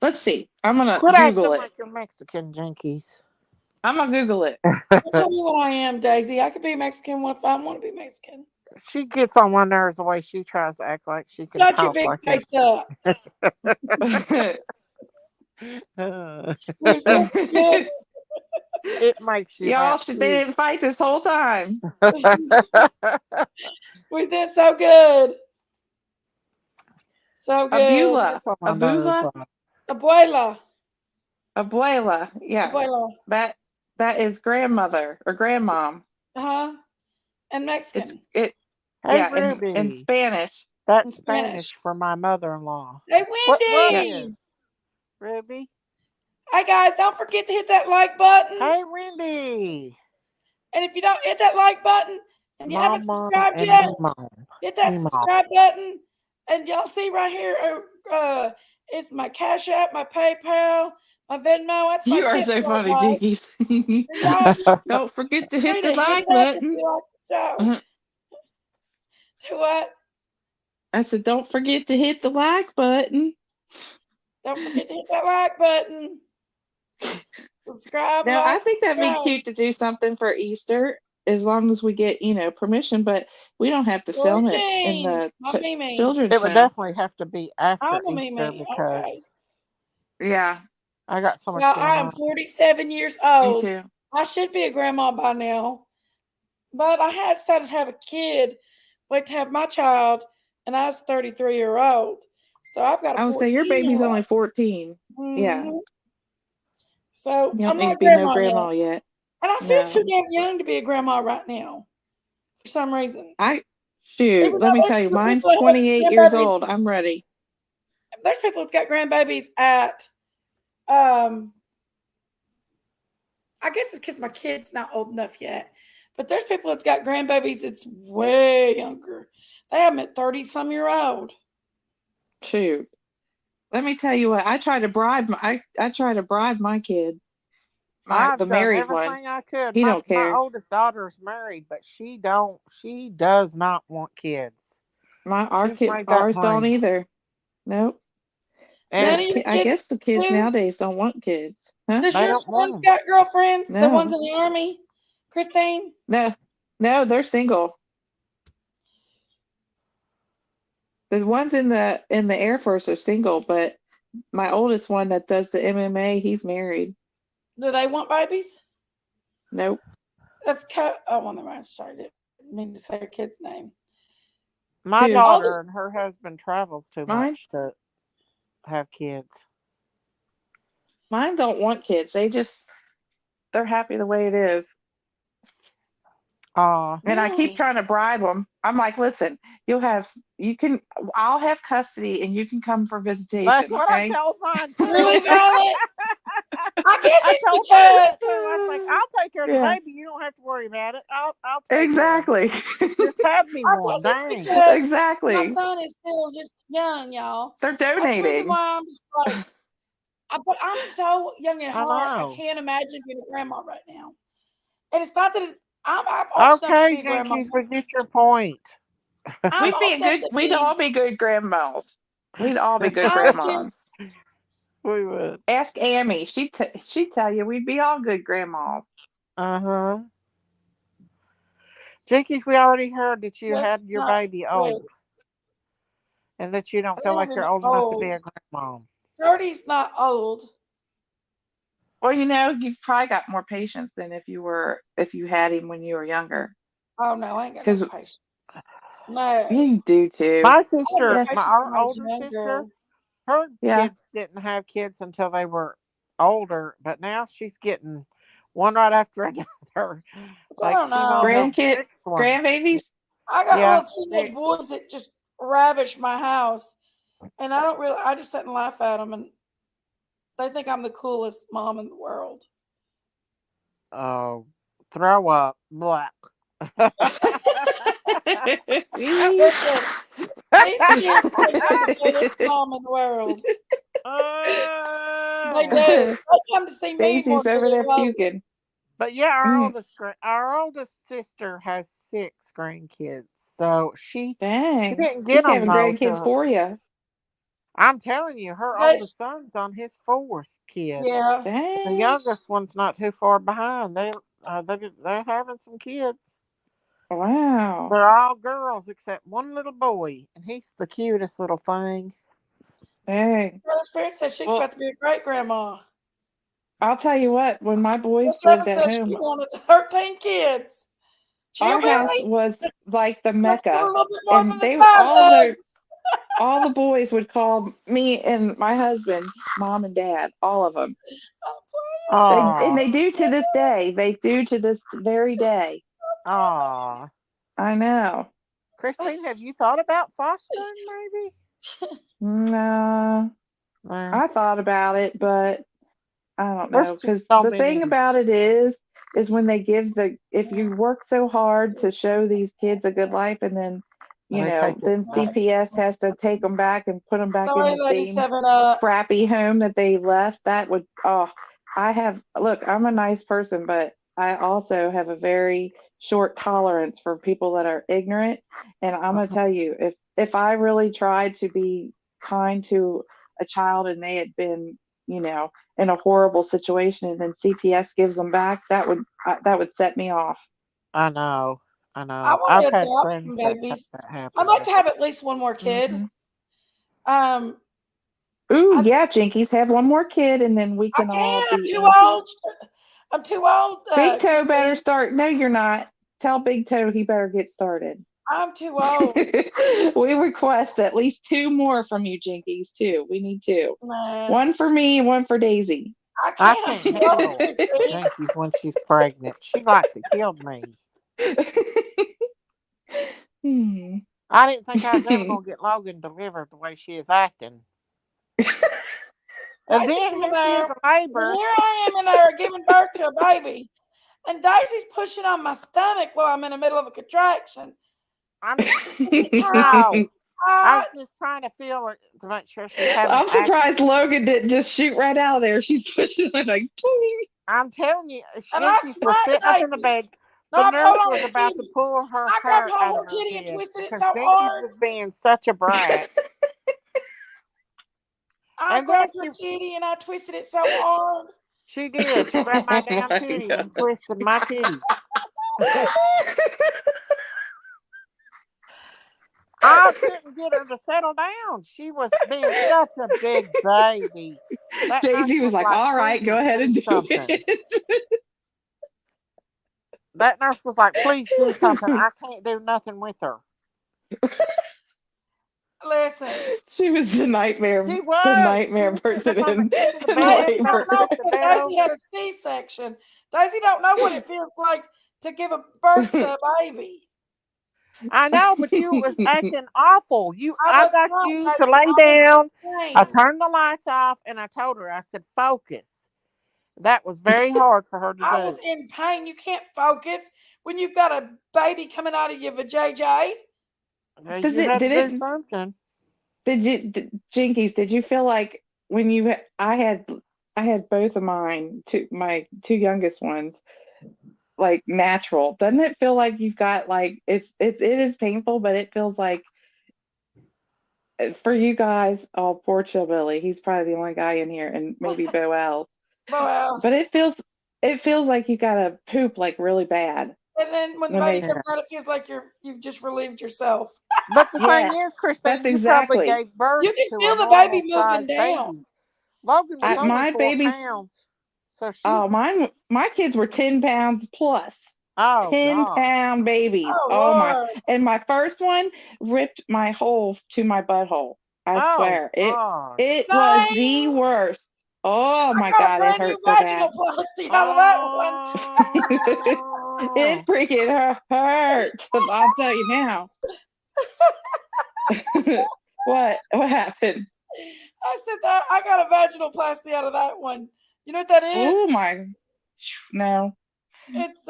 Let's see. I'm gonna Quit Google acting it. like you're Mexican, Jinkies. I'm gonna Google it. Don't tell me what I am, Daisy. I could be Mexican if I want to be Mexican. She gets on my nerves the way she tries to act like she can Shut your talk big like face up. a. We've been so good. It makes you Y'all, they happy. didn't fight this whole time. We've been so good. So good. Abula, Gets on my nerves. abula, Abuela. abuela. Yeah, Abuela. that that is grandmother or grandmom. Uh-huh. And It's Mexican. it. Hey, Yeah, in Ruby. Spanish. In That's Spanish Spanish. for my mother-in-law. Hey, What Yeah. is Wendy. Ruby? Hi, guys. Don't forget to hit that like button. Hey, Wendy. And if you don't hit that like button and you haven't Mama subscribed and yet, me mom. hit that Me mom. subscribe button. And y'all see right here, it's my Cash App, my PayPal, my Venmo. That's my You are tip so jar, funny, guys. Jinkies. And y'all just Don't forget to free hit to the hit like it up if button. you like the show. Uh-huh. Do what? I said, don't forget to hit the like button. Don't forget to hit that like button. Subscribe, Now, I like, think that'd be subscribe. cute to do something for Easter as long as we get, permission, but we don't have to Lori film it in Jean. the I'm Mimi. children's It would show. definitely have to be after I'm a Easter Mimi. because Okay. Yeah, I got so much Well, going I am on. 47 years me old. too. I should be a grandma by now. But I had decided to have a kid, wait to have my child, and I was 33-year-old. So I've got a I would say your baby's 14-year-old. only 14. Yeah, Mm-hmm. So you don't I'm need not to a be no grandma grandma yet. yet. And I feel too No. damn young to be a grandma right now for some reason. Shoot, Even let though me there's tell you, still mine's people that have 28 years grandbabies. old. I'm ready. There's people that's got grandbabies at I guess it's because my kid's not old enough yet. But there's people that's got grandbabies that's way younger. They have them at 30-some-year-old. Shoot. Let me tell you what, I try to bribe my kid, the I've done married one. everything I could. He don't My care. oldest daughter's married, but she does not want kids. She's made that Ours don't plain. either. Nope. None And of your I kids guess the kids do? nowadays don't want kids. Huh? Does they your don't want son's them. got girlfriends? The ones No. in the army? Christine? No. No, they're single. The ones in the Air Force are single, but my oldest one that does the MMA, he's married. Do they want babies? Nope. Oh, well, never mind. Sorry, didn't mean to say her kid's name. My Who? daughter and her husband travels too Mine? much to have kids. Mine don't want kids. They're happy the way it is. And I keep Really? trying to bribe them. I'm like, listen, I'll have custody and you can come for That's visitation, what I okay? told mine Really, too. Violet? I guess I it's told mine because too. I was like, I'll take care of the Yeah, baby. You don't have to worry about it. I'll take care of it. exactly. Just have me I one. guess it's Dang. because my Exactly. son is still just young, y'all. They're That's the reason donating. why I'm just like, but I'm so young at I heart. I know. can't imagine being a grandma right now. And it's not that I'm old enough to Okay, be a grandma. Jinkies, we get your point. I'm old enough to We'd be. all be good grandmas. We'd all be good I'm grandmas. just. We would. Ask Amy. She'd tell you we'd be all good grandmas. Uh huh. Jinkies, we already heard that you That's had your not baby good. old and that you don't I feel don't like even you're old enough to be old. a grandmom. 30's not old. Well, you've probably got more patience than if you had him when you were younger. Oh no, I ain't got no Because patience. No. you do too. My I had more sister, Yes. my patience our when I was older sister, younger. her Yeah. kids didn't have kids until they were older, but now she's getting one right after another. I Like don't she's on know. her Grandkid, sixth one. grandbabies. I got Yeah, little teenage they, boys that just ravish my house, and I just sit and laugh at them, and they think I'm the coolest mom in the world. uh, throw up. Blah. Listen, these kids think I'm the coolest mom in the world. They do. Uh, They come to see me more Daisy's than they over do there Logan. puking. but yeah, Mm, our oldest sister has 6 grandkids, so she dang. didn't get She's them having though. grandkids for you. I'm telling you, her They, oldest son's on his 4th kid. yeah. The Dang. youngest one's not too far behind. They're having some kids. Wow. They're all girls except one little boy, and he's the cutest little thing. Dang. Brother Spirit says she's Well, about to be a great grandma. I'll tell you what, when my boys Miss lived Evans at says she home, wanted 13 kids. our house Chillbilly, was like the let's put a Mecca. little bit more than And the they side hug. all the boys would call me and my husband mom and dad, all of them. Aw, They do to this day. They do to this very day. aw. I know. Christine, have you thought about fostering maybe? No, Nah. I thought about it, but I don't There's know. just Because so the thing many. about it is when they if you work so hard to show these kids a good life, and then, They take it then back. CPS has to take them back and put them back in Sorry, the Lady same 7 Up. crappy home that they left, that would, oh, look, I'm a nice person, but I also have a very short tolerance for people that are ignorant. And I'm going to tell you, if I really tried to be kind to a child and they had been, in a horrible situation and then CPS gives them back, that would set me off. I know. I I know. want I've to had adopt friends some that babies. that I'd happen like with. to have at least one more kid. Hmm. Um, Ooh, I yeah, Jinkies, have one more kid and then we I can all can. I'm be too aunties. old. I'm too old. Big Toe better Christine. start. No, you're not. Tell Big Toe he better get started. I'm too old. We request at least two more from you, Jinkies, too. We need two. Nah, One for me, one for Daisy. I I can't. I'm can't too old, handle Christine. Jinkies when she's pregnant. She like to kill me. Hmm. I didn't think I was ever gonna get Logan delivered the way she is acting. And Daisy's then in here she is there. in And labor. here I am in there giving birth to a baby. And Daisy's pushing on my stomach while I'm in the middle of a contraction. I'm Is it tight? no. I was Hot? just trying to feel it to make sure she's having I'm act. surprised Logan didn't just shoot right out of there. She's pushing it like, I'm telling you, And I Jinkies was smacked sitting up in the Daisy. bed. No, The I pulled nurse on was her about to titty. pull her I grabbed hair hold out of of her her titty and head twisted it because so Jinkies hard. was being such a brat. I And then grabbed her titty and I twisted it so hard. she did. She grabbed my oh damn my titties God. and twisted my titties. I couldn't get her to settle down. She was being such a big baby. That nurse Daisy was was like, like, all right, please go ahead do and do something. That nurse was like, please do something. it. I can't do nothing with her. Listen, She was She the was. She nightmare was sitting person up on the end of the in bed Daisy trying don't to know labor. tip the because bed Daisy had over. a C-section. Daisy don't know what it feels like to give a birth to a baby. I know, but you was acting awful. I I was got not, you to Daisy. lay I was down. in I pain. turned the lights off and I told her, I said, focus. That was very hard for her to I was do. in pain. You can't focus when you've got a baby coming out of your vajayjay. Does You it, had to did do it, something. Jinkies, did you feel like when I had both of my two youngest ones, like natural. Doesn't it feel like you've got like it is painful, but it feels like for you guys, oh poor Chill Billy, he's probably the only guy in here, and maybe Boel. Well, But it feels like you gotta poop like really bad. And then when the when baby they, comes out, it feels like you've just relieved yourself. But the thing yeah, is, that's Christine, you probably exactly. gave birth You can to a feel the baby normal moving sized down. baby. Logan was only My 4 baby, pounds, so she oh, was. my kids were 10 pounds plus. Oh 10 God. pound babies. Oh Oh my. Lord. And my first one ripped my hole to my butthole. I Oh swear. gosh. It was the Same. worst. Oh I my got a God, it brand new hurt so bad. vaginoplasty out of that one. Oh. It freaking hurt. I'll tell you now. What happened? I said that I got a vaginoplasty out of that one. You know what that is? Oh my. No. It's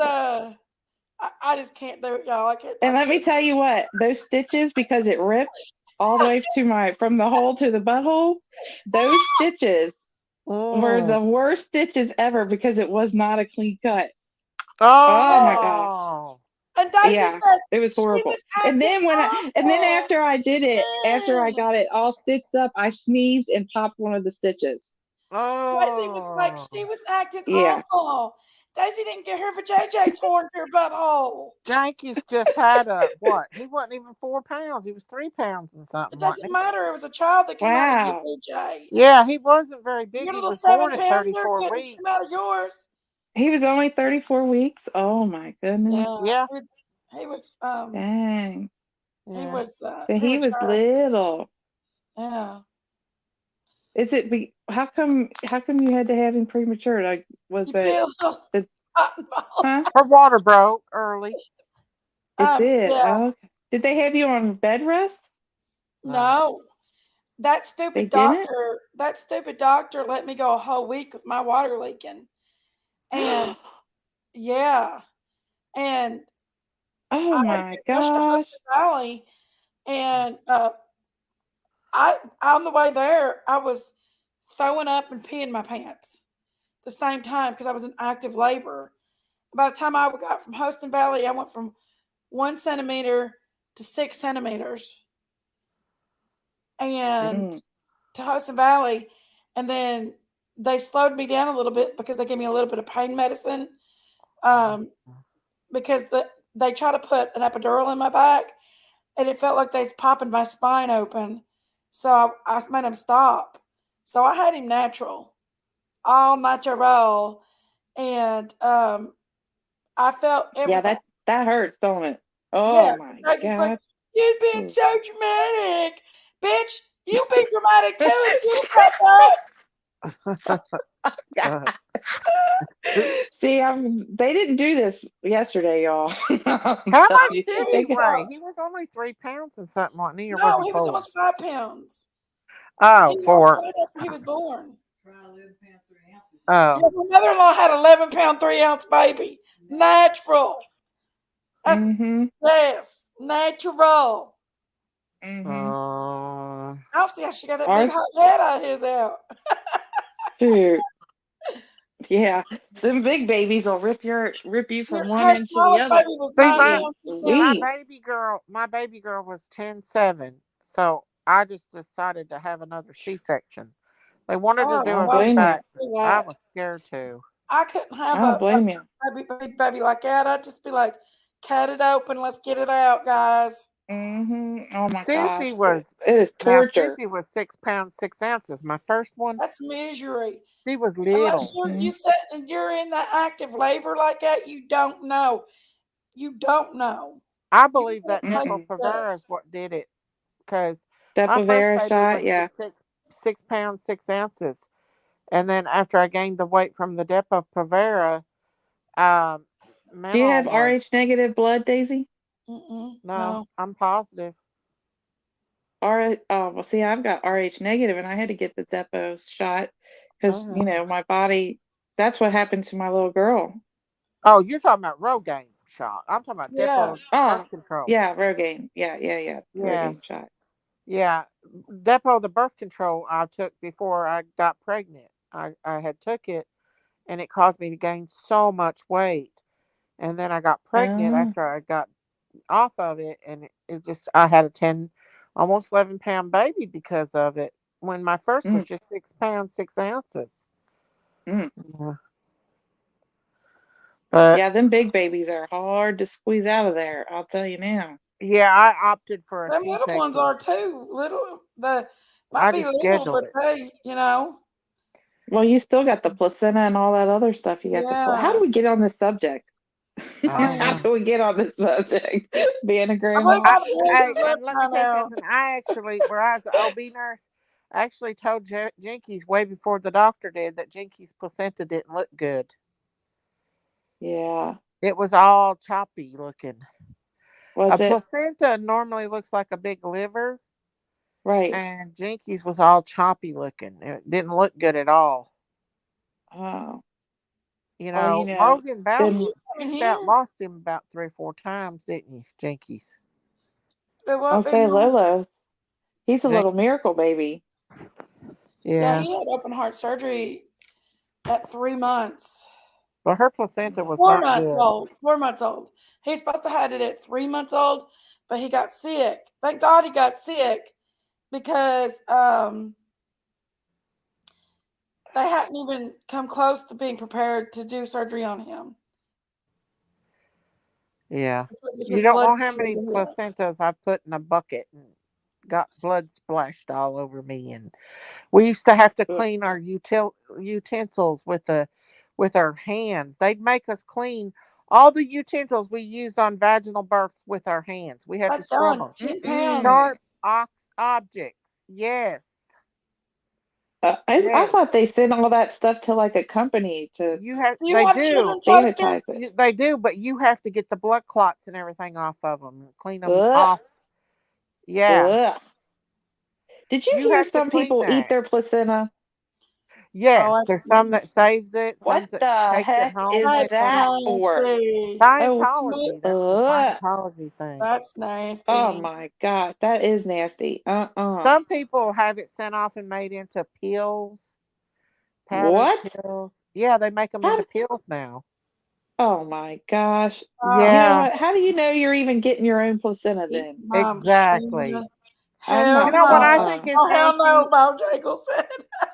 I just can't do it, y'all. I can't And talk let about me it. tell you what, those stitches, because it ripped all the way to from the hole to the butthole, those stitches were Mm. the worst stitches ever because it was not a clean cut. Oh my Yes. gosh. Oh. And Daisy Yeah, says it was she horrible. was And acting then awful. after I did it, after I Ugh. got it all stitched up, I sneezed and popped one of the stitches. Daisy was like, Oh. she was acting Yeah. awful. Daisy didn't get her vajayjay torn to her butthole. Janky's just had a what? He wasn't even 4 pounds. He was 3 pounds and It something, wasn't doesn't he? matter. It was a child that came out of your Wow. vajay. Yeah, he wasn't very big. Your He little was born seven at pounder 34 couldn't weeks. come out of yours. He was only 34 weeks. Oh my Yeah, goodness. Yeah, Dang. he yeah. was So he was premature. little. Yeah. Is it how come you had to have him premature? Like was You put it a little the cotton balls. huh? Her water broke early. It did. Yeah. Oh, okay. Did they have you on bed rest? No. No. They didn't? That stupid doctor let me go a whole week with my water leaking. And yeah. And Oh I had to my get rushed to gosh. Hudson Valley. And I on the way there, I was throwing up and peeing my pants the same time because I was in active labor. By the time I got from Hostin Valley, I went from 1 centimeter to 6 centimeters and Mm, to Hostin Valley. And then they slowed me down a little bit because they gave me a little bit of pain medicine. Um, because they try to put an epidural in my back and it felt like they was popping my spine open. So I made him stop. So I had him natural, all natural. And I felt yeah, everything. that hurts, don't it? Oh Yeah, my Daisy's like, God. "You've been Ooh. so dramatic, bitch. You be dramatic too if you got that." See, they didn't do this yesterday, y'all. I'm How telling much I'm you. did he They, weigh? serious. He was only 3 pounds and something, wasn't he? Or was No, he he was 4? almost 5 pounds. Oh, He lost 4. weight after he was born. Oh. Yeah, my mother-in-law had 11 pound 3 ounce baby, natural. That's mm-hmm. yes, natural. Mm-hmm. Oh. I don't see how she got that big Ours, hot head out of his out. shoot. Yeah. Them big babies will rip you from one Her end to the smallest other. baby was See, nine my Good pounds 6 ounces. sweet. my baby girl was 10.7, so I just decided to have another C-section. They wanted to Oh, do I a don't no, she blame you. VBAC, couldn't but do I that. was scared to. I couldn't I have don't blame you. big baby like that. I'd just be like, cut it open, let's get it out, guys. Mm-hmm. Oh my Sissy gosh. was It is now torture. Sissy was 6 pounds 6 ounces. My first one, That's misery. she was Unless little. you're Mm-hmm. you sit and you're in that active labor like that, you don't know. You don't know. I You believe can't that taste Depo Mm-mm. the Provera is what did it, because my first Depo-Provera baby shot, was yeah. 6 pounds 6 ounces, and then after I gained the weight from the Depo Provera, um, Do you Mama have was RH negative blood, Daisy? no, no. I'm positive. Oh, well, see, I've got RH negative, and I had to get the Depo shot because, Uh-huh. my body, that's what happened to my little girl. Oh, you're talking about Rogaine shot. I'm talking about Yeah. Depo Oh, birth control. yeah, Rogaine. Yeah. Yeah, Rogaine shot. yeah. Depo the birth control I took before I got pregnant. I had took it, and it caused me to gain so much weight. And then I got pregnant Oh, after I got off of it, and it just I had a 10, almost 11 pound baby because of it. When my first was mm, just 6 pounds 6 ounces. mm. Yeah. But Yeah, them big babies are hard to squeeze out of there. I'll tell you now. yeah, I opted for a Them little ones C-section. are too. Little the might I be just little, scheduled but it. they. Well, you still got the placenta and all that other stuff. You got to. How Yeah. do we get on this subject? I don't How know. do we get on this subject? Being a I believe grandma. I, all the boys hey, just left and let me by tell you now. something. I actually, where I was an OB nurse, I actually told Jinkies way before the doctor did that Jinkies placenta didn't look good. Yeah. It was all choppy looking. A Was it? placenta normally looks like a big liver, Right. and Jinkies was all choppy looking. It didn't look good at all. Oh. You Well, know, Logan Did about then you come in you about here? lost him about 3 or 4 times, didn't you, Jinkies? Did I'll what, Big say Mama? Lolo's. He's a little Jinkies. miracle baby. Yeah, Yeah. he had open heart surgery at 3 months. But her placenta was Four not months good. old. 4 months old. He's supposed to have it at 3 months old, but he got sick. Thank God he got sick because they hadn't even come close to being prepared to do surgery on him Yeah. because of You his don't blood know how sugar many he had. placentas I put in a bucket and got blood splashed all over me. And we used to have to Ugh. clean our utensils with our hands. They'd make us clean all the utensils we used on vaginal births with our hands. We had to That scrub done them. 10 pounds. Mm-mm. Sharp objects. Yes. I Yes. thought they sent all that stuff to like a company to You have. Do you They have do. children toaster? sanitize it. They do, but you have to get the blood clots and everything off of them and clean them Ugh. off. Yeah. Ugh. Did you You hear have to some clean people eat that. their placenta? Oh, Yes, that's there's some that nasty. saves it, What some that the takes it heck home is with That's them. that for? nasty. Oh, Scientology, that's the ugh. Scientology thing. That's Oh nasty. my gosh, that is nasty. Some people have it sent off and made into pills, powdered What? pills. Yeah, they make them How? into pills now. Oh my gosh. You know Yeah, what? How do you know you're even getting your own placenta Eat then? my exactly. placenta. I'm Hell You not. know what I no. think is Oh, hell no, nasty? Bojangles said.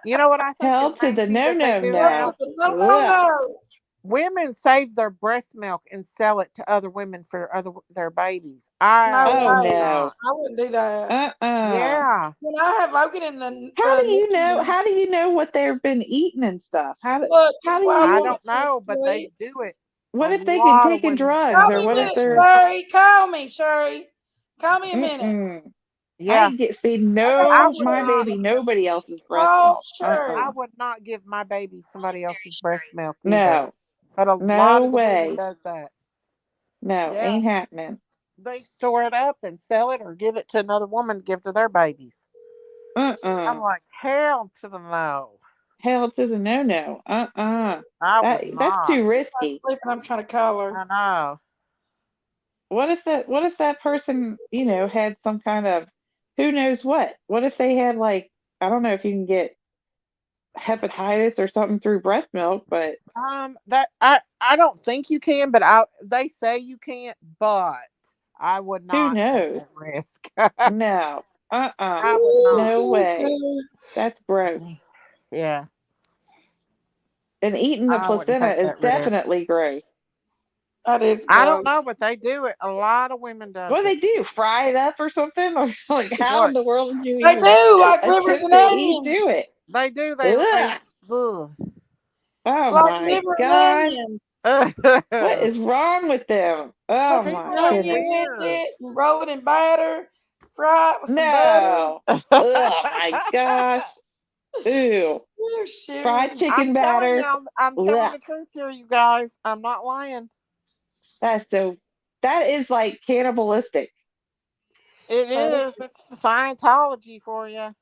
You know what I think is Hell to the nasty no, that they no, do Hell to now? no. the no, no, Ugh. no. Women save their breast milk and sell it to other women for other their babies. No I Oh would way. no. not. I wouldn't do that. Uh-uh. Yeah. When I had Logan in the How do you know? nursery, How do you know what they've been eating and stuff? look, How this do wild I you? woman don't can't know, but they sleep. do it. A What if they've been lot of taking women drugs, Call or me a what if minute, they're? Sherry. Call me, Sherry. Call me a minute. Mm-mm. I Yeah, ain't get feed I got I some no would my Sherry not. baby in here. nobody else's breast Call milk. Sherry. I would not give my baby somebody else's breast milk either. No, But a lot no of the women way. does that. No, Yeah, ain't happening. they store it up and sell it or give it to another woman to give to their babies. I'm Uh-uh. like, hell to the no. Hell to the no no. Uh-uh. I would That's not. too She's not risky. sleeping. I'm trying to call her. I know. What if that person, had some kind of who knows what? What if they had like I don't know if you can get hepatitis or something through breast milk, but That I don't think you can, but I they say you can't, but I would who not take knows? that risk. No. Uh-uh. I would not. No way. That's gross. Yeah, And eating the I wouldn't placenta take is that risk. definitely gross. That is I don't gross. know, but they do it. A lot of women What does do they it. do? Fry it up or something? Or like how in What the world did you They even do like livers attempt and to eat onions. do it? they do, they Ugh. ugh. Oh Like my liver and gosh. onions. What is wrong with them? Put Oh some my People are onions goodness. in weird. it and roll it in batter. Fry it with some butter. No. Oh my gosh. Ooh. Oh, Fried shoot. I'm chicken telling you, batter. I'm telling Ugh. the truth here, you guys. I'm not lying. That's so that is like cannibalistic. It That is is. It's Scientology for you.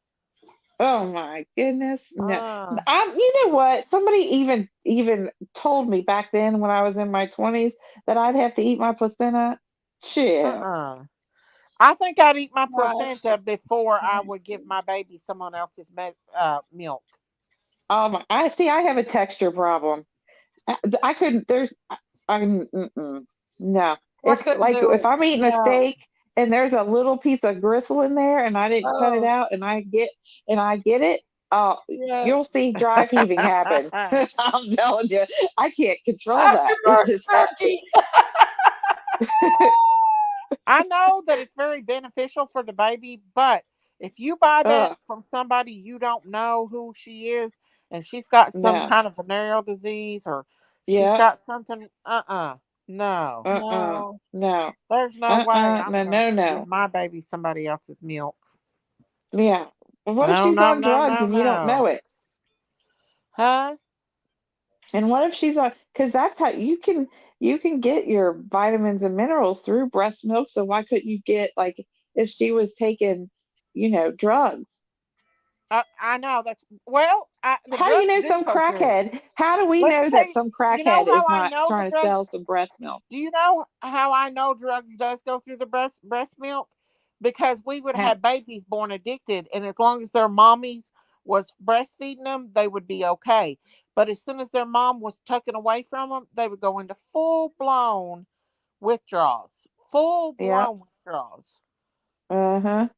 Oh my goodness. No. Uh, You know what? Somebody even told me back then when I was in my 20s that I'd have to eat my placenta. Chill. uh-uh. I think I'd eat my nice. placenta before I would give my baby someone else's milk. Oh my, I see I have a texture problem. I couldn't no. I If couldn't like do if it. I'm eating a No. steak and there's a little piece of gristle in there and I didn't cut it Oh, out and I get it, Oh, Yeah. you'll see drive heaving happen. I'm telling you, I can't control that. It Afterbirth just turkey. I know that it's very beneficial for the baby, but if you buy that uh from somebody you don't know who she is and she's got some no. kind of venereal disease or she's Yeah. got something, no. No. There's no way I'm going No, to no, give no. my baby somebody else's milk. Yeah. Well, what if No, she's no, on no, drugs no, and you don't no. know it? Huh? And what if she's on, because that's how you can get your vitamins and minerals through breast milk. So why couldn't you get, like, if she was taking, drugs? I know that's well. The How do you drugs know do some go through. crackhead? How do we Let me know tell that you. some You know crackhead how is I not know the trying to drugs. sell some breast milk? Do you know how I know drugs does go through the breast milk? Because we would How, have babies born addicted, and as long as their mommies was breastfeeding them, they would be okay. But as soon as their mom was tucking away from them, they would go into full blown withdrawals. Full yeah, blown withdrawals. uh-huh.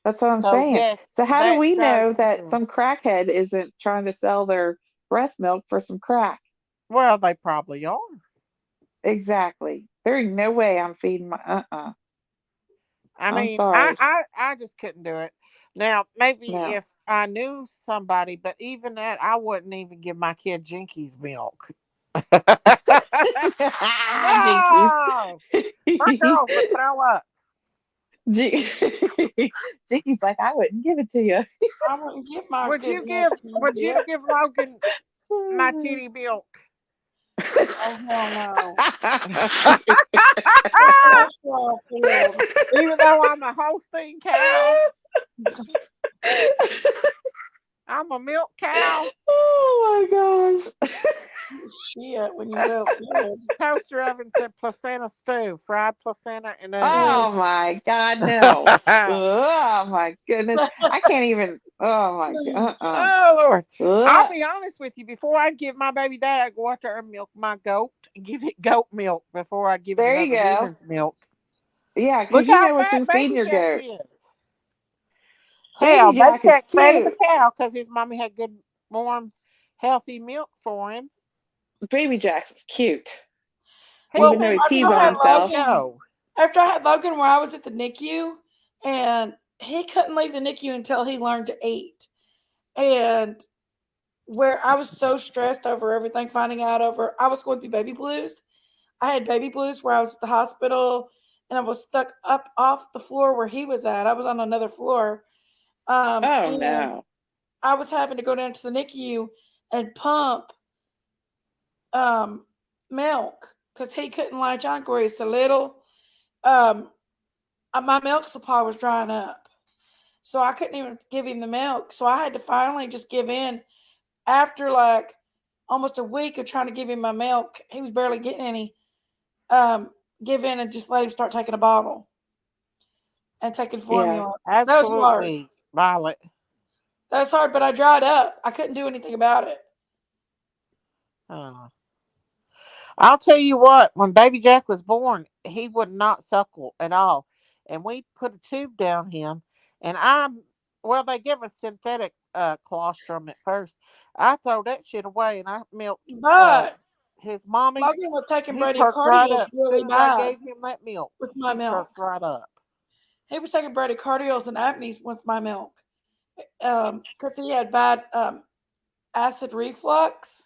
That's what I'm So saying. yes, So how do that we does know that happen. some crackhead isn't trying to sell their breast milk for some crack? Well, they probably are. Exactly. There ain't no way I'm feeding my I I'm mean, I, sorry. I I just couldn't do it. Now, maybe No. if I knew somebody, but even that, I wouldn't even give my kid Jinkies milk. Jinkies. No, my girls would throw up. Jin- Jinkies like, I wouldn't give it to you. I wouldn't give my Would good you milk give? to my Would you kid. give Logan my titty milk? Oh hell no. Cholesterol filled. Even though I'm a Holstein cow, I'm a milk cow. Oh my gosh. Shit, when you well filled. Toaster oven said placenta stew, fried placenta and onions. Ugh. Oh my God, no. Oh my goodness. I can't even. Oh my God. Oh Lord. I'll Uh. be honest with you. Before I give my baby that, I go out there and milk my goat and give it goat milk before I give it There you another go. human's milk. Yeah, Look because you how know what fat you're feeding Baby your Jack goat. is. Hell, Baby Baby Jack is Jack's fat as a cute. cow because his mommy had good, warm, healthy milk for him. Baby Jack is cute. He Well, Even though needs he to be pees on put on a himself. show. After I had Logan, where I was at the NICU, and he couldn't leave the NICU until he learned to eat, and where I was so stressed over everything, finding out over, I was going through baby blues. I had baby blues where I was at the hospital and I was stuck up off the floor where he was at. I was on another floor. Oh And no. I was having to go down to the NICU and pump um, milk because he couldn't latch on where he's so little. Um, my milk supply was drying up. So I couldn't even give him the milk. So I had to finally just give in after like almost a week of trying to give him my milk. He was barely getting any. Um, give in and just let him start taking a bottle and taking Yeah. formula. That was hard. Absolutely, Violet. That was hard, but I dried up. I couldn't do anything about it. Uh, I'll tell you what, when Baby Jack was born, he would not suckle at all. And we put a tube down him, and well, they give us synthetic colostrum at first. I throw that shit away, and I milked But his mommy. Logan was taking He perked right bradycardials up. As really soon as I bad gave him that milk, with my he milk. perked right up. He was taking bradycardials and apneas with my milk because he had bad acid reflux,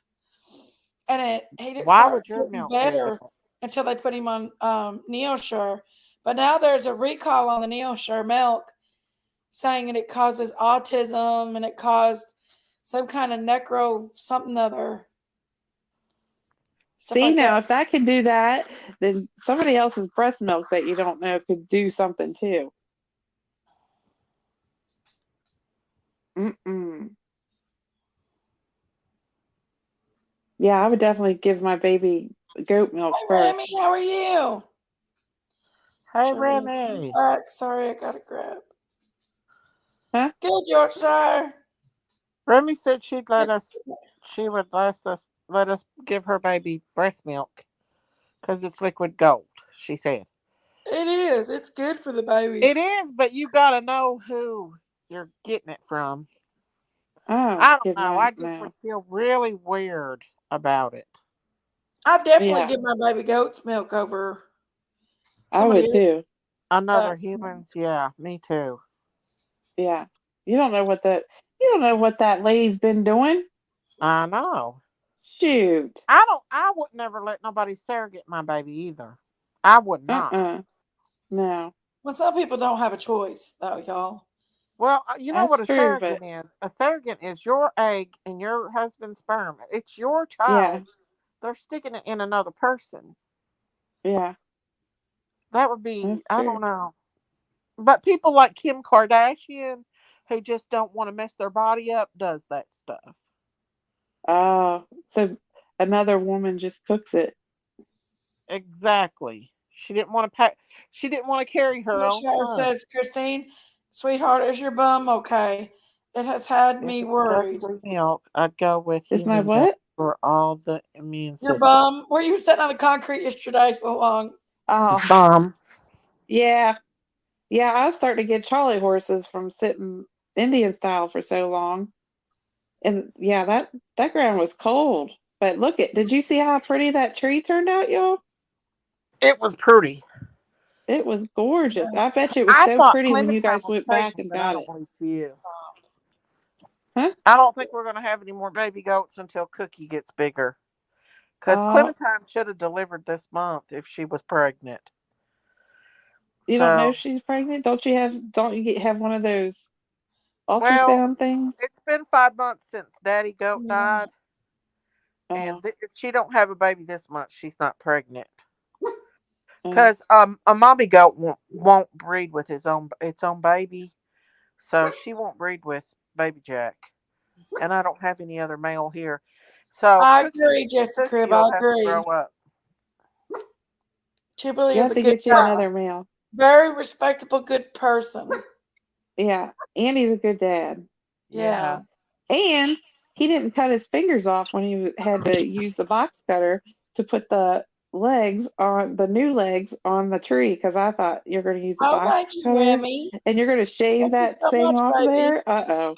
and he didn't Why start would your getting milk do better that? until they put him on Neosure. But now there's a recall on the Neosure milk saying that it causes autism and it caused some kind of necro something other stuff See, like that. now if that could do that, then somebody else's breast milk that you don't know could do something too. Mm-mm. Yeah, I would definitely give my baby goat milk Hey Remy, first. how are you? Hey, Sure is. Remy. Sorry, I got to grab. Huh? Good Yorkshire. Remy said she'd let It's, us. She would let us give her baby breast milk because it's liquid gold. She said it is. It's good for the babies. it is, but you got to know who you're getting it from. Oh, I don't give know. mine I just would no. feel really weird about it. I definitely Yeah, give my baby goat's milk over I somebody would else. too. Uh, Another humans, yeah, me too. Yeah. You don't know what that lady's been doing. I know. Shoot. I would never let nobody surrogate my baby either. I would not. Uh-uh. No. well, some people don't have a choice, though, y'all. Well, you know That's what a true, surrogate but is? A surrogate is your egg and your husband's sperm. It's your yeah, child. They're sticking it in another person. yeah, That would be, that's I true. don't know. But people like Kim Kardashian, who just don't want to mess their body up, does that stuff. So another woman just cooks it. Exactly. She didn't want to pack. She didn't want to carry her own Michelle son. says, Christine, sweetheart, is your bum okay? It has had If me it's worried. Dudley milk, I'd go with Is my human milk what? for all the immune Your system. bum, where you sitting on the concrete yesterday so long? Oh, Bomb. yeah. Yeah, I was starting to get Charlie horses from sitting Indian style for so long. And yeah, that ground was cold. But look at, did you see how pretty that tree turned out, y'all? It was pretty. It was gorgeous. I bet you it was I so thought pretty when you Clementine guys was went back pregnant, and but I got don't it. believe she is. Huh? I don't think we're going to have any more baby goats until Cookie gets bigger. Because Oh, Clementine should have delivered this month if she was pregnant. you don't know if So, she's pregnant? Don't you have one of those well, ultrasound things? it's been 5 months since Daddy Goat Yeah. died, and Oh, if she don't have a baby this month, she's not pregnant. oh. Because a mommy goat won't breed with its own baby, so she won't breed with Baby Jack. And I don't have any other male here, so I agree, Jessica Cookie Crib. will I have to grow agree. up. She really You is have a to good get you guy. another male. Very respectable, good person. Yeah, Andy's a good dad. Yeah, Yeah. And he didn't cut his fingers off when he had to use the box cutter to put the new legs on the tree because I thought you're going to use a Oh, box thank you, cutter Remy. and you're going to shave Thank you that so thing much, off baby. there. Uh-oh.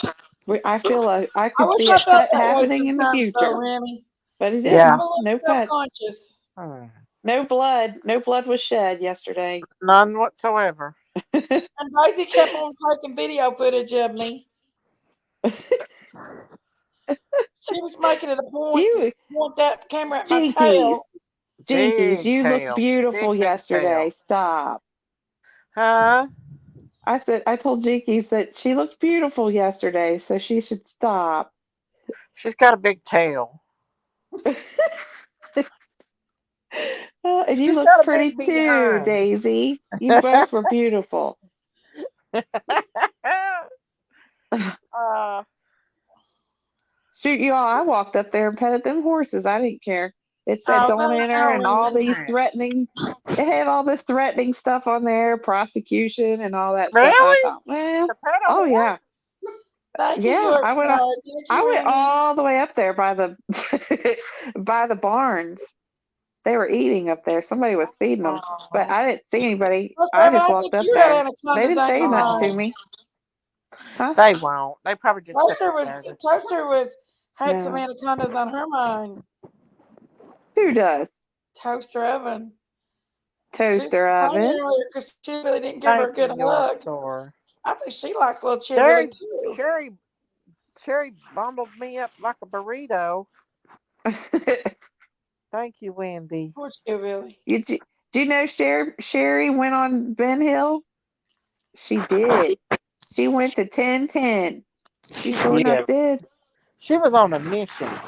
I I could wish see I it felt that way happening in the sometimes, though, future, Remy. but he I'm yeah. didn't. a little No self cuts. conscious. Hmm. No blood. No blood was shed yesterday. None whatsoever. And Daisy kept on taking video footage of me. She was making it a point to you, point that camera at my Jinkies, tail. Jinkies, Big you looked tail. beautiful Big, big yesterday. tail. Stop. Huh? I told Jinkies that she looked beautiful yesterday, so she should stop. She's got a big tail. And you She's looked got a pretty big too, behind. Daisy. You both were beautiful. uh, Shoot, you all, I walked up there and petted them horses. I didn't care. It said Oh, don't no, enter no, and all Remy. these threatening, it had all this threatening stuff on there, prosecution and all that stuff. I really? thought, well, To pet a oh horse? yeah. Thank you, Yeah, Yorkshire. Thank I you, went Remy. all the way up there by the by the barns. They were eating up there. Somebody was feeding them, but Oh, I didn't see anybody. First I time, just I walked think up you had there. They anacondas didn't on say your nothing to mind. me. Huh? they won't. They probably just pet Toaster the was carcass. had some No. anacondas on her mind. Who does? Toaster oven. She was Toaster complaining oven. earlier because she really didn't give her Thank a you, good York hug. store. I think she likes little chillbilly Sherry, too. Sherry, Sherry bundled me up like a burrito. Thank you, Wendy. Poor chillbilly. Do you know Sherry went on Ben Hill? She did. She went to 1010. She sure enough Yeah, did. she was on a mission.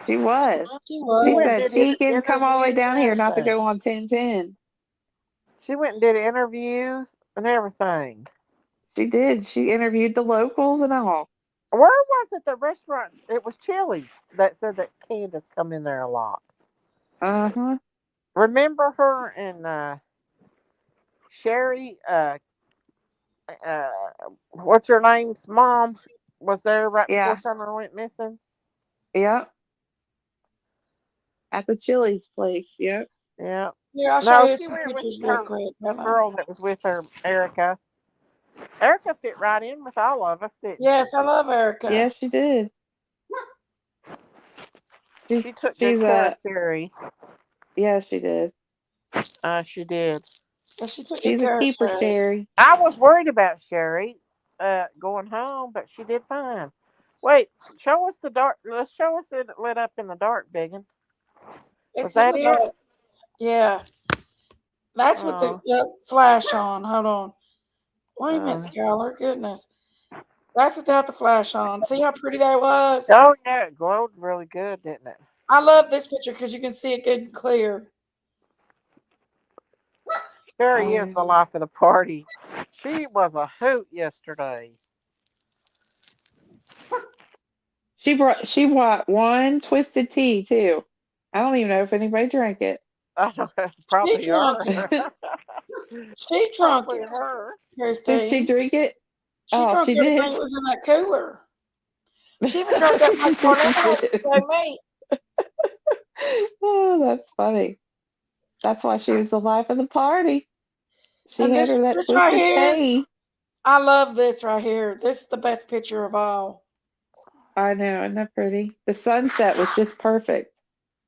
She was. She She She went was. and said did she can come all the way interviews and down here not to everything. go on 1010. She went and did interviews and everything. She did. She interviewed the locals and all. Where was it? The restaurant? It was Chili's that said that Candace come in there a lot. Uh-huh. Remember her and Sherry? Uh, what's her name's mom was there right before Yeah. Summer went missing. Yep. At the Chili's place. Yep. Yeah. Here, I'll show No, you she some went with pictures real her quick. Hold on. girl that was with her, Erica. Erica fit right in with all of us, didn't she? Yes, I love Yeah, Erica. she did. She's She took good she's care of a Sherry. yeah, she did. She did. And she took good She's a care of keeper, Sherry. Sherry. I was worried about Sherry going home, but she did fine. Wait, show us the dark. Let's show us it lit up in the dark, Biggin. Was It's in that the it? dark. Yeah, that's with Oh, the flash on. Hold on. Wait a minute, uh, Skylar. Goodness. That's without the flash on. See how pretty that was? oh yeah, it glowed really good, didn't it? I love this picture because you can see it good and clear. Sherry is Yeah. the life of the party. She was a hoot yesterday. She bought one twisted tea too. I don't even know if anybody drank it. I don't know, She probably drunk her. it. She drunk Probably it, her. Did she Christine. drink it? She Oh, drunk she everything did. that was in that cooler. She even drank that much more She lemonade she did. gave me. Oh, that's funny. That's why she was the life of the party. She And had her that this right twisted here, tea. I love this right here. This is the best picture of all. I know, isn't that pretty? The sunset was just perfect.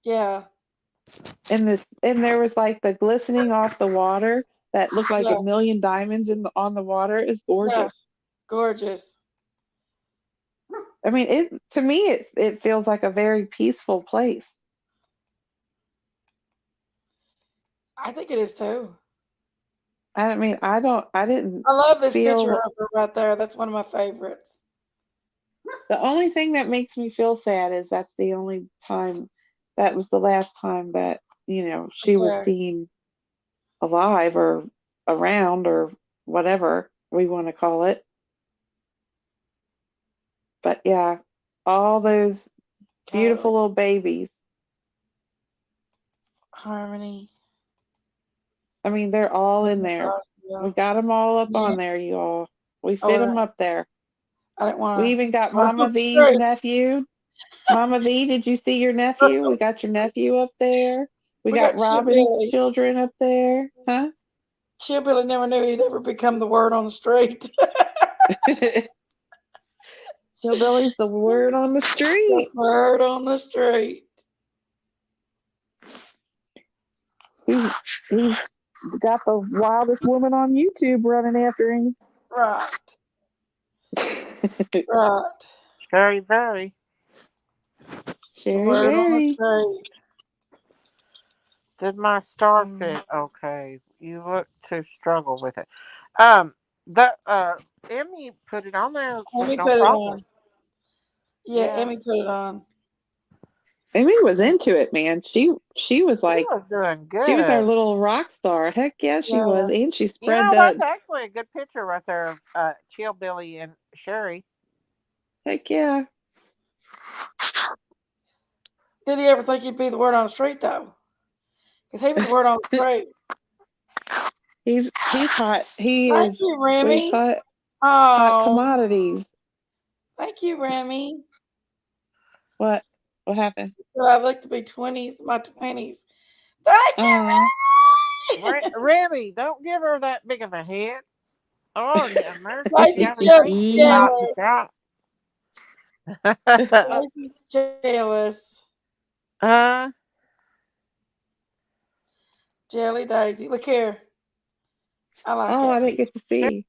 Yeah, And there was like the glistening off the water that looked like a yeah, million diamonds on the water. Is yeah. gorgeous. Gorgeous. I mean, it to me it feels like a very peaceful place. I think it is too. I mean, I didn't I love this picture feel of her right there. That's one of my favorites. the only thing that makes me feel sad is that's the only time that was the last time that, she was Okay. seen alive or around or whatever we want to call it. But yeah, all those Kylie. beautiful little babies. Harmony. I mean, they're all in there. We Garcia. got them all up Yeah. on there, you all. We Oh, fit them up there. I didn't We want to even got go Mama on the V's street. nephew. Mama V, did you see your nephew? We got your nephew up there. We We got got Robin's Chillbilly. children up there. Huh? Chillbilly never knew he'd ever become the word on the street. Hillbilly's the word on the The street. word on the street. He's, he's got the wildest woman on YouTube running after him. Right. Right. Sherry Berry. The Sherry word on the Berry. street. Did my star Um, fit okay? You look to struggle with it. Um, the Emmy put it on there with Emmy no put it problem. on. Yeah, Yes, Emmy put it on. Amy was into it, man. She was she like was doing she was our good. little rock star. Heck yeah, she Yeah. was. And she You spread know, that's the actually a good picture right there of Chill Billy and Sherry. heck yeah. Did he ever think he'd be the word on the street though? Because he was the word on the street. He's hot. He Thank is you, we've Remy. hot Oh, commodities. thank you, Remy. What what happened? So I look to be 20s, my 20s. Thank Oh, you, Remy. Remy, don't give her that big of a head. Oh, yeah, mercy, Lacey's Johnny just Green, she's hot and jealous. shot. Lacey's jealous. uh, Jelly Daisy. Look here. I like oh, I that didn't get picture. to see.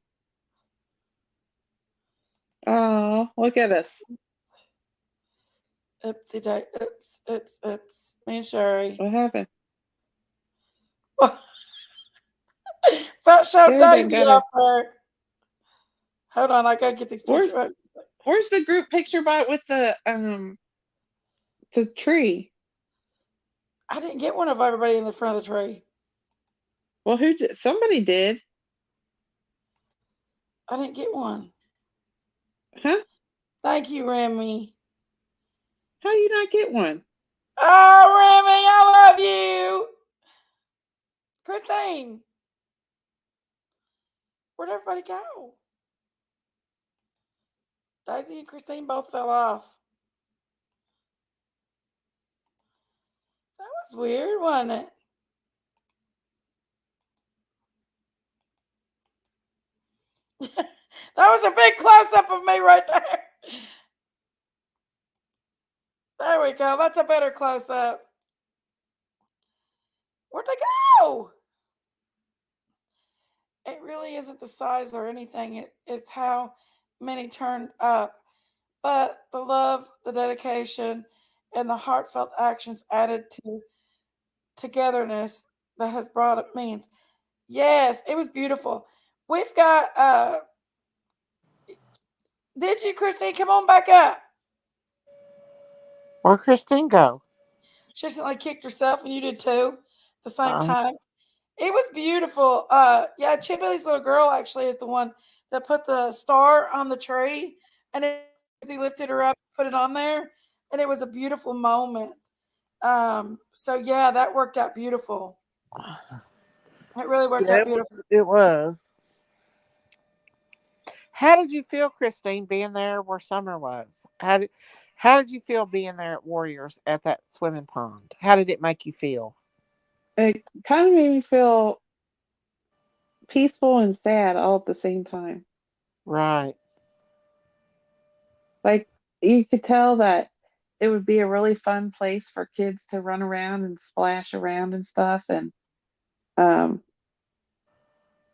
Oh, look at us. Oopsie day. Oops, oops, oops. Me and Sherry. What happened? About show Sherry done Daisy got up her. there. Hold on, I gotta get these pictures. Where's where's the group picture by with the tree? I didn't get one of everybody in the front of the tree. Well, who did? Somebody did, I didn't get one. huh? Thank you, Remy. How you not get one? Oh, Remy, I love you. Christine, where'd everybody go? Daisy and Christine both fell off. That was weird, wasn't it? That was a big close up of me right there. There we go. That's a better close up. Where'd they go? It really isn't the size or anything. It's how many turned up. But the love, the dedication, and the heartfelt actions added to togetherness that has brought it means. Yes, it was beautiful. We've got did you, Christine, come on back up? Where'd Christine go? She just like kicked herself and you did too at the same Uh, time. It was beautiful. Yeah, Chibily's little girl actually is the one that put the star on the tree, and he lifted her up, put it on there, and it was a beautiful moment. So yeah, that worked out beautiful. It really worked yeah, out it beautiful. was. It was. How did you feel, Christine, being there where Summer was? How did you feel being there at Warriors at that swimming pond? How did it make you feel? It kind of made me feel peaceful and sad all at the same time. Right. Like you could tell that it would be a really fun place for kids to run around and splash around and stuff um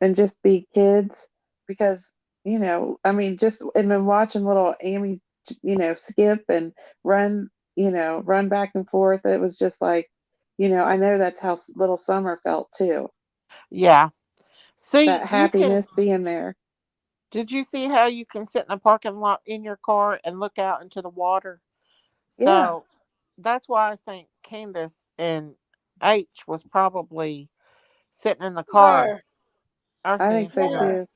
and just be kids because I mean just and then watching little Amy skip and run run back and forth. It was just like I know that's how little Summer felt too. Yeah. See, That you can. happiness being there. Did you see how you can sit in the parking lot in your car and look out into the water? Yeah, So that's why I think Candace and H was probably sitting in the car, There, or I think being so there, Sarah, too.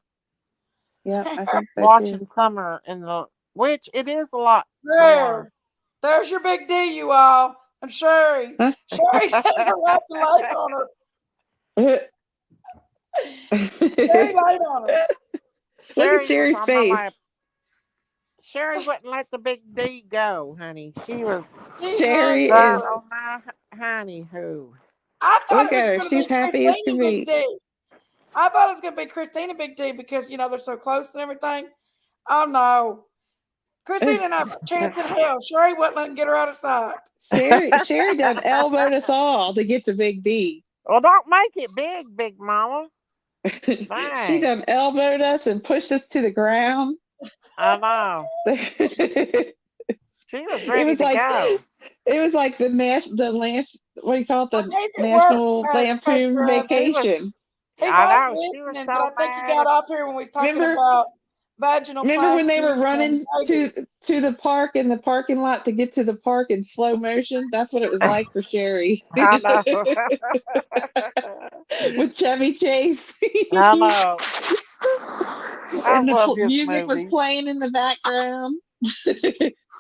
Yeah, I think so too. watching Summer in the, which it is a lot more. there. There's your big D, you all. And Sherry. Huh? Sherry said her left the light on her. Look Sherry light on her. at Sherry was Sherry's on her face. lap. Sherry wouldn't let the big D go, honey. She was She hugged Sherry right is, her. on my honey who. I thought look it was at her. going to She's be happy as Christina can Big be. D. I thought it was going to be Christina Big D because, they're so close and everything. Oh, no. Christina didn't have a chance in hell. Sherry wouldn't let him get her out of sight. Sherry done elbowed us all to get to Big D. Well, don't make it big, Big Mama. She Dang. done elbowed us and pushed us to the ground. I know. it She was ready was to like go. what do you call it? Well, The he's at work, National Pastor Lampoon She was, Vacation. He I was know, she was listening, but so I think he got mad. off here when we was talking Remember about vaginal remember when they were plasties and running to babies. the park in the parking lot to get to the park in slow motion? That's what it was like for Sherry. I know. With Chevy Chase. I know. I And the love his music was movies. playing in the background.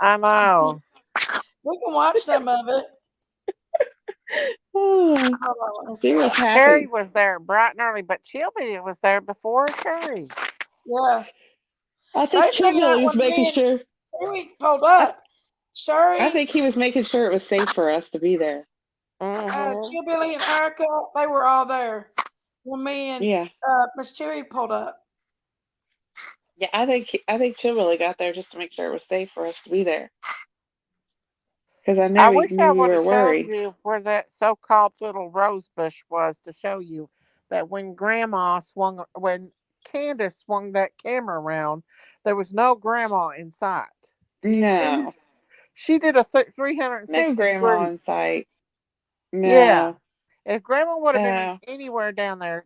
I know. We can watch some of it. Oh, Hold on, let me she was see. Sherry happy. was there bright and early, but Chilby was there before Sherry. Yeah. I They think stayed out Chibnall was when making me and sure. Sherry pulled I, up. I Sherry, think he was making sure it was safe for us to be there. Mm-hmm. Chillbilly, and Erica, they were all there when me and Yeah, Miss Cherry pulled up. yeah. I think Chibnall got there just to make sure it was safe for us to be there because I I know he wish I knew we would were have showed worried. you where that so-called little rose bush was to show you that when Candace swung that camera around, there was no grandma in sight. Do you see? No, She did a no 360 grandma degree. in sight. Yeah. No, If grandma would have been no. anywhere down there,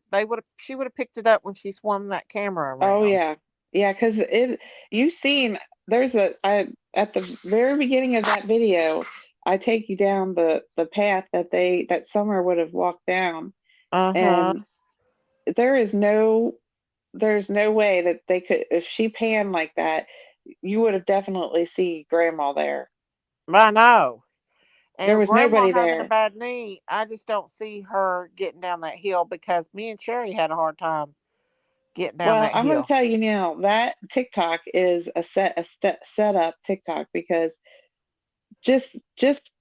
she would have picked it up when she swung that camera Oh around. yeah, yeah. Because it, you've seen. There's a. I at the very beginning of that video, I take you down the path that Summer would have walked down, Uh-huh. and there is no there's no way that they could if she panned like that, you would have definitely see grandma there. I know. There And was grandma nobody having a there. bad knee, I just don't see her getting down that hill because me and Sherry had a hard time getting down Well, that I'm going to hill. tell you now that TikTok is set up TikTok because just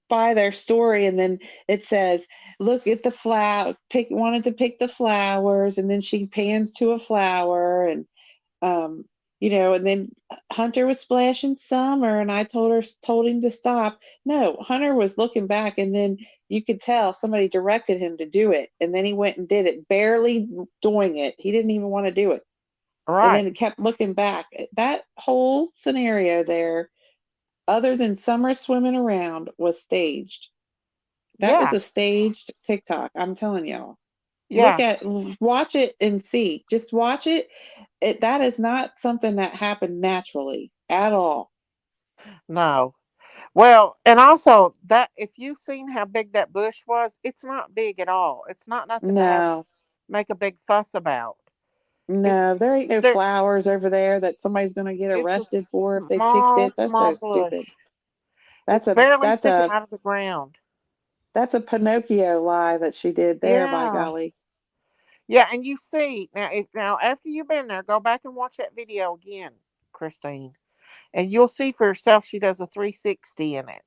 by their story and then it says look at the flower wanted to pick the flowers and then she pans to a flower and um And then Hunter was splashing Summer, and I told him to stop. No, Hunter was looking back, and then you could tell somebody directed him to do it, and then he went and did it, barely doing it. He didn't even want to do it, and then Right. it kept looking back. That whole scenario there, other than Summer swimming around, was staged. That was Yeah. a staged TikTok. I'm telling y'all. Yeah. Watch it and see. Just watch it. That is not something that happened naturally at all. No. Well, and also that if you've seen how big that bush was, it's not big at all. It's not nothing to have No, make a big fuss about. It's no, there ain't no there. flowers over there that somebody's going to get It's a arrested for if they picked small, it. That's small so bush. stupid. That's It's a barely that's sticking a out of the ground. that's a Pinocchio lie that she did there, by Yeah. golly. Yeah, and you see now after you've been there, go back and watch that video again, Christine, and you'll see for yourself she does a 360 in it.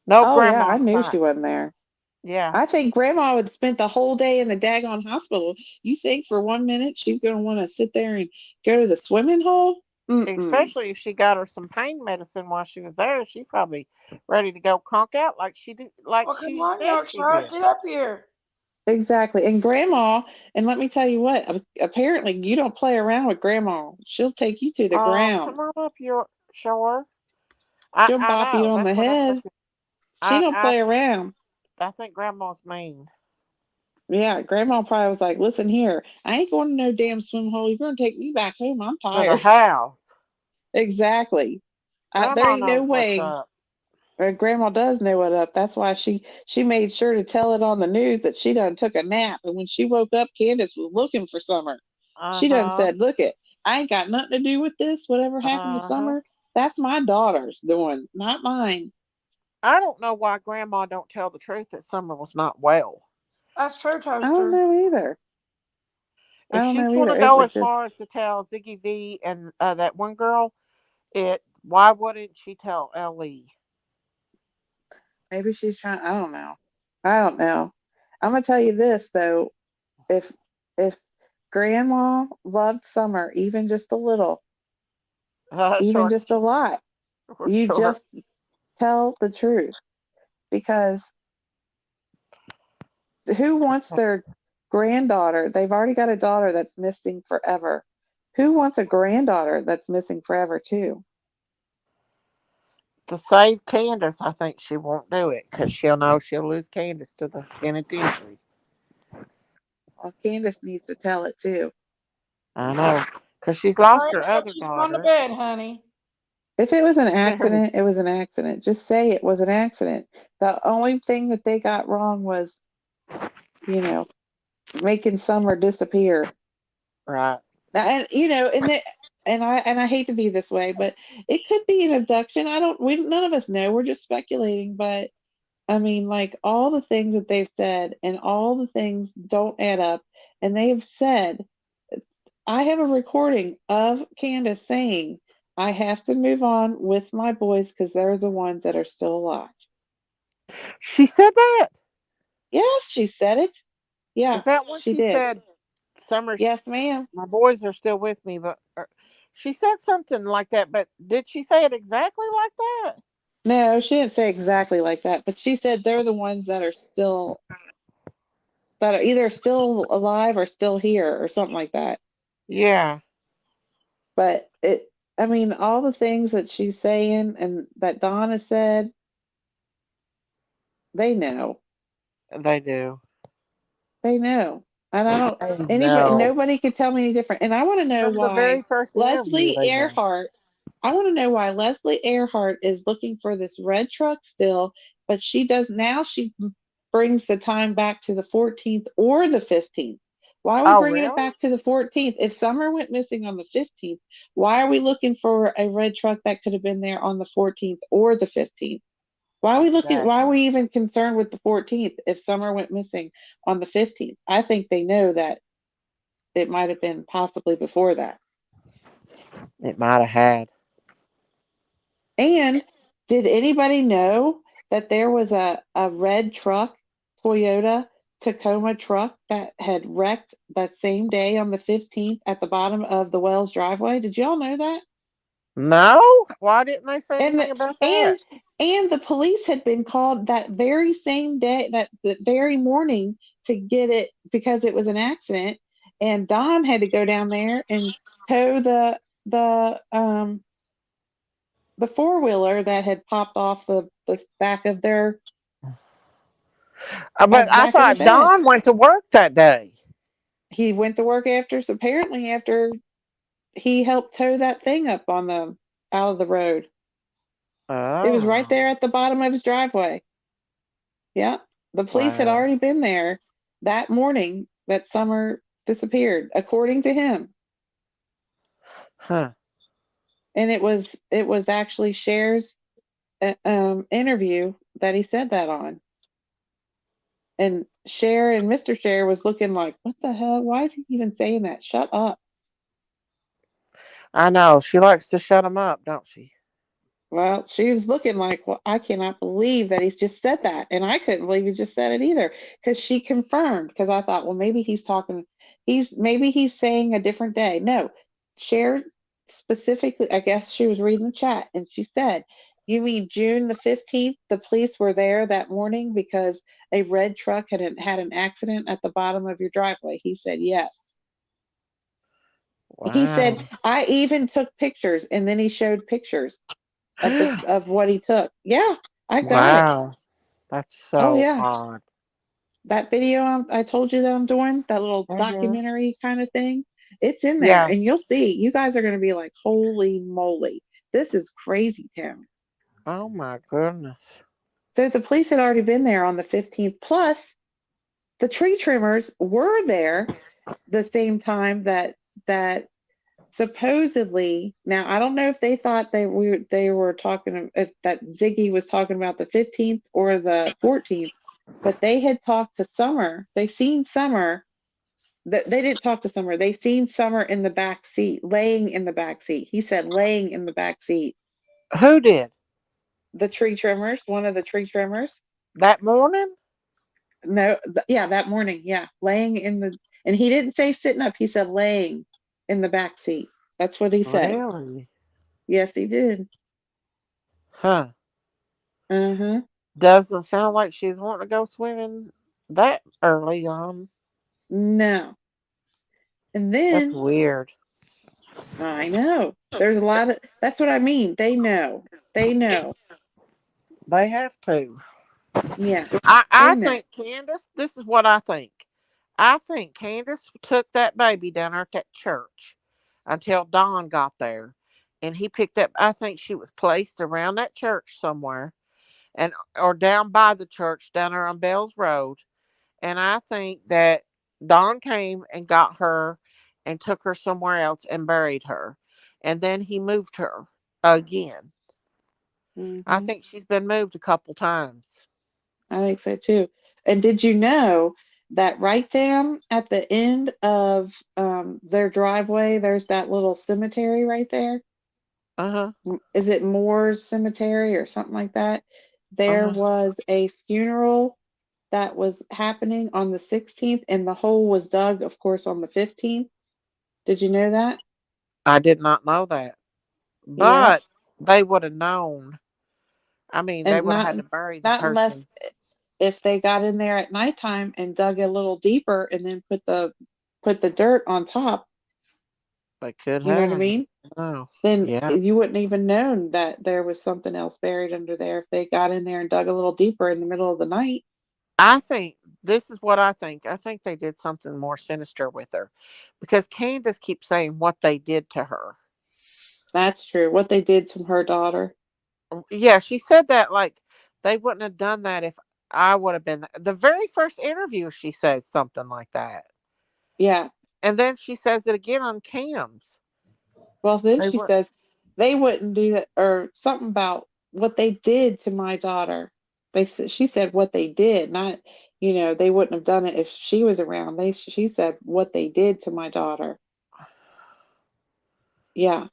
No Oh yeah, grandma I in knew sight. she wasn't there. Yeah, I think Grandma would spent the whole day in the daggone hospital. You think for 1 minute she's going to want to sit there and go to the swimming hole? Mm-mm. especially if she got her some pain medicine while she was there. She probably ready to go conk out like she did, like Well, come she on, said she Yorkshire, did. get up here. Exactly. And Grandma, and let me tell you what, apparently you don't play around with Grandma. She'll take you to the Come ground. on up, your shore. She'll I bop you know on that's the what I said. head. She don't I play around. I think grandma's mean Yeah, Grandma probably was like, listen here, I ain't going to no damn swim hole. You're going to take me back home. I'm to the tired. house. Exactly. There Grandma ain't no knows what's way. up. Grandma does know what up. That's why she made sure to tell it on the news that she done took a nap. And when she woke up, Candace was looking for Summer. Uh She done huh. said, "Look it, I ain't got nothing to do with this. Whatever happened to Uh huh. Summer, that's my daughter's doing, not mine." I don't know why Grandma don't tell the truth that Summer was not well. That's true, I don't Toaster. know either. I If don't she's know going either. to It go was as just far as to tell Ziggy V and that one girl, why wouldn't she tell Ellie? maybe she's trying. I don't know. I don't know. I'm gonna tell you this though. If if Grandma loved Summer even just a little, even Sure, just a lot, for you sure. just tell the truth because who wants their granddaughter? They've already got a daughter that's missing forever. Who wants a granddaughter that's missing forever too? To save Candace, I think she won't do it because she'll know she'll lose Candace to the penitentiary. Well, Candace needs to tell it too. I know because she's All lost right, her look, other she's going to daughter. bed, honey. If it was an Very. accident, it was an accident. Just say it was an accident. The only thing that they got wrong was, you know, making Summer disappear. Right. And and I hate to be this way, but it could be an abduction. I don't we none of us know. We're just speculating, but I mean, like all the things that they've said and all the things don't add up. And they have said, I have a recording of Candace saying, I have to move on with my boys because they're the ones that are still alive. She said that. Yes, she said it. Is Yeah, that when she she did. said, "Summer's Yes, ma'am. my boys are still with me," but she said something like that. But did she say it exactly like that? No, she didn't say exactly like that, but she said they're the ones that are either still alive or still here or something like that. Yeah, But I mean, all the things that she's saying and that Donna said, they know. they do. They know. And I don't, They anybody, know. nobody could tell me any different. And I want to know From the why very first interview, Leslie they know. Earhart, I want to know why Leslie Earhart is looking for this red truck still, but she does now, she brings the time back to the 14th or the 15th. Why are we Oh, bringing it really? back to the 14th? If Summer went missing on the 15th, why are we looking for a red truck that could have been there on the 14th or the 15th? Why are Exactly. we even concerned with the 14th if Summer went missing on the 15th? I think they know that it might have been possibly before that. It might have had. And did anybody know that there was a red truck, Toyota Tacoma truck that had wrecked that same day on the 15th at the bottom of the Wells driveway? Did y'all know that? No? Why didn't they say And anything the, about that? and and the police had been called that very same day, that very morning, to get it because it was an accident. And Don had to go down there and tow the four-wheeler that had popped off the back of their But I back of the thought bed. Don went to work that day. He went to work after, so apparently after he helped tow that thing up on the out of the road. It was right Oh, there at the bottom of his driveway. Yeah. The police had wow. already been there that morning that Summer disappeared, according to him. Huh. And it was actually Cher's interview that he said that on. And Cher and Mr. Cher was looking like, what the hell? Why is he even saying that? Shut up. I know. She likes to shut him up, don't she? Well, she was looking like, well, I cannot believe that he's just said that. And I couldn't believe he just said it either. Because she confirmed, because I thought, well, maybe he's talking, maybe he's saying a different day. No, Cher specifically, I guess she was reading the chat and she said, you mean June the 15th? The police were there that morning because a red truck had an accident at the bottom of your driveway. He said, yes. He said, Wow. I even took pictures, and then he showed pictures of what he took. Yeah, I got it. Wow. That's Oh so yeah, odd. that video I told you that I'm doing, that little Hmm. documentary kind of thing, it's in there, Yeah. and you'll see. You guys are going to be like, "Holy moly, this is crazy town." Oh my goodness. So the police had already been there on the 15th. Plus, the tree trimmers were there the same time that supposedly. Now I don't know if they thought they were talking, if that Ziggy was talking about the 15th or the 14th, but they had talked to Summer. They seen Summer. They didn't talk to Summer. They seen Summer in the back seat, laying in the back seat. He said laying in the back seat. Who did? The tree trimmers, one of the tree trimmers. That morning? No, yeah, that morning, yeah, laying in the, and he didn't say sitting up. He said laying in the back seat. That's what he said. Really? Yes, he did. Huh. Uh-huh. Doesn't sound like she's wanting to go swimming that early on. No. And That's then weird. I know there's a lot of, that's what I mean. They know. They know. They have to. Yeah, I they know. think Candace, this is what I think. I think Candace took that baby down there at that church until Don got there. And he picked up, I think she was placed around that church somewhere and or down by the church down there on Bell's Road. And I think that Don came and got her and took her somewhere else and buried her. And then he moved her again. I Hmm. think she's been moved a couple times. I think so too. And did you know that right down at the end of their driveway, there's that little cemetery right there? Uh huh. Is it Moore's Cemetery or something like that? Uh There huh. was a funeral that was happening on the 16th, and the hole was dug, of course, on the 15th. Did you know that? I did not know that. Yeah. But they would have known. I mean, they And would have had to bury the not unless person. if they got in there at nighttime and dug a little deeper and then put the dirt on top, They could you know what I have. mean? Oh, Then yeah. you wouldn't even known that there was something else buried under there if they got in there and dug a little deeper in the middle of the night. I think this is what I think. I think they did something more sinister with her because Candace keeps saying what they did to her. That's true. What they did to her daughter. Yeah, she said that like they wouldn't have done that if I would have been the very first interview. She says something like that, Yeah. and then she says it again on Cam's. Well, then They she would. says they wouldn't do that, or something about what they did to my daughter. She said what they did, not, they wouldn't have done it if she was around. She said what they did to my daughter. Yeah.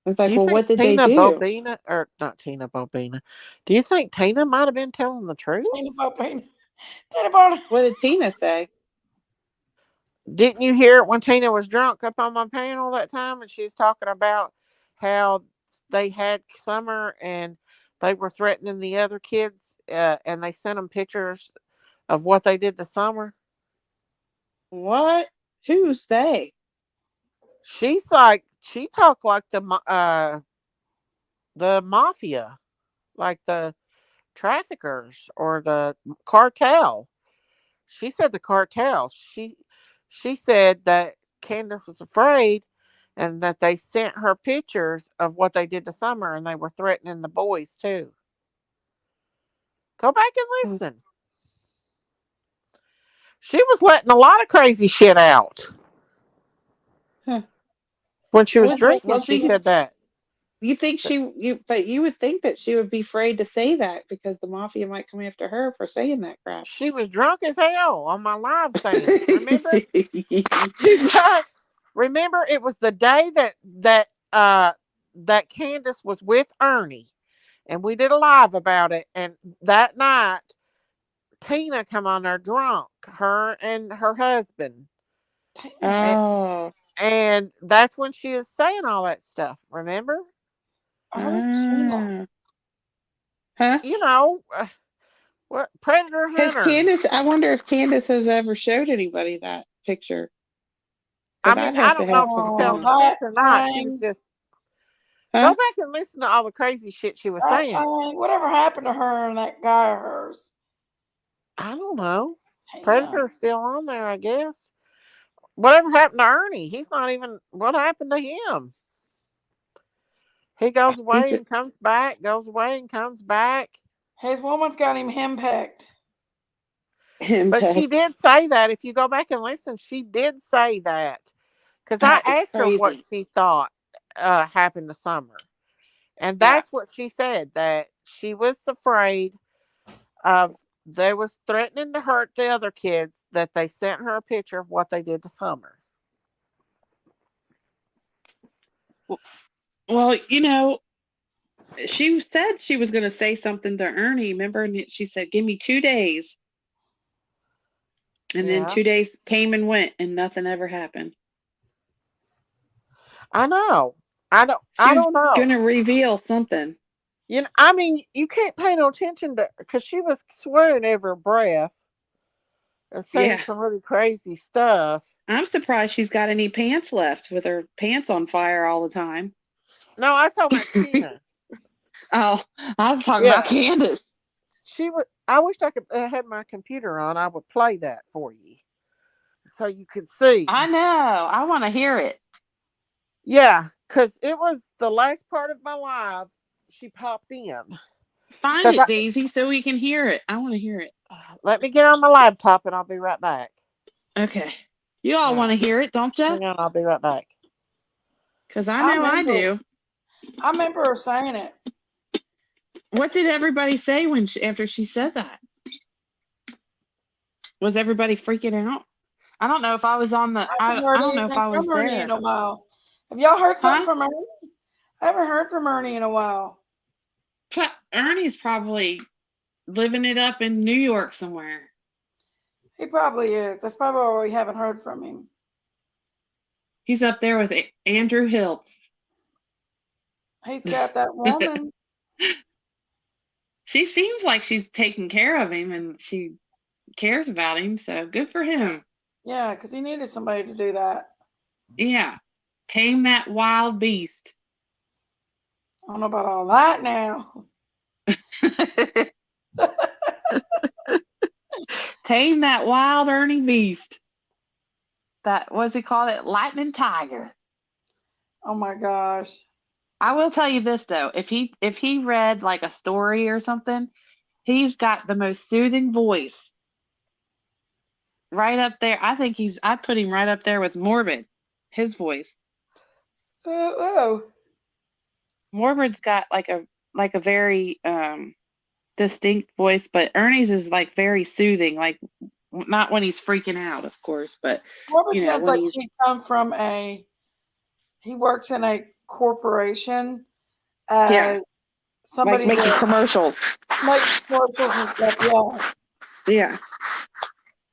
It's Do like, you well, think what did they Tina do? Bobina or not Tina Bobina? Do you think Tina might have been telling the Tina truth? Bobina. Tina Bobina. What did Tina say? Didn't you hear it when Tina was drunk up on my panel that time and she was talking about how they had Summer and they were threatening the other kids, and they sent them pictures of what they did to Summer. What? Who's they? She's like, she talked like the mafia, like the traffickers or the cartel. She said the cartel. She said that Candace was afraid and that they sent her pictures of what they did to Summer and they were threatening the boys too. Go back and Hmm. listen. She was letting a lot of crazy shit out. Huh. When she was Well, drinking, well, she said that. you think but you would think that she would be afraid to say that because the mafia might come after her for saying that crap. She was drunk as hell on my live saying it. Remember? She was. Remember, it was the day that Candace was with Ernie, and we did a live about it. And that night, Tina come on there drunk, her and her husband, Tina. and, Oh. and that's when she was saying all that stuff. Remember? Who's Tina? Ah. Huh? You know what? Predator Has hunter. Candace, I wonder if Candace has ever showed anybody that picture. I Because mean, I'd I have to don't know have if she's something Oh, telling on. the truth that or not. She was thing. just go Huh? back and listen to all the crazy shit she was That saying. thing. Whatever happened to her and that guy of hers? I don't know. Tina. Predator's still on there, I guess. Whatever happened to Ernie? He's not even. What happened to him? He goes He's away and comes back. Goes away and comes back. His woman's got him henpecked. But she impact. did say that. If you go back and listen, she did say that. Because I That is asked her what crazy. she thought happened to Summer. And Yeah. that's what she said, that she was afraid of, they was threatening to hurt the other kids, that they sent her a picture of what they did to Summer. Well, she said she was going to say something to Ernie. Remember? And she said, "Give me 2 days." And then Yeah, 2 days came and went, and nothing ever happened. I know. I don't. She I was don't know. going to reveal something. I mean, you can't pay no attention to, because she was swearing every breath and saying Yeah. some really crazy stuff. I'm surprised she's got any pants left with her pants on fire all the time. No, I talking about Tina. Oh, I was talking about Yeah, Candace. she would. I wish I could had my computer on. I would play that for you so you could see. I know. I want to hear it. Yeah, because it was the last part of my live. She popped in. Find Because it, Daisy, so we can hear it. I want to hear it. let me get on my laptop and I'll be right back. Okay. You all All want right, to hear it, don't you? hang on. I'll be right back. Because I I know I remember. do. I remember her saying it. What did everybody say after she said that? Was everybody freaking out? I don't know if I was on the. I haven't I heard don't know if anything I was from Ernie in there. a while. Have y'all heard something Huh? from Ernie? I haven't heard from Ernie in a while. Ernie's probably living it up in New York somewhere. He probably is. That's probably why we haven't heard from him. He's up there with Andrew Hiltz. He's got that woman. She seems like she's taking care of him and she cares about him, so good for him. Yeah, because he needed somebody to do that. Yeah. Tame that wild beast. I don't know about all that now. Tame that wild Ernie beast. That, what's he called it? Lightning Tiger. Oh my gosh. I will tell you this though, if he read like a story or something, he's got the most soothing voice. Right up there. I think I'd put him right up there with Morbid. His voice. Oh. Morbid's got like a very distinct voice, but Ernie's is like very soothing, like not when he's freaking out, of course, but Robert sounds when like he's he works in a corporation yeah, as like somebody making that commercials. makes commercials and stuff. Yeah. Yeah,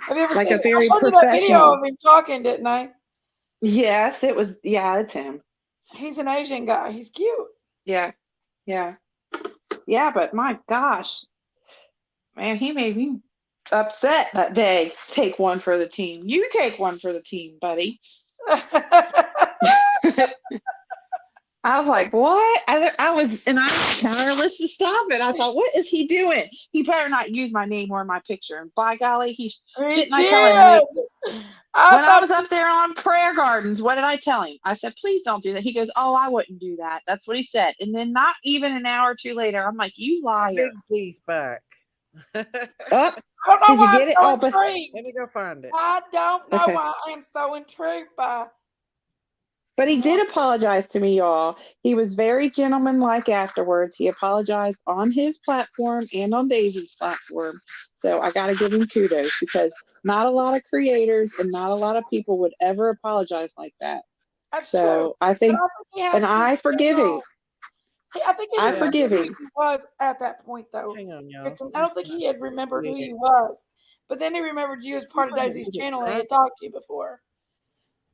Have you ever like seen a it? I very showed you that video professional. of him talking, didn't I? Yes, it was. Yeah, it's him. He's an Asian guy. He's cute. Yeah. Yeah. Yeah, but my gosh, man, he made me upset that day. Take one for the team. You take one for the team, buddy. I was like, what? I was, and I was powerless to stop it. I thought, what is he doing? He better not use my name or my picture. And by golly, He didn't I tell him when did. I I thought was up there on prayer gardens, what did I tell him? I said, please don't do that. He goes, oh, I wouldn't do that. That's what he said. And then not even an hour or two later, I'm like, you liar. Big piece back. Oh, I don't know did you why I'm get it? so Oh, but intrigued. Let me go find it. I don't know okay. why I am so intrigued by. But he did apologize to me, y'all. He was very gentlemanlike afterwards. He apologized on his platform and on Daisy's platform. So I got to give him kudos because not a lot of creators and not a lot of people would ever apologize like that. That's true. So I But think, I think he has and good I forgive him. I think he I Yeah. forgive remembered who him. he was at that point, though. Hang on, y'all. Kristen. I don't think he had remembered who Yeah. you was, but then he remembered you as part of Daisy's channel and he had talked to you before.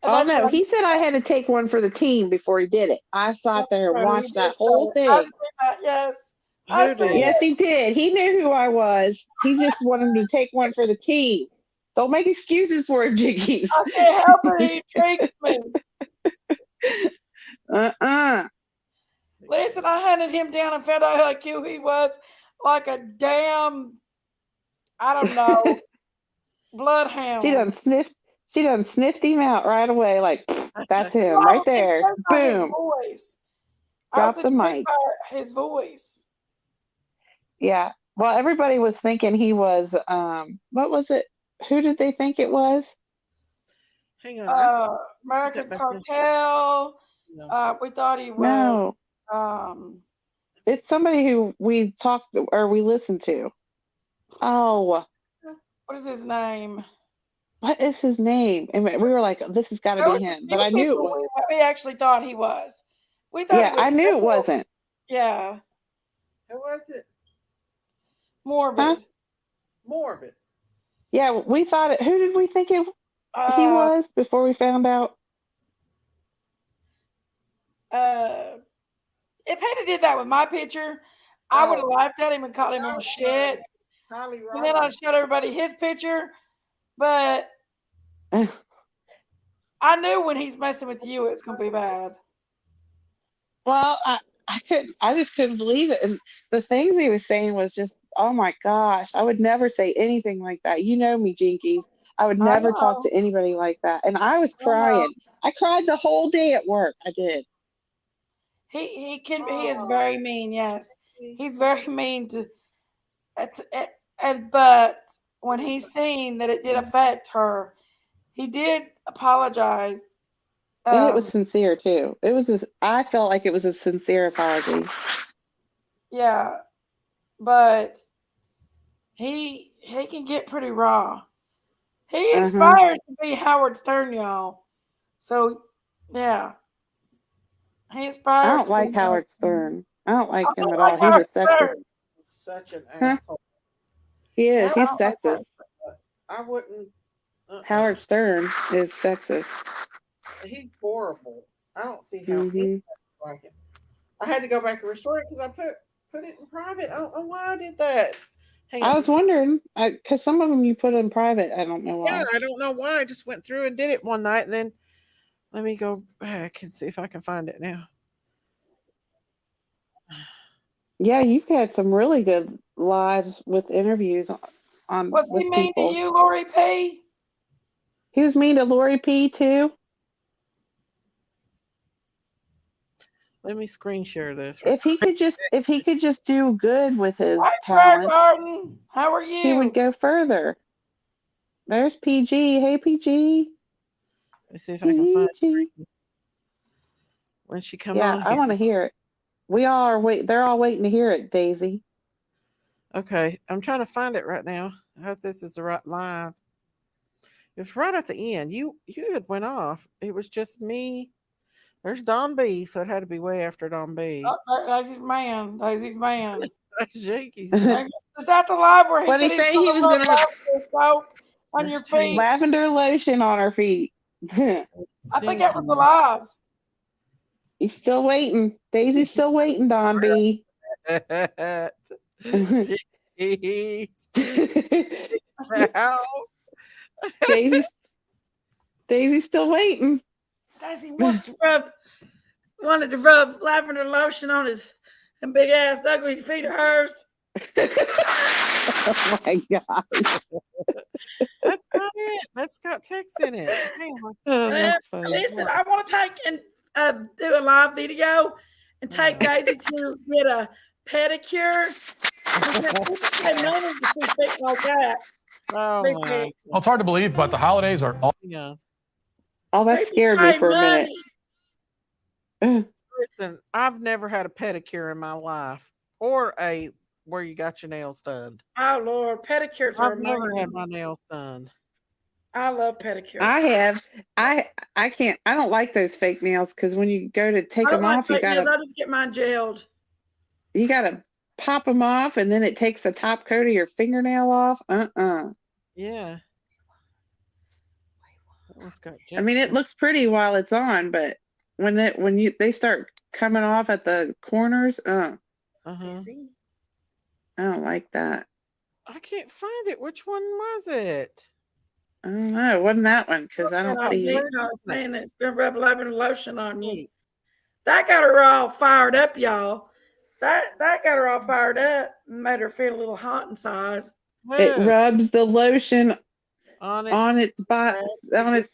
And Oh that's no, what he said I had to take one for the team before he did it. I sat that's there and true. He watched did that say whole it. I thing. see that. Yes, Who did? Yes, he did. He knew who I was. He just wanted to take one for the team. Don't make excuses for him, Jinkies. I can't help it. He intrigues me. Listen, I hunted him down and found out like who he was, like a damn, I don't know, bloodhound. She done sniffed him out right away. Like, that's him Well, right there. by his Boom. voice. Drop I the was intrigued mic. by his voice. Yeah. Well, everybody was thinking he was what was it? Who did they think it was? Hang on. American Cartel. No. We thought he was. No. It's somebody who we talked or we listened to. Oh, What is his name? what is his name? And we were like, this has got to There be was a him. few But I knew it people was. we actually thought he was. We thought Yeah, he was. I knew it wasn't. Yeah, Who was it? morbid. Huh? Morbid. Yeah, we thought it. Who did we think he Uh, was before we found out? if Hannah did that with my picture, I would have laughed at him and called him on shit. And then I'd showed everybody his picture. But I knew when he's messing with you, it's gonna be bad. Well, I just couldn't believe it. And the things he was saying was just, oh my gosh, I would never say anything like that. You know me, Jinkies. I would I never talk know. to anybody like that. And I was I know. crying. I cried the whole day at work. I did. He is very mean. Yes, he's very mean to. But when he seen that it did affect her, he did apologize. And it was sincere too. I felt like it was a sincere apology. Yeah, but he can get pretty raw. He inspires to be Howard Stern, y'all. So yeah, he inspires. I don't like Howard Stern. I don't like him at all. Like He's a Howard sexist. Stern. Such an Huh? asshole. He is. He's I don't like sexist. I wouldn't. Howard Stern is sexist. He's horrible. I don't see how Mm-hmm. anybody like him. I had to go back and restore it because I put it in private. I don't know why I did that. Hang on. I was wondering, because some of them you put in private. I don't know why. Yeah, I don't know why. I just went through and did it one night, and then let me go back and see if I can find it now. Yeah, you've had some really good lives with interviews on Was with he mean people. to you, Lori P? He was mean to Lori P too. Let me screen share this. If he could just do good with his Hi, talent, Garden. How are you? he would go further. There's PG. Hey PG. Let me see if I can find PG. it. When she come Yeah, on I here. want to hear it. We all are wait. They're all waiting to hear it, Daisy. Okay, I'm trying to find it right now. I hope this is the right live. It was right at the end. You had went off. It was just me. There's Don B, so it had to be way after Don B. Oh, Daisy's man. Daisy's man. That's Jakey's. Is that the live where he What said did he say? He was gonna soap on your feet? lavender lotion on her feet. I think that was the live. He's still waiting. Daisy's still waiting, Don B. Jeez. Wow. Daisy's still waiting. Daisy wanted to rub lavender lotion on his and big ass ugly feet of hers. Oh my God. That's not it. That's got text in it. Hang on. Oh, that's funny. Listen, I want to take and do a live video and take Daisy to get a pedicure. No need to see feet like that. Oh Big my. feet. Well, it's hard to believe, but the holidays are all. Yeah. Oh, that People scared me pay for a minute. money. Listen, I've never had a pedicure in my life or a where you got your nails done. Oh Lord, pedicures are I've never amazing. had my nails done. I love pedicures. I have. I can't. I don't like those fake nails because when you go to take I don't them like off, you fake nails. gotta I just get mine gelled. pop them off, and then it takes the top coat of your fingernail off. Yeah. That one's got I mean, it Jessica. looks pretty while it's on, but when they start coming off at the corners, Uh-huh. I don't like that. I can't find it. Which one was it? I don't know. It wasn't that one because I don't see it. Man, it's gonna rub lavender lotion on you. That got her all fired up, y'all. That got her all fired up and made her feel a little hot inside. It rubs the lotion on its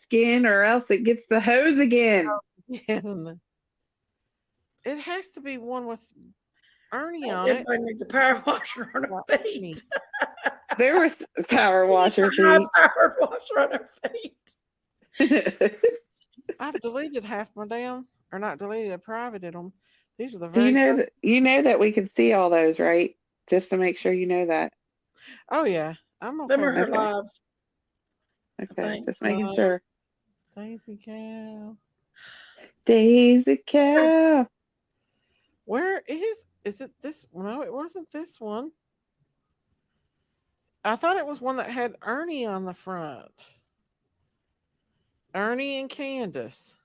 skin, or else it gets the hose again. It has to be one with Ernie on Everybody needs a power washer on her feet. There was power washer feet. Power washer on her feet. I've deleted half my damn, or not deleted, I privated them. These are the Do very you know that we can see all those, right? Just to make sure you know that. Oh yeah, I'm okay. Them are her lives. Okay, just making sure. Daisy cow. Daisy cow. Where is it this? No, it wasn't this one. I thought it was one that had Ernie on the front. Ernie and Candace.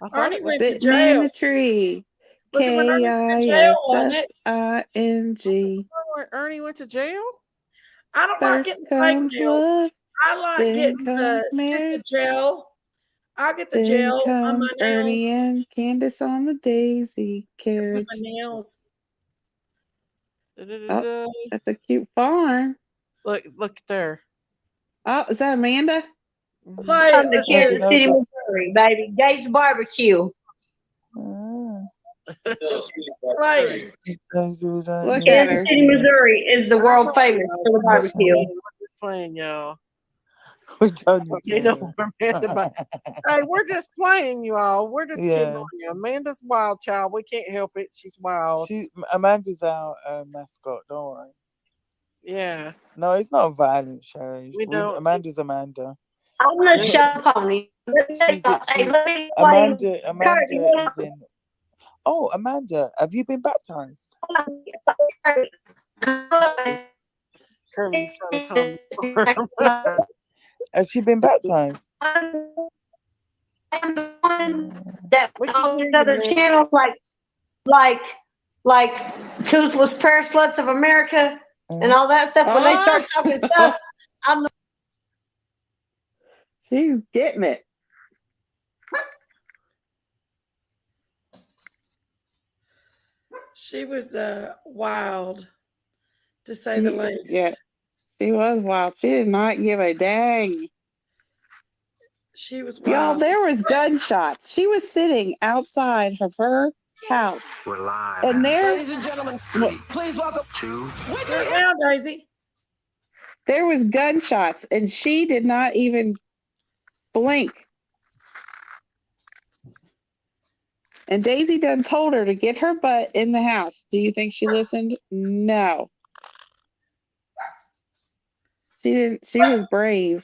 I thought Ernie it was went to Sitting in jail. the tree. Was it when Ernie went to jail, wasn't it? KISSING. Ernie went to jail? I don't like getting fake Comes nails. love, I like then getting comes just the marriage, gel. I'll get the then gel on my comes nails. Ernie and Candace on the daisy For carriage. my nails. Oh, that's a cute farm. Look there. Oh, is that Amanda? Play From the it. Kansas City, Missouri, baby. Gates Barbecue. Play it. Look at Kansas her. City, Missouri is the world famous for the barbecue. We're playing, y'all. We don't need You know, hey, we're just playing, you all. We're just kidding on you. Amanda's wild, child. We can't help it. She's wild. Amanda's our mascot. Don't worry. Yeah. No, it's not a violent show. Amanda's Amanda. I'm the show pony. Amanda is in. Oh, Amanda, have you been baptized? Kirby's trying to calm. Has she been baptized? That all these other channels like Toothless Pair Sluts of America and all that stuff. When they start talking stuff, I'm the She's getting it. She was wild, to say the least. Yeah, she was wild. She did not give a dang. She was wild. Y'all, there was gunshots. She was sitting outside of her house. We're live. And there, ladies and gentlemen, please welcome to Sit down, Daisy. there was gunshots, and she did not even blink. And Daisy done told her to get her butt in the house. Do you think she listened? No. She didn't. She was brave.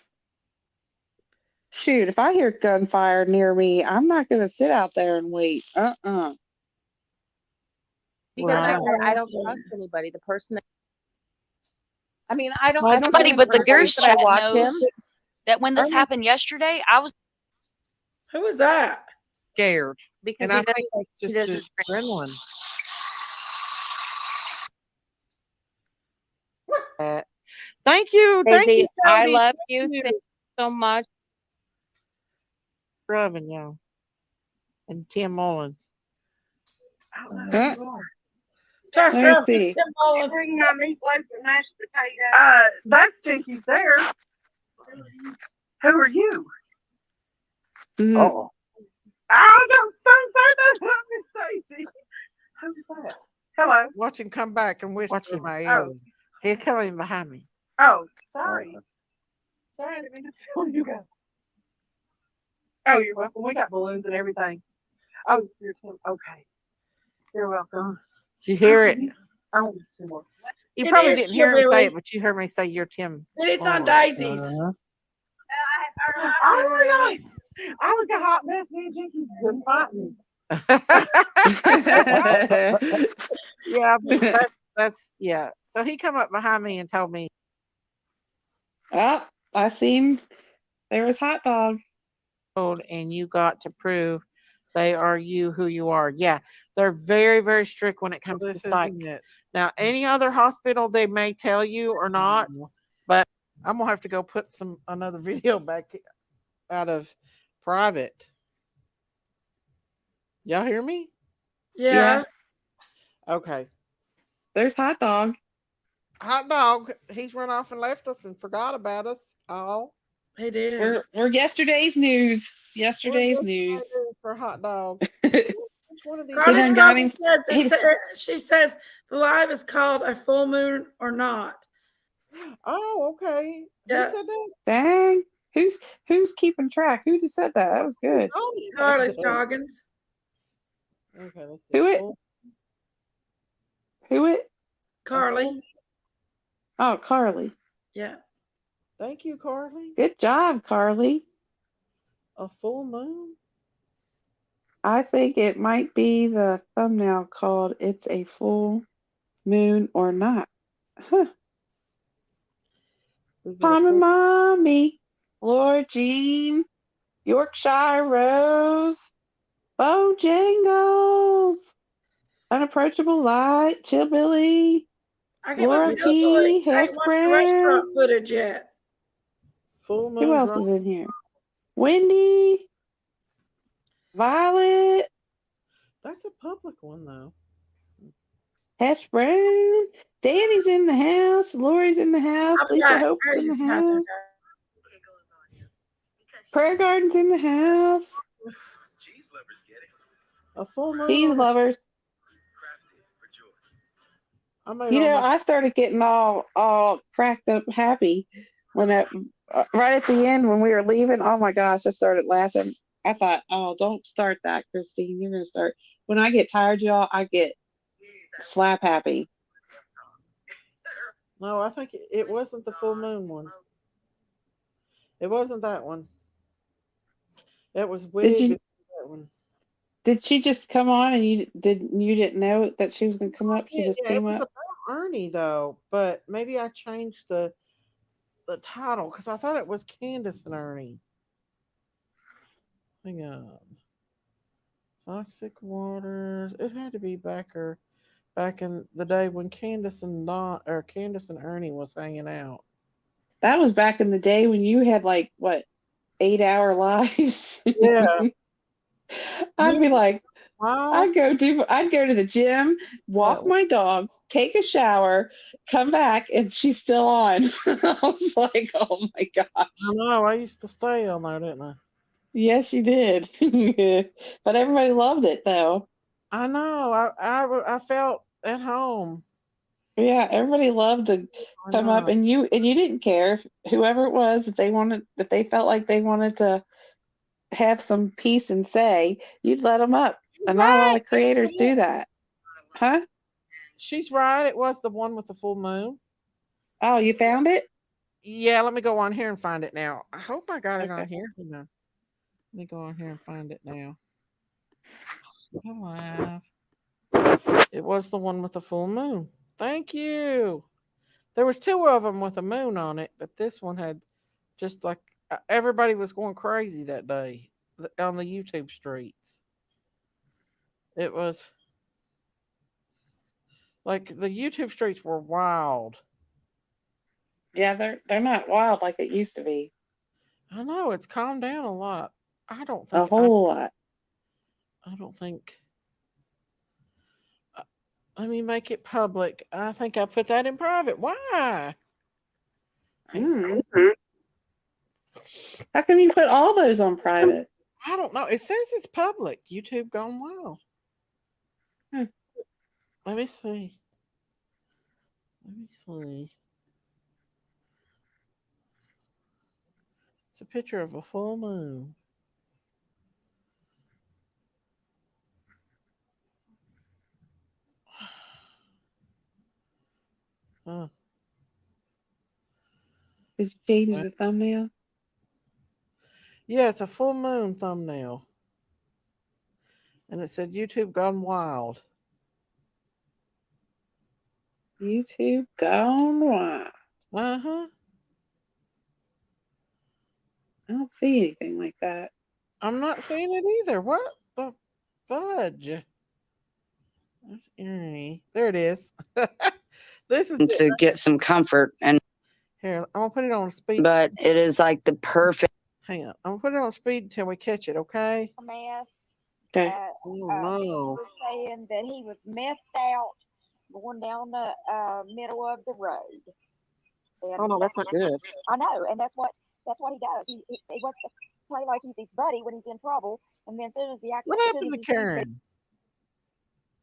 Shoot, if I hear gunfire near me, I'm not going to sit out there and wait. You gotta tell her I don't trust anybody. The person that I mean, I don't Buddy, but the goose that I chat watch knows him. that when this happened yesterday, I was. Who was that? Scared. because And he I doesn't. think that's He just doesn't his drink. adrenaline. Thank you. Thank Daisy, you, I Jody. love Thank you you. so much. Loving y'all. And Tim Mullins. Huh? Talks Let me about see. Tim Mullins. Bring my meatloaf and mashed potatoes. That's Tinky's there. Who are you? Mhm. Oh. Don't say that, Miss Stacy. Who's that? Hello. Watch him come back and whisper in my ear. He's coming behind me. Oh, sorry. Sorry, I didn't mean to tell you guys. Oh, you're welcome. We got balloons and everything. Oh, you're Tim. Okay. You're welcome. Did you hear it? Oh, you It probably is didn't hear me say Hillbilly. it, but you heard me say you're Tim. And it's on Mullins. Daisy's. Oh, I was a hot mess. Me and Jinky couldn't fight me. Yeah, but that's yeah. So he come up behind me and told me, Oh, I seen there was hot dog. and you got to prove they are you who you are. Yeah, they're very, very strict when it comes to psych. Now, any other hospital they may tell you or not, but I'm gonna have to go put another video back out of private. Y'all hear me? Yeah. Okay. There's hot dog. Hot dog. He's run off and left us and forgot about us all. He did. We're yesterday's news. Yesterday's news. For hot dog. Which one of these? Carly done got Scoggins him- she says the live is called A Full Moon or Not. Oh, okay. Yeah. Who said that? Dang. Who's keeping track? Who just said that? That was good. Carly Scoggins. Okay, let's see. Who it? Who it? Carly. Oh, Carly. Yeah. Thank you, Carly. Good job, Carly. A full moon? I think it might be the thumbnail called It's a Full Moon or Not. Huh. Palm and Mommy, Lord Jean, Yorkshire Rose, Bojangles, Unapproachable Light, Chillbilly, I can't Laura believe Hillbillies. P, I Hash ain't watched the Brown. restaurant footage yet. Full moon. Who else is in here? Wendy, Violet, That's a public one though. Hash Brown. Danny's in the house. Lori's in the house. I've Lisa got Hope's in the Mary's nothing. house. Prayer Garden's in the house. A full moon. Cheese lovers. I started getting all cracked up happy when right at the end when we were leaving. Oh my gosh, I started laughing. I thought, oh, don't start that, Christine. You're gonna start. When I get tired, y'all, I get slap happy. No, I think it wasn't the full moon one. It wasn't that one. It was way before that one. Did she just come on and you didn't know that she was gonna come up? She just came it was up. about Ernie though, but maybe I changed the title because I thought it was Candace and Ernie. Hang on. Toxic Waters. It had to be back in the day when Candace and Ernie was hanging out. That was back in the day when you had like what 8-hour lives. Yeah. I'd be like, Wow. I'd go to the gym, walk my dog, take a shower, come back, and she's still on. I was like, oh my gosh. I know. I used to stay on there, didn't I? Yes, you did. But everybody loved it though. I know. I felt at home. Yeah, everybody loved to come up, and you didn't care if whoever it was if they felt like they wanted to have some peace and say, you'd let them up. And not a lot of creators do that. Huh? She's right. It was the one with the full moon. Oh, you found it? Yeah, let me go on here and find it now. I hope I got it on here. Hang on. Let me go on here and find it now. Alive. It was the one with the full moon. Thank you. There was 2 of them with a moon on it, but this one had just like everybody was going crazy that day on the YouTube streets. It was like the YouTube streets were wild. Yeah, they're not wild like it used to be. I know it's calmed down a lot. I don't A think whole lot. I don't think. Let me make it public. I think I put that in private. Why? Mm. How come you put all those on private? I don't know. It says it's public. YouTube gone wild. Hmm. Let me see. Let me see. It's a picture of a full moon. Huh. Did you change the thumbnail? Yeah, it's a full moon thumbnail. And it said YouTube gone wild. YouTube gone wild. Uh-huh. I don't see anything like that. I'm not seeing it either. What the fudge? There it is. This is to get some comfort. And here, I'm gonna put it on speed. but it is like the perfect. Hang on, I'm gonna put it on speed until we catch it. Okay. Meth. Okay. Oh He no. was saying that he was methed out going down the middle of the road. And Oh no, that's not good. I know, and that's what he does. He wants to play like he's his buddy when he's in trouble, and then as soon as he acts, What happened to Karen?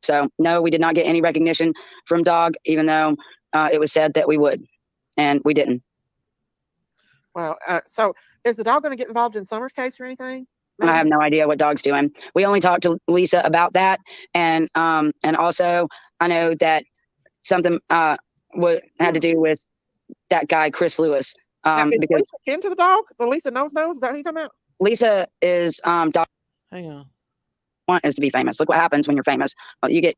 So no, we did not get any recognition from Dog, even though it was said that we would, and we didn't. Well, so is the dog going to get involved in Summer's case or anything? Maybe? I have no idea what Dog's doing. We only talked to Lisa about that, and also I know that something had to do with that guy Chris Lewis. Now, is because Lisa into the dog? The Lisa knows? Is that who you talking about? Lisa is Dog. Hang on. Want is to be famous. Look what happens when you're famous. Well, you get,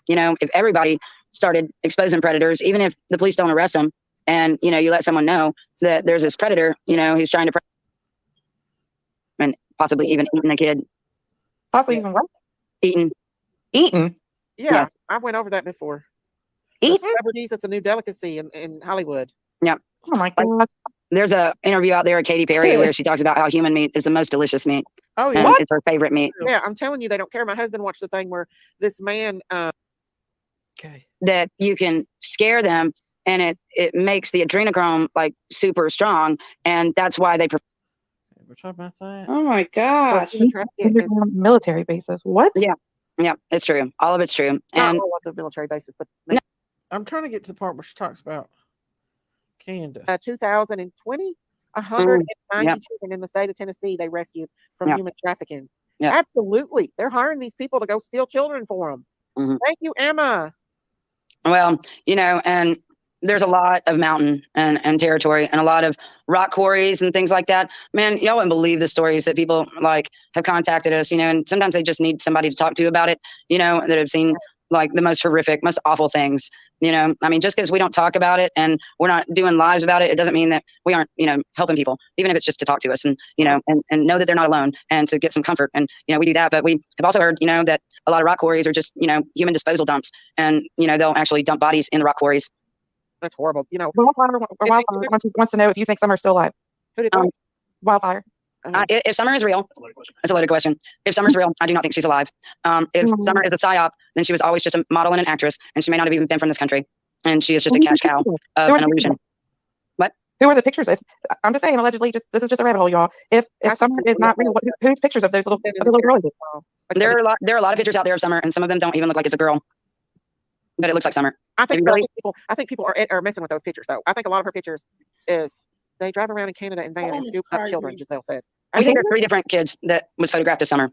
if everybody started exposing predators, even if the police don't arrest them, and you let someone know that there's this predator, who's trying to, and possibly even eating a kid. Possibly even what? Eating. Yeah, I went over that before. Eating? Celebrities, it's a new delicacy in Hollywood. Yeah. Oh my God. There's a interview out there at Katy Perry where she talks about how human meat is the most delicious meat. Oh, and what? It's her favorite meat. Yeah, I'm telling you, they don't care. My husband watched the thing where this man, okay, that you can scare them, and it makes the adrenochrome like super strong, and that's why they. We're talking about that. Oh my gosh. Military bases. What? Yeah, it's true. All of it's true. Not And all of the military bases, but no. I'm trying to get to the part where she talks about Candace. 2020, 190 children in the state of Tennessee they rescued from human trafficking. Yeah. Absolutely. They're hiring these people to go steal children for them. Mm-hmm. Thank you, Emma. Well, and there's a lot of mountain and territory and a lot of rock quarries and things like that. Man, y'all wouldn't believe the stories that people have contacted us, and sometimes they just need somebody to talk to about it, that have seen the most horrific, most awful things. I mean, just because we don't talk about it and we're not doing lives about it, it doesn't mean that we aren't, helping people, even if it's just to talk to us and, and know that they're not alone and to get some comfort. And, we do that, but we have also heard, that a lot of rock quarries are just, human disposal dumps, and, they'll actually dump bodies in the rock quarries. That's horrible. Wildfire wants to know if you think Summer's still alive. Who did Wildfire. If Summer is real, that's a loaded question. If Summer's real, I do not think she's alive. If Summer is a psyop, then she was always just a model and an actress, and she may not have even been from this country, and she is just a cash cow of an illusion. What? Who are the pictures? I'm just saying, allegedly, this is just a rabbit hole, y'all. If Summer is not real, whose pictures of those little girls? There are a lot of pictures out there of Summer, and some of them don't even look like it's a girl, but it looks like Summer. I think people are messing with those pictures, though. I think a lot of her pictures is they drive around in Canada in van and scoop up children, Giselle said. I think there's 3 different kids that was photographed this summer.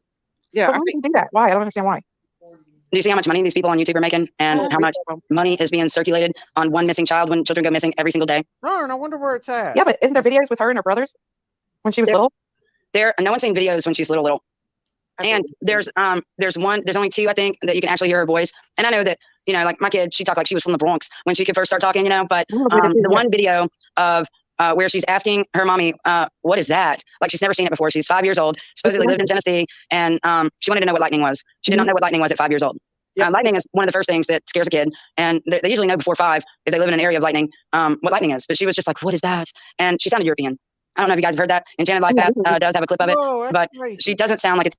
Yeah. Why do you do that? Why? I don't understand why. Do you see how much money these people on YouTube are making, and how much money is being circulated on one missing child when children go missing every single day? Oh, and I wonder where it's at. Yeah, but isn't there videos with her and her brothers when she was little? No one's seen videos when she's little. And there's only 2, I think, that you can actually hear her voice. And I know that, my kid, she talked like she was from the Bronx when she could first start talking, but the one video of where she's asking her mommy, what is that? Like she's never seen it before. She's 5 years old, supposedly lived in Tennessee, and she wanted to know what lightning was. She did not know what lightning was at 5 years old. Lightning is one of the first things that scares a kid, and they usually know before 5 if they live in an area of lightning what lightning is. But she was just like, "What is that?" And she sounded European. I don't know if you guys have heard that. Enchanted Life Path does have a clip of it, but she doesn't sound like it's.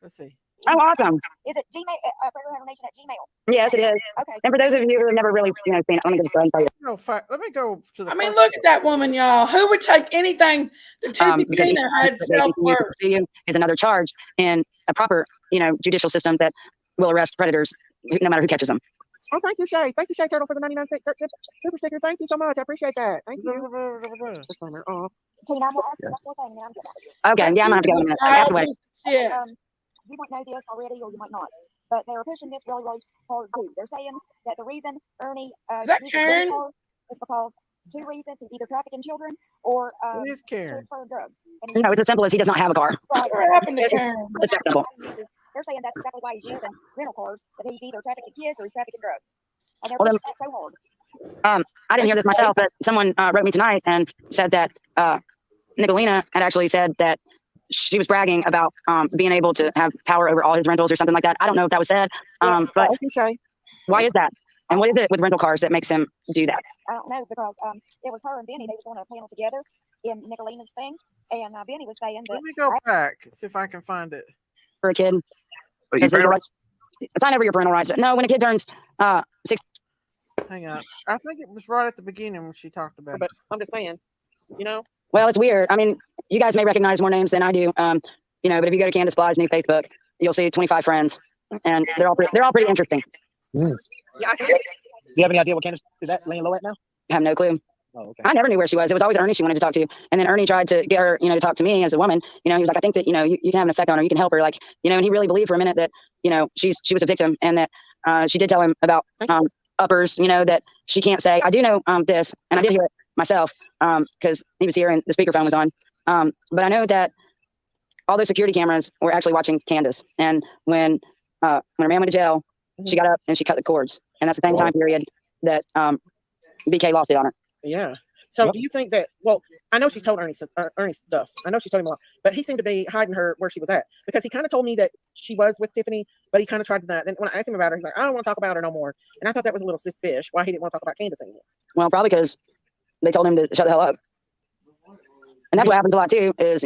Let's see. Oh, awesome! Is it Gmail? Nation at Gmail. Yes, it is. Okay. And for those of you who have never really, seen it, let me just go and tell you. Let me go to the. I mean, look at that woman, y'all. Who would take anything that Toothy Because Tina had self-worth? Is another charge in a proper, judicial system that will arrest predators, no matter who catches them. Oh, thank you, Shay. Thank you, Shay Turtle, for the 99-cent super sticker. Thank you so much. I appreciate that. Thank you. Tina, I'm going to ask you one more thing, and then I'm getting out of here. Okay, yeah, I'm going to have to go in a minute. I have to wait. You might know this already, or you might not, but they are pushing this really, really hard too. They're saying that the reason Ernie is Karen? Is because 2 reasons: he's either trafficking children or transferring drugs. No, it's as simple as he does not have a car. Right. What happened to Karen? It's that simple. They're saying that's exactly why he's using rental cars, that he's either trafficking kids or he's trafficking drugs. And they're Well, pushing that so hard. I didn't hear this myself, but someone wrote me tonight and said that Nicolina had actually said that she was bragging about being able to have power over all his rentals or something like that. I don't know if that was said, but why is that? And what is it with rental cars that makes him do that? I don't know, because it was her and Benny. They was on a panel together in Nicolina's thing, and Benny was saying that. Let me go back, see if I can find it. For a kid, sign over your parental rights. No, when a kid turns 6. Hang on, I think it was right at the beginning when she talked about it. But I'm just saying, Well, it's weird. I mean, you guys may recognize more names than I do. But if you go to Candusbly's new Facebook, you'll see 25 friends, and they're all pretty interesting. Yeah, I see. Do you have any idea what Candace is that laying low at now? I have no clue. Oh, okay. I never knew where she was. It was always Ernie she wanted to talk to. And then Ernie tried to get her, to talk to me as a woman. He was like, I think that, you can have an effect on her. You can help her. Like, and he really believed for a minute that, she was a victim, and that she did tell him about uppers, that she can't say. I do know this, and I did hear it myself because he was here and the speakerphone was on. But I know that all those security cameras were actually watching Candace. And when her man went to jail, she got up and she cut the cords. And that's the same time period that BK lost it on her. Yeah. So do you think that, well, I know she's told Ernie stuff. I know she's told him a lot, but he seemed to be hiding her where she was at, because he kind of told me that she was with Tiffany, but he kind of tried to deny it. Then when I asked him about her, he's like, I don't want to talk about her no more. And I thought that was a little suspicious, why he didn't want to talk about Candace anymore. Well, probably because they told him to shut the hell up. And that's what happens a lot too, is,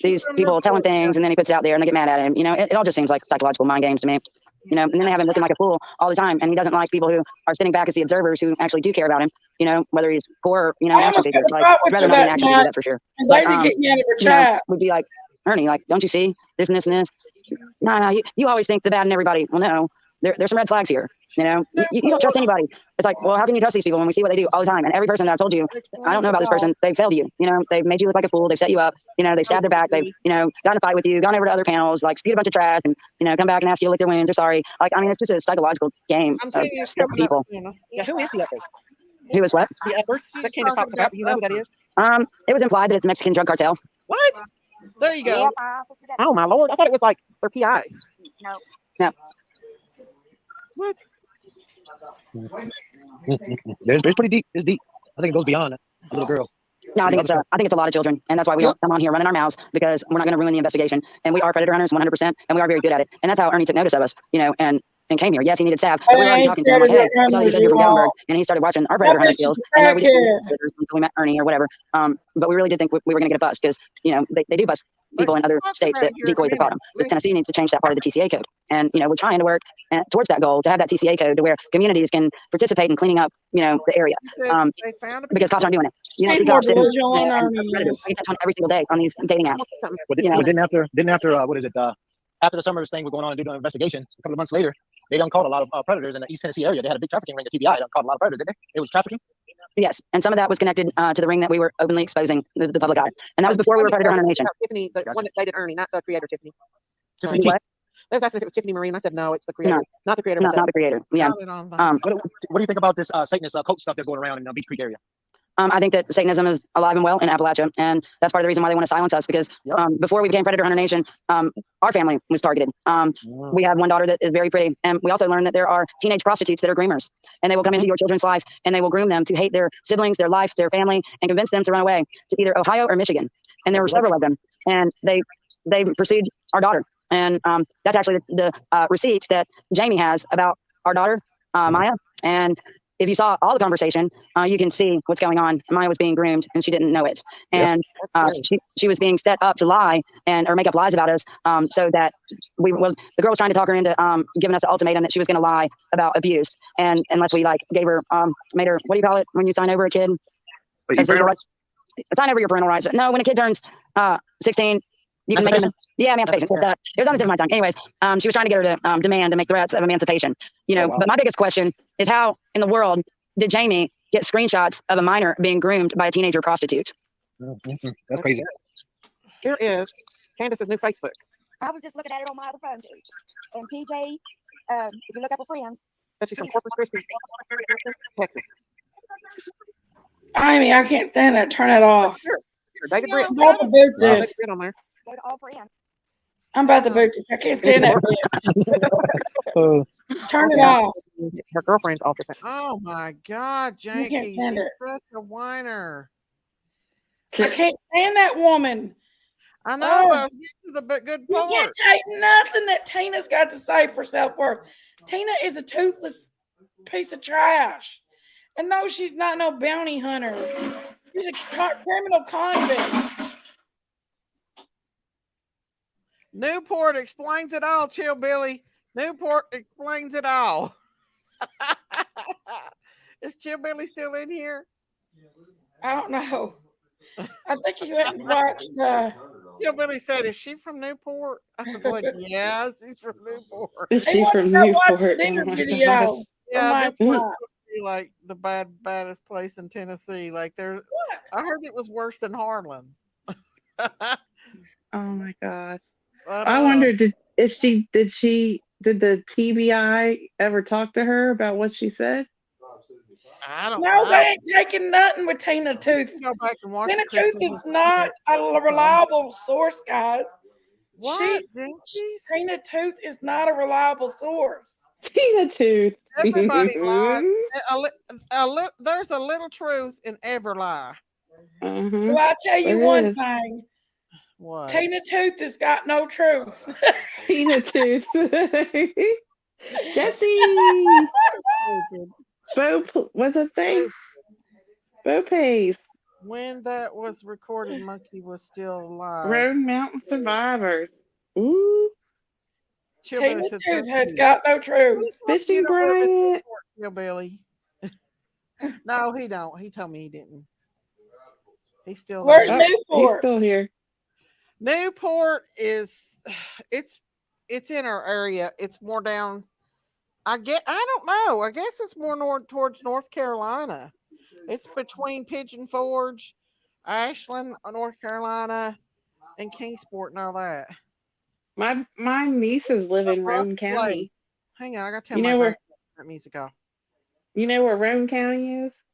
these people telling things and then he puts it out there and they get mad at him. It all just seems like psychological mind games to me. And then they have him looking like a fool all the time. And he doesn't like people who are sitting back as the observers who actually do care about him, whether he's poor or, an action figure. Like, rather not an action figure, that's for sure. But, get me out of her chat. Would be like, Ernie, like, don't you see this and this and this? No, you always think the bad in everybody. Well, no, there's some red flags here. You don't trust anybody. It's like, well, how can you trust these people when we see what they do all the time? And every person that I've told you, I don't know about this person. They've failed you. They've made you look like a fool. They've set you up. They stabbed their back. They've, got in a fight with you, gone over to other panels, like spewed a bunch of trash, and come back and ask you to lick their wounds or sorry. Like, I mean, it's just a psychological game of people. Yeah, who is the uppers? Who is what? The uppers that Candace talks about. Do you know who that is? It was implied that it's Mexican drug cartel. What? There you go. Oh my Lord! I thought it was like their PIs. No. What? It's pretty deep. It's deep. I think it goes beyond a little girl. No, I think it's a lot of children, and that's why we don't come on here running our mouths, because we're not going to ruin the investigation. And we are predator hunters 100%, and we are very good at it. And that's how Ernie took notice of us, and came here. Yes, he needed salve. But we were already talking to him like, hey, I saw you said you were from Gatlinburg, and he started watching our predator hunter skills. And we didn't until we met Ernie or whatever. But we really did think we were going to get a bust, because they do bust people in other states that decoys the bottom. Because Tennessee needs to change that part of the TCA code, and we're trying to work towards that goal to have that TCA code to where communities can participate in cleaning up the area. Because cops aren't doing it. You don't see cops sitting predators. I get on every single day on these dating apps. But didn't after what is it? After the Summers thing was going on and doing an investigation, a couple of months later, they done caught a lot of predators in the East Tennessee area. They had a big trafficking ring at TBI. They caught a lot of predators, didn't they? It was trafficking. Yes, and some of that was connected to the ring that we were openly exposing the public eye, and that was before we were Predator Hunter Nation. Tiffany, the one that dated Ernie, not the creator Tiffany. Tiffany what? They was asking if it was Tiffany Marie, and I said no, it's the creator, not the creator. Not the creator. Yeah. What do you think about this Satanist cult stuff that's going around in Beach Creek area? I think that Satanism is alive and well in Appalachia, and that's part of the reason why they want to silence us, because before we became Predator Hunter Nation, our family was targeted. We have one daughter that is very pretty, and we also learned that there are teenage prostitutes that are groomers, and they will come into your children's life, and they will groom them to hate their siblings, their life, their family, and convince them to run away to either Ohio or Michigan. And there were several of them, and they pursued our daughter, and that's actually the receipts that Jamie has about our daughter, Maya, and if you saw all the conversation, you can see what's going on. Maya was being groomed, and she didn't know it. And she was being set up to lie or make up lies about us, so that the girl was trying to talk her into giving us an ultimatum that she was going to lie about abuse, and unless we gave her made her, what do you call it when you sign over a kid? Sign over your parental rights. No, when a kid turns 16, you can make them. Yeah, emancipation. It was on the tip of my tongue. Anyways, she was trying to get her to demand and make threats of emancipation. But my biggest question is, how in the world did Jamie get screenshots of a minor being groomed by a teenager prostitute? That's crazy. Here is Candace's new Facebook. I was just looking at it on my other phone too. And TJ, if you look up her friends. That she's from Corpus Christi, Texas. Amy, I can't stand that. Turn it off. Here, David Britt. I'm about to boot this. On there. Go to all friends. I'm about to boot this. I can't stand that. Turn it off. Her girlfriend's off the same. Oh my God, Janky, she's stand it. such a whiner. I can't stand that woman. I know, but I was getting to the good You part. can't take nothing that Tina's got to say for self-worth. Tina is a toothless piece of trash. And no, she's not no bounty hunter. She's a criminal convict. Newport explains it all, Chill Billy. Newport explains it all. Is Chill Billy still in here? I don't know. I think he went and watched. Chill Billy said, "Is she from Newport?" I was like, "Yeah, she's from Newport." Is she from Newport? The dinner Oh my video. gosh. Yeah, Newport's supposed to be like the baddest place in Tennessee. Like I heard it was worse than Harlan. Oh my God. I wondered did the TBI ever talk to her about what she said? I don't know. know. They ain't taking nothing with Tina Tooth. Go back and watch Tina Tooth is not a reliable source, guys. What? Tina Tooth is not a reliable source. Tina Tooth. Everybody lies. There's a little truth in every lie. Well, I'll tell you one thing. What? Tina Tooth has got no truth. Tina Tooth. Jesse. What's a thing? Bo Pace. When that was recorded, Monkey was still alive. Road Mountain Survivors. Ooh. Tina Tooth has got no truth. Fishing Bryant. Billy. No, he don't. He told me he didn't. He's still Where's there. Newport? He's still here. Newport is it's in our area. It's more down. I don't know. I guess it's more towards North Carolina. It's between Pigeon Forge, Ashland, North Carolina, and Kingsport and all that. My nieces live in Roane County. Hang on, I gotta tell my grandson that music off. You know where Roane County is?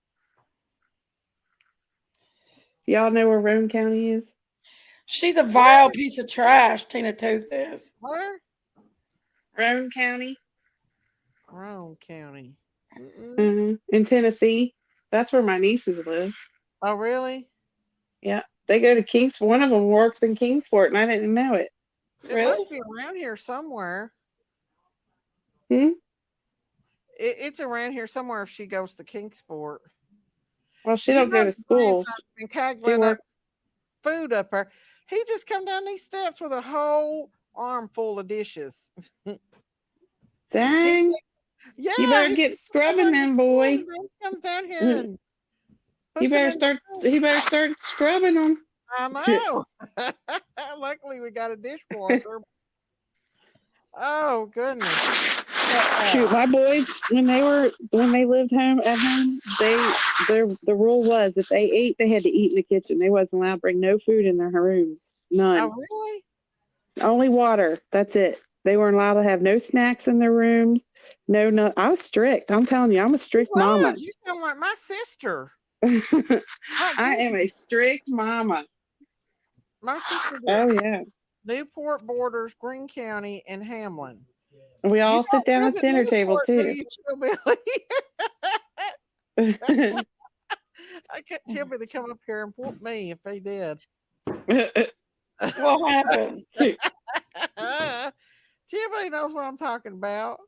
Y'all know where Roane County is? She's a vile piece of trash, Tina Tooth is. Where? Roane County. Roane County. In Tennessee. That's where my nieces live. Oh, really? Yeah. They go to Kingsport. One of them works in Kingsport, and I didn't know it. It must be around here somewhere. It's around here somewhere if she goes to Kingsport. Well, she don't go to school. And caggling up food up there. He just come down these steps with a whole armful of dishes. Dang. Yeah. You better get scrubbing them, boy. He comes down here and he better start scrubbing them. I know. Luckily we got a dishwasher. Oh goodness. Shoot, my boys, when they lived home at home, the rule was if they ate, they had to eat in the kitchen. They wasn't allowed to bring no food in their rooms. None. Oh really? Only water. That's it. They weren't allowed to have no snacks in their rooms. No. I was strict. I'm telling you, I'm a strict mama. You sound like my sister. I am a strict mama. My sister did Oh yeah. Newport borders Greene County and Hamlin. We You all sit don't down live at in dinner table Newport, do too. you, Chillbilly? I get Chillbilly to come up here and whoop me if they did. What happened? Chillbilly knows what I'm talking about.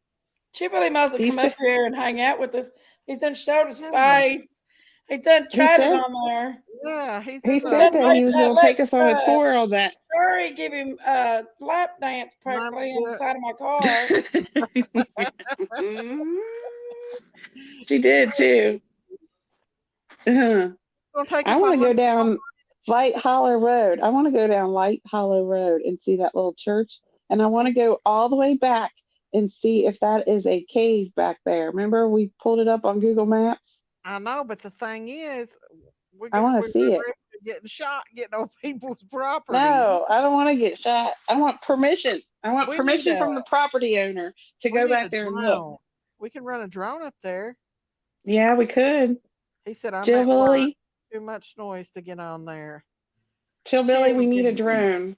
Chillbilly must have He come up said here and hang out with us. He's done showed his Yeah, face. He's done he tried it said on there. yeah, he's he in He the said done that let he was uh, gonna let take us on a tour on that. Shuri give him a lap dance Mom's practically still. inside of my car. She She did too. Uh-huh. gonna take I us want on to lunch. go down Light Hollow Road. I want to go down Light Hollow Road and see that little church. And I want to go all the way back and see if that is a cave back there. Remember, we pulled it up on Google Maps? I know, but the thing is, I want we to see run it. risk of getting shot, getting on people's property. No, I don't want to get shot. I want permission. I want We need permission from the property owner to we go need back a there and look. drone. We can run a drone up there. Yeah, we could. He said I'm at work. Billy, Too much noise to get on there. Billy, we need a Chillbilly. drone.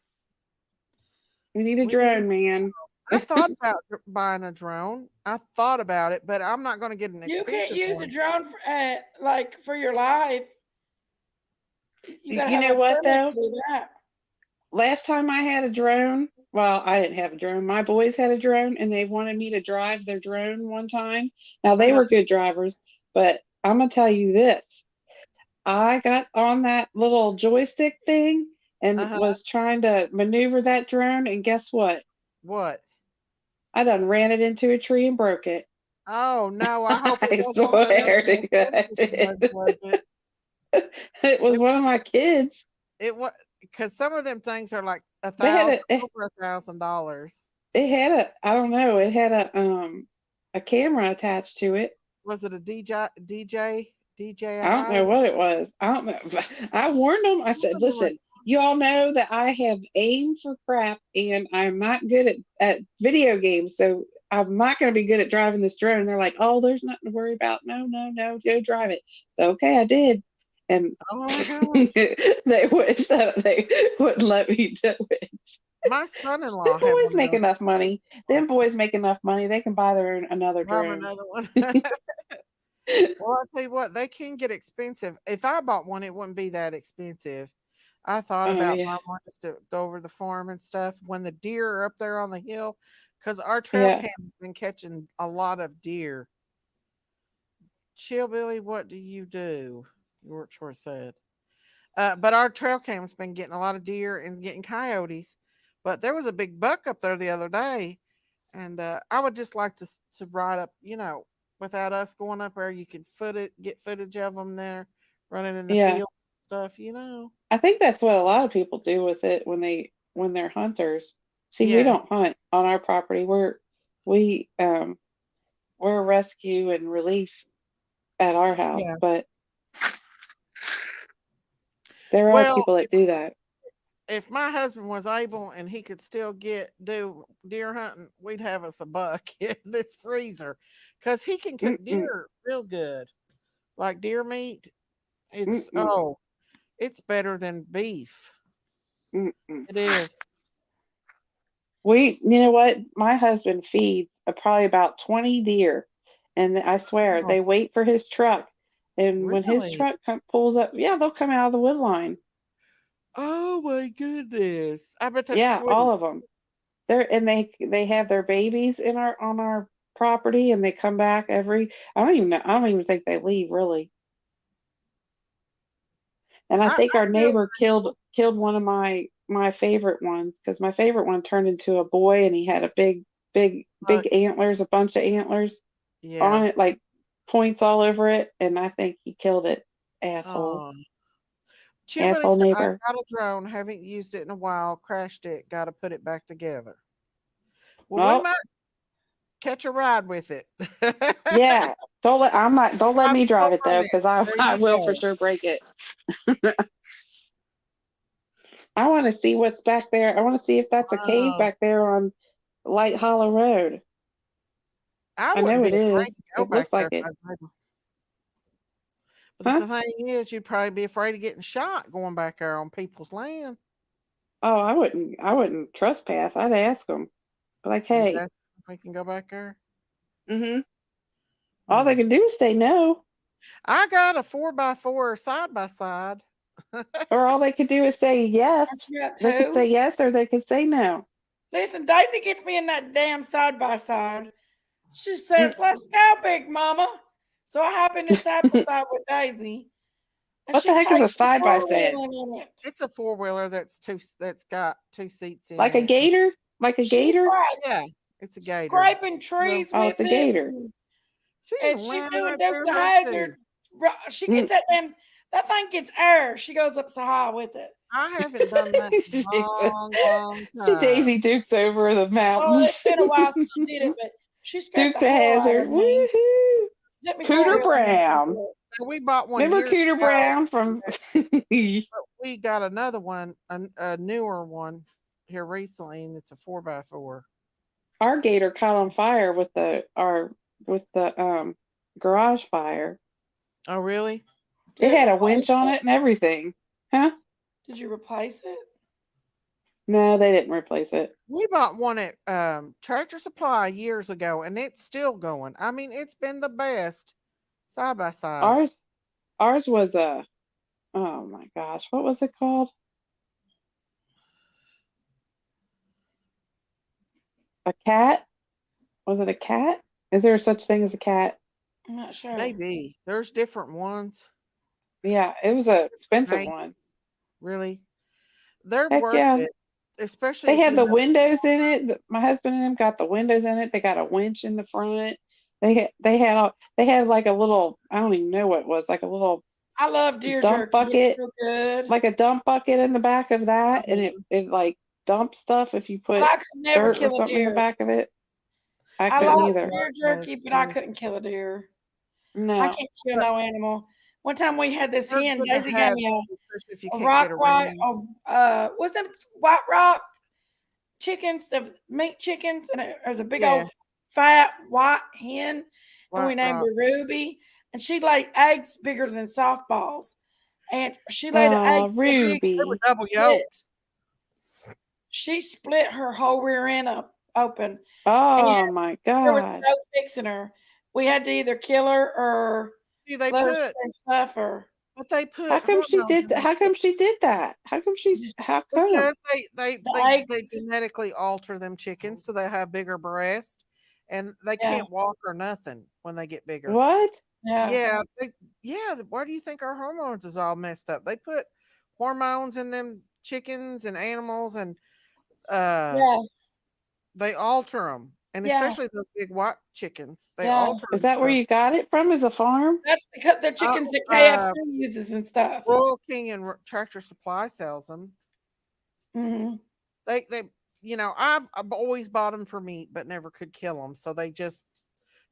We need a We need a drone, man. I thought about buying a drone. I thought about it, but I'm not going to get an You can't expensive use a one. drone for like for your life. You got to You have know a what permit though? to do that. Last time I had a drone, well, I didn't have a drone. My boys had a drone and they wanted me to drive their drone one time. Now they Uh-huh. were good drivers, but I'm gonna tell you this. I got on that little joystick thing and Uh-huh. was trying to maneuver that drone, and guess what? What? I done ran it into a tree and broke it. Oh no! I hope it I wasn't one of those swear to God, expensive ones, was it? it was It one of my kids. it was because some of them things are like They had over $1,000. it had a, I don't know, it had a camera attached to it. Was it a DJI? I don't know what it was. I don't know. I warned them. I Some said, of them are. listen, you all know that I have aimed for crap and I'm not good at video games. So I'm not going to be good at driving this drone. And they're like, oh, there's nothing to worry about. No, no, no, go drive it. So, okay, I did. And Oh my gosh! they wish that they wouldn't let me do it. My Them son-in-law had boys one of make those. enough money. Them boys make enough money. They can buy their own another Have drone. another one. Well, I'll tell you what, they can get expensive. If I bought one, it wouldn't be that expensive. I thought Oh about yeah, buying one just to go over the farm and stuff when the deer are up there on the hill, because our trail yeah. cam's been catching a lot of deer. Chillbilly, what do you do? Yorkshire said. But our trail cam's been getting a lot of deer and getting coyotes. But there was a big buck up there the other day, and I would just like to ride up, without us going up there. You could get footage of them there running in the Yeah. field stuff. I think that's what a lot of people do with it when they're hunters. See, we Yeah, don't hunt on our property. We we're a rescue and release at our house, yeah. but there are Well, people that do that. if my husband was able and he could still do deer hunting, we'd have us a buck in this freezer, because he can cook Mm-mm, deer real good, like deer meat. It's mm-mm, it's better than beef. mm-mm. It is. You know what? My husband feeds probably about 20 deer, and I swear Oh, they wait for his truck. And when his really? truck pulls up, yeah, they'll come out of the wood line. Oh my goodness! I bet that's Yeah, all sweet. of them. They have their babies in our on our property, and they come back every. I don't even know. I don't even think they leave really. And I think I our feel neighbor killed one of my favorite ones, because my favorite one turned into a boy, and he had a big like, antlers, a bunch of antlers on yeah. it, like points all over it, and I think he killed it. Asshole, Oh, Chillbilly asshole said, "I neighbor. got a drone. Haven't used it in a while. Crashed it. Got to put it back together." Well, we Oh might catch a ride with it. yeah, don't let Might me as well drive it run though, it. because I There I you will for go. sure break it. I want to see what's back there. I want to see if that's a cave Um, back there on Light Hollow Road. I I wouldn't know be it is. afraid to go It back looks like there if it. I was able. But the thing is, you'd probably be afraid of getting shot going back there on people's land. Oh, I wouldn't trespass. I'd ask them, like, You'd hey, ask if they can go back there. all they can do is say no, I got a 4x4 side by side. or all they could do is say yes. Aren't you got They could two? say yes, or they could say no. Listen, Daisy gets me in that damn side by side. She says, "Let's go, Big Mama." So I hop in the side by side with Daisy, and What the she heck is a takes the side by side? four-wheeling in it. It's a 4-wheeler that's got 2 seats in Like a it. gator? Like a She's gator? right, Yeah, it's a gator. scraping Well, trees Oh, with it's a it, gator. and she's doing right dukes there of with hazard. you. She gets that thing gets air. She goes up so high with it. I haven't done that in a long She time. Daisy Dukes over the Oh, mountains. it's been a while since she did it, but she scared the Dukes of hell out Hazard. of me. Woohoo! Let me Cooter four-wheeling Brown. into it. Now, we bought one Remember years Cooter ago, Brown from but we got another one, a newer one here recently, and it's a 4x4. our gator caught on fire with the garage fire. Oh, really? Did It it had a replace winch on it? it and everything. Huh? Did you replace it? No, they didn't replace it. We bought one at Tractor Supply years ago, and it's still going. I mean, it's been the best side by side. Ours was a, oh my gosh, what was it called? A cat? Was it a cat? Is there such thing as a cat? I'm not sure. Maybe there's different ones. Yeah, it was a expensive Right? one. Really, they're Heck worth yeah. it, especially They if had you the know. windows in it. My husband and them got the windows in it. They got a winch in the front. They had like a little, I don't even know what it was, like a little I love deer dump jerky. It's bucket, so good. like a dump bucket in the back of that, and it like dumps stuff if you But put I could never dirt or kill a something in the deer. back of it. I I couldn't like either. deer jerky, but I couldn't kill a deer. I No. can't kill no animal. One time we had this They're hen. good to Daisy gave have, me especially if you a can't rock get white. around. What's them white rock chickens? The meat chickens, and there's a big Yeah. old fat white hen, and we White named rock. her Ruby. And she laid eggs bigger than softballs, and she laid an Oh, egg so big They were Ruby. double split, yolks. she split her whole rear end open, Oh and my there was God. no fixing her. We had to either kill her or See, they let her put, suffer. but they How put come she hormones did in that? them How come she did that? Just How come? because the eggs, they genetically alter them chickens so they have bigger breasts, and they yeah, can't walk or nothing when they get bigger. What? yeah, Yeah. Why do you think our hormones is all messed up? They put hormones in them chickens and animals, and uh, yeah, they alter them, and yeah, especially those big white chickens, they yeah. alter Is them. that where So, you got it from? Is a farm? That's the uh, chickens that uh, KFC uses and stuff. Royal King and Tractor Supply sells them. Hmm. They I've always bought them for meat, but never could kill them, so they just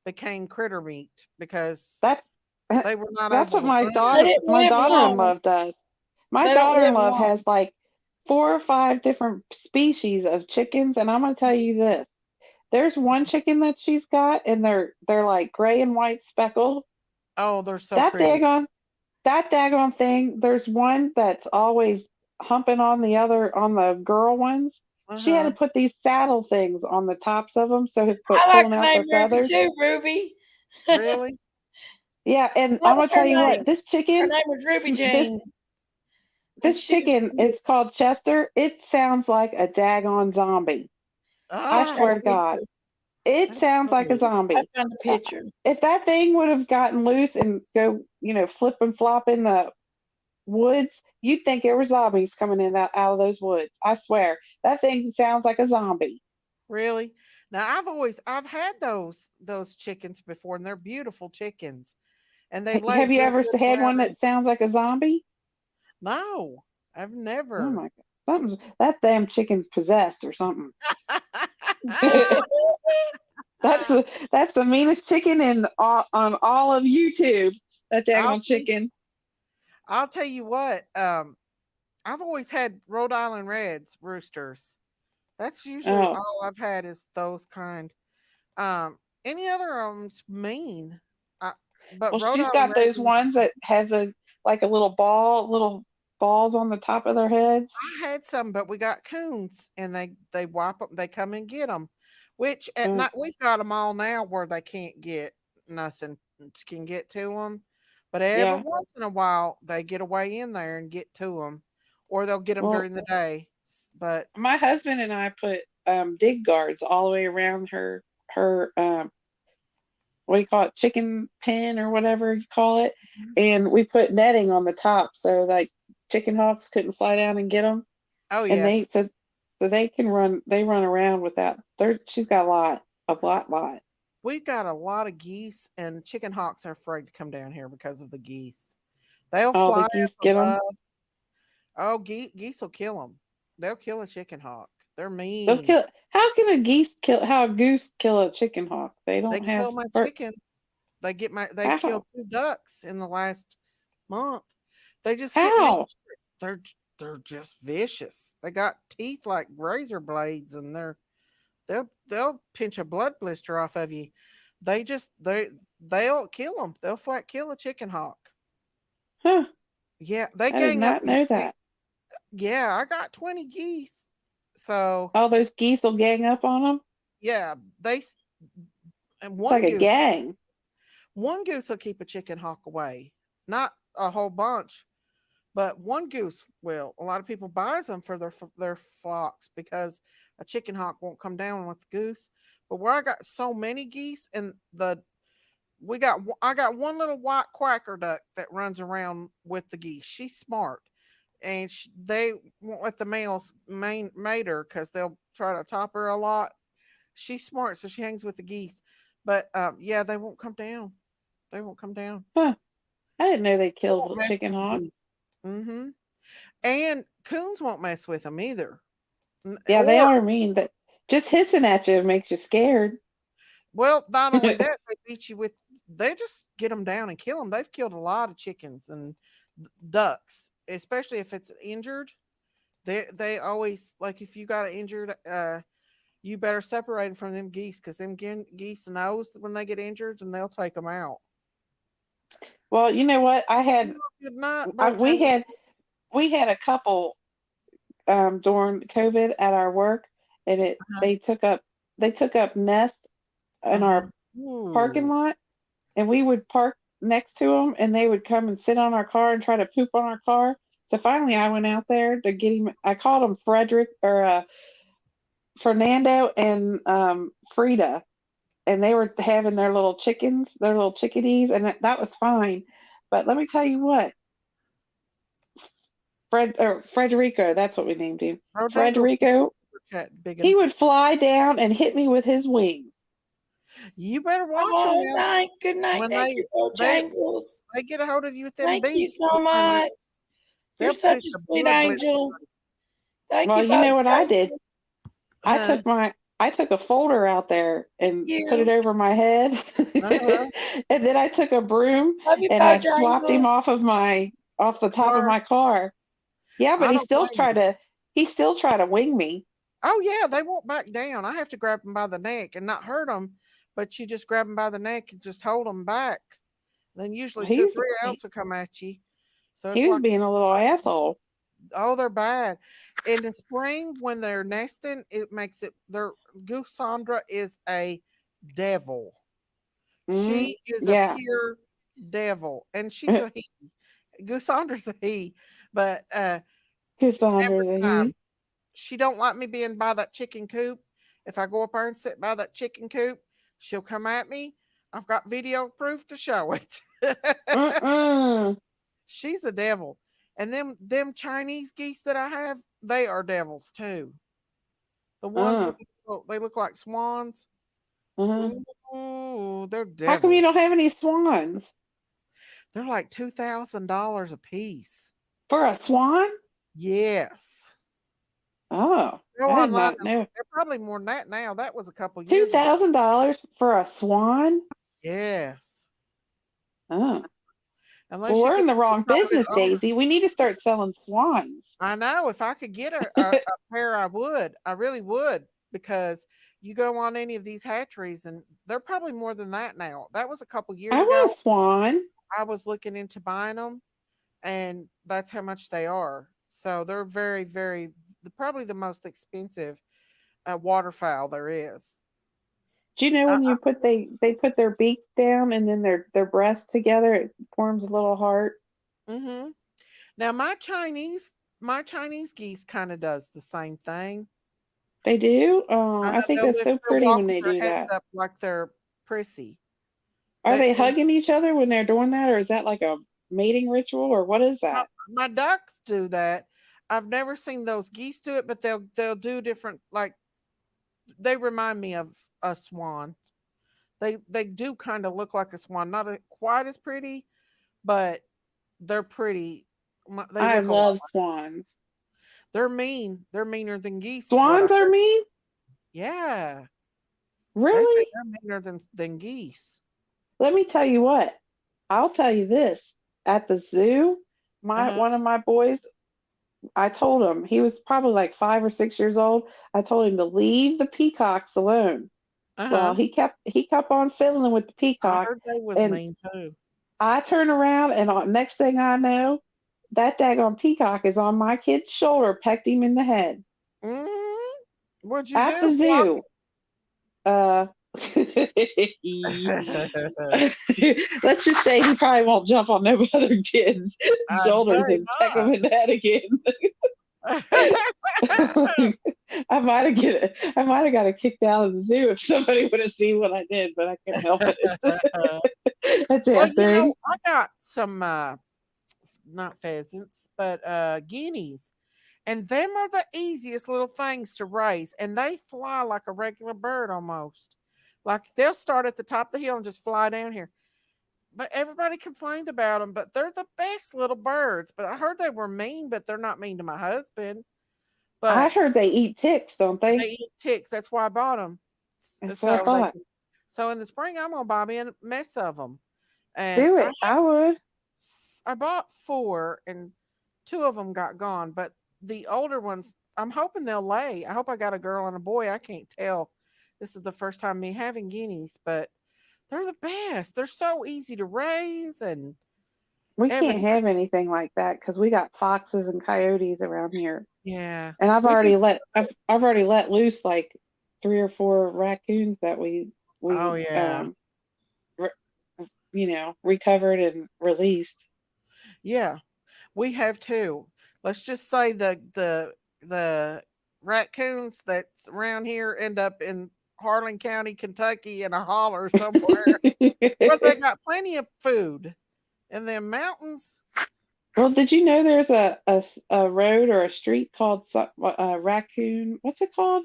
became critter meat because That's they were not that's able what to my run. They daughter didn't my live long. daughter-in-law does. My They don't live daughter-in-law long. has like 4 or 5 different species of chickens, and I'm gonna tell you this. There's one chicken that she's got, and they're like gray and white speckled. Oh, they're so That pretty. daggone thing. There's one that's always humping on the girl ones. She had to Uh-huh. put these saddle things on the tops of them so it put I like pulling the out their name Ruby feathers. too, Ruby. That Really? Yeah, and I'm gonna was her tell you name. what, this Her chicken, name was Ruby this Jane, and this she was chicken, cute. it's called Chester. It sounds like a daggone zombie. I I'll Ah, show swear you to a God, picture. it that's sounds like a cool. I zombie. found a Uh, picture. If that thing would have gotten loose and go, flip and flop in the woods, you'd think there were zombies coming in out of those woods. I swear, that thing sounds like a zombie. Really? Now I've had those chickens before, and they're beautiful chickens, and they lay Have you real ever good had one brown that eggs. sounds like a zombie? No, I've Oh never. my God, that damn chicken's possessed or something. That's the meanest chicken on all of YouTube. That I'll daggone tell chicken. I'll tell you what. I've always had Rhode Island Reds roosters. That's usually Oh, all I've had is those kind. Any other mean. I, but Well, Rhode she's Island got those residents, ones that has a like a little balls on the top of their heads. I had some, but we got coons, and they wipe them. They come and get them. Which at Mm, night we've got them all now where they can't get nothing can get to them, but every yeah. once in a while they get away in there and get to them, or they'll get them Well, during the day. But my husband and I put dig guards all the way around her what do you call it, chicken pen or whatever you call it, and we put netting on the top so like chicken hawks couldn't fly down and get them, oh and yeah, so they run around with that. She's got a lot. we've got a lot of geese, and chicken hawks are afraid to come down here because of the geese. They'll All the fly up geese get them. above. Oh, geese will kill them. They'll kill a chicken hawk. They're They'll mean. kill. How a goose kill a chicken hawk? They They don't have kill my fur. chicken. They've killed How? 2 ducks in the last month. They just get How? nature. They're just vicious. They got teeth like razor blades, and they'll pinch a blood blister off of you. They'll kill them. They'll flat kill a chicken hawk. Huh? Yeah, they I did gang up not and know that. yeah, I got 20 geese. So All those geese will gang up on them. yeah, and It's like a gang. one goose will keep a chicken hawk away. Not a whole bunch, but one goose will. A lot of people buys them for their flocks because a chicken hawk won't come down with the goose. But where I got so many geese, and I got one little white quacker duck that runs around with the geese. She's smart, and they won't let the males mate her because they'll try to top her a lot. She's smart, so she hangs with the geese. But yeah, they won't come down. They won't come down. Huh? I didn't know they They killed won't little mess chicken with the hawks. geese. Mm-hmm. And coons won't mess with them either. Yeah, they Or are mean. That just hissing at you makes you scared. well, not only that, they beat you with. They just get them down and kill them. They've killed a lot of chickens and ducks, especially if it's injured. They always like if you got an injured, you better separate them from them geese because them geese knows when they get injured and they'll take them out. Well, you know what? Good night, I, Bojangles. we had a couple during COVID at our work, and they took up nests in our parking Ooh. lot, and we would park next to them, and they would come and sit on our car and try to poop on our car. So finally, I went out there to get him. I called him Fernando and Frida, and they were having their little chickens, their little chickadees, and that was fine. But let me tell you what, Frederico, that's what we named him. Bojangles Frederico, big he would fly down and hit me with his wings. You better watch them Oh, now. good night. When Thank you, they Bojangles. they get a hold of you with them Thank you beaks, so much. You're they'll such pinch a a sweet blood blister. angel. Thank Well, you, you know what I did? Bojangles. I took a folder out there and put You. it over my head, Uh-huh. and then I took a broom Love you, and I swapped him Bojangles. off the top of Or my car. Yeah, but I don't blame you. he still tried to wing me. Oh yeah, they won't back down. I have to grab them by the neck and not hurt them, but you just grab them by the neck and just hold them back. Then usually 2 or He's 3 ounce will come at you. So it's he was like being a little asshole. oh, they're bad. In the spring when they're nesting, it makes it their goose Sandra is a devil. Hmm. She is a Yeah, pure devil, and she's a he. Goose Sandra's a he, but Cassandra's every a time he. she don't like me being by that chicken coop. If I go up there and sit by that chicken coop, she'll come at me. I've got video proof to show it. Mm-mm. She's a devil. And them Chinese geese that I have, they are devils too. The ones Uh, with they look like swans. uh-huh. Ooh, they're How come you devils. don't have any swans? They're like $2,000 a piece. For a swan? Yes. Oh, Go I did online. not know. They're probably more than that now. That was a couple Two years ago. $2,000 for a swan? Yes. Oh. Unless Well, you we're could in the wrong private business, owner. Daisy. We need to start selling swans. I know. If I could get a pair, I would. I really would. because you go on any of these hatcheries and they're probably more than that now. That was a couple years I want ago. a swan. I was looking into buying them, and that's how much they are. So they're very, very, probably the most expensive waterfowl there is. Do you know I, when you put they put their beaks down and then their breasts together, it forms a little heart? mm-hmm. Now my Chinese geese kind of does the same thing. They do? I Oh, I know think that's so they'll pretty walk when with they their do heads that. up like they're prissy. Are they And hugging each other when they're doing that, or is that like a mating ritual, or what is my, that? my ducks do that. I've never seen those geese do it, but they'll do different. Like they remind me of a swan. They do kind of look like a swan, not quite as pretty, but they're pretty. They I look a lot love like. swans. They're mean. They're meaner than geese. What I Swans are heard. mean? Yeah, they say Really? they're meaner than geese. Let me tell you what. I'll tell you this. At the zoo, Uh my huh. one of my boys, I told him, he was probably like 5 or 6 years old. I told him to leave the peacocks alone. Uh Well, huh. he kept on fiddling with the I peacock, heard they was and mean too. I turn around, and next thing I know, that daggone peacock is on my kid's shoulder, pecked him in the head Mm, what'd you at do? the zoo. Uh, let's just say he probably won't jump on no other kid's I'd shoulders say and peck him in the head again. I might have got a kicked out of the zoo if somebody would have seen what I did, but I couldn't help it. That Well, damn thing. I got some not pheasants, but guineas. And them are the easiest little things to raise, and they fly like a regular bird almost. Like they'll start at the top of the hill and just fly down here. But everybody complained about them, but they're the best little birds. But I heard they were mean, but they're not mean to my husband. I But heard they eat ticks, don't they they? eat ticks. That's why I bought them. That's what I So they thought. can. So in the spring, I'm gonna buy me a mess of them. And Do it. I would. I bought four, and two of them got gone. But the older ones, I'm hoping they'll lay. I hope I got a girl and a boy. I can't tell. This is the first time me having guineas, but they're the best. They're so easy to raise and We can't everything. have anything like that because we got foxes and coyotes around here, Yeah, and we do. I've already let loose like 3 or 4 raccoons that Oh we yeah, re- recovered and released. yeah. We have two. Let's just say the raccoons that's around here end up in Harlan County, Kentucky, in a holler somewhere where they got plenty of food in them mountains. Well, did you know there's a road or a street called Raccoon? What's it called?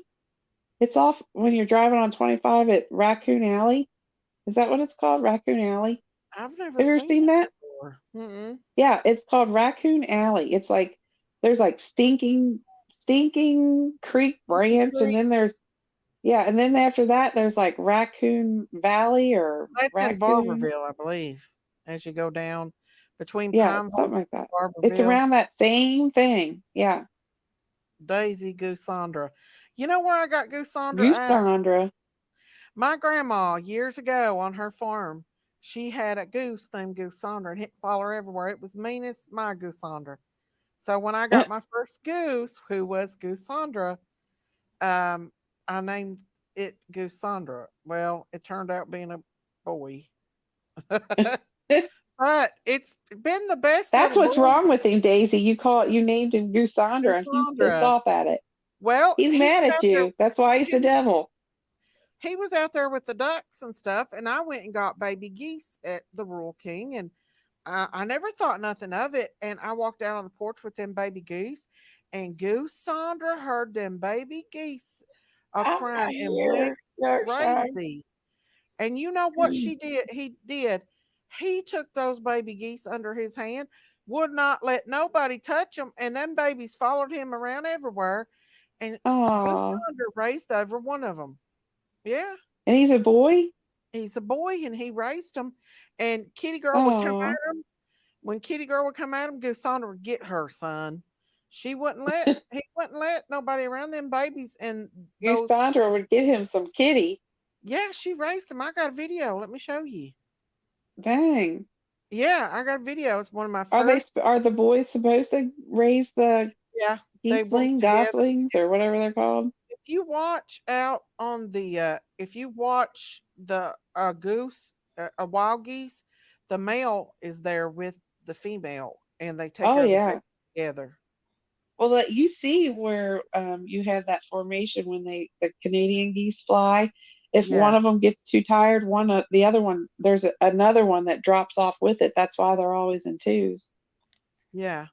It's off when you're driving on 25 at Raccoon Alley. Is that what it's called? Raccoon Alley? I've never Have you ever seen seen that that? before. Mm-mm. Yeah, it's called Raccoon Alley. It's like there's like stinking Creek Stinky Branch, and Creek. then and then after that there's like Raccoon Valley or That's in Raccoon. Barberville, I believe. As you go down between Yeah, Pineville something like that. and It's Barberville, around that same thing. Yeah. Daisy Goosandra. You know where I got Goosandra at? Goosandra. My grandma, years ago on her farm, she had a goose named Goosandra and it followed her everywhere. It was mean as my Goosandra. So when I got my first goose, who was Goosandra, um, I named it Goosandra. Well, it turned out being a boy. But it's been the best That's little what's boy, wrong with him, Daisy. You named him Goosandra, and he's pissed Goosandra. off at it. Well, He's he mad was at out there. you. That's why he's He the was devil. he was out there with the ducks and stuff, and I went and got baby geese at the Rural King, and I never thought nothing of it. And I walked out on the porch with them baby geese, and Goose Sandra heard them baby geese a I'm not crying and went here. Your son. crazy. And you know what she did? He did. He took those baby geese under his hand, would not let nobody touch them, and them babies followed him around everywhere. And Goose Oh, Sandra raised over one of them. Yeah. and he's a boy. He's a boy and he raised him. And Kitty Girl would come Oh, at him. When Kitty Girl would come at him, Gusana would get her son. He wouldn't let nobody around them babies and Goose those. Sandra would get him some kitty. Yeah, she raised them. I got a video. Let me show you. Dang. Yeah, I got a video. It's one of my Are first. are the boys supposed to raise the Yeah, they work together. goslings, or whatever they're called? If you watch out on the, if you watch the goose, a wild geese, the male is there with the female, and they take Oh care of the baby yeah. together. Well, that you see where you have that formation when the Canadian geese fly. If Yeah, one of them gets too tired, the other one, there's another one that drops off with it. That's why they're always in twos. yeah.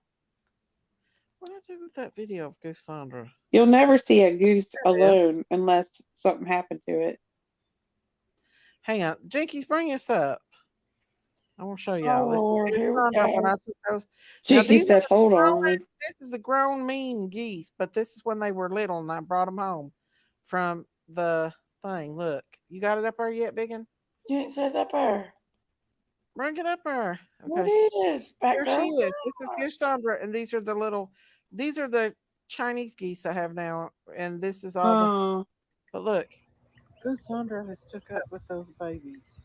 What did I do with that video of Goose Sandra? You'll never see a goose There it is. alone unless something happened to it. Hang on, Jinkies, bring this up. I want to show Oh y'all. This is Lord, Goose here we Sandra when go. I took those. Now Jinky these are said, "Hold on." this is the grown mean geese, but this is when they were little, and I brought them home from the thing. Look, you got it up there yet, Biggin? You ain't said up there. Bring it up there. What Okay. is back Here she girl? is. This is Goose Sandra, and these are the little, these are the Chinese geese I have now, and this is all the. Oh, But look, Goose Sandra has took up with those babies.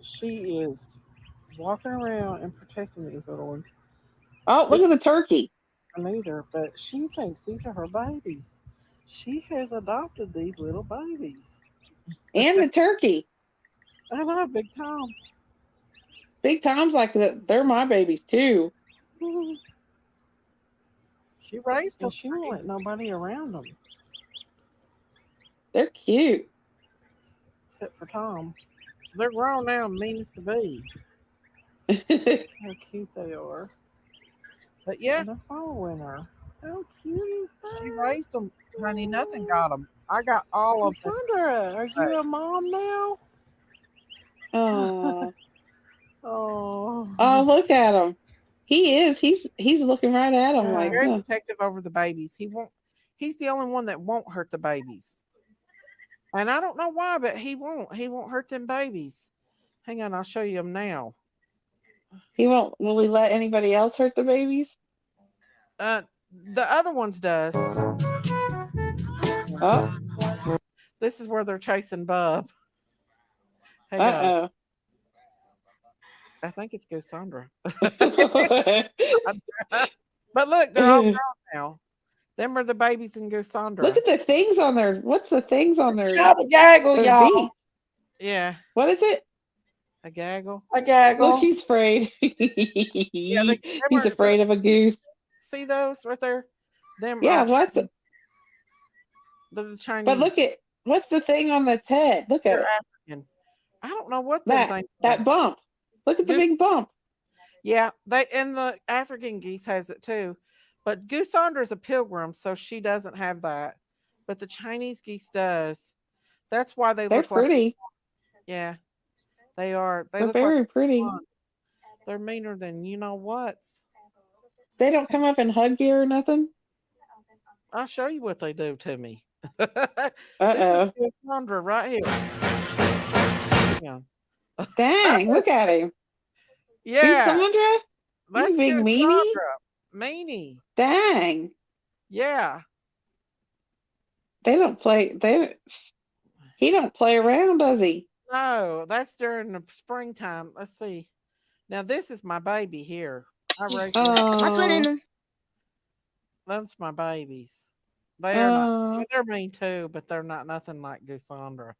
She is walking around and protecting these little ones. oh, look at the turkey. Neither, but she thinks these are her babies. She has adopted these little babies. And the turkey. I love Big Tom. Big Tom's like that. They're my babies too. She raised them. She won't let nobody around them. They're cute. Except for Tom. They're grown now and mean as to be. How cute they are. But yeah, they're following her. How cute is that? She raised them, honey. Nothing got them. I got all of them. Sandra, are you a mom now? Oh, Oh. oh, look at him. He is. He's looking right at him like, Very huh. protective over the babies. He won't. He's the only one that won't hurt the babies. And I don't know why, but he won't. He won't hurt them babies. Hang on, I'll show you them now. He won't. Will he let anybody else hurt the babies? The other ones does. Oh. This is where they're chasing Bub. Hang on. Uh-oh. I think it's Goose Sandra. But look, they're all grown now. Them are the babies in Goose Sandra. Look at the things on their. What's the things on their? The gaggle, their y'all. beak? Yeah. What is it? A gaggle. A gaggle. Look, he's afraid. Yeah, he's afraid of a goose. See those right there? Them. Yeah, are what's it? the Chinese. But look at what's the thing on its head? Look at They're it. African. I don't know what that bump. Look at the big bump. Yeah, and the African geese has it too. But Goose Sandra is a pilgrim, so she doesn't have that. But the Chinese geese does. That's why They're look pretty. like. Yeah, they are. They're very pretty. They're meaner than you know what. They don't come up and hug you or nothing. I'll show you what they do to me. Uh-oh. This is Goose Sandra right here. Yeah. Dang, look at him. Yeah. Sandra? That's big Goose meanie? Sandra. Meanie. Dang. Yeah. They don't play. He don't play around, does he? No, that's during the springtime. Let's see. Now this is my baby here. I raised Oh. That's my babies. They are not. They're mean too, but they're not nothing like Goose Sandra.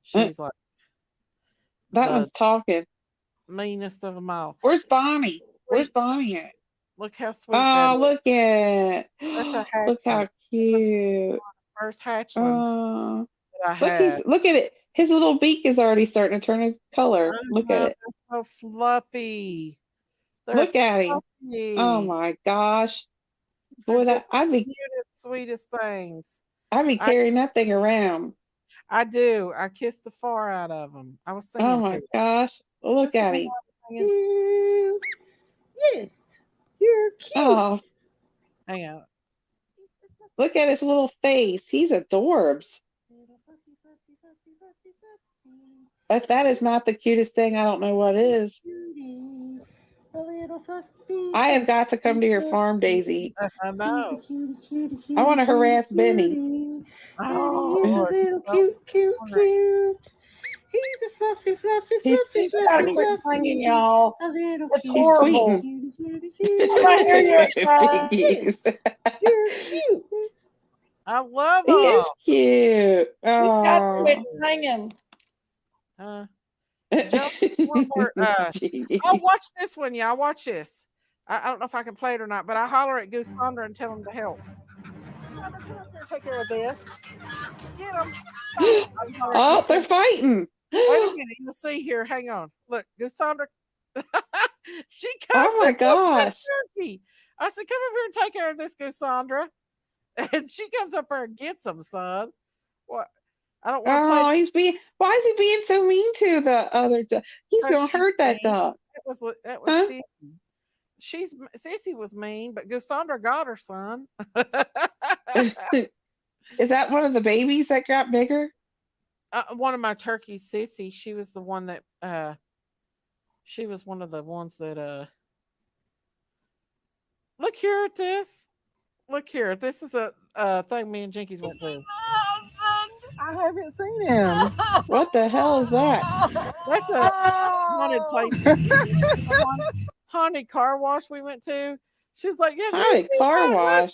She's like that one's talking. Meanest of them all. Where's Bonnie? Where's Bonnie at? Look how sweet that is. Look at. That's a hatchling. Look how cute. First hatchlings that I Look, had. look at it. His little beak is already starting to turn a color. Look at it. They're so fluffy. Look at him. Oh my gosh. Boy, I'd be cutest, sweetest things. I'd be carrying that thing around. I do. I kiss the far out of them. I was singing. Oh my gosh. Look at him. Yes. You're cute. Oh. Hang on. Look at his little face. He's adorbs. If that is not the cutest thing, I don't know what is. A little fluffy, I have got to come to your farm, fluffy. Daisy. I know. I want to harass Benny. Oh, He's a Lord. little So cute, cute, ornery. cute. He's a fluffy, fluffy, He's fluffy, She's got to fluffy, quit singing, fluffy. y'all. A little It's he's cutie, cutie, horrible. tweeting. cutie, cutie, I'm right here, cutie. you're excited. Jeez. You're cute. I love He is them. cute. She's got to quit Oh. singing. Did y'all see one more? Jeez. Oh, watch this one, y'all. Watch this. I don't know if I can play it or not, but I holler at Goose Thunder and tell him to help. Thunder, come up here and take care of this. Get him. Oh, they're fighting. Wait a minute. You'll see here. Hang on. Look, Goose Thunder. She comes Oh my and looks at gosh. Turkey. I said, come up here and take care of this, Goosandra. And she comes up there and gets him, son. What? I don't want to play. Oh, why is he being so mean to the other dog? He's Because gonna she's hurt that mean. dog. That was Huh? Sissy. Sissy was mean, but Goosandra got her, son. Is that one of the babies that got bigger? One of my turkeys, Sissy, she was the one that she was one of the ones that look here at this. Look here. This is a thing me and Jinkies went through. I haven't seen him. What the hell is that? That's a haunted place. Haunted car wash we went to. She was like, "Have you Haunted seen car my wash.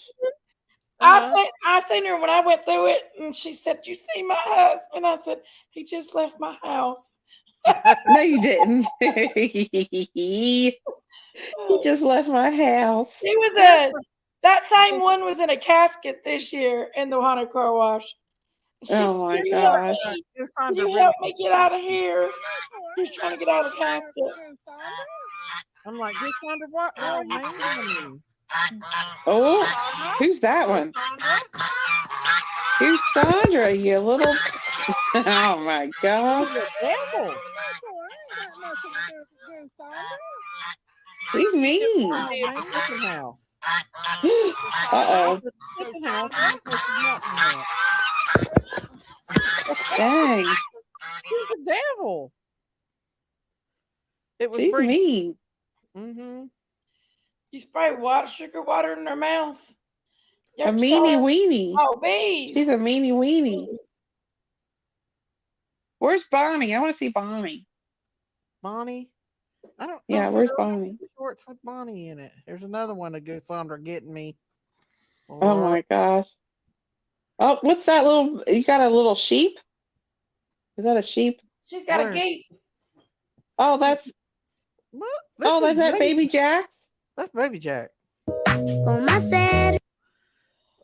husband?" I seen her when I went through it, and she said, "You see my husband?" I said, "He just left my house." No, you didn't. He just left my house. He was that same one was in a casket this year in the haunted car wash. She said, Oh my "Can you help gosh. me? Can you help me get out of here?" He's trying to get out of the casket. I'm like, Goosandra, what? Oh, man. Oh, who's that one? Who's Sandra, you little... Oh my gosh. Devil. She's mean. House. Uh-oh. Dang. She's a devil. It was She's mean. Mm-hmm. You spray sugar water in their mouth. A meanie weenie. Oh, bees. She's a meanie weenie. Where's Bonnie? I want to see Bonnie. Bonnie? I don't know. Yeah, where's Bonnie? Shorts with Bonnie in it. There's another one of Goosandra getting me. Oh my gosh. Oh, what's that little... You got a little sheep? Is that a sheep? She's got a gate. Oh, that's... What? Oh, that's that Baby Jack? That's Baby Jack. On my side.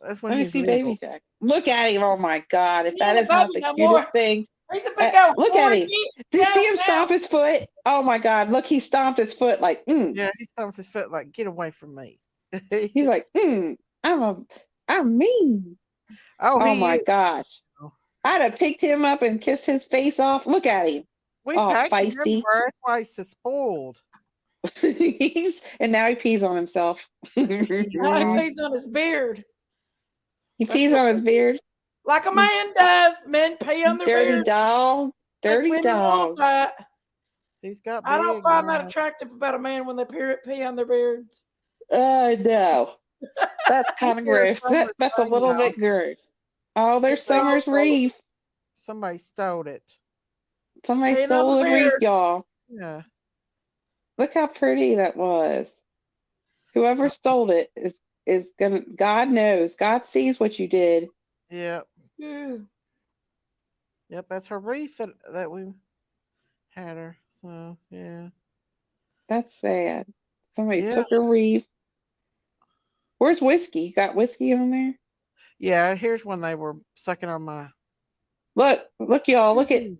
That's when Let me he's see little. Baby Jack. Look at him. Oh my God. If He that ain't a is not baby the no cutest more. thing. He's a big old Look at him. horny. Do you see him stomp his foot? Oh my God. Look, he stomped his foot like, Yeah, he stomps his foot like, get away from me. He's like, I'm mean. Oh my gosh. I'd have picked him up and kissed his face off. Look at him. We Oh, packed him feisty. everywhere. That's why he's so spoiled. And now he pees on himself. Now he pees on his beard. He pees on his beard. Like a man does. Men pee on their Dirty beard. dog. Dirty dog. He's got I don't find that eyes. attractive about a man when they pee on their beards. No. That's kind of gross. That's a little bit gross. Oh, there's Summer's reef. Somebody stole it. Somebody Peeing on stole the the reef, beards. y'all. Yeah. Look how pretty that was. Whoever stole it is gonna. God knows. God sees what you did. Yep. Yeah. Yep, that's her reef that we had her. So yeah. That's sad. Somebody Yeah. took her reef. Where's Whiskey? You got Whiskey on there? Yeah, here's when they were sucking on my Look, y'all. Look it.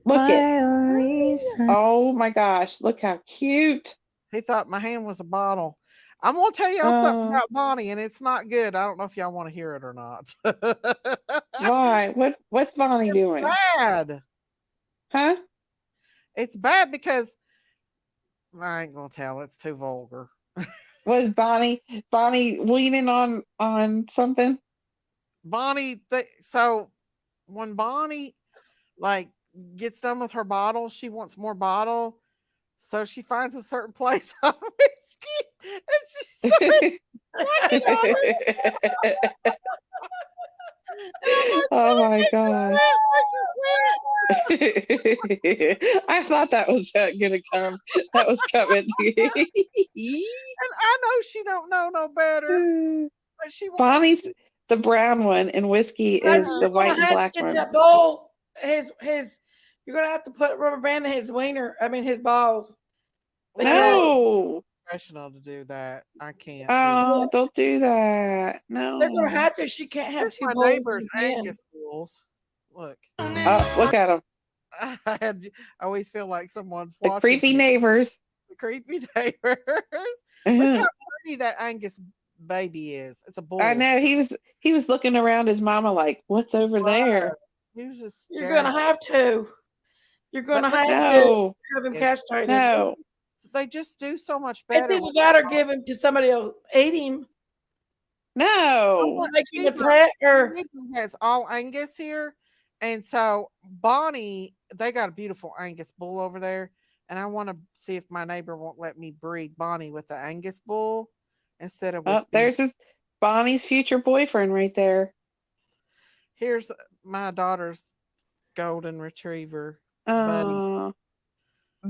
Oh my gosh. Look how cute. He thought my hand was a bottle. I'm gonna tell y'all something about Bonnie, and it's not good. I don't know if y'all want to hear it or not. Why? What's Bonnie doing? Bad. Huh? It's bad because I ain't gonna tell. It's too vulgar. Was Bonnie weaning on something? Bonnie, so when Bonnie like gets done with her bottle, she wants more bottle. So she finds a certain place on whiskey, and she starts sucking on it. And I'm like, Oh "Don't my make it gosh. wet, make it wet." I thought that was gonna come. That was coming. And I know she don't know no better, but she wants. Bonnie's the brown one, and whiskey Roger, is you're the gonna white and have to black get one. that bowl. His. You're gonna have to put a rubber band in his wiener. I mean his balls. Because No. Professional to do that. I can't do that. Oh, don't do that. they're gonna No. have to. She can't have Here's two my bowls in neighbor's the pan. Angus bulls. Look. Oh, look at them. I always feel like someone's The watching creepy me. neighbors. The creepy neighbors. Look how pretty that Angus baby is. It's a bull. I know he was looking around his mama like, what's over there? He was just You're gonna have to. You're gonna look have at to No. have him this. castrated. No. They just do so much It's better. either that or give him to somebody who'll eat him. No. Make him a pet or has all Angus here. And so Bonnie, they got a beautiful Angus bull over there. And I want to see if my neighbor won't let me breed Bonnie with the Angus bull instead of with Oh, there's Bonnie's future boyfriend right there. Here's my daughter's golden retriever, Buddy. Oh,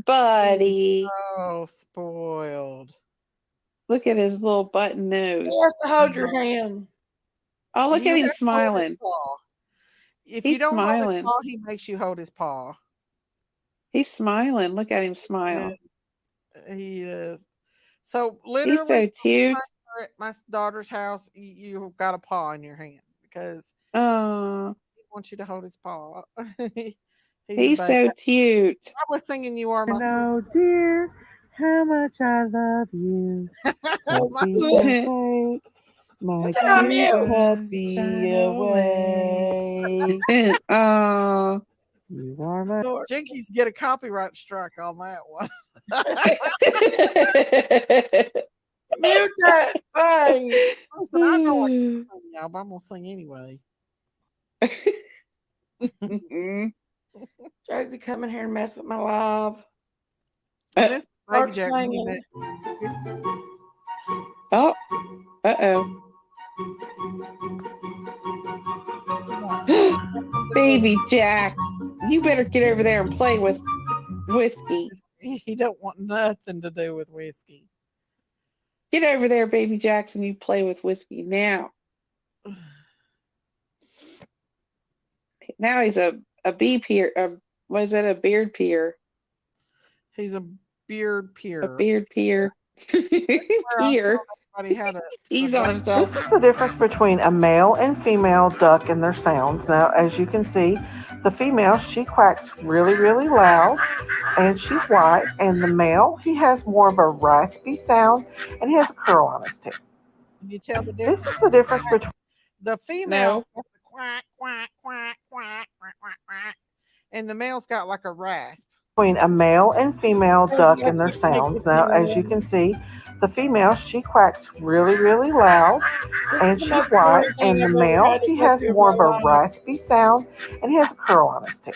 Buddy. Oh, spoiled. Look at his little button nose. he has to hold your hand. Oh, look You at him have to hold his smiling. paw. If He's you don't hold his smiling. paw, he makes you hold his paw. He's smiling. Look at him smile. Yes, he is. So He's literally, so cute. at my daughter's house, you've got a paw in your hand because Oh, he wants you to hold his paw. He's he's a so baby. cute. I was singing "You Are My No, dear, how much I love you. So My please Look don't take my at how cute mute. puppy Shine away. Oh. You are my Jinkies get a copyright strike on that one. Mute that thing. Listen, I know I can sing now, but I'm gonna sing anyway. Josie, come in here and mess with my live. This Start baby Jack singing. Oh. Uh-oh. Baby Jack, you better get over there and play with whiskey. He don't want nothing to do with whiskey. Get over there, baby Jackson. You play with whiskey now. Now he's a bee peer. Was it a beard peer? He's a beard peer. A beard peer. Peer. He's on himself. This is the difference between a male and female duck and their sounds. Now, as you can see, the female, she quacks really, really loud, and she's white. And the male, he has more of a raspy sound, and he has a curl on his tip. Can you tell the difference? This is the difference between the female got the quack, quack, quack, quack, quack, quack, quack, and the male's got like a rasp. Between a male and female duck and their sounds. Now, as you can see, the female, she quacks really, really loud, and she's white. And the male, he has more of a raspy sound, and he has a curl on his tip.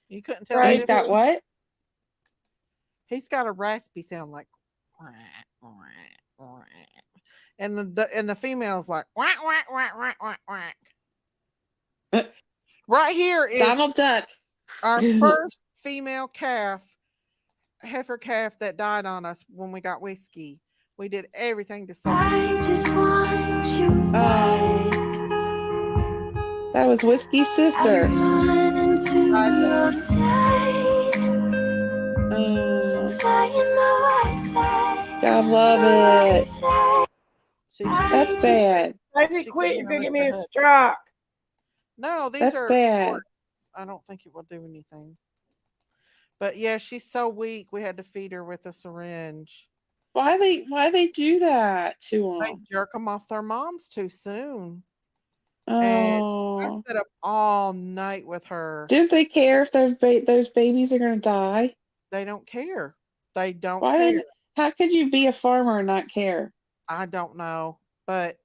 You couldn't tell. He's got what? He's got a raspy sound like quack, quack, quack. And the female's like whack, whack, whack, whack, whack, whack. Right here is Donald Duck. Our first female heifer calf that died on us when we got whiskey. We did everything to save. I just want you back. That was Whiskey's sister. Run into your side. Flying my white flag. God love it. That's bad. Josie, quit. You're going to give me a stroke. No, these That's are bad. shorts. I don't think it will do anything. But yeah, she's so weak. We had to feed her with a syringe. Why they do that to They them? jerk them off their moms too soon. Oh. And I stayed up all night with her. Do they care if those babies are going to die? They don't care. They don't Why care. did? How could you be a farmer and not care? I don't know. But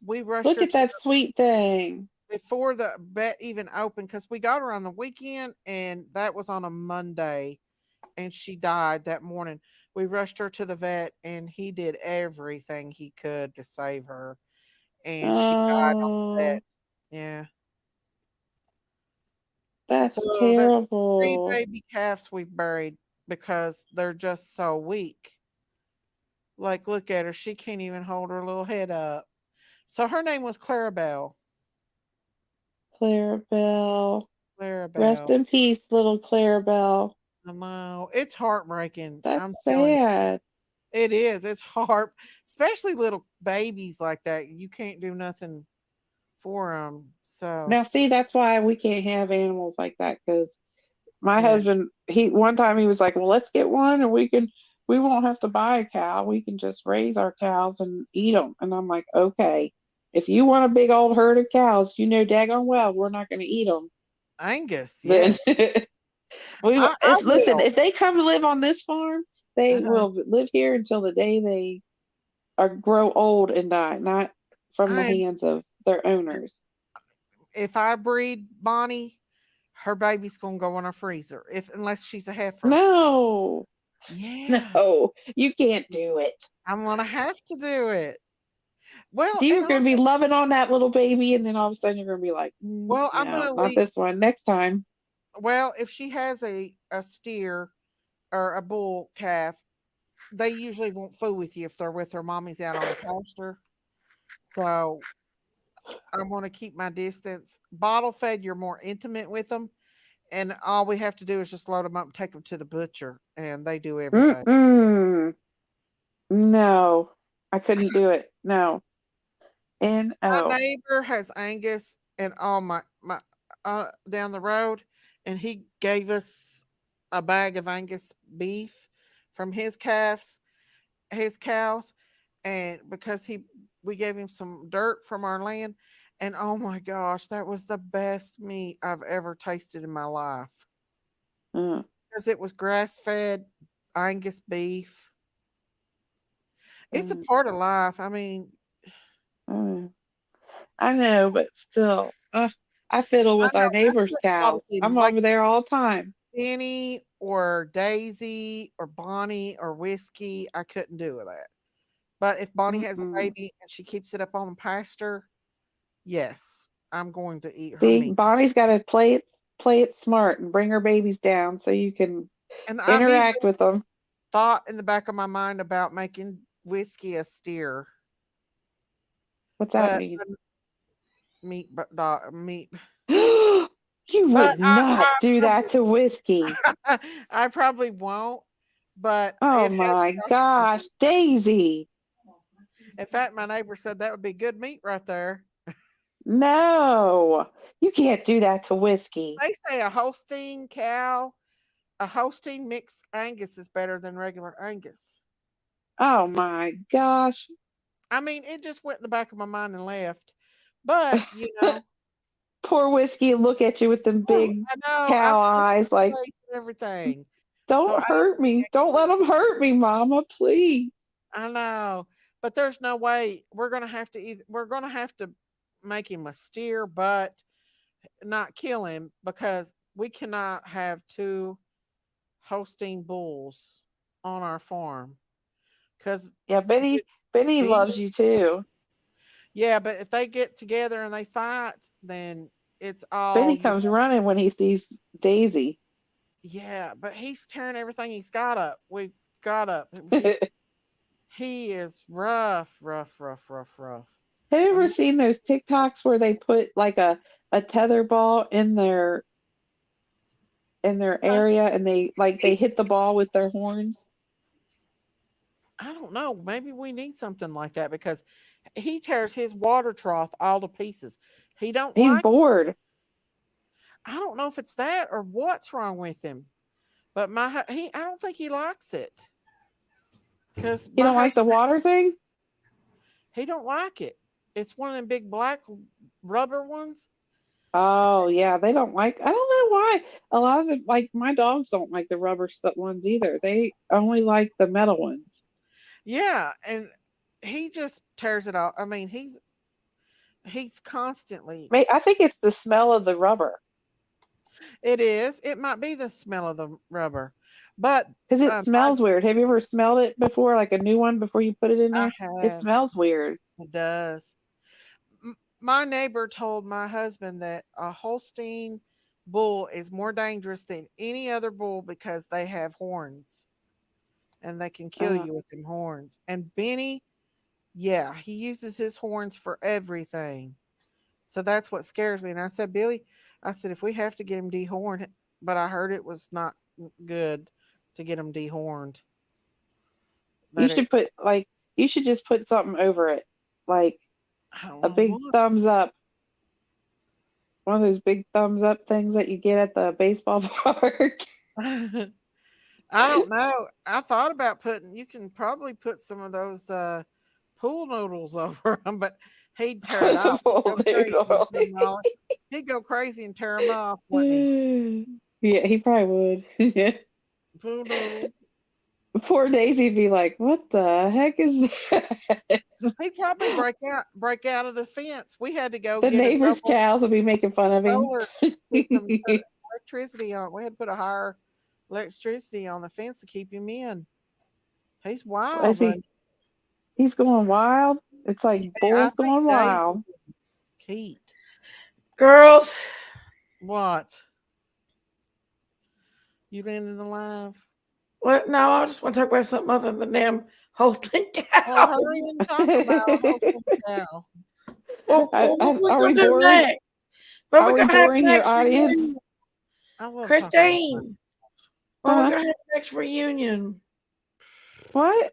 we rushed Look her at that sweet thing. before the vet even opened because we got her on the weekend and that was on a Monday. and she died that morning. We rushed her to the vet, and he did everything he could to save her, and she died on the vet. Oh, Yeah. that's So there's three terrible. baby calves we've buried because they're just so weak. Like, look at her; she can't even hold her little head up. So her name was Clarabelle. Clarabelle. Rest Clarabelle. in peace, little Clarabelle. I know it's heartbreaking. That's I'm telling you. sad. It is. It's hard, especially little babies like that. You can't do nothing for them. So, Now, see, that's why we can't have animals like that because my yeah, husband, he one time he was like, "Well, let's get one, and we won't have to buy a cow. We can just raise our cows and eat them." And I'm like, "Okay, if you want a big old herd of cows, you know daggone well we're not going to eat them." Angus, Then yes, I if listen, will. if they come to live on this farm, they Uh-huh. will live here until the day they are grow old and die, not from the I hands of their owners. If I breed Bonnie, her baby's gonna go in a freezer. If unless she's a heifer. No, Yeah, no, you can't do it. I'm gonna have to do it. Well, and You're going to be also, loving on that little baby, and then all of a sudden you're going to be like, I'm no, gonna not leave. this one. Next time. Well, if she has a steer or a bull calf, they usually won't fool with you if they're with their mommies out on the pasture. So I'm going to keep my distance. Bottle fed, you're more intimate with them, and all we have to do is just load them up and take them to the butcher, and they do everything. Mm-mm. No, I couldn't do it. No. My No. neighbor has Angus, and all my down the road, and he gave us a bag of Angus beef from his cows, and because he we gave him some dirt from our land, and oh my gosh, that was the best meat I've ever tasted in my life Mm, because it was grass fed Angus beef. It's a mm, part of life. I mean, mm. I know, but still, I fiddle I with know our that's neighbor's what cows. bothers him. I'm Like over there all the time. Benny or Daisy or Bonnie or Whiskey, I couldn't do with that. But if Bonnie has a Mm-mm. baby and she keeps it up on the pasture, yes, I'm going to eat her See, meat. Bonnie's got to play it smart and bring her babies down so you can And I've even interact with them. thought in the back of my mind about making Whiskey a steer, What's that but mean? meat. You But would not do that to Whiskey. I probably won't. But Oh it has my crossed my gosh, Daisy. In fact, my neighbor said that would be good meat right there. No, you can't do that to Whiskey. They say a Holstein mixed Angus is better than regular Angus. Oh my gosh. I mean, it just went in the back of my mind and left. But, Poor Whiskey look at you with them big I know I've cow kissed eyes his like, face and everything. So don't I don't hurt think me. Don't let them hurt me, Mama, please. I know. But there's no way we're gonna have to make him a steer, but not kill him because we cannot have two Holstein bulls on our farm. Because Yeah, Benny loves Benny, you too. yeah, but if they get together and they fight, then it's all Benny comes running when he sees Daisy. yeah. But he's tearing everything he's got up. We got up. He is rough, rough, rough, rough, rough. Have you ever Um, seen those TikToks where they put like a tether ball in their area and they hit the ball with their horns? I don't know. Maybe we need something like that because he tears his water trough all to pieces. He don't He's like. bored. I don't know if it's that or what's wrong with him, but I don't think he likes it because You my don't like the husband water thing? he don't like it. It's one of them big black rubber ones. Oh yeah, they don't like. I don't know why. A lot of it, like my dogs, don't like the rubber stuff ones either. They only like the metal ones. Yeah, and he just tears it off. I mean, he's constantly. I think it's the smell of the rubber. It is. It might be the smell of the rubber. But Because it smells weird. Have you ever smelled it before, like a new one before you put it in I there? It have. smells weird. It does. My neighbor told my husband that a Holstein bull is more dangerous than any other bull because they have horns and they can kill you with them horns. And Benny, yeah, he uses his horns for everything. So that's what scares me. And I said, Billy, I said, if we have to get him dehorned, but I heard it was not good to get him dehorned. You should put you should just put something over it, like a big thumbs up. One of those big thumbs up things that you get at the baseball park. I don't know. I thought about you can probably put some of those pool noodles over him, but he'd tear it off. He'd go crazy and tear them off, wouldn't he? Yeah, he probably would. Pool noodles. Poor Daisy'd be like, "What the heck is that?" He'd probably break out of the fence. We had to go The get neighbors' cows would be making fun of him. solar system to put electricity on. We had to put a higher electricity on the fence to keep him in. He's wild, buddy. He's going wild. It's like bulls going wild. Pete. Girls. What? You landing alive? What? No, I just want to talk about something other than damn Holstein cow. Well, hurry and talk about Holstein cow. What we are we gonna do boring? next? What Are we we gonna have boring your next audience? reunion? I love Christine. What Uh-huh. we gonna have next reunion? What?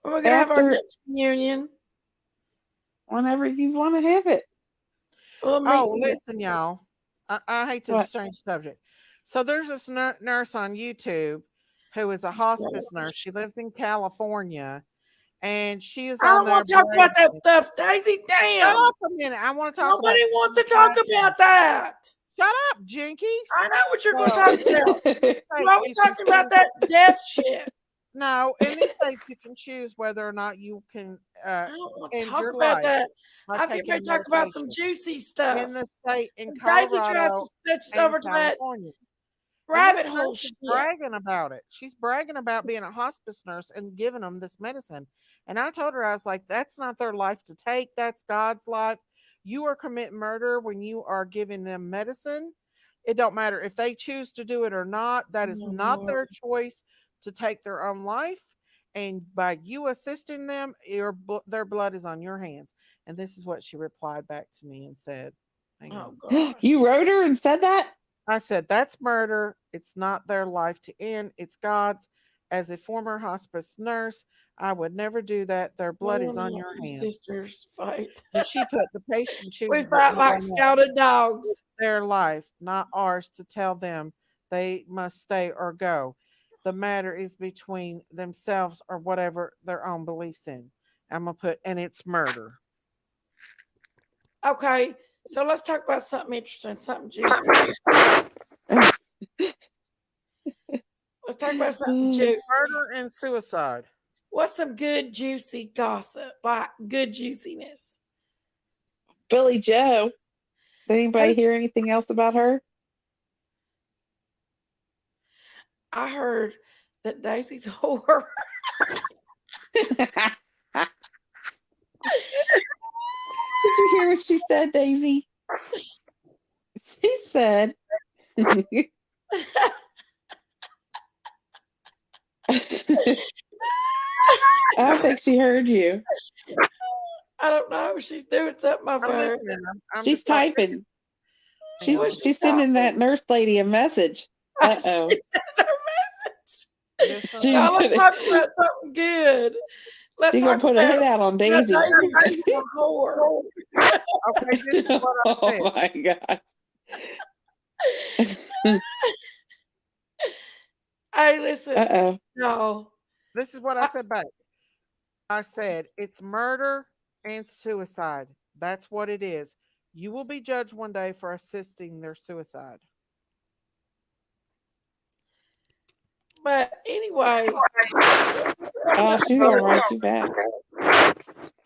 When we gonna have our After- next reunion? Whenever you want to have it. Oh, listen, y'all. I hate to What? change the subject. So there's this nurse on YouTube who is a hospice nurse. She lives in California, and she is I on don't there. want to talk about that stuff, Daisy. Damn. Shut up a minute. I want to talk about. Nobody wants to talk about that. Shut up, Jinkies. I know what you're going to talk about. You're always talking about that death shit. No, in these states you can choose whether or not you can I don't want to end talk your about life that. by I think we taking talk about some medication. juicy stuff. In the state, in Daisy tries to Colorado switch it and over to that California. rabbit And this hole nurse is shit. bragging about it. She's bragging about being a hospice nurse and giving them this medicine. And I told her, I was like, that's not their life to take. That's God's life. You are committing murder when you are giving them medicine. It don't matter if they choose to do it or not. That is not their choice to take their own life. And by you assisting them, their blood is on your hands. And this is what she replied back to me and said. Hang on. God. You wrote her and said that? I said, that's murder. It's not their life to end. It's God's. As a former hospice nurse, I would never do that. Their blood is on your hands. Sisters fight. And she put the patient chooses. We fight like scouted dogs. It's their life, not ours, to tell them they must stay or go. The matter is between themselves or whatever their own beliefs in. I'm going to put, and it's murder. Okay, so let's talk about something interesting, something juicy. Let's talk about something juicy. Murder and suicide. What's some good juicy gossip? Like good juiciness. Billy Joe. Did anybody hear anything else about her? I heard that Daisy's a whore. Did you hear what she said, Daisy? She said, I don't think she heard you. I don't know. She's doing something on her. She's typing. She's sending that nurse lady a message. Uh-oh. She sent her message. Now let's talk about something good. Let's She's talk gonna put a hit out on Daisy. Daisy's a whore. Okay, this is what I said. Oh my gosh. Hey, listen. Uh-oh. No. This is what I said back. I said, it's murder and suicide. That's what it is. You will be judged one day for assisting their suicide. But anyway. Oh, she's gonna write you back.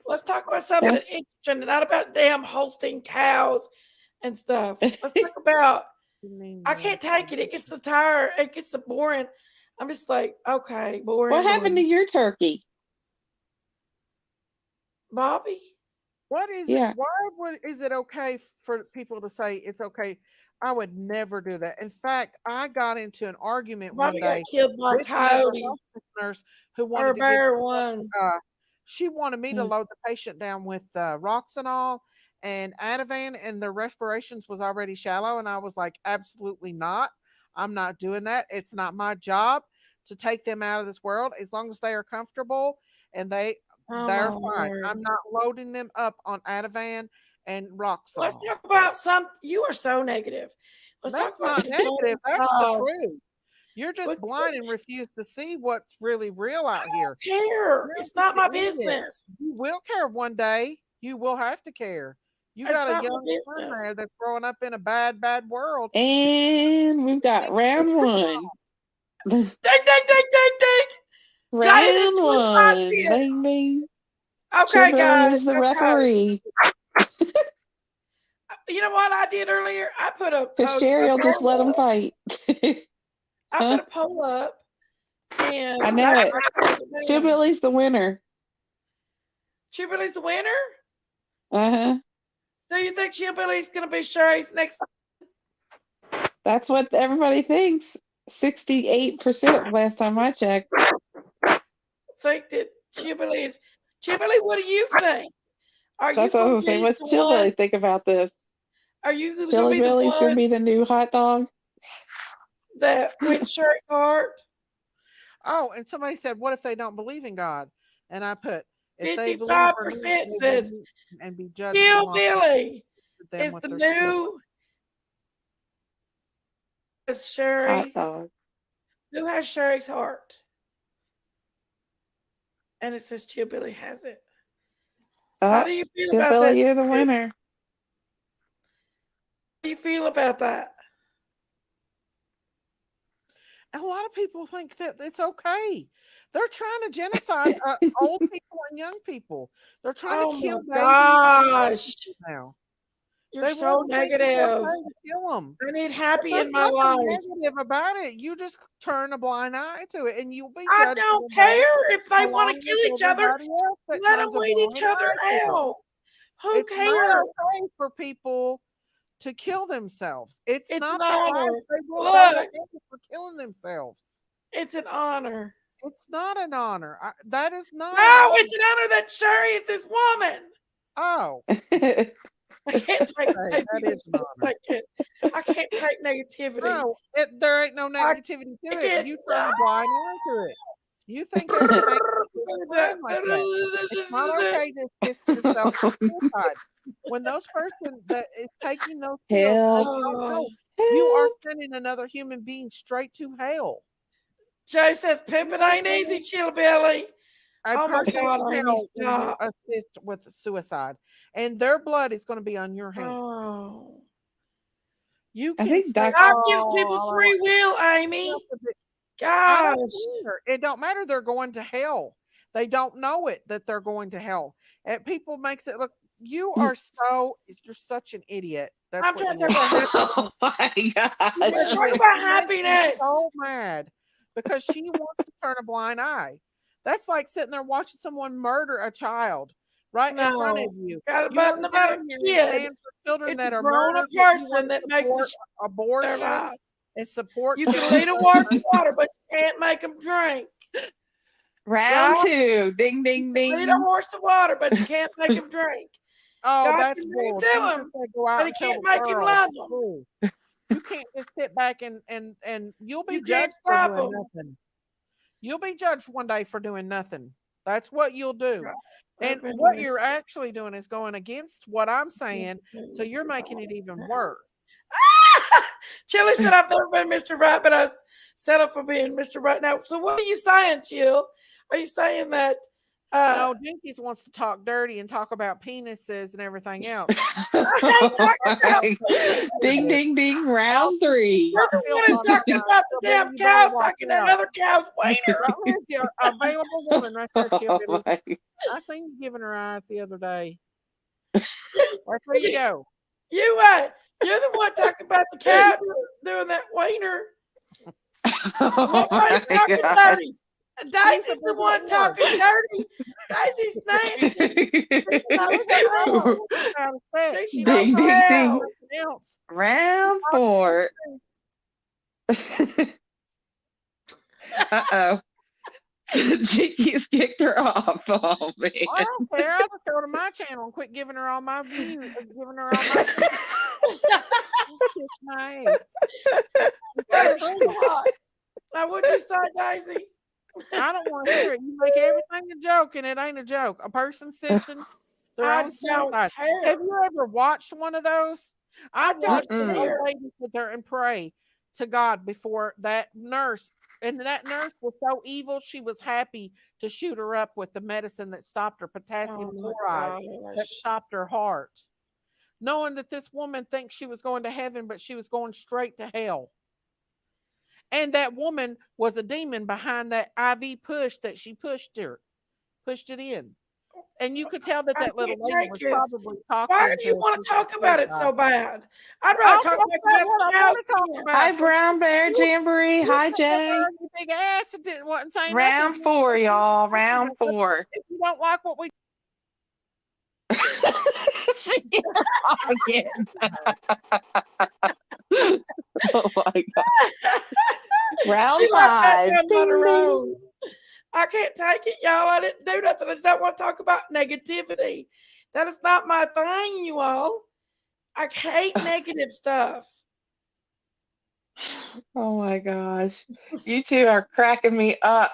Let's talk about something interesting, not about damn Holstein cows and stuff. Let's talk about. I can't take it. It gets so tired. It gets so boring. I'm just like, okay, What boring, happened to boring. your turkey? Bobby, What is it? Yeah. Why is it okay for people to say it's okay? I would never do that. In fact, I got into an argument one Bobby got day killed by with another coyotes hospice nurse who or wanted a to give bear me one. she wanted me to Mm. load the patient down with Roxanol and Ativan, and their respirations was already shallow. And I was like, absolutely not. I'm not doing that. It's not my job to take them out of this world. As long as they are comfortable and Oh they're my fine. word. I'm not loading them up on Ativan and Let's Roxanol. talk about some. You are so negative. Let's talk That's about not some negative. fun That's the stuff. truth. You're just What blind and refuse to see what's really real out here. care? You're It's just not my an idiot. business. You will care one day. You will have to care. You It's got a not my young son business. there that's growing up in a bad, bad world. And we've got round one. Ding, ding, ding, ding, ding. Jay, it is Round 25 one. cents. Bing, bing. Okay, Chipperly guys. is the Okay. referee. You know what I did earlier? I put a Because Sherry will just let poll them up. fight. I Huh? put a poll up, and I know it. I took it down. Chipperly's the winner. Chillbilly's the winner. Uh-huh. So you think Chillbilly's going to be Sherry's next? That's what everybody thinks. 68% last time I checked. Think that Chillbilly is Chillbilly? What do you think? Are you That's what I going was to gonna say. be What's the Chilbilly one? think about this? Are you going to Chili be the Billy's gonna one be the new hot dog. that wins Sherry's heart? Oh, and somebody said, what if they don't believe in God? And I put, if they believe or not, 55% they will says meet and be judged along Chillbilly with them is with the their sin. new Hot Sherry. dog. Who has Sherry's heart? And it says Chillbilly has it. How do you feel about that? Chilbilly, you're the How winner. do you feel about that? And a lot of people think that it's okay. They're trying to genocide old people and young people. They're trying to Oh kill my babies gosh. now. You're They so want to think it's negative. okay to kill them. I need happy There's in my nothing life. negative about it. You just turn a blind eye to it, and you'll be I judged don't one day care if they want along to kill with each other. everybody else that Let them turns a weed each blind other eye to it. out. Who It's not cares? okay for people to kill themselves. It's It's not an their honor. lives. They will go to Look, hell for killing themselves. it's an honor. It's not an honor. That is not an No, honor. it's an honor that Sherry is this woman. Oh, I can't take okay, that is an honor. I can't take negativity. No, there ain't no I negativity to take it. it. You turn a blind eye to it. You think everything is fine like that. It's not okay to assist yourself in suicide. When those person that is taking those pills, they Help. don't know. You are sending another human being straight to hell. Jay says pimping ain't easy, Chillbilly. A Oh my person God, in Amy, hell when you stop. assist with suicide, and their blood is going to be on your hands. Oh. You I can think say, Dr. God gives "Oh, people all I free want." will, Amy. I don't Gosh. care. It don't matter. They're going to hell. They don't know it that they're going to hell. And people makes it look. You are you're such an idiot. That's I'm what trying you to talk are. about happiness. Oh my Let's gosh. talk Idiot. about She makes me happiness. so mad because she wants to turn a blind eye. That's like sitting there watching someone murder a child right in front of No. you. Got You want about to get about in a here and kid. stand for children It's that a are grown up murdered, but you want person to that makes support their abortion life. and support You can killing lead a horse to children. water, but you can't make them drink. Round Right? 2. Ding, ding, Lead a ding. horse to water, but you can't make him drink. Oh, God that's can lead him bull. to Jesus him, said go but out he and tell can't the make him world. love That's them. bull. You can't just sit back and you'll be You can't judged for stop doing them. nothing. You'll be judged one day for doing nothing. That's what you'll do. And what you're actually doing is going against what I'm saying, so you're making it even worse. Chili said I've never been Mr. Right, but I settled for being Mr. Right now. So what are you saying, Chill? Are you saying that No, Jinkies wants to talk dirty and talk about penises and everything else. I ain't talking about penises. Ding, ding, ding. Round 3. You're the one who's talking about the damn cow sucking another cow's wiener. Right here's your available woman right there, Oh Chip. my. I seen you giving her eyes the other day. Right there you go. You're the one talking about the cow doing that wiener. Nobody's talking dirty. Daisy's the one talking dirty. Daisy's nasty. Daisy knows how. Daisy knows Ding, ding, ding. how. Round 4. Uh-oh. Jinkies kicked her off. Oh, man. I don't care. I'll just go to my channel and quit giving her all my views. Giving her all my views. It's nice. That is so hot. Now, what'd you say, Daisy? I don't want to hear it. You make everything a joke, and it ain't a joke. A person assisting their I own don't suicide. care. Have you ever watched one of those? I watched don't an care. old lady sit there and pray to God before that nurse. And that nurse was so evil, she was happy to shoot her up with the medicine that stopped her potassium chloride, that stopped her heart. Knowing that this woman thinks she was going to heaven, but she was going straight to hell. And that woman was a demon behind that IV push that she pushed it in. And you could tell that that little lady was probably talking. Why do you want to talk about it so bad? I'd rather talk about the cows. Hi, Brown Bear Jamboree. Hi, Jay. You big ass didn't want to say nothing. Round 4, y'all. Round 4. If you don't like what we Oh my God. Round She left that 5. down Ding, on her ding. own. I can't take it, y'all. I didn't do nothing. I just don't want to talk about negativity. That is not my thing, you all. I hate negative stuff. Oh my gosh. You two are cracking me up.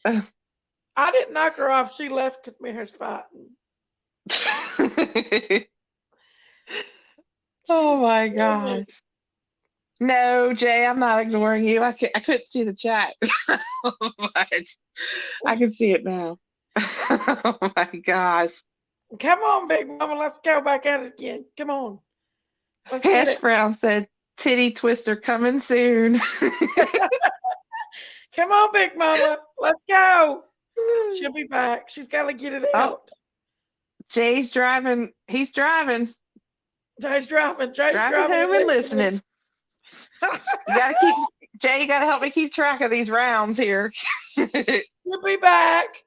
I didn't knock her off. She left because me and her's fighting. Oh my gosh. No, Jay, I'm not ignoring you. I couldn't see the chat. But I can see it now. Oh my gosh. Come on, Big Mama. Let's go back at it again. Come on. Let's get Hash it. Brown said, titty twister coming soon. Come on, Big Mama. Let's go. She'll be back. She's got to get it out. Jay's driving. He's driving. Jay's driving. Driving home and listening. You gotta keep Jay, you gotta help me keep track of these rounds here. She'll be back.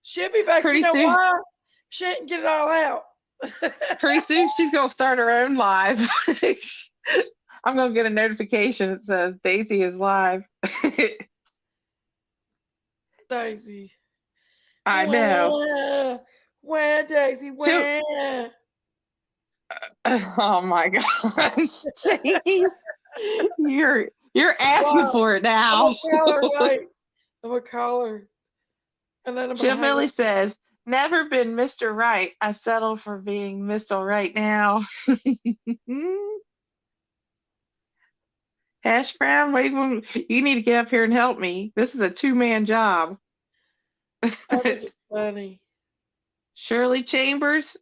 She'll be back. Pretty you know soon. why? She didn't get it all out. Pretty soon she's gonna start her own live. I'm gonna get a notification that says Daisy is live. Daisy. I know. Where Daisy? Where? Oh my gosh. Jeez. You're asking for it now. I'm gonna call her, right? I'm gonna call her. And then I'm Jim Millie says, never been Mr. Right. I settle for being Mr. Right now. Hash Brown, you need to get up here and help me. This is a 2-man job. I think it's funny. Shirley Chambers,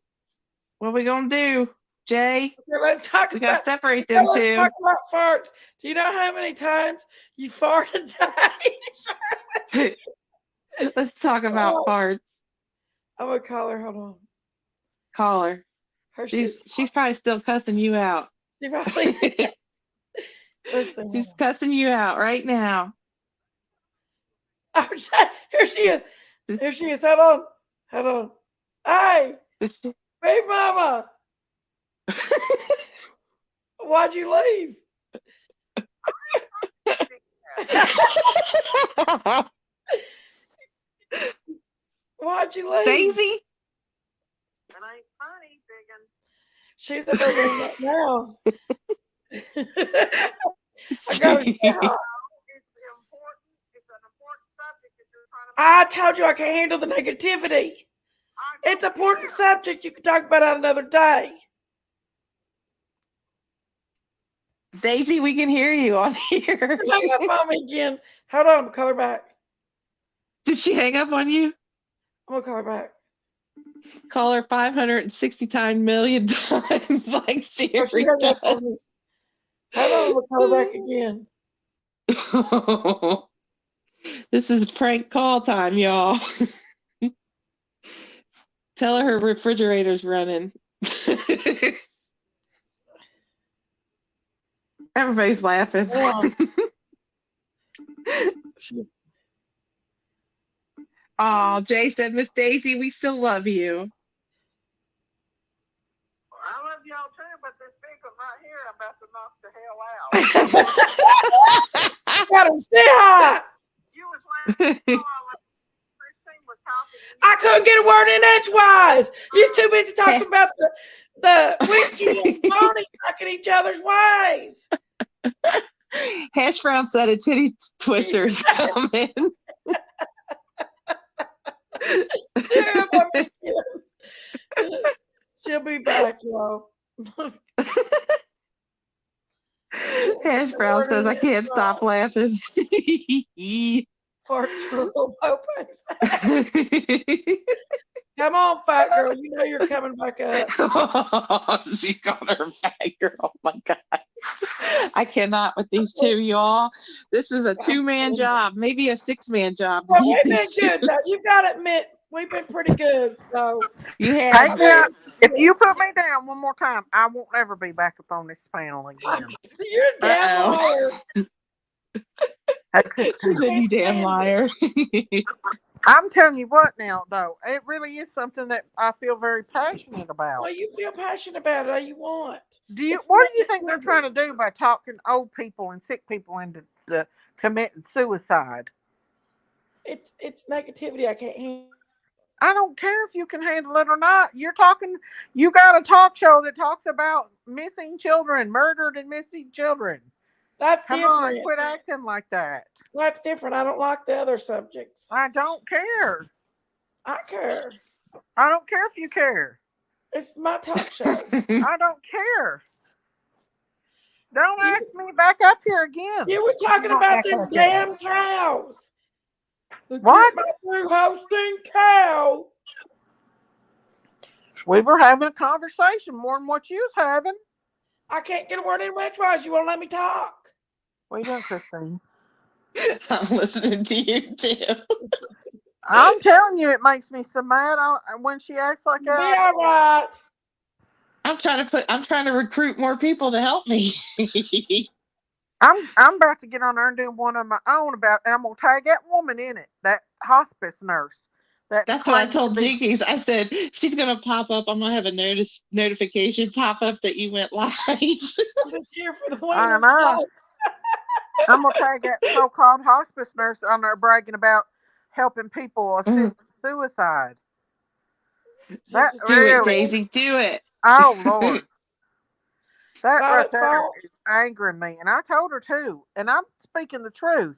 what are we gonna do? Jay, okay, let's talk we about. gotta separate them let's two. talk about farts. Do you know how many times you farted today? Let's talk about farts. I'm gonna call her. Hold on. Call her. She's probably still cussing you out. She probably. Listen. She's cussing you out right now. Oh, here she is. Here she is. Hold on. Hold on. Hey, Big Mama. Why'd you leave? Why'd you leave? Daisy? It ain't funny, Biggin. She's a big one right now. I gotta say hi. I told you I can't handle the negativity. It's an important subject. You can talk about it another day. Daisy, we can hear you on here. Hang up on me again. Hold on, I'm gonna call her back. Did she hang up on you? I'm gonna call her back. Call her 569 million times like she Oh, she hung up on me. Hold on, I'm gonna call her back again. This is prank call time, y'all. Tell her refrigerator's running. Everybody's laughing. She's Oh, Jay said, Miss Daisy, we still love you. I love y'all too, but this vehicle right here, I'm about to knock the hell out. got him shit hot. You was Christine was talking. I couldn't get a word in edgewise. You're too busy talking about the whiskey and Bonnie sucking each other's ways. Hash Brown said a titty twister's coming. She'll be back, y'all. Hash Brown says I can't stop laughing. For true Lopez. Come on, fat girl. You know you're coming back up. Oh, she called her fat girl. Oh my God. I cannot with these two, y'all. This is a 2-man job, maybe a 6-man job. Well, we've been good, though. You've got to admit, we've been pretty good. So you have. Hey, if you put me down one more time, I won't ever be back up on this panel again. You're a damn liar. She said, you damn liar. I'm telling you what now, though, it really is something that I feel very passionate about. Well, you feel passionate about it all you want. What do you think they're trying to do by talking old people and sick people into committing suicide? It's negativity I can't handle. I don't care if you can handle it or not. You got a talk show that talks about missing children, murdered and missing children. That's Come different. on, quit acting like that. That's different. I don't like the other subjects. I don't care. I care. I don't care if you care. It's my talk show. I don't care. Don't ask me back up here again. You was talking about them damn cows. What? My new hosting cow. We were having a conversation more than what you was having. I can't get a word in edgewise. You won't let me talk. What are you doing, Christine? I'm listening to you too. I'm telling you, it makes me so mad when she acts like that. Be all right. I'm trying to recruit more people to help me. I'm about to get on there and do one of my own and I'm gonna tag that woman in it, that hospice nurse. That's what I told Jinkies. I said she's gonna pop up. I'm gonna have a notification pop up that you went live. I'm just here for the I know. I'm gonna tag that so-called hospice nurse on there bragging about helping people assist suicide. Do it, Daisy. Do it. Oh Lord. That right there is angering me. And I told her too. And I'm speaking the truth.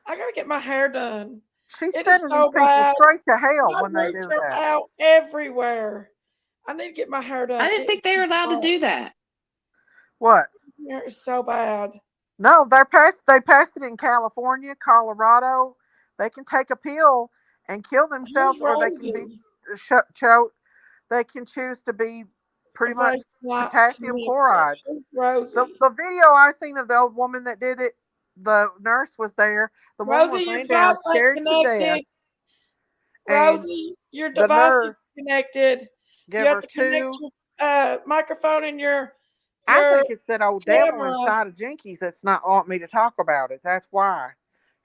I gotta get my hair done. She's sending these people straight to hell when they do that. Out everywhere. I need to get my hair done. I didn't think they were allowed to do that. What? It's so bad. No, they passed it in California, Colorado. They can take a pill and kill themselves, or they can be choked. They can choose to be pretty much potassium chloride. The video I seen of the old woman that did it, the nurse was there. The woman was laying down, scared to death. Rosie, your device is connected. You have to connect your microphone and your I think it's that old devil inside of Jinkies that's not wanting me to talk about it. That's why.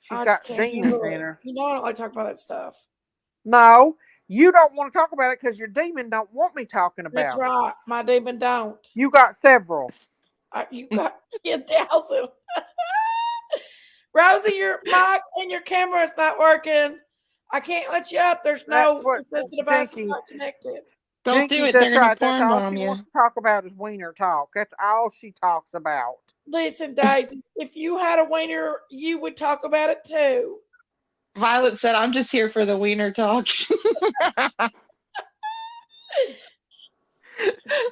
She's got demons in her. You know I don't like to talk about that stuff. No, you don't want to talk about it because your demon don't want me talking about it. That's right. My demon don't. You got several. You got 10,000. Rosie, your mic and your camera is not working. I can't let you up. There's no the device is not connected. Don't do it. They're going to porn bomb you. All she wants to talk about is wiener talk. That's all she talks about. Listen, Daisy, if you had a wiener, you would talk about it too. Violet said, I'm just here for the wiener talk.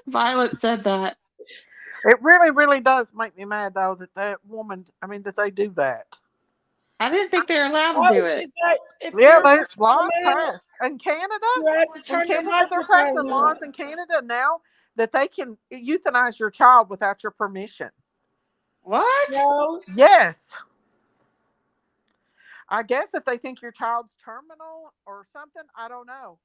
Violet said that. It really, really does make me mad, though, that they do that. I didn't think they were allowed to do it. There's laws passed. In Canada, they're passing laws in Canada now that they can euthanize your child without your permission. What? Yes. I guess if they think your child's terminal or something, I don't know.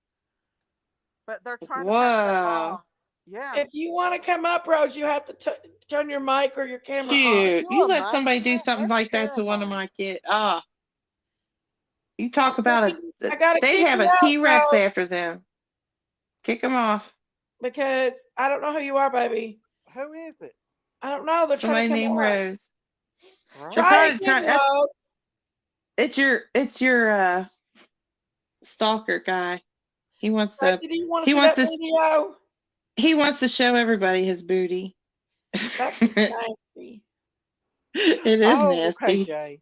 But they're trying to pass that law. Yeah. If you want to come up, Rose, you have to turn your mic or your camera on. Shoot, you a let mic somebody for do that? something That's like that to one of terrifying. my kids. Ah, you talk about I gotta they'd kick have you a out, T-Rex Charles, after them. Kick them off. because I don't know who you are, baby. Who is it? I don't know. They're trying Somebody to come named up. Rose. Right. They're Try probably again, trying. Rose. It's your stalker guy. He wants to. Tracy, do you want to He see wants that to. video? He wants to show everybody his booty. That's just nasty. It is Oh, okay, nasty. Jay.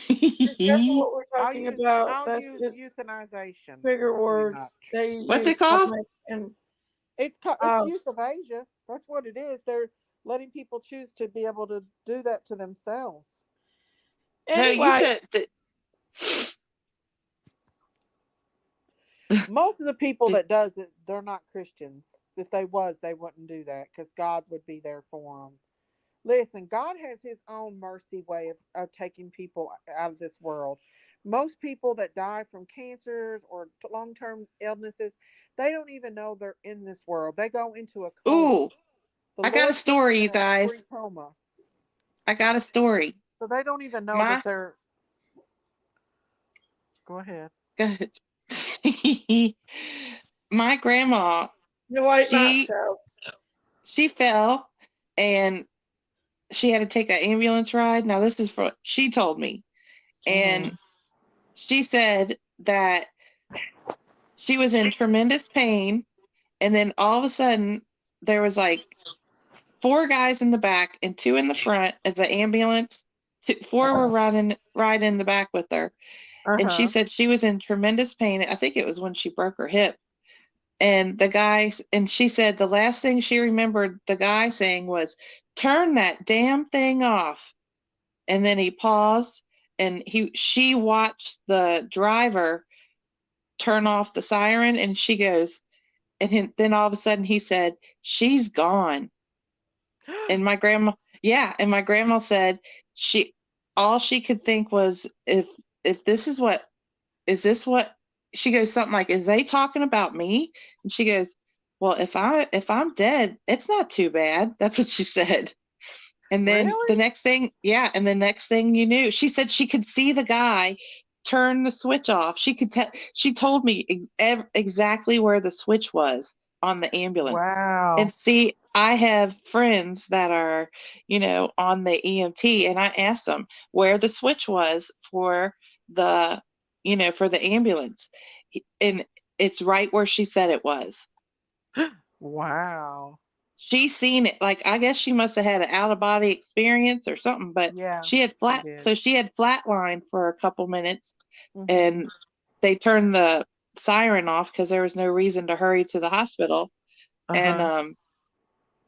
Be careful what we're I'll talking use about. I'll That's use just euthanization. trigger Probably not. words they What's use it called? and It's use of Asia. That's what it is. They're letting people choose to be able to do that to themselves. No, you anyway. said that. Most of the people that does it, they're not Christians. If they was, they wouldn't do that because God would be there for them. Listen, God has His own mercy way of taking people out of this world. Most people that die from cancers or long-term illnesses, they don't even know they're in this world. They go into a coma. Ooh, I got a story, you guys. Coma. I got a story. So they don't even know that they're. Go ahead. My grandma, The late night show. She fell and she had to take an ambulance ride. Now this is for she told me. And she said that she was in tremendous pain, and then all of a sudden there was like 4 guys in the back and 2 in the front of the ambulance. 4 were right in the back with her. And she said she was in tremendous pain. I think it was when she broke her hip. And she said the last thing she remembered the guy saying was, "Turn that damn thing off." And then he paused and she watched the driver turn off the siren, and she goes, and then all of a sudden he said, "She's gone." And my grandma said all she could think was, if this is what she goes, something like, "Is they talking about me?" And she goes, "Well, if I'm dead, it's not too bad." That's what she said. And then the next thing you knew, she said she could see the guy turn the switch off. She told me exactly where the switch was on the ambulance. Wow. And see, I have friends that are, on the EMT, and I asked them where the switch was for the ambulance. And it's right where she said it was. Wow. She seen it. Like, I guess she must have had an out of body experience or something, but she had flatlined for a couple minutes, and they turned the siren off because there was no reason to hurry to the hospital. And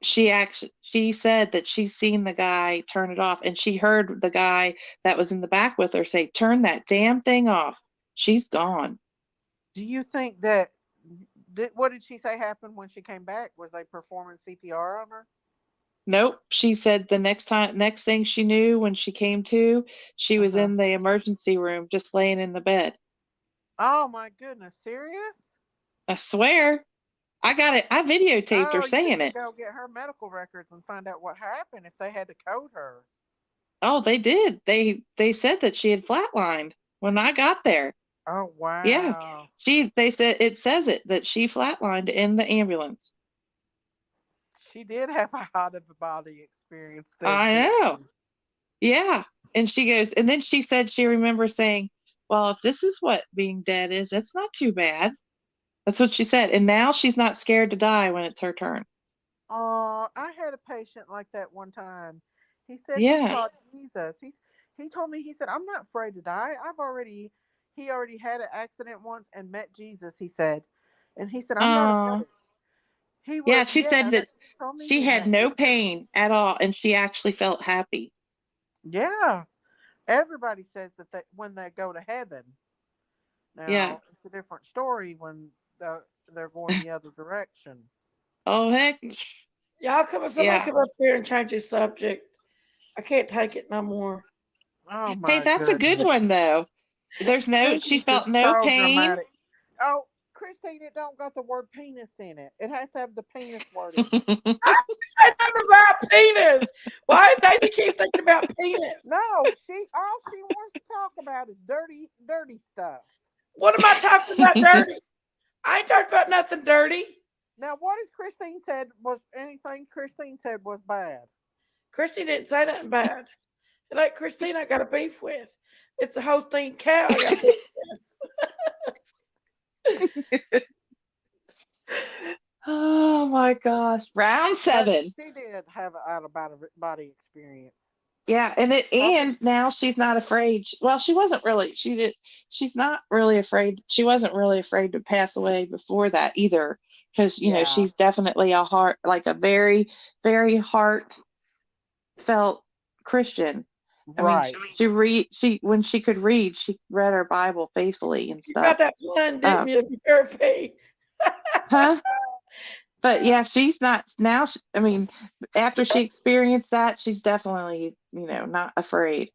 she said that she seen the guy turn it off, and she heard the guy that was in the back with her say, "Turn that damn thing off. She's gone." Do you think that what did she say happened when she came back? Was they performing CPR on her? Nope. She said the next thing she knew, when she came to, she was in the emergency room just laying in the bed. Oh my goodness, serious? I swear. I got it. I videotaped her You saying should it. go get her medical records and find out what happened if they had to code her. Oh, they did. They said that she had flatlined when I got there. Oh wow. Yeah. They said it says it that she flatlined in the ambulance. She did have a out of body experience then. I know. Yeah. And she goes, and then she said she remembers saying, "Well, if this is what being dead is, it's not too bad." That's what she said. And now she's not scared to die when it's her turn. I had a patient like that one time. He said he saw Jesus. He told me, he said, "I'm not afraid to die. He already had an accident once and met Jesus," he said. And he said, "I'm not afraid." She said that she had no pain at all, and she actually felt happy. Yeah. Everybody says that when they go to heaven. Now, it's a different story when they're going the other direction. Oh, heck. Somebody come up here and change the subject. I can't take it no more. Oh my Hey, that's a good one though. She felt no pain. Dramatic. Oh, Christine, it don't got the word penis in it. It has to have the penis word in it. I said nothing about penis. Why does Daisy keep thinking about penis? No, all she wants to talk about is dirty stuff. What am I talking about dirty? I ain't talking about nothing dirty. Now, what has Christine said was anything Christine said was bad? Christy didn't say nothing bad. It ain't Christine I got a beef with. It's a Holstein cow I got a beef with. Oh my gosh. Round But 7. she did have an out of body experience. Yeah, and now she's not afraid. Well, she wasn't really. She's not really afraid. She wasn't really afraid to pass away before that either, because Yeah. she's definitely a very, very heartfelt Christian. I Right. mean, when she could read, she read her Bible faithfully and You got stuff. that pun, didn't you, therapy? Huh? But yeah, she's not now. I mean, after she experienced that, she's definitely, not afraid.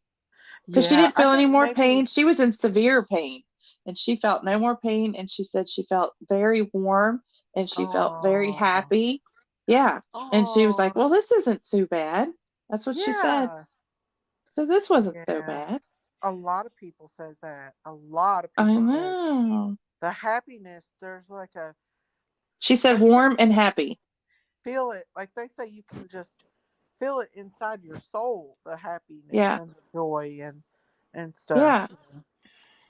Because she Yeah, didn't I feel any think more maybe. pain. She was in severe pain and she felt no more pain. And she said she felt very warm and she felt very Oh, happy. Yeah. And she was like, oh, well, this isn't too bad. That's what she said. yeah, So this wasn't so yeah. bad. A lot of people says that. A lot of I people says know. the happiness. There's like She said like they warm and happy. feel it. Like they say, you can just feel it inside your soul. The happiness Yeah. and the joy and stuff. Yeah.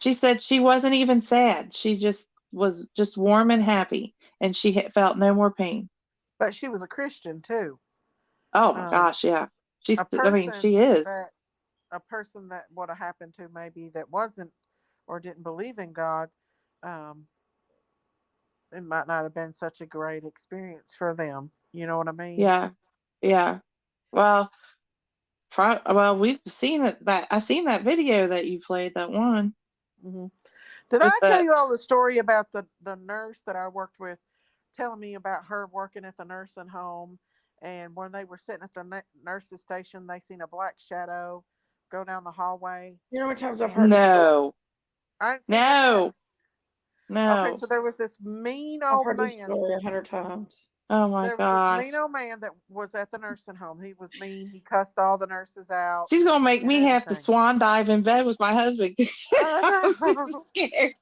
She said she wasn't even sad. She just was just warm and happy. And she felt no more pain. But she was a Christian too. Oh my Um, gosh. Yeah. a She person is. that would have happened to maybe that wasn't or didn't believe in God, um, it might not have been such a great experience for them. You know what I mean? Yeah. Yeah. Well, we've seen it. I seen that video that you played. That one Hmm. Did with I tell the you all the story about the nurse that I worked with, telling me about her working at the nursing home, and when they were sitting at the nurse's station, they seen a black shadow go down the hallway. You know how many times I've heard And the story? no, I didn't see that yet. no, Okay, no. so there was this mean I've old heard this man. story 100 times. Oh my There was this gosh. mean old man that was at the nursing home. He was mean. He cussed all the nurses out She's gonna make and me have to everything. swan dive in bed with my husband. I'm Oh, scared.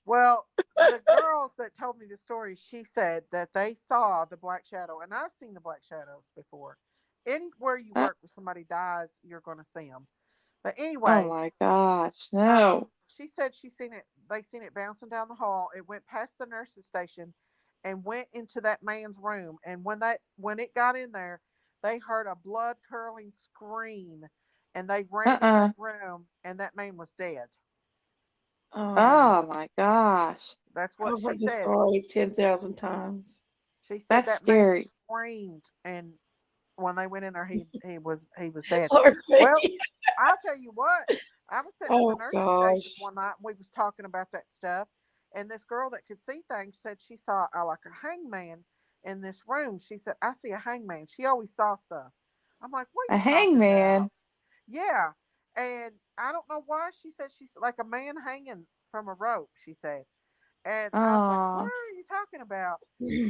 well, the girls that told me the story, she said that they saw the black shadow, and I've seen the black shadows before. Anywhere you Uh, work where somebody dies, you're going to see them. But oh anyways, my gosh, no. she said she seen it. They seen it bouncing down the hall. It went past the nurse's station, and went into that man's room. And when it got in there, they heard a blood curdling scream, and they ran in that Uh-uh. room, and that man was dead. Oh, Oh my gosh, That's what I've she heard this said. story 10,000 times. She said that's that man scary. screamed, and when they went in there, he was dead. Lord, Well, see? I'll tell you what. I was sitting at the Oh, nurse's station gosh. one night, and we was talking about that stuff. And this girl that could see things said she saw like a hangman in this room. She said, "I see a hangman." She always saw stuff. I'm like, "What are A you talking about?" hangman. Yeah, and I don't know why she said she's like a man hanging from a rope. She said, and I was like, "What Oh. are you talking about?"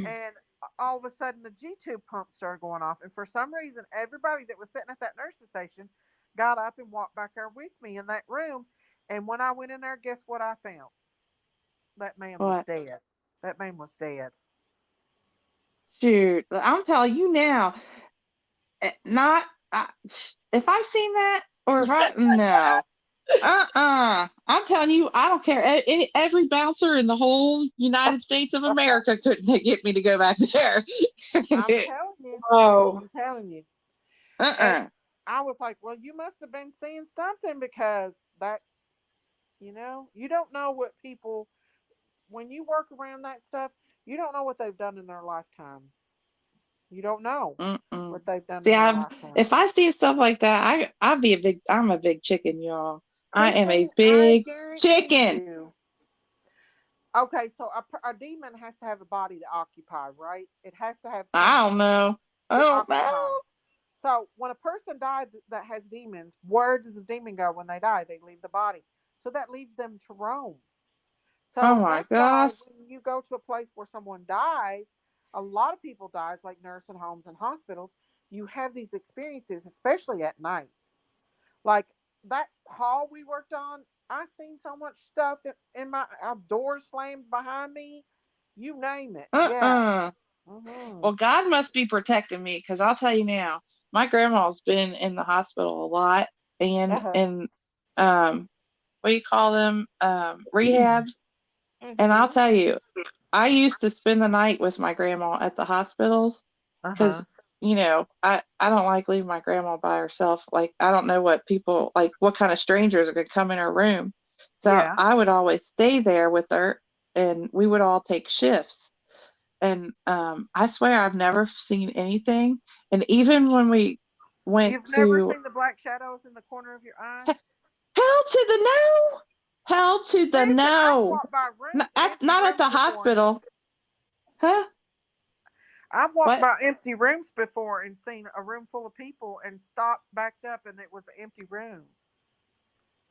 And all of a sudden, the G-tube pump started going off. And for some reason, everybody that was sitting at that nurse's station got up and walked back there with me in that room. And when I went in there, guess what I found? That man was What? dead. That man was dead. Shoot, I'm telling you now. Not if I seen that or if I no. I'm telling you, I don't care. Every bouncer in the whole United States of America couldn't get me to go back there. I'm telling you. Oh, I'm telling you. And Uh-uh. I was like, well, you must have been seeing something because that's, you don't know what people, when you work around that stuff, you don't know what they've done in their lifetime. You don't know Mm-mm. what they've done See, in their lifetime. if I see stuff like that, I'm a big chicken, y'all. I am a Christine, I big guarantee chicken. you. Okay, so a demon has to have a body to occupy, right? It has to have I don't something know. I to don't occupy. know. So when a person dies that has demons, where does the demon go when they die? They leave the body. So that leaves them to roam. Oh So my that's why gosh. when you go to a place where someone dies, a lot of people dies, like nursing homes and hospitals, you have these experiences, especially at night. Like that hall we worked on, I seen so much stuff in my doors slammed behind me. You name it. Yeah. Uh-uh. Hmm. Well, God must be protecting me because I'll tell you now, my grandma's been in the hospital a lot and Uh-huh. um what do you call them? Rehabs. And I'll Hmm. tell you, I used to spend the night with my grandma at the hospitals because, Uh-huh. I don't like leaving my grandma by herself. Like, I don't know what people, like, what kind of strangers are going to come in her room. So Yeah. I would always stay there with her and we would all take shifts. And I swear I've never seen anything. And even when we went You've never to seen the black shadows in the corner of your eye? hell to the no, hell to the Listen, I've no, walked by rooms, not empty not at rooms the before. hospital, huh? I've walked What? by empty rooms before and seen a room full of people and stopped, backed up, and it was an empty room.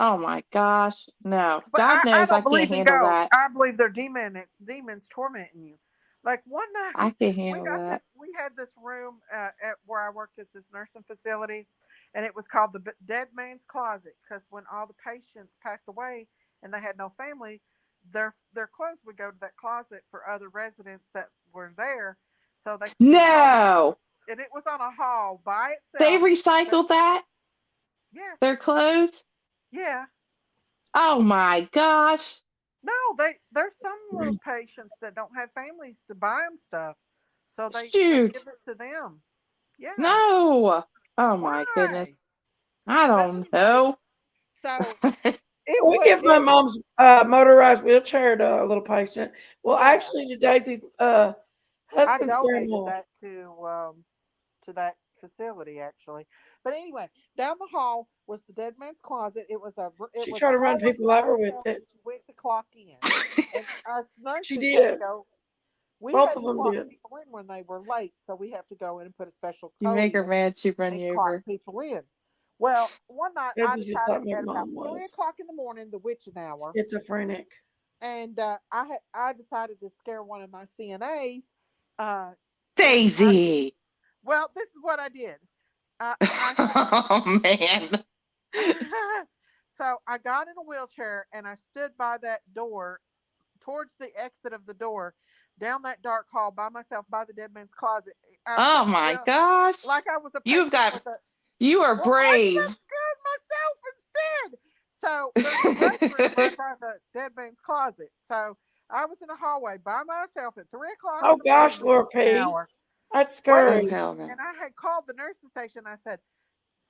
Oh my gosh, no. But God I knows I don't can't believe in handle ghosts. that. I believe they're demons tormenting you. Like one I night, can't handle that. we had this room at where I worked at this nursing facility, and it was called the Dead Man's Closet because when all the patients passed away and they had no family, their clothes would go to that closet for other residents that were there, so they could be buried. No, And it was on a hall by they itself. But recycled that, yeah, their clothes. yeah. Oh my gosh. No, there's some of those patients that don't have families to buy them stuff, so they Shoot. give it to them. Yeah. No. Oh my goodness. Why? I But don't anyway, know. so it We was give my mom's motorized wheelchair to a little patient. Well, yeah. actually, to Daisy's I husband's donated grandma. that to that facility actually. But anyway, down the hall was the dead man's closet. It She was tried a to run hallway people by over with itself, and it. she went to clock in. And us She nurses had to did. go. We Both had of to them clock did. people in when they were late, so we have to go in and put a special You code make her in mad, she run and you clock over. people in. Well, one night I Daisy's just decided like my at about mom 3 was. o'clock in the morning, the witching hour, Schizophrenic. and I decided to scare one of my CNAs. Uh, and Daisy. well, this is what I did. I Oh man. so I got in a wheelchair and I stood by that door, towards the exit of the door, down that dark hall by myself by the dead man's closet. I Oh put my gosh. like I was a You've patient got with a. you are Well, I should brave. have scared myself instead. So there's a break room right by the dead man's closet. So I was in a hallway by myself at 3 o'clock in Oh the morning, gosh, the Laura witching P. hour. That's Oh scary. hell no. And I had called the nursing station. I said,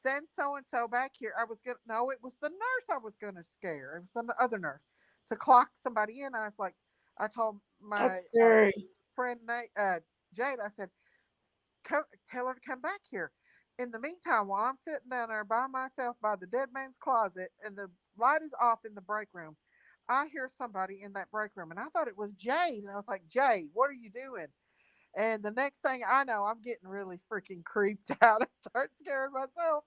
"Send so and so back here." I was gonna no, it was the nurse I was gonna scare. It was some other nurse to clock somebody in. I was like, I told my That's scary. friend Jade. I said, tell her to come back here. In the meantime, while I'm sitting down there by myself by the dead man's closet and the light is off in the break room, I hear somebody in that break room, and I thought it was Jade. And I was like, Jade, what are you doing? And the next thing I know, I'm getting really freaking creeped out. I start scaring myself.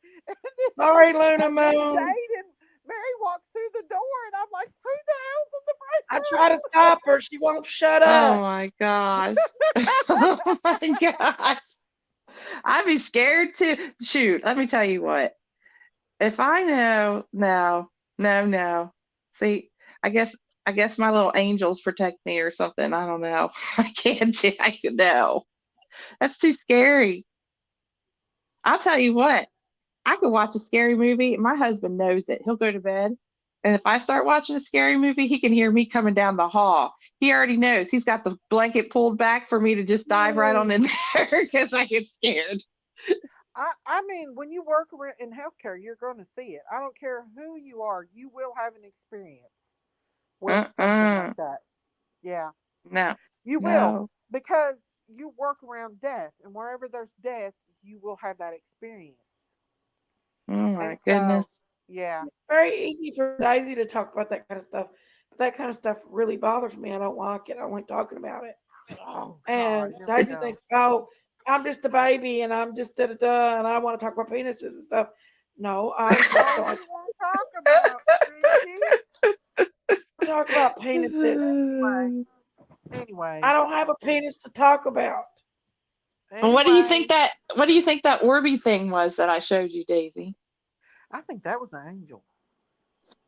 Sorry, Luna And then Moon. Jade and Mary walks through the door, and I'm like, who the hell's in the break I try to stop her. She won't shut Oh up. my gosh. Oh my gosh. I'd be scared too. Shoot, let me tell you what. If I know, no. See, I guess my little angels protect me or something. I don't know. I can't do I no. That's too scary. I'll tell you what. I could watch a scary movie. My husband knows it. He'll go to bed. And if I start watching a scary movie, he can hear me coming down the hall. He already knows. He's got the blanket pulled back for me to just dive right on in there because I get scared. I mean, when you work in healthcare, you're going to see it. I don't care who you are, you will have an experience with something Uh-uh. like that. Yeah, No. you will, No. because you work around death, and wherever there's death, you will have that experience. Oh And my goodness. so, yeah, Very easy for Daisy to talk about that kind of stuff. But that kind of stuff really bothers me. I don't like it. I don't like talking about it. oh God, And here we Daisy go. thinks, oh, I'm just a baby and I'm just da da da and I want to talk about penises and stuff. No, I just That's all don't like you want to talk about, Pinkies. to talk about penises. Anyway, I don't have a penis to talk about. Well, what do you think Anyway, that Orby thing was that I showed you, Daisy? I think that was an angel.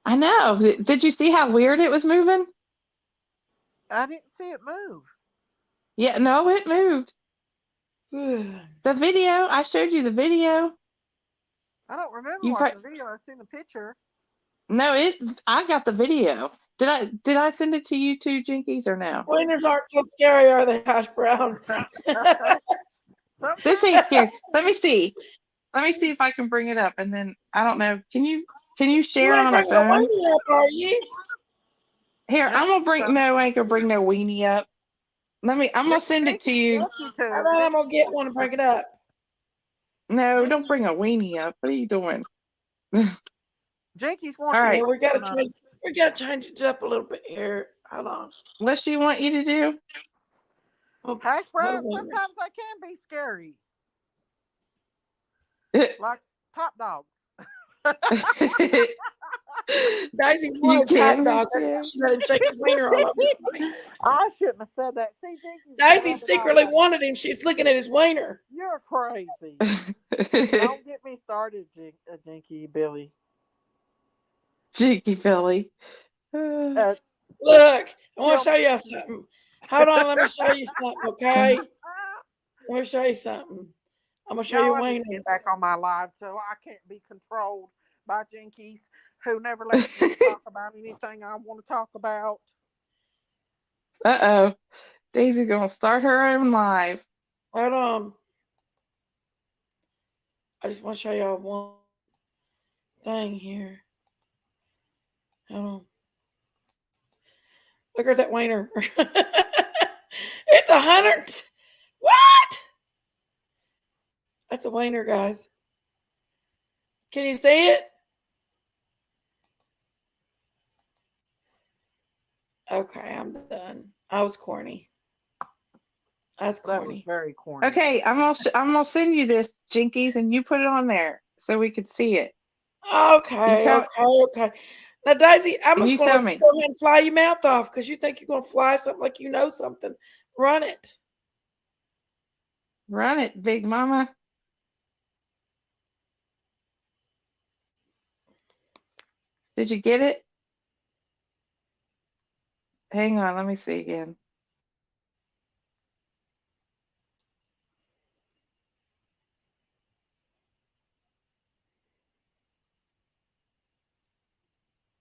I know. Did you see how weird it was moving? I didn't see it move. Yeah, no, it moved. The video, I showed you the video. I don't remember You watching the video. I've seen the picture. No, I got the video. Did I send it to you too, Jinkies, or no? Wieners aren't so scary, are they, hash browns? This ain't scary. Let me see. Let me see if I can bring it up, and then I don't know. Can you share You it ain't on a bringing a phone? weenie up, are you? Here, I'm gonna bring. No, I ain't gonna bring no weenie up. I'm gonna send it to you. How about I'm gonna get one and bring it up? No, don't bring a weenie up. What are you doing? Jinkies All wants right. Yeah, we gotta change it up a little bit here. Hold on. What she want you to do? Hash brown. Hold on. Sometimes I can be scary, like top dogs. Daisy You wanted top can be dog. That's why scared. she let him shake his wiener all over the place. I shouldn't have said that. See, Jinkies. Daisy secretly wanted him. She's looking at his wiener. You're crazy. Don't get me started, Jinky Billy. Cheeky Billy. Look, I want to show y'all something. Hold on, let me show you something, okay? Let me show you something. I'm gonna show you I need wiener. to get back on my live, so I can't be controlled by Jinkies, who never lets me talk about anything I want to talk about. Uh-oh. Daisy's gonna start her own live. Hold on. I just want to show y'all one thing here. Hold on. Look at that wiener. It's 100. What? That's a wiener, guys. Can you see it? Okay, I'm done. I was corny. That's corny. That was very corny. Okay, I'm gonna send you this, Jinkies, and you put it on there so we could see it. Okay. Now, Daisy, I'm just You going tell to me. go ahead and fly your mouth off because you think you're going to fly something like you know something. Run it. Run it, big mama. Did you get it? Hang on, let me see again.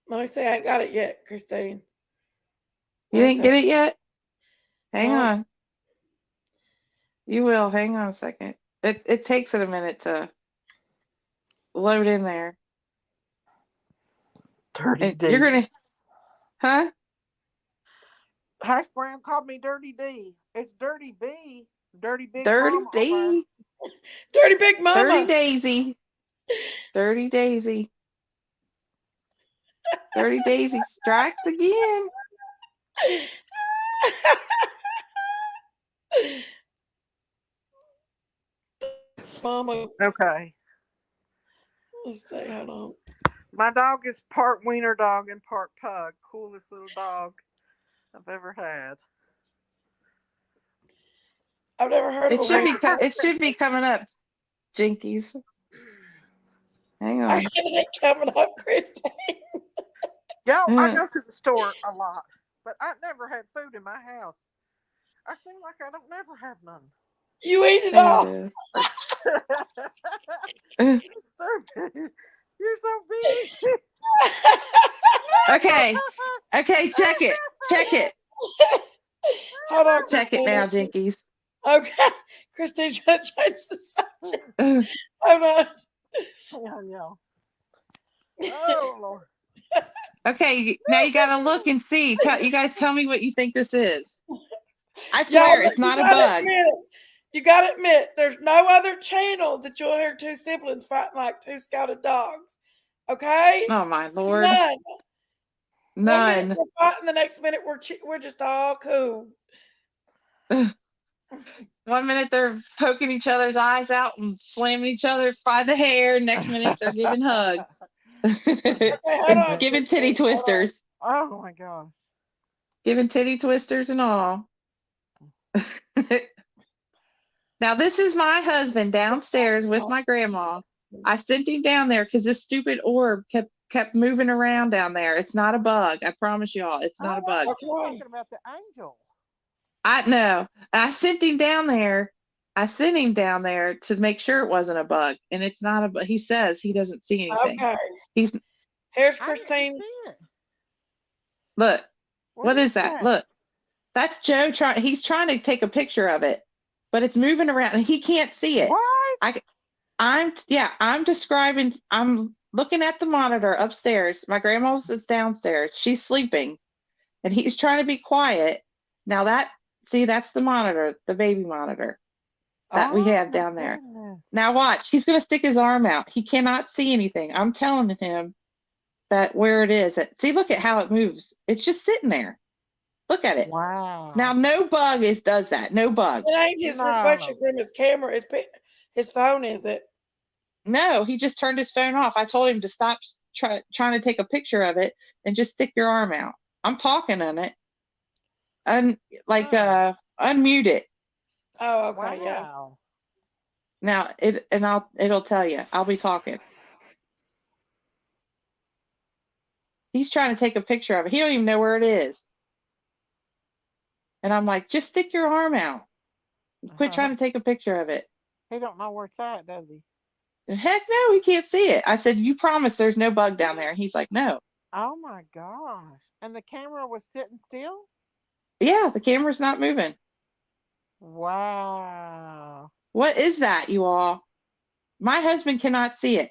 Let me see. I ain't got it yet, Christine. You didn't get it yet? Hang No. on. You will. Hang on a second. It takes it a minute to load in there. Dirty D. You're gonna, huh? Hash brown called me Dirty D. It's Dirty B. Dirty Big Dirty Mama over there. D. Dirty Big Mama. Dirty Daisy. Dirty Daisy. Dirty Daisy strikes again. Mama. Okay. Let's see. Hold on. My dog is part wiener dog and part pug. Coolest little dog I've ever had. I've never heard of a wiener. It should be coming up, Jinkies. Hang on. It ain't coming up, Christine. Yo, I go to the store a lot, but I never had food in my house. I seem like I don't never have none. You eat it all. You're so big. Okay, check it. Check it. Hold on, Check it now, Jinkies. Okay. Christine's trying to change the subject. Hold on. Oh, Lord. Okay, now you gotta look and see. You guys tell me what you think this is. I swear, it's not a bug. You gotta admit, there's no other channel that you'll hear two siblings fighting like two scouted dogs. Okay? Oh my Lord. None. None. 1 minute we're fighting, the next minute we're just all cool. 1 minute they're poking each other's eyes out and slamming each other by the hair. Next minute they're giving hugs. And giving titty twisters. Oh my gosh. Giving titty twisters and all. Now this is my husband downstairs with my grandma. I sent him down there because this stupid orb kept moving around down there. It's not a bug. I promise y'all, it's not a bug. You're talking about the angel. I know. I sent him down there. I sent him down there to make sure it wasn't a bug, and it's not a bug. He says he doesn't see anything. Okay. Here's Christine. Look. What is that? Look. That's Joe he's trying to take a picture of it, but it's moving around and he can't see it. What? I'm describing, I'm looking at the monitor upstairs. My grandma's is downstairs. She's sleeping and he's trying to be quiet. Now that's the monitor, the baby monitor that we have down there. Now watch, he's going to stick his arm out. He cannot see anything. I'm telling him that where it is. See, look at how it moves. It's just sitting there. Look at it. Wow. Now, no bug does that. No bug. It ain't his reflection from his camera. His phone, is it? No, he just turned his phone off. I told him to stop trying to take a picture of it and just stick your arm out. I'm talking on it. Unmute it. Oh, okay, yeah. Now it'll tell you. I'll be talking. He's trying to take a picture of it. He don't even know where it is. And I'm like, just stick your arm out. Quit trying to take a picture of it. He don't know where it's at, does he? Heck no, he can't see it. I said, you promise there's no bug down there. And he's like, no. Oh my gosh. And the camera was sitting still? Yeah, the camera's not moving. Wow. What is that, you all? My husband cannot see it.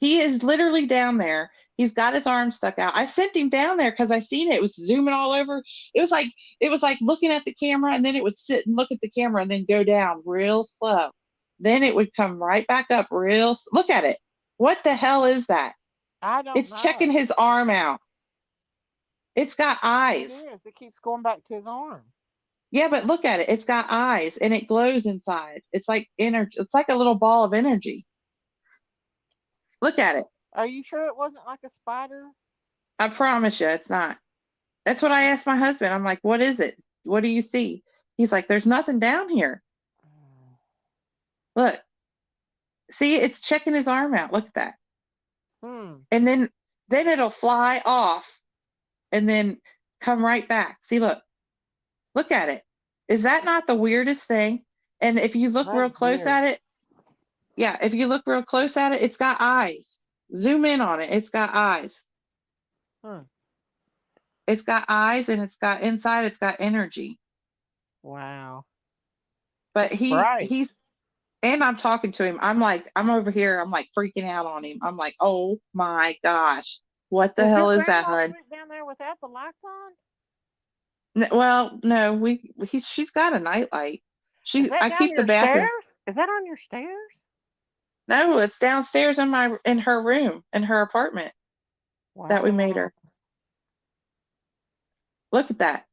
He is literally down there. He's got his arm stuck out. I sent him down there because I seen it. It was zooming all over. It was like looking at the camera, and then it would sit and look at the camera and then go down real slow. Then it would come right back up look at it. What the hell is that? I don't know. It's checking his arm out. It's got eyes. It is. It keeps going back to his arm. Yeah, but look at it. It's got eyes and it glows inside. It's like energy. It's like a little ball of energy. Look at it. Are you sure it wasn't like a spider? I promise you it's not. That's what I asked my husband. I'm like, what is it? What do you see? He's like, there's nothing down here. Look. See, it's checking his arm out. Look at that. And then it'll fly off and then come right back. See, look. Look at it. Is that not the weirdest thing? And if you look real close at it, yeah, if you look real close at it, it's got eyes. Zoom in on it. It's got eyes. It's got eyes and it's got inside, it's got energy. Wow. But he's, and I'm talking to him. I'm over here. I'm like freaking out on him. I'm like, oh my gosh. What the hell is that, hun? Down there without the lights on? Well, no, she's got a nightlight. I keep the bathroom. Is that on your stairs? No, it's downstairs in her room, in her apartment that we made her. Look at that.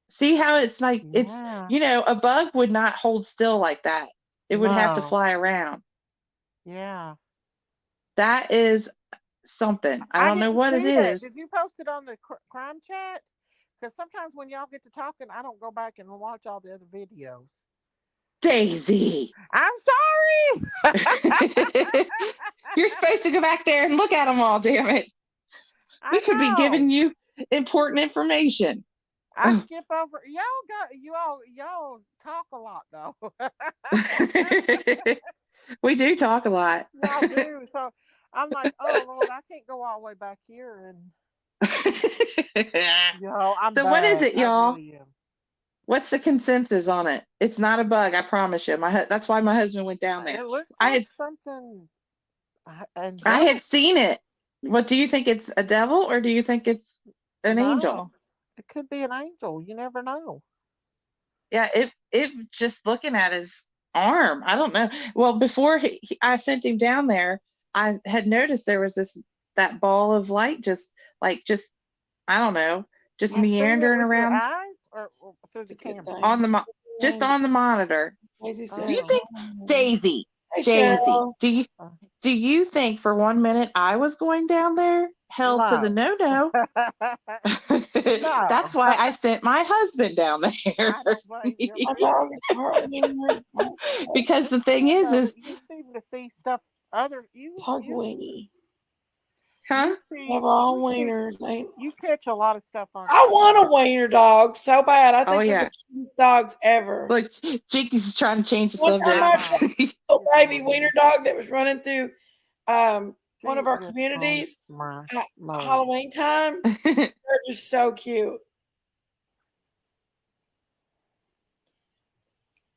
See how it's like, it's, a bug would not hold still like that. It would have to fly around. Yeah. That is something. I don't know what it is. Did you post it on the crime chat? Because sometimes when y'all get to talking, I don't go back and watch all the other videos. Daisy. I'm sorry. You're supposed to go back there and look at them all, damn it. We could be giving you important information. I skip over. Y'all talk a lot though. We do talk a lot. Y'all do. So I'm like, oh Lord, I can't go all the way back here and so what is it, y'all? Really what's the consensus on it? It's not a bug, I promise you. That's why my husband went down there. It looks like something. I had seen it. What do you think? It's a devil, or do you think it's an angel? It could be an angel. You never know. Yeah, it just looking at his arm. I don't know. Well, before I sent him down there, I had noticed there was that ball of light just I don't know, just meandering around. Your eyes or through the camera? On the just on the monitor. Do you think Daisy? Hey, Daisy, Cheryl. do you think for 1 minute I was going down there? held to the No. no. That's why I sent my husband down there. I don't blame you. My dog is part wiener, Because the thing is you seem to see stuff other pug weenie. huh? Have all wieners. You catch a lot of stuff on. I want a wiener dog so bad. I think Oh they're yeah. the cutest dogs ever. Look, Jinky's trying to change the One time I saw subject. a little baby wiener dog that was running through one of our communities at Halloween time. They're just so cute.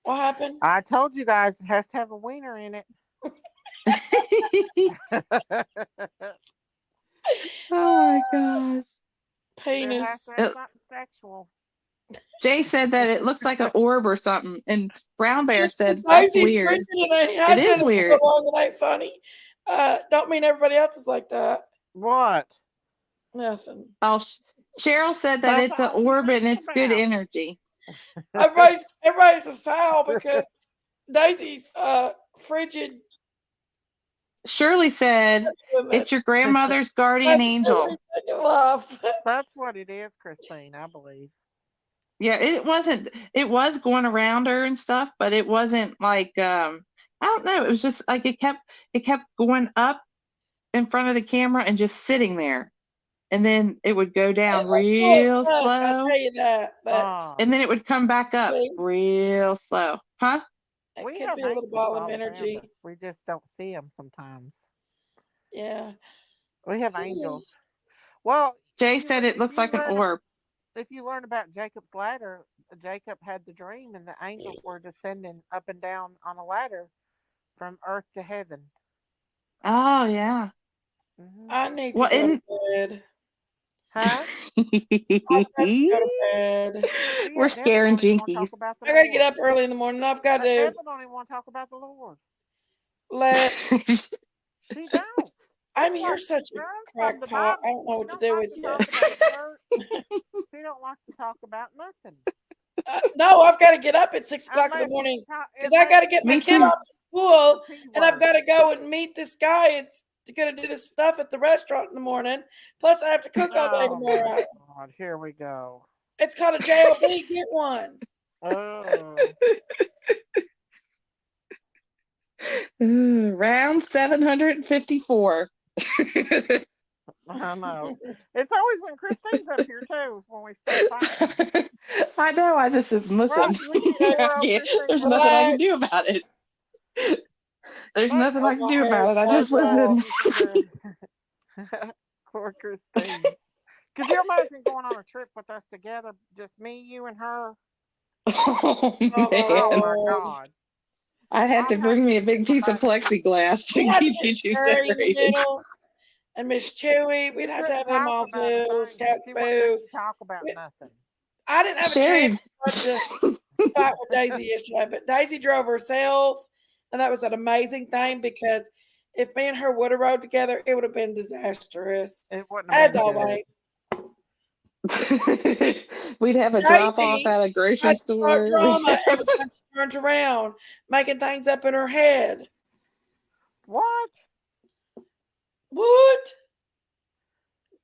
What happened? I told you guys it has to have a wiener in it. Oh my gosh. Penis. It has to have something sexual. Jay said that it looks like an orb or something, and Brown Bear Just said 'cause that's Daisy's weird. freaking and I It is done it weird. so long, it ain't funny. Don't mean everybody else is like that. What? Nothing. Oh, Cheryl said that That's it's an all she orb and thinks it's good about. energy. Everybody's a sow because Daisy's frigid. Shirley said it's your grandmother's guardian angel. That's what it is, Christine, I believe. Yeah, it was going around her and stuff, but it wasn't like I don't know, it was just like it kept going up in front of the camera and just sitting there. And then it would go down real I'll slow. tell you that. But And then it would come back up real slow. Huh? it We could have be a little angels ball all of around energy. us. We just don't see them sometimes. Yeah. We have angels. Well, Jay said it looks like an orb. If you learn about Jacob's ladder, Jacob had the dream, and the angels were descending up and down on a ladder from earth to heaven. Oh yeah. I need to go to bed. Huh? I've got to go to bed. We're scaring Jinkies. I gotta get up early in the morning. I've got to. Evan don't even want to talk about the Lord. She don't. I mean, you're such a crackpot. I don't know what to do with you. She don't like to talk about nothing. No, I've got to get up at 6 o'clock in the morning because I got to get my kid off to school, and I've got to go and meet this guy. It's going to do this stuff at the restaurant in the morning. Plus, I have to cook all day tomorrow. God, here we go. It's called a JLB. Get one. Oh. Round 754. I know. It's always when Christine's up here too, when we start fighting. I know. I just said, listen. There's nothing I can do about it. There's nothing I can do about it. I just listen. Poor Christine. Could you imagine going on a trip with us together, just me, you, and her? Oh, man. Oh my God. I'd have to bring me a big piece of plexiglass to keep you two separated. And Miss Chewy, we'd have to have them all too. Scout Boo. Talk about nothing. I didn't have a chance to fight with Daisy yesterday, but Daisy drove herself, and that was an amazing thing because if me and her would have rode together, it would have been disastrous. It wouldn't have as always. We'd have a drop off at a grocery store. Drama every time she turns around, making things up in her head. What? What?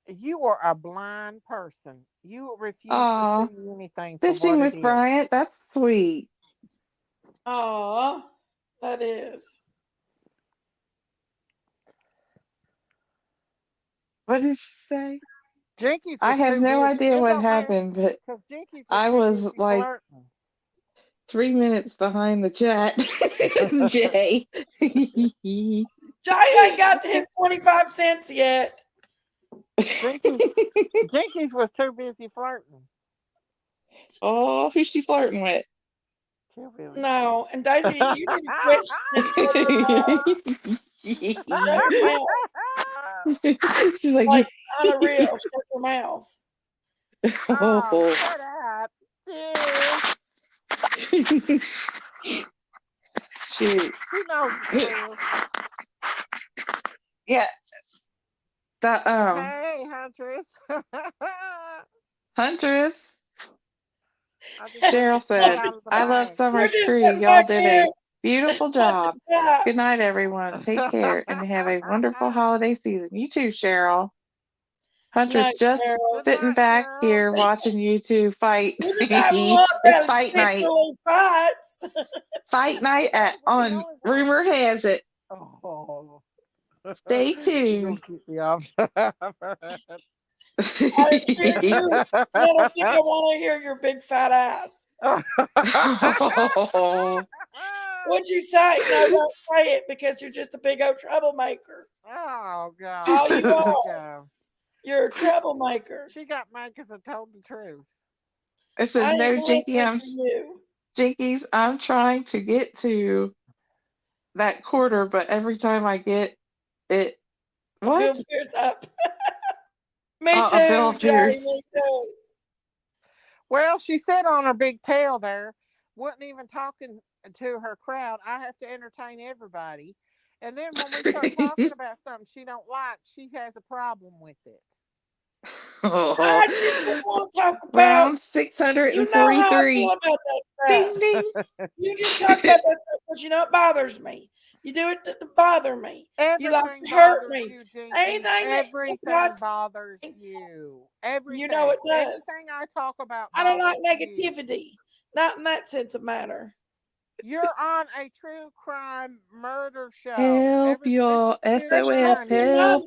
You are a blind person. You refuse to see anything. Fishing with Bryant, that's sweet. Aw, that is. What did she say? Jinkies I have no idea what happened, but I was like 3 minutes behind the chat. Jay. Jay ain't got to his 25 cents yet. Jinkies was too busy flirting. Oh, who's she flirting with? No, and Daisy, you need to quit. She's like on a real, shut your mouth. Oh. Shut up. Shoot. Who knows? Yeah. That Hey, Huntress. Huntress. Cheryl said, I love Summer's crew. Y'all did a beautiful job. Good night, everyone. Take care and have a wonderful holiday season. You too, Cheryl. Hunter's Night, just Cheryl. sitting back here watching you two fight. We just have a lot It's of fight night. sexual fights. Fight night on Rumor Has It. Oh. Stay You're tuned. gonna keep me off. I don't think I want to hear your big fat ass. What'd you say? No, don't say it because you're just a big old troublemaker. Oh God! All you are. Go. You're a troublemaker. She got mad because I told the truth. It says, I no, ain't Jinky, listening to you. Jinkies, I'm trying to get to that quarter, but every time I get it, A bill what? appears up. Me A bill too, Jay. appears. Me too. Well, she sat on her big tail there, wasn't even talking to her crowd. I have to entertain everybody. And then when we start talking about something she don't like, she has a problem with it. I just don't want to talk about. Round 643. You know how I feel about that stuff. Ding, ding. You just talk about that stuff because you know it bothers me. You do it to bother me. You like Everything to hurt bothers me. you, Jinky. Anything Everything that bothers you. Everything. You know it does. Anything I talk about I don't like bothers you. negativity. Not in that sense of matter. You're on a true crime murder show. Help, y'all. SOS, help.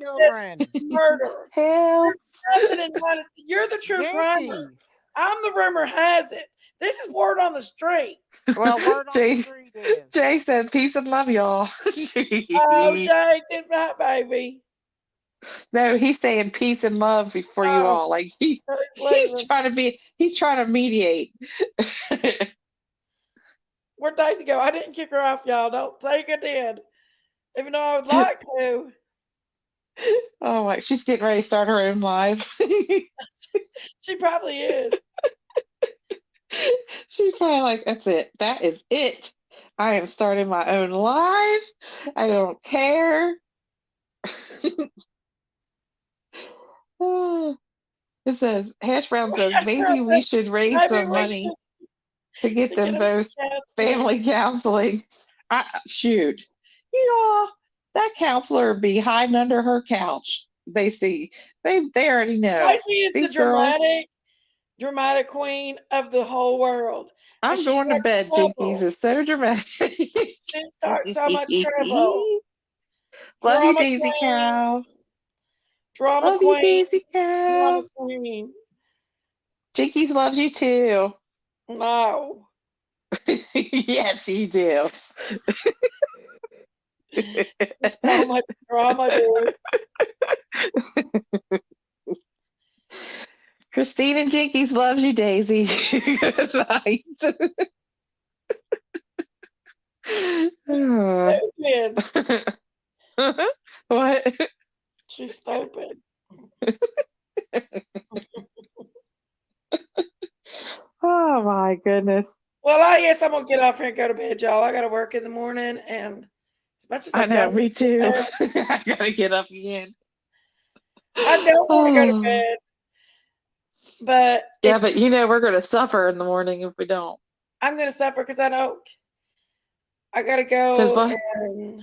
Murder. Help. Nothing in mine. You're the true crimer. I'm the rumor has it. This is word on the street. Well, word on the street is. Jay said, peace and love, y'all. Oh, Jay, did right, baby. No, he's saying peace and love for you all. Like he's trying to mediate. Where'd Daisy go? I didn't kick her off, y'all. Don't think I did. Even though I would like to. Oh my, she's getting ready to start her own live. She probably is. She's probably like, that's it. That is it. I am starting my own live. I don't care. It says, Hash Brown says, maybe we should raise some money to get them both family counseling. Shoot. You know, that counselor would be hiding under her couch. They already know. Daisy is the dramatic queen of the whole world. I'm going to bed, Jinkies. It's so dramatic. She starts so much trouble. Love you, Daisy Cow. Drama Love queen. you, Daisy Cow. Drama queen. Jinkies loves you too. No. Yes, you do. So much drama, dude. Christine and Jinkies loves you, Daisy. Good night. Stupid. What? She's stupid. Oh my goodness. Well, I guess I'm gonna get off here and go to bed, y'all. I gotta work in the morning, and as much as I know, me too. I gotta get up again. I don't want to go to bed, but yeah, but you know we're gonna suffer in the morning if we don't. I'm gonna suffer because I don't. I gotta go and.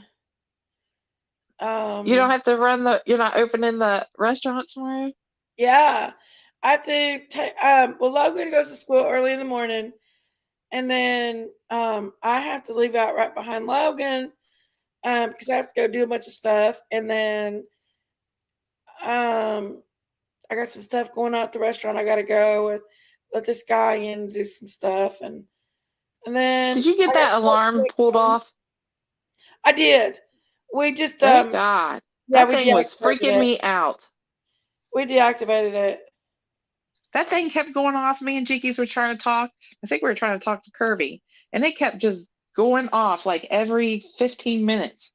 You don't have to you're not opening the restaurant tomorrow? Yeah. I have to take well, Logan goes to school early in the morning, and then I have to leave out right behind Logan because I have to go do a bunch of stuff, and then I got some stuff going on at the restaurant. I gotta go and let this guy in and do some stuff, and then did you get that alarm pulled off? I did. We just thank God. Yeah, that thing was freaking me out. We deactivated it. That thing kept going off. Me and Jinkies were trying to talk. I think we were trying to talk to Kirby, and it kept just going off like every 15 minutes.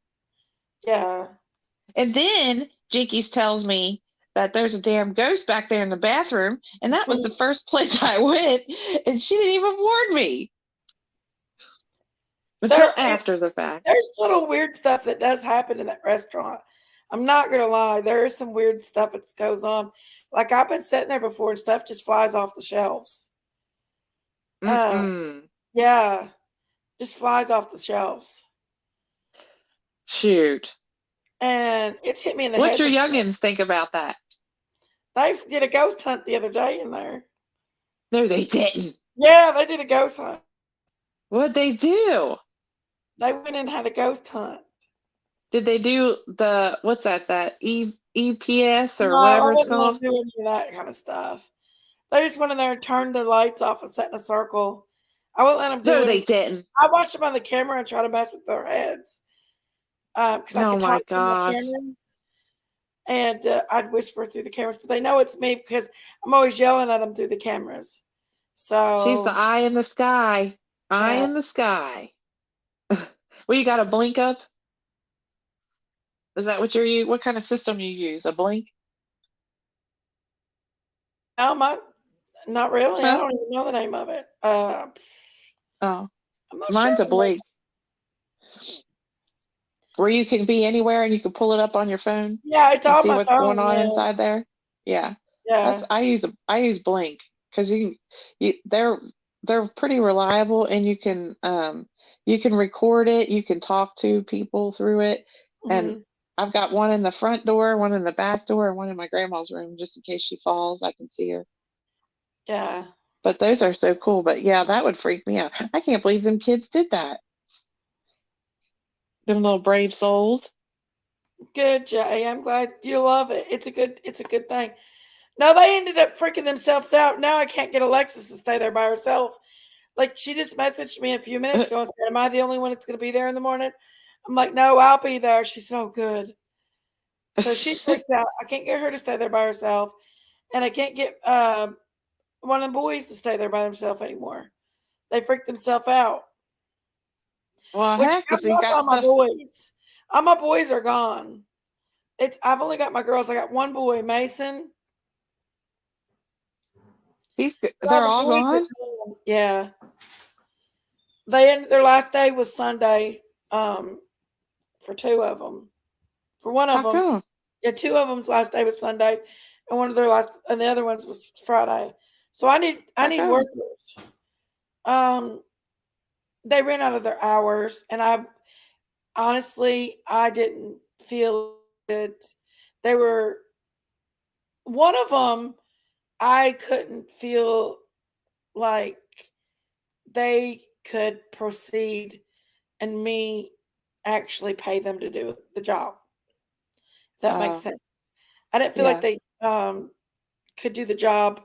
Yeah. And then Jinkies tells me that there's a damn ghost back there in the bathroom, and that was the first place I went, and she didn't even warn me. Until after the fact. There's little weird stuff that does happen in that restaurant. I'm not gonna lie. There is some weird stuff that goes on. Like I've been sitting there before and stuff just flies off the shelves. Yeah, just flies off the shelves. Shoot. And it's hit me in the head. What's your youngins think about that? They did a ghost hunt the other day in there. No, they didn't. Yeah, they did a ghost hunt. What'd they do? They went and had a ghost hunt. Did they do the what's that? That EPS or No, whatever I it's didn't let called? them do any of that kind of stuff. They just went in there and turned the lights off and sat in a circle. I wouldn't let them do No, any. they didn't. I watched them on the camera and try to mess with their heads because I Oh could my talk through the gosh. cameras and I'd whisper through the cameras, but they know it's me because I'm always yelling at them through the cameras. She's the So eye in the sky. Eye yeah, in the sky. Well, you got a blink up? Is that what you're what kind of system you use? A blink? not really. I Huh? don't even know the name of it. Oh, I'm not sure. mine's a blink. Where you can be anywhere and you can pull it up on your phone Yeah, it's and on see my what's going phone. on Yeah, inside there. Yeah. yeah. I use Blink because they're pretty reliable and you can record it, you can talk to people through it. And Hmm. I've got one in the front door, one in the back door, and one in my grandma's room just in case she falls, I can see her. Yeah. But those are so cool. But yeah, that would freak me out. I can't believe them kids did that. Them little brave souls. Good, Jay. I'm glad you love it. It's a good thing. No, they ended up freaking themselves out. Now I can't get Alexis to stay there by herself. Like she just messaged me a few minutes ago and said, "Am I the only one that's going to be there in the morning?" I'm like, "No, I'll be there." She said, "Oh, good." So she freaks out. I can't get her to stay there by herself, and I can't get one of the boys to stay there by themselves anymore. They freaked themselves out. Well, Which heck, I've if you lost got all my stuff, boys. All my boys are gone. I've only got my girls. I got one boy, Mason. All they're the all boys are gone. gone. Yeah. Their last day was Sunday. For two of them. For one of How them, come? yeah, two of them's last day was Sunday, and and the other ones was Friday. So I How need come? workers. Um, they ran out of their hours, and I didn't feel it. They were one of them. I couldn't feel like they could proceed and me actually pay them to do the job. If that makes Oh, sense. I didn't feel like yeah. they could do the job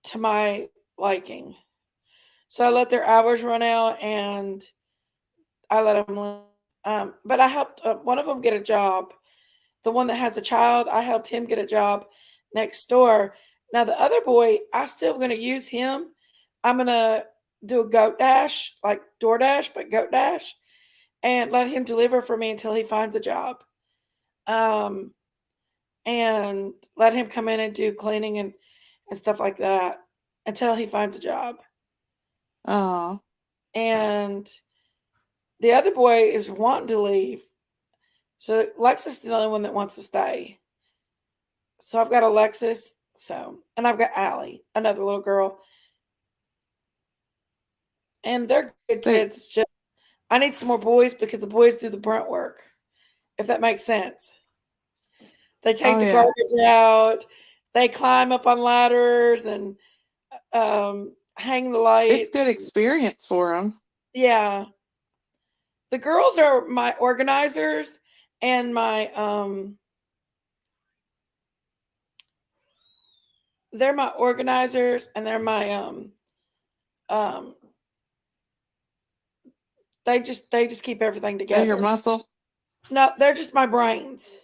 to my liking. So I let their hours run out and I let them leave. But I helped one of them get a job. The one that has a child, I helped him get a job next door. Now the other boy, I still going to use him. I'm going to do a goat dash, like DoorDash, but goat dash, and let him deliver for me until he finds a job. Um, and let him come in and do cleaning and stuff like that until he finds a job. Oh, And the other boy is wanting to leave. So Lexus is the only one that wants to stay. So I've got Alexis, and I've got Allie, another little girl. And they're good they, kids. It's just I need some more boys because the boys do the brunt work, if that makes sense. They take oh the yeah. garbage out, they climb up on ladders and hang the It's good lights. experience for them. Yeah. The girls are my organizers and they're my organizers and they're my um they just keep everything They're your together. muscle. No, they're just my brains.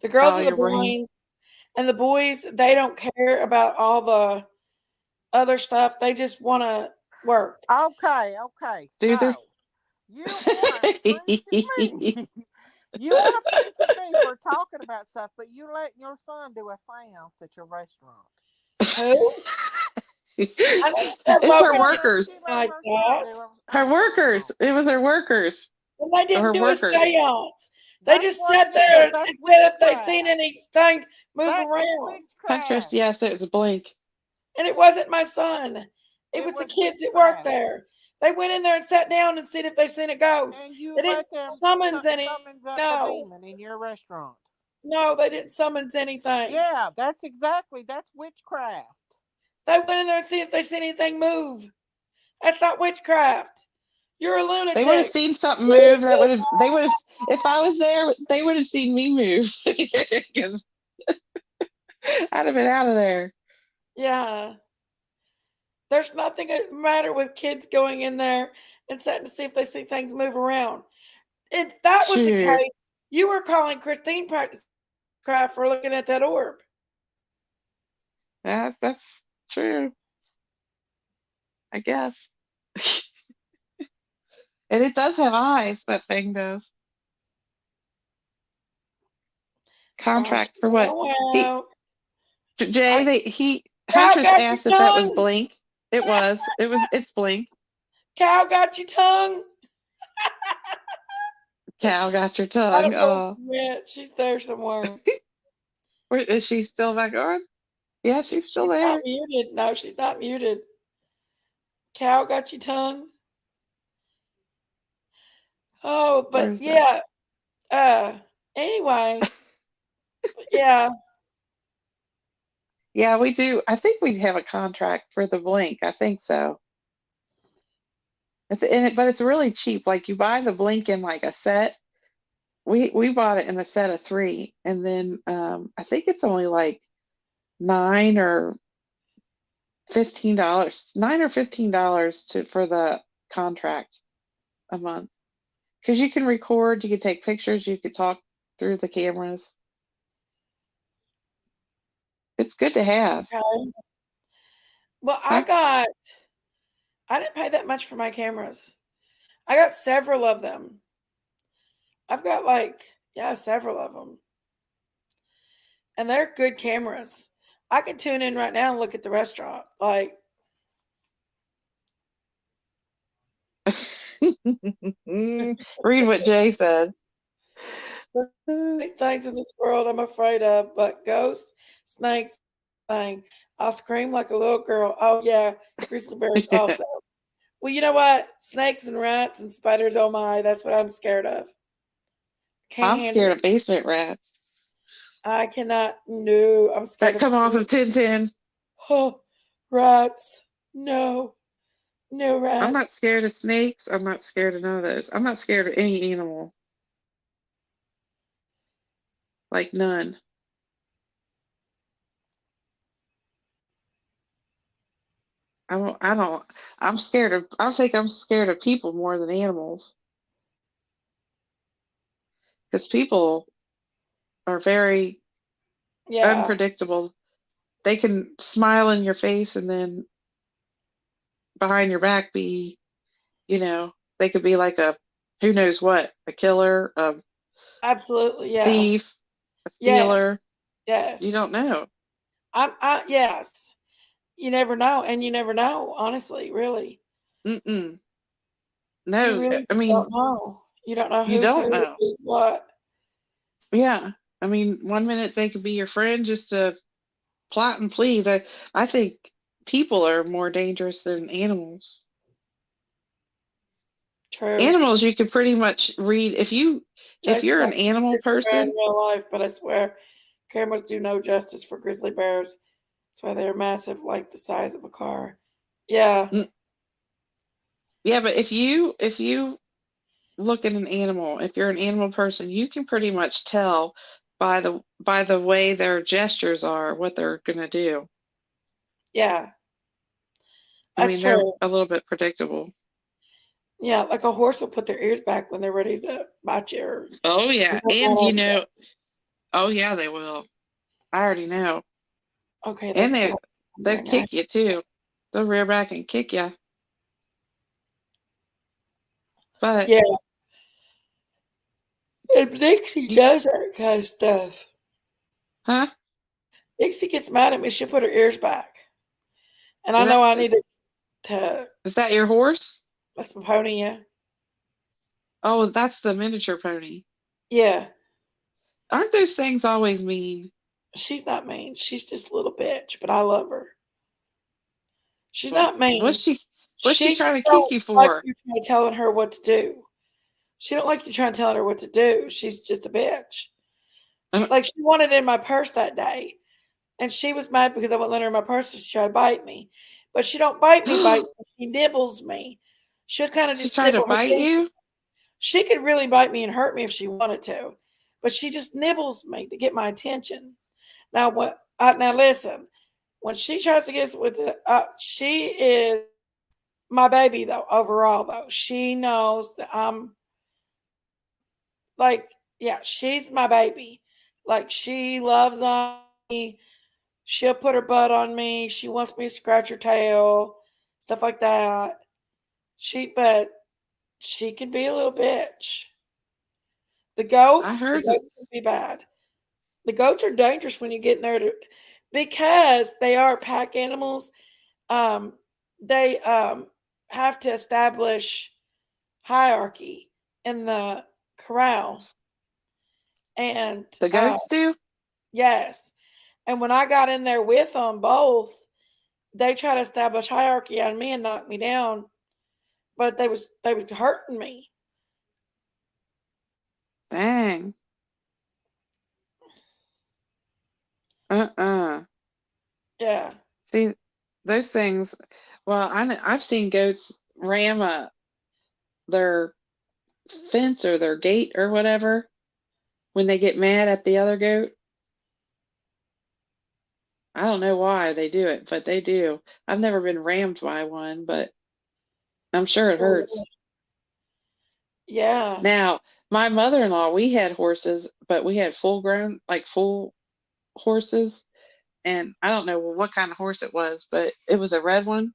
The girls Oh, are the your brain. brains and the boys, they don't care about all the other stuff. They just want to work. Okay, okay. Do they? So you want to preach at me. You want to preach at me for talking about stuff, but you letting your son do a seance at your restaurant. Who? I didn't step It's her over workers. anything like that. Her workers. It was her workers. And they didn't Her do a workers. seance. They That's just what sat it there is. and That's said if they seen witchcraft. anything move That is around. Huntress, witchcraft. yes, it was Blink. And it wasn't my son. It It was the was kids that worked witchcraft. there. They went in there and sat down and seen if they seen a ghost. And you They didn't let them summons any. summons up a No. demon in your restaurant. No, they didn't summons anything. Yeah, that's witchcraft. They went in there and see if they see anything move. That's not witchcraft. You're a They would have lunatic. seen something move. They would have, if I was there, they would have seen me move. Because I'd have been out of there. Yeah. There's nothing matter with kids going in there and setting to see if they see things move around. If that was the Sure. case, you were calling Christine practice craft for looking at that orb. That's true. I guess. And it does have eyes, that thing does. Contract for what? Huntress got your asked if that was tongue. Blink. It's Blink. Cow got your tongue. Cow got your I tongue. don't know where she's there somewhere. Is she still back on? Yeah, she's still there. Not muted. No, she's not muted. Cow got your tongue. Oh, but Where's yeah. Anyway. Yeah. Yeah, we do. I think we have a contract for the Blink. I think so. But it's really cheap. Like you buy the Blink in like a set. We bought it in a set of 3, and then I think it's only like $9 or $15 for the contract a month. Because you can record, you can take pictures, you could talk through the cameras. It's good to have. Okay. Well, I didn't pay that much for my cameras. I got several of them. I've got several of them. And they're good cameras. I can tune in right now and look at the restaurant. Like, read what Jay said. things in this world I'm afraid of, but ghosts, snakes, thing. I'll scream like a little girl. Oh yeah, grizzly bears also. Well, you know what? Snakes and rats and spiders. Oh my, that's what I'm scared of. I'm scared of basement rats. I cannot. No, I'm scared That come off of Tintin. Oh, rats. No. No rats. I'm not scared of snakes. I'm not scared of none of those. I'm not scared of any animal. Like none. I'm scared of, I think I'm scared of people more than animals. Because people are very unpredictable. They can smile in your face and then behind your back be, they could be like who knows what, a killer, a absolutely, yeah, thief, a stealer. Yes. You don't know. Yes. You never know, and you never know, honestly, really. No, you really I mean, don't know. You don't know you don't know. who's what. Yeah, I mean, one minute they could be your friend just to plot and plead. I think people are more dangerous than animals. True. Animals, you can pretty much read if you're an animal person. In real life, but I swear, cameras do no justice for grizzly bears. That's why they're massive, like the size of a car. Yeah. Yeah, but if you look at an animal, if you're an animal person, you can pretty much tell by the way their gestures are what they're gonna do. Yeah. I mean, they're a little bit predictable. Yeah, like a horse will put their ears back when they're ready to bite you. Oh yeah, and oh yeah, they will. I already know. Okay, and they kick you too. They'll rear back and kick you. But yeah, if Dixie does that kind of stuff, huh? Dixie gets mad at me. She'll put her ears back, and I know I need to. Is that your horse? That's my pony, yeah. Oh, that's the miniature pony. Yeah. Aren't those things always mean? She's not mean. She's just a little bitch, but I love her. She's not mean. What's she trying to kick you for? Like you trying telling her what to do. She don't like you trying to tell her what to do. She's just a bitch. Like she wanted it in my purse that day. And she was mad because I wouldn't let her in my purse. She tried to bite me. But she don't bite me. She nibbles me. She'll kind of She just tried to nibble her bite teeth. you? She could really bite me and hurt me if she wanted to. But she just nibbles me to get my attention. Now now listen, when she tries to get with it, she is my baby though. Overall though, she knows that I'm like, yeah, she's my baby. Like she loves on me. She'll put her butt on me. She wants me to scratch her tail, stuff like that. But she can be a little bitch. The I goats, the heard that. goats can be bad. The goats are dangerous when you get in there because they are pack animals. Um, they have to establish hierarchy in the corral, and The goats do? yes. And when I got in there with them both, they tried to establish hierarchy on me and knock me down, but they was hurting me. Dang. Uh-uh. Yeah. See, those things, well, I've seen goats ram their fence or their gate or whatever when they get mad at the other goat. I don't know why they do it, but they do. I've never been rammed by one, but I'm sure it hurts. Yeah. Now, my mother-in-law, we had horses, but we had full grown, like full horses. And I don't know what kind of horse it was, but it was a red one.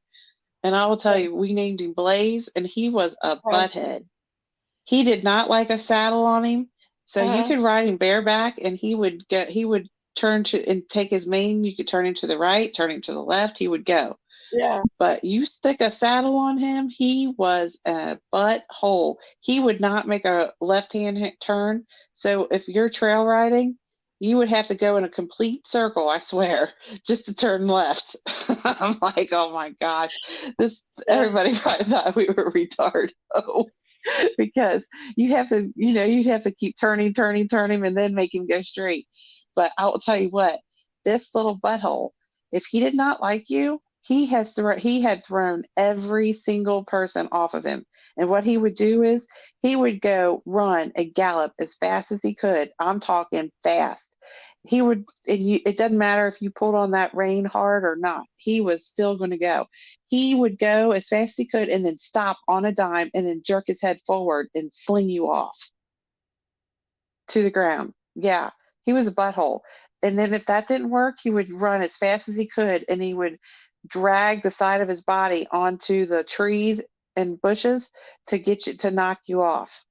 And I will tell you, we named him Blaze, and he was a Okay. butthead. He did not like a saddle on him, so you Uh-huh. could ride him bareback, and he would turn to and take his mane. You could turn him to the right, turn him to the left. He would go. Yeah. But you stick a saddle on him, he was a butthole. He would not make a left-hand turn. So if you're trail riding, you would have to go in a complete circle, I swear, just to turn left. I'm like, oh my gosh, this Yeah. everybody probably thought we were retarded. Oh, because you'd have to keep turning, and then make him go straight. But I will tell you what, this little butthole, if he did not like you, he had thrown every single person off of him. And what he would do is he would go run a gallop as fast as he could. I'm talking fast. It doesn't matter if you pulled on that rein hard or not. He was still going to go. He would go as fast as he could and then stop on a dime and then jerk his head forward and sling you off to the ground. Yeah, he was a butthole. And then if that didn't work, he would run as fast as he could and he would drag the side of his body onto the trees and bushes to knock you off.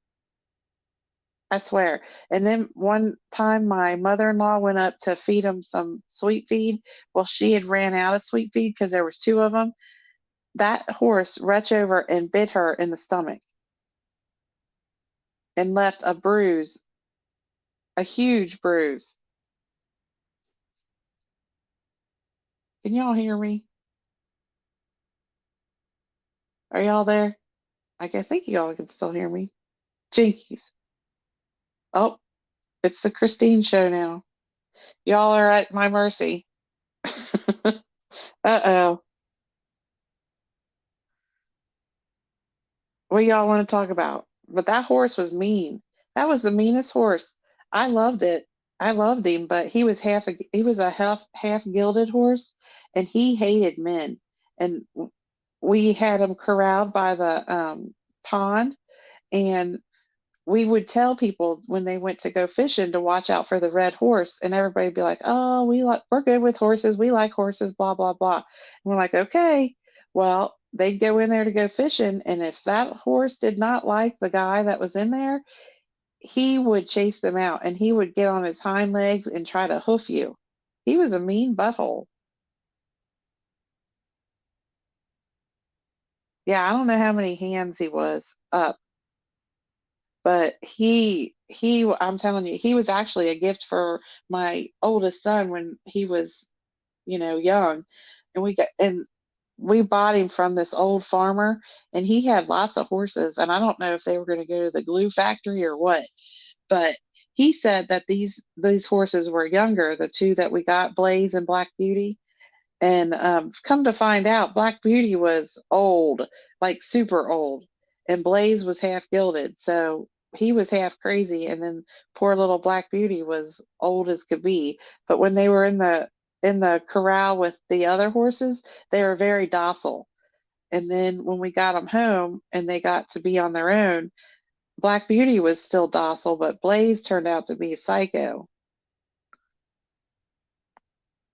I swear. And then one time my mother-in-law went up to feed him some sweet feed. Well, she had ran out of sweet feed because there was two of them. That horse reached over and bit her in the stomach and left a bruise, a huge bruise. Can y'all hear me? Are y'all there? I think y'all can still hear me. Jinkies. Oh, it's the Christine show now. Y'all are at my mercy. Uh-oh. What y'all want to talk about? But that horse was mean. That was the meanest horse. I loved it. I loved him, but he was a half gilded horse, and he hated men. And we had him corralled by the pond, and we would tell people when they went to go fishing to watch out for the red horse, and everybody'd be like, "Oh, we're good with horses. We like horses, blah blah blah." And we're like, "Okay." Well, they'd go in there to go fishing, and if that horse did not like the guy that was in there, he would chase them out, and he would get on his hind legs and try to hoof you. He was a mean butthole. Yeah, I don't know how many hands he was up, but I'm telling you, he was actually a gift for my oldest son when he was, young. And we bought him from this old farmer, and he had lots of horses, and I don't know if they were going to go to the glue factory or what, but he said that these horses were younger, the two that we got, Blaze and Black Beauty. And come to find out, Black Beauty was old, like super old, and Blaze was half gilded, so he was half crazy. And then poor little Black Beauty was old as could be. But when they were in the corral with the other horses, they were very docile. And then when we got them home and they got to be on their own, Black Beauty was still docile, but Blaze turned out to be a psycho.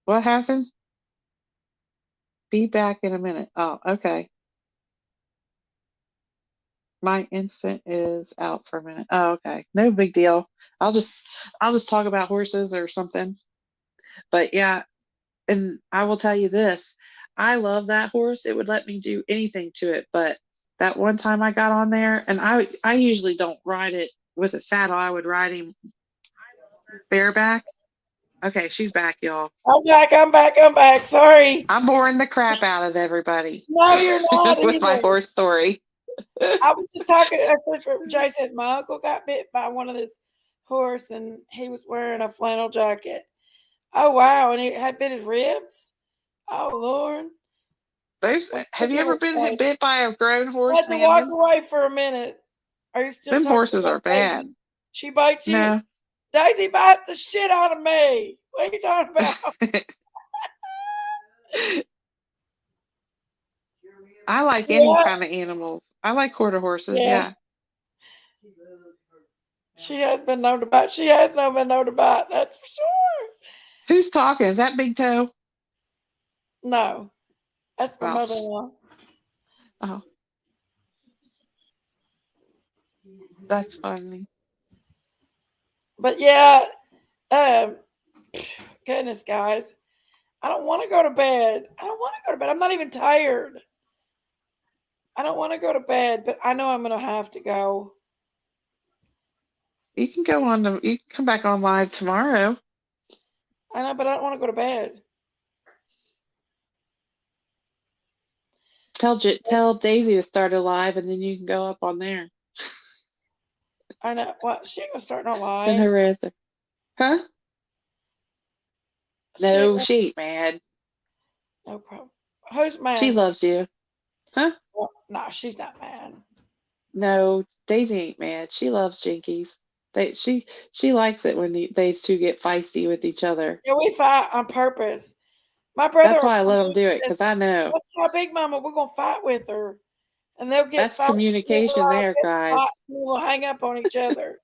What happened? Be back in a minute. Oh, okay. My instant is out for a minute. Oh, okay. No big deal. I'll just talk about horses or something. But yeah, and I will tell you this. I love that horse. It would let me do anything to it, but that one time I got on there, and I usually don't ride it with a saddle. I would ride him bareback. Okay, she's back, y'all. I'm back. I'm back. I'm back. Sorry. I'm boring the crap out of everybody No, you're not with my either. horse story. I was just talking. Jay says my uncle got bit by one of this horse, and he was wearing a flannel jacket. Oh wow! And he had bit his ribs. Oh Lord! Have you ever been bit by a grown I horse, had to walk man? away for a minute. Are you still Them talking horses about are bad. Daisy? She bites you. No. Daisy bites the shit out of me. What are you talking about? I like any kind of animals. I like quarter horses. Yeah. She has been known to bite. She has been known to bite. That's for sure. Who's talking? Is that Big Toe? No, that's my Oh. mother-in-law. Oh, that's funny. But yeah, goodness, guys, I don't want to go to bed. I don't want to go to bed. I'm not even tired. I don't want to go to bed, but I know I'm gonna have to go. You can go on. You can come back on live tomorrow. I know, but I don't want to go to bed. Tell Daisy to start a live, and then you can go up on there. I know. Well, she ain't gonna start no live. And her answer, huh? No, she ain't mad. No problem. Who's mad? She loves you, huh? Well, no, she's not mad. No, Daisy ain't mad. She loves Jinkies. She likes it when these two get feisty with each other. Yeah, we fight on purpose. My brother. That's why I let them do it, because I know. Let's tell Big Mama we're gonna fight with her, and they'll get. That's communication there, guys. We'll hang up on each other.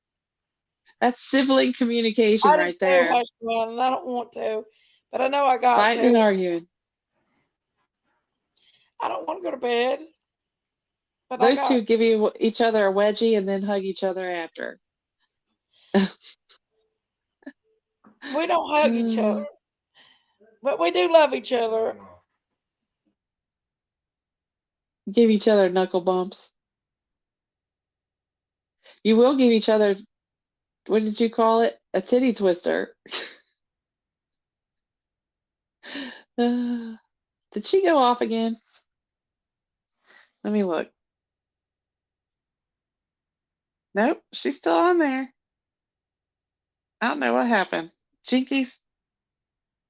That's sibling communication right there. Hush, man, and I don't want to, but I know I got Fighting to. and arguing. I don't want to go to bed. But Those two give each other a wedgie and then hug each other after. We don't hug each other, but we do love each other. Give each other knuckle bumps. You will give each other, what did you call it? A titty twister. Did she go off again? Let me look. Nope, she's still on there. I don't know what happened. Jinkies,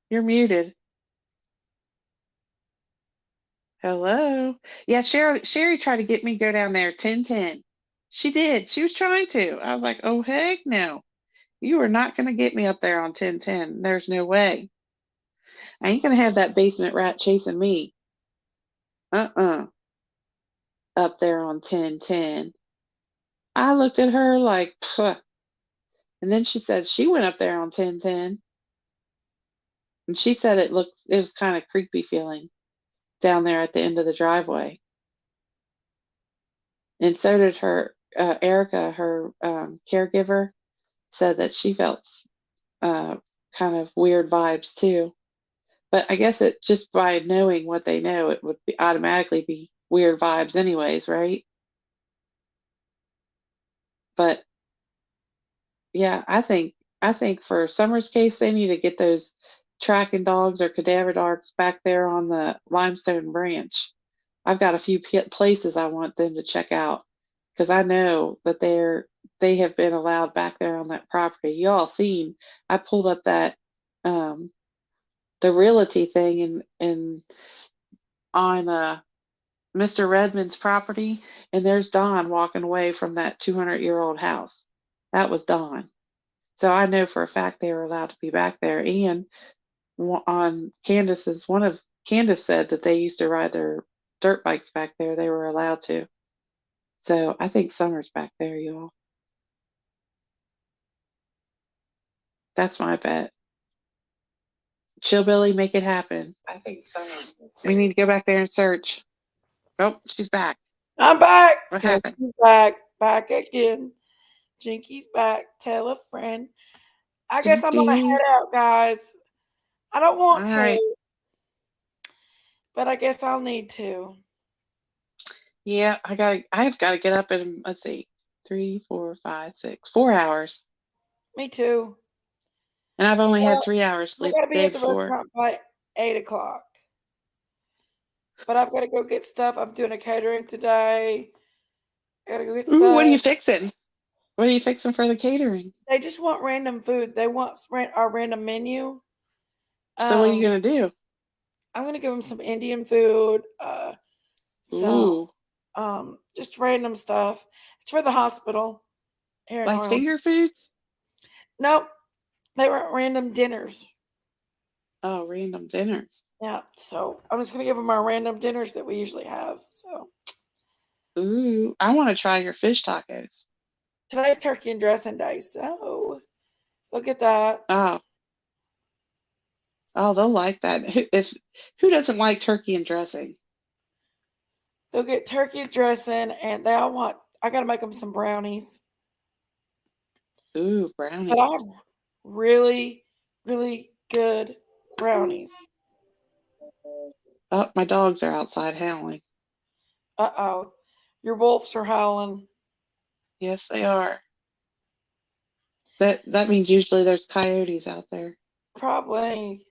you're muted. Hello. Yeah, Sherry tried to get me to go down there 10:10. She did. She was trying to. I was like, oh, heck no. You are not going to get me up there on 10:10. There's no way. I ain't going to have that basement rat chasing me. Up there on 10:10. I looked at her like, pfft. And then she said she went up there on 10:10. And she said it was kind of creepy feeling down there at the end of the driveway. And so did her, Erica, her caregiver, said that she felt kind of weird vibes too. But I guess it just by knowing what they know, it would automatically be weird vibes anyways, right? But yeah, I think for Summer's case, they need to get those tracking dogs or cadaver dogs back there on the Limestone Branch. I've got a few places I want them to check out because I know that they're they have been allowed back there on that property. Y'all seen, I pulled up that the realty thing and on Mr. Redmond's property, and there's Don walking away from that 200-year-old house. That was Don. So I know for a fact they were allowed to be back there. And on Candace said that they used to ride their dirt bikes back there. They were allowed to. So I think Summer's back there, y'all. That's my bet. Chillbilly, make it happen. I think so. We need to go back there and search. Oh, she's back. I'm back. What Yes, happened? she's back. Back again. Jinky's back. Tell a friend. I guess I'm gonna Jinky. head out, guys. I don't want All to, right. but I guess I'll need to. Yeah, I've got to get up in, let's see, 3, 4, 5, 6, 4 hours. Me too. And I've only had Well, 3 hours I sleep gotta the be day at the before. restaurant by 8 o'clock. But I've got to go get stuff. I'm doing a catering today. I gotta go get Ooh, what stuff. are you fixing? What are you fixing for the catering? They just want random food. They want our random menu. So what are you going to do? I'm gonna give them some Indian food, some Ooh, just random stuff. It's for the hospital here in like Harlan. finger foods? Nope, they were random dinners. Oh, random dinners. Yeah, so I'm just gonna give them our random dinners that we usually have. So Ooh, I want to try your fish tacos. today's turkey and dressing day, so look at that. Oh, they'll like that. Who doesn't like turkey and dressing? They'll get turkey dressing, and they all want. I gotta make them some brownies. Ooh, But I brownies. have really, really good brownies. Oh, my dogs are outside howling. Uh-oh. Your wolves are howling. Yes, they are. That means usually there's coyotes out there. Probably.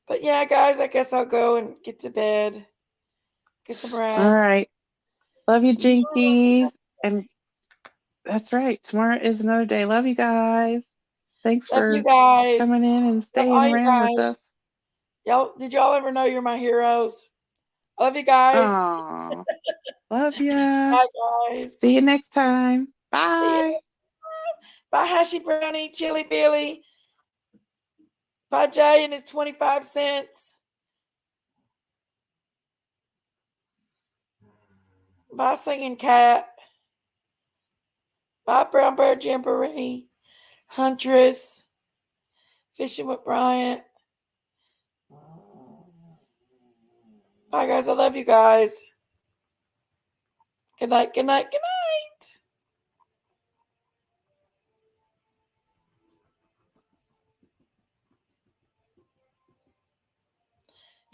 But yeah, guys, I guess I'll go and get to bed. Get some All rest. right. Love you, Tomorrow's Jinkies. And that's right. Tomorrow is another day. Love you guys. Thanks Love you for guys. coming in and Love staying all you around with us. guys. Did y'all ever know you're my heroes? Love you guys. Aw. Love ya. Bye, guys. See you next time. See ya. Bye. Bye, Hashi Brownie, Chili Billy. Bye, Jay and his 25 cents. Bye, Singing Cat. Bye, Brown Bear Jamboree. Huntress. Fishing with Bryant. Bye, guys. I love you guys. Good night, good night, good night.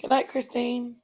Good night, Christine.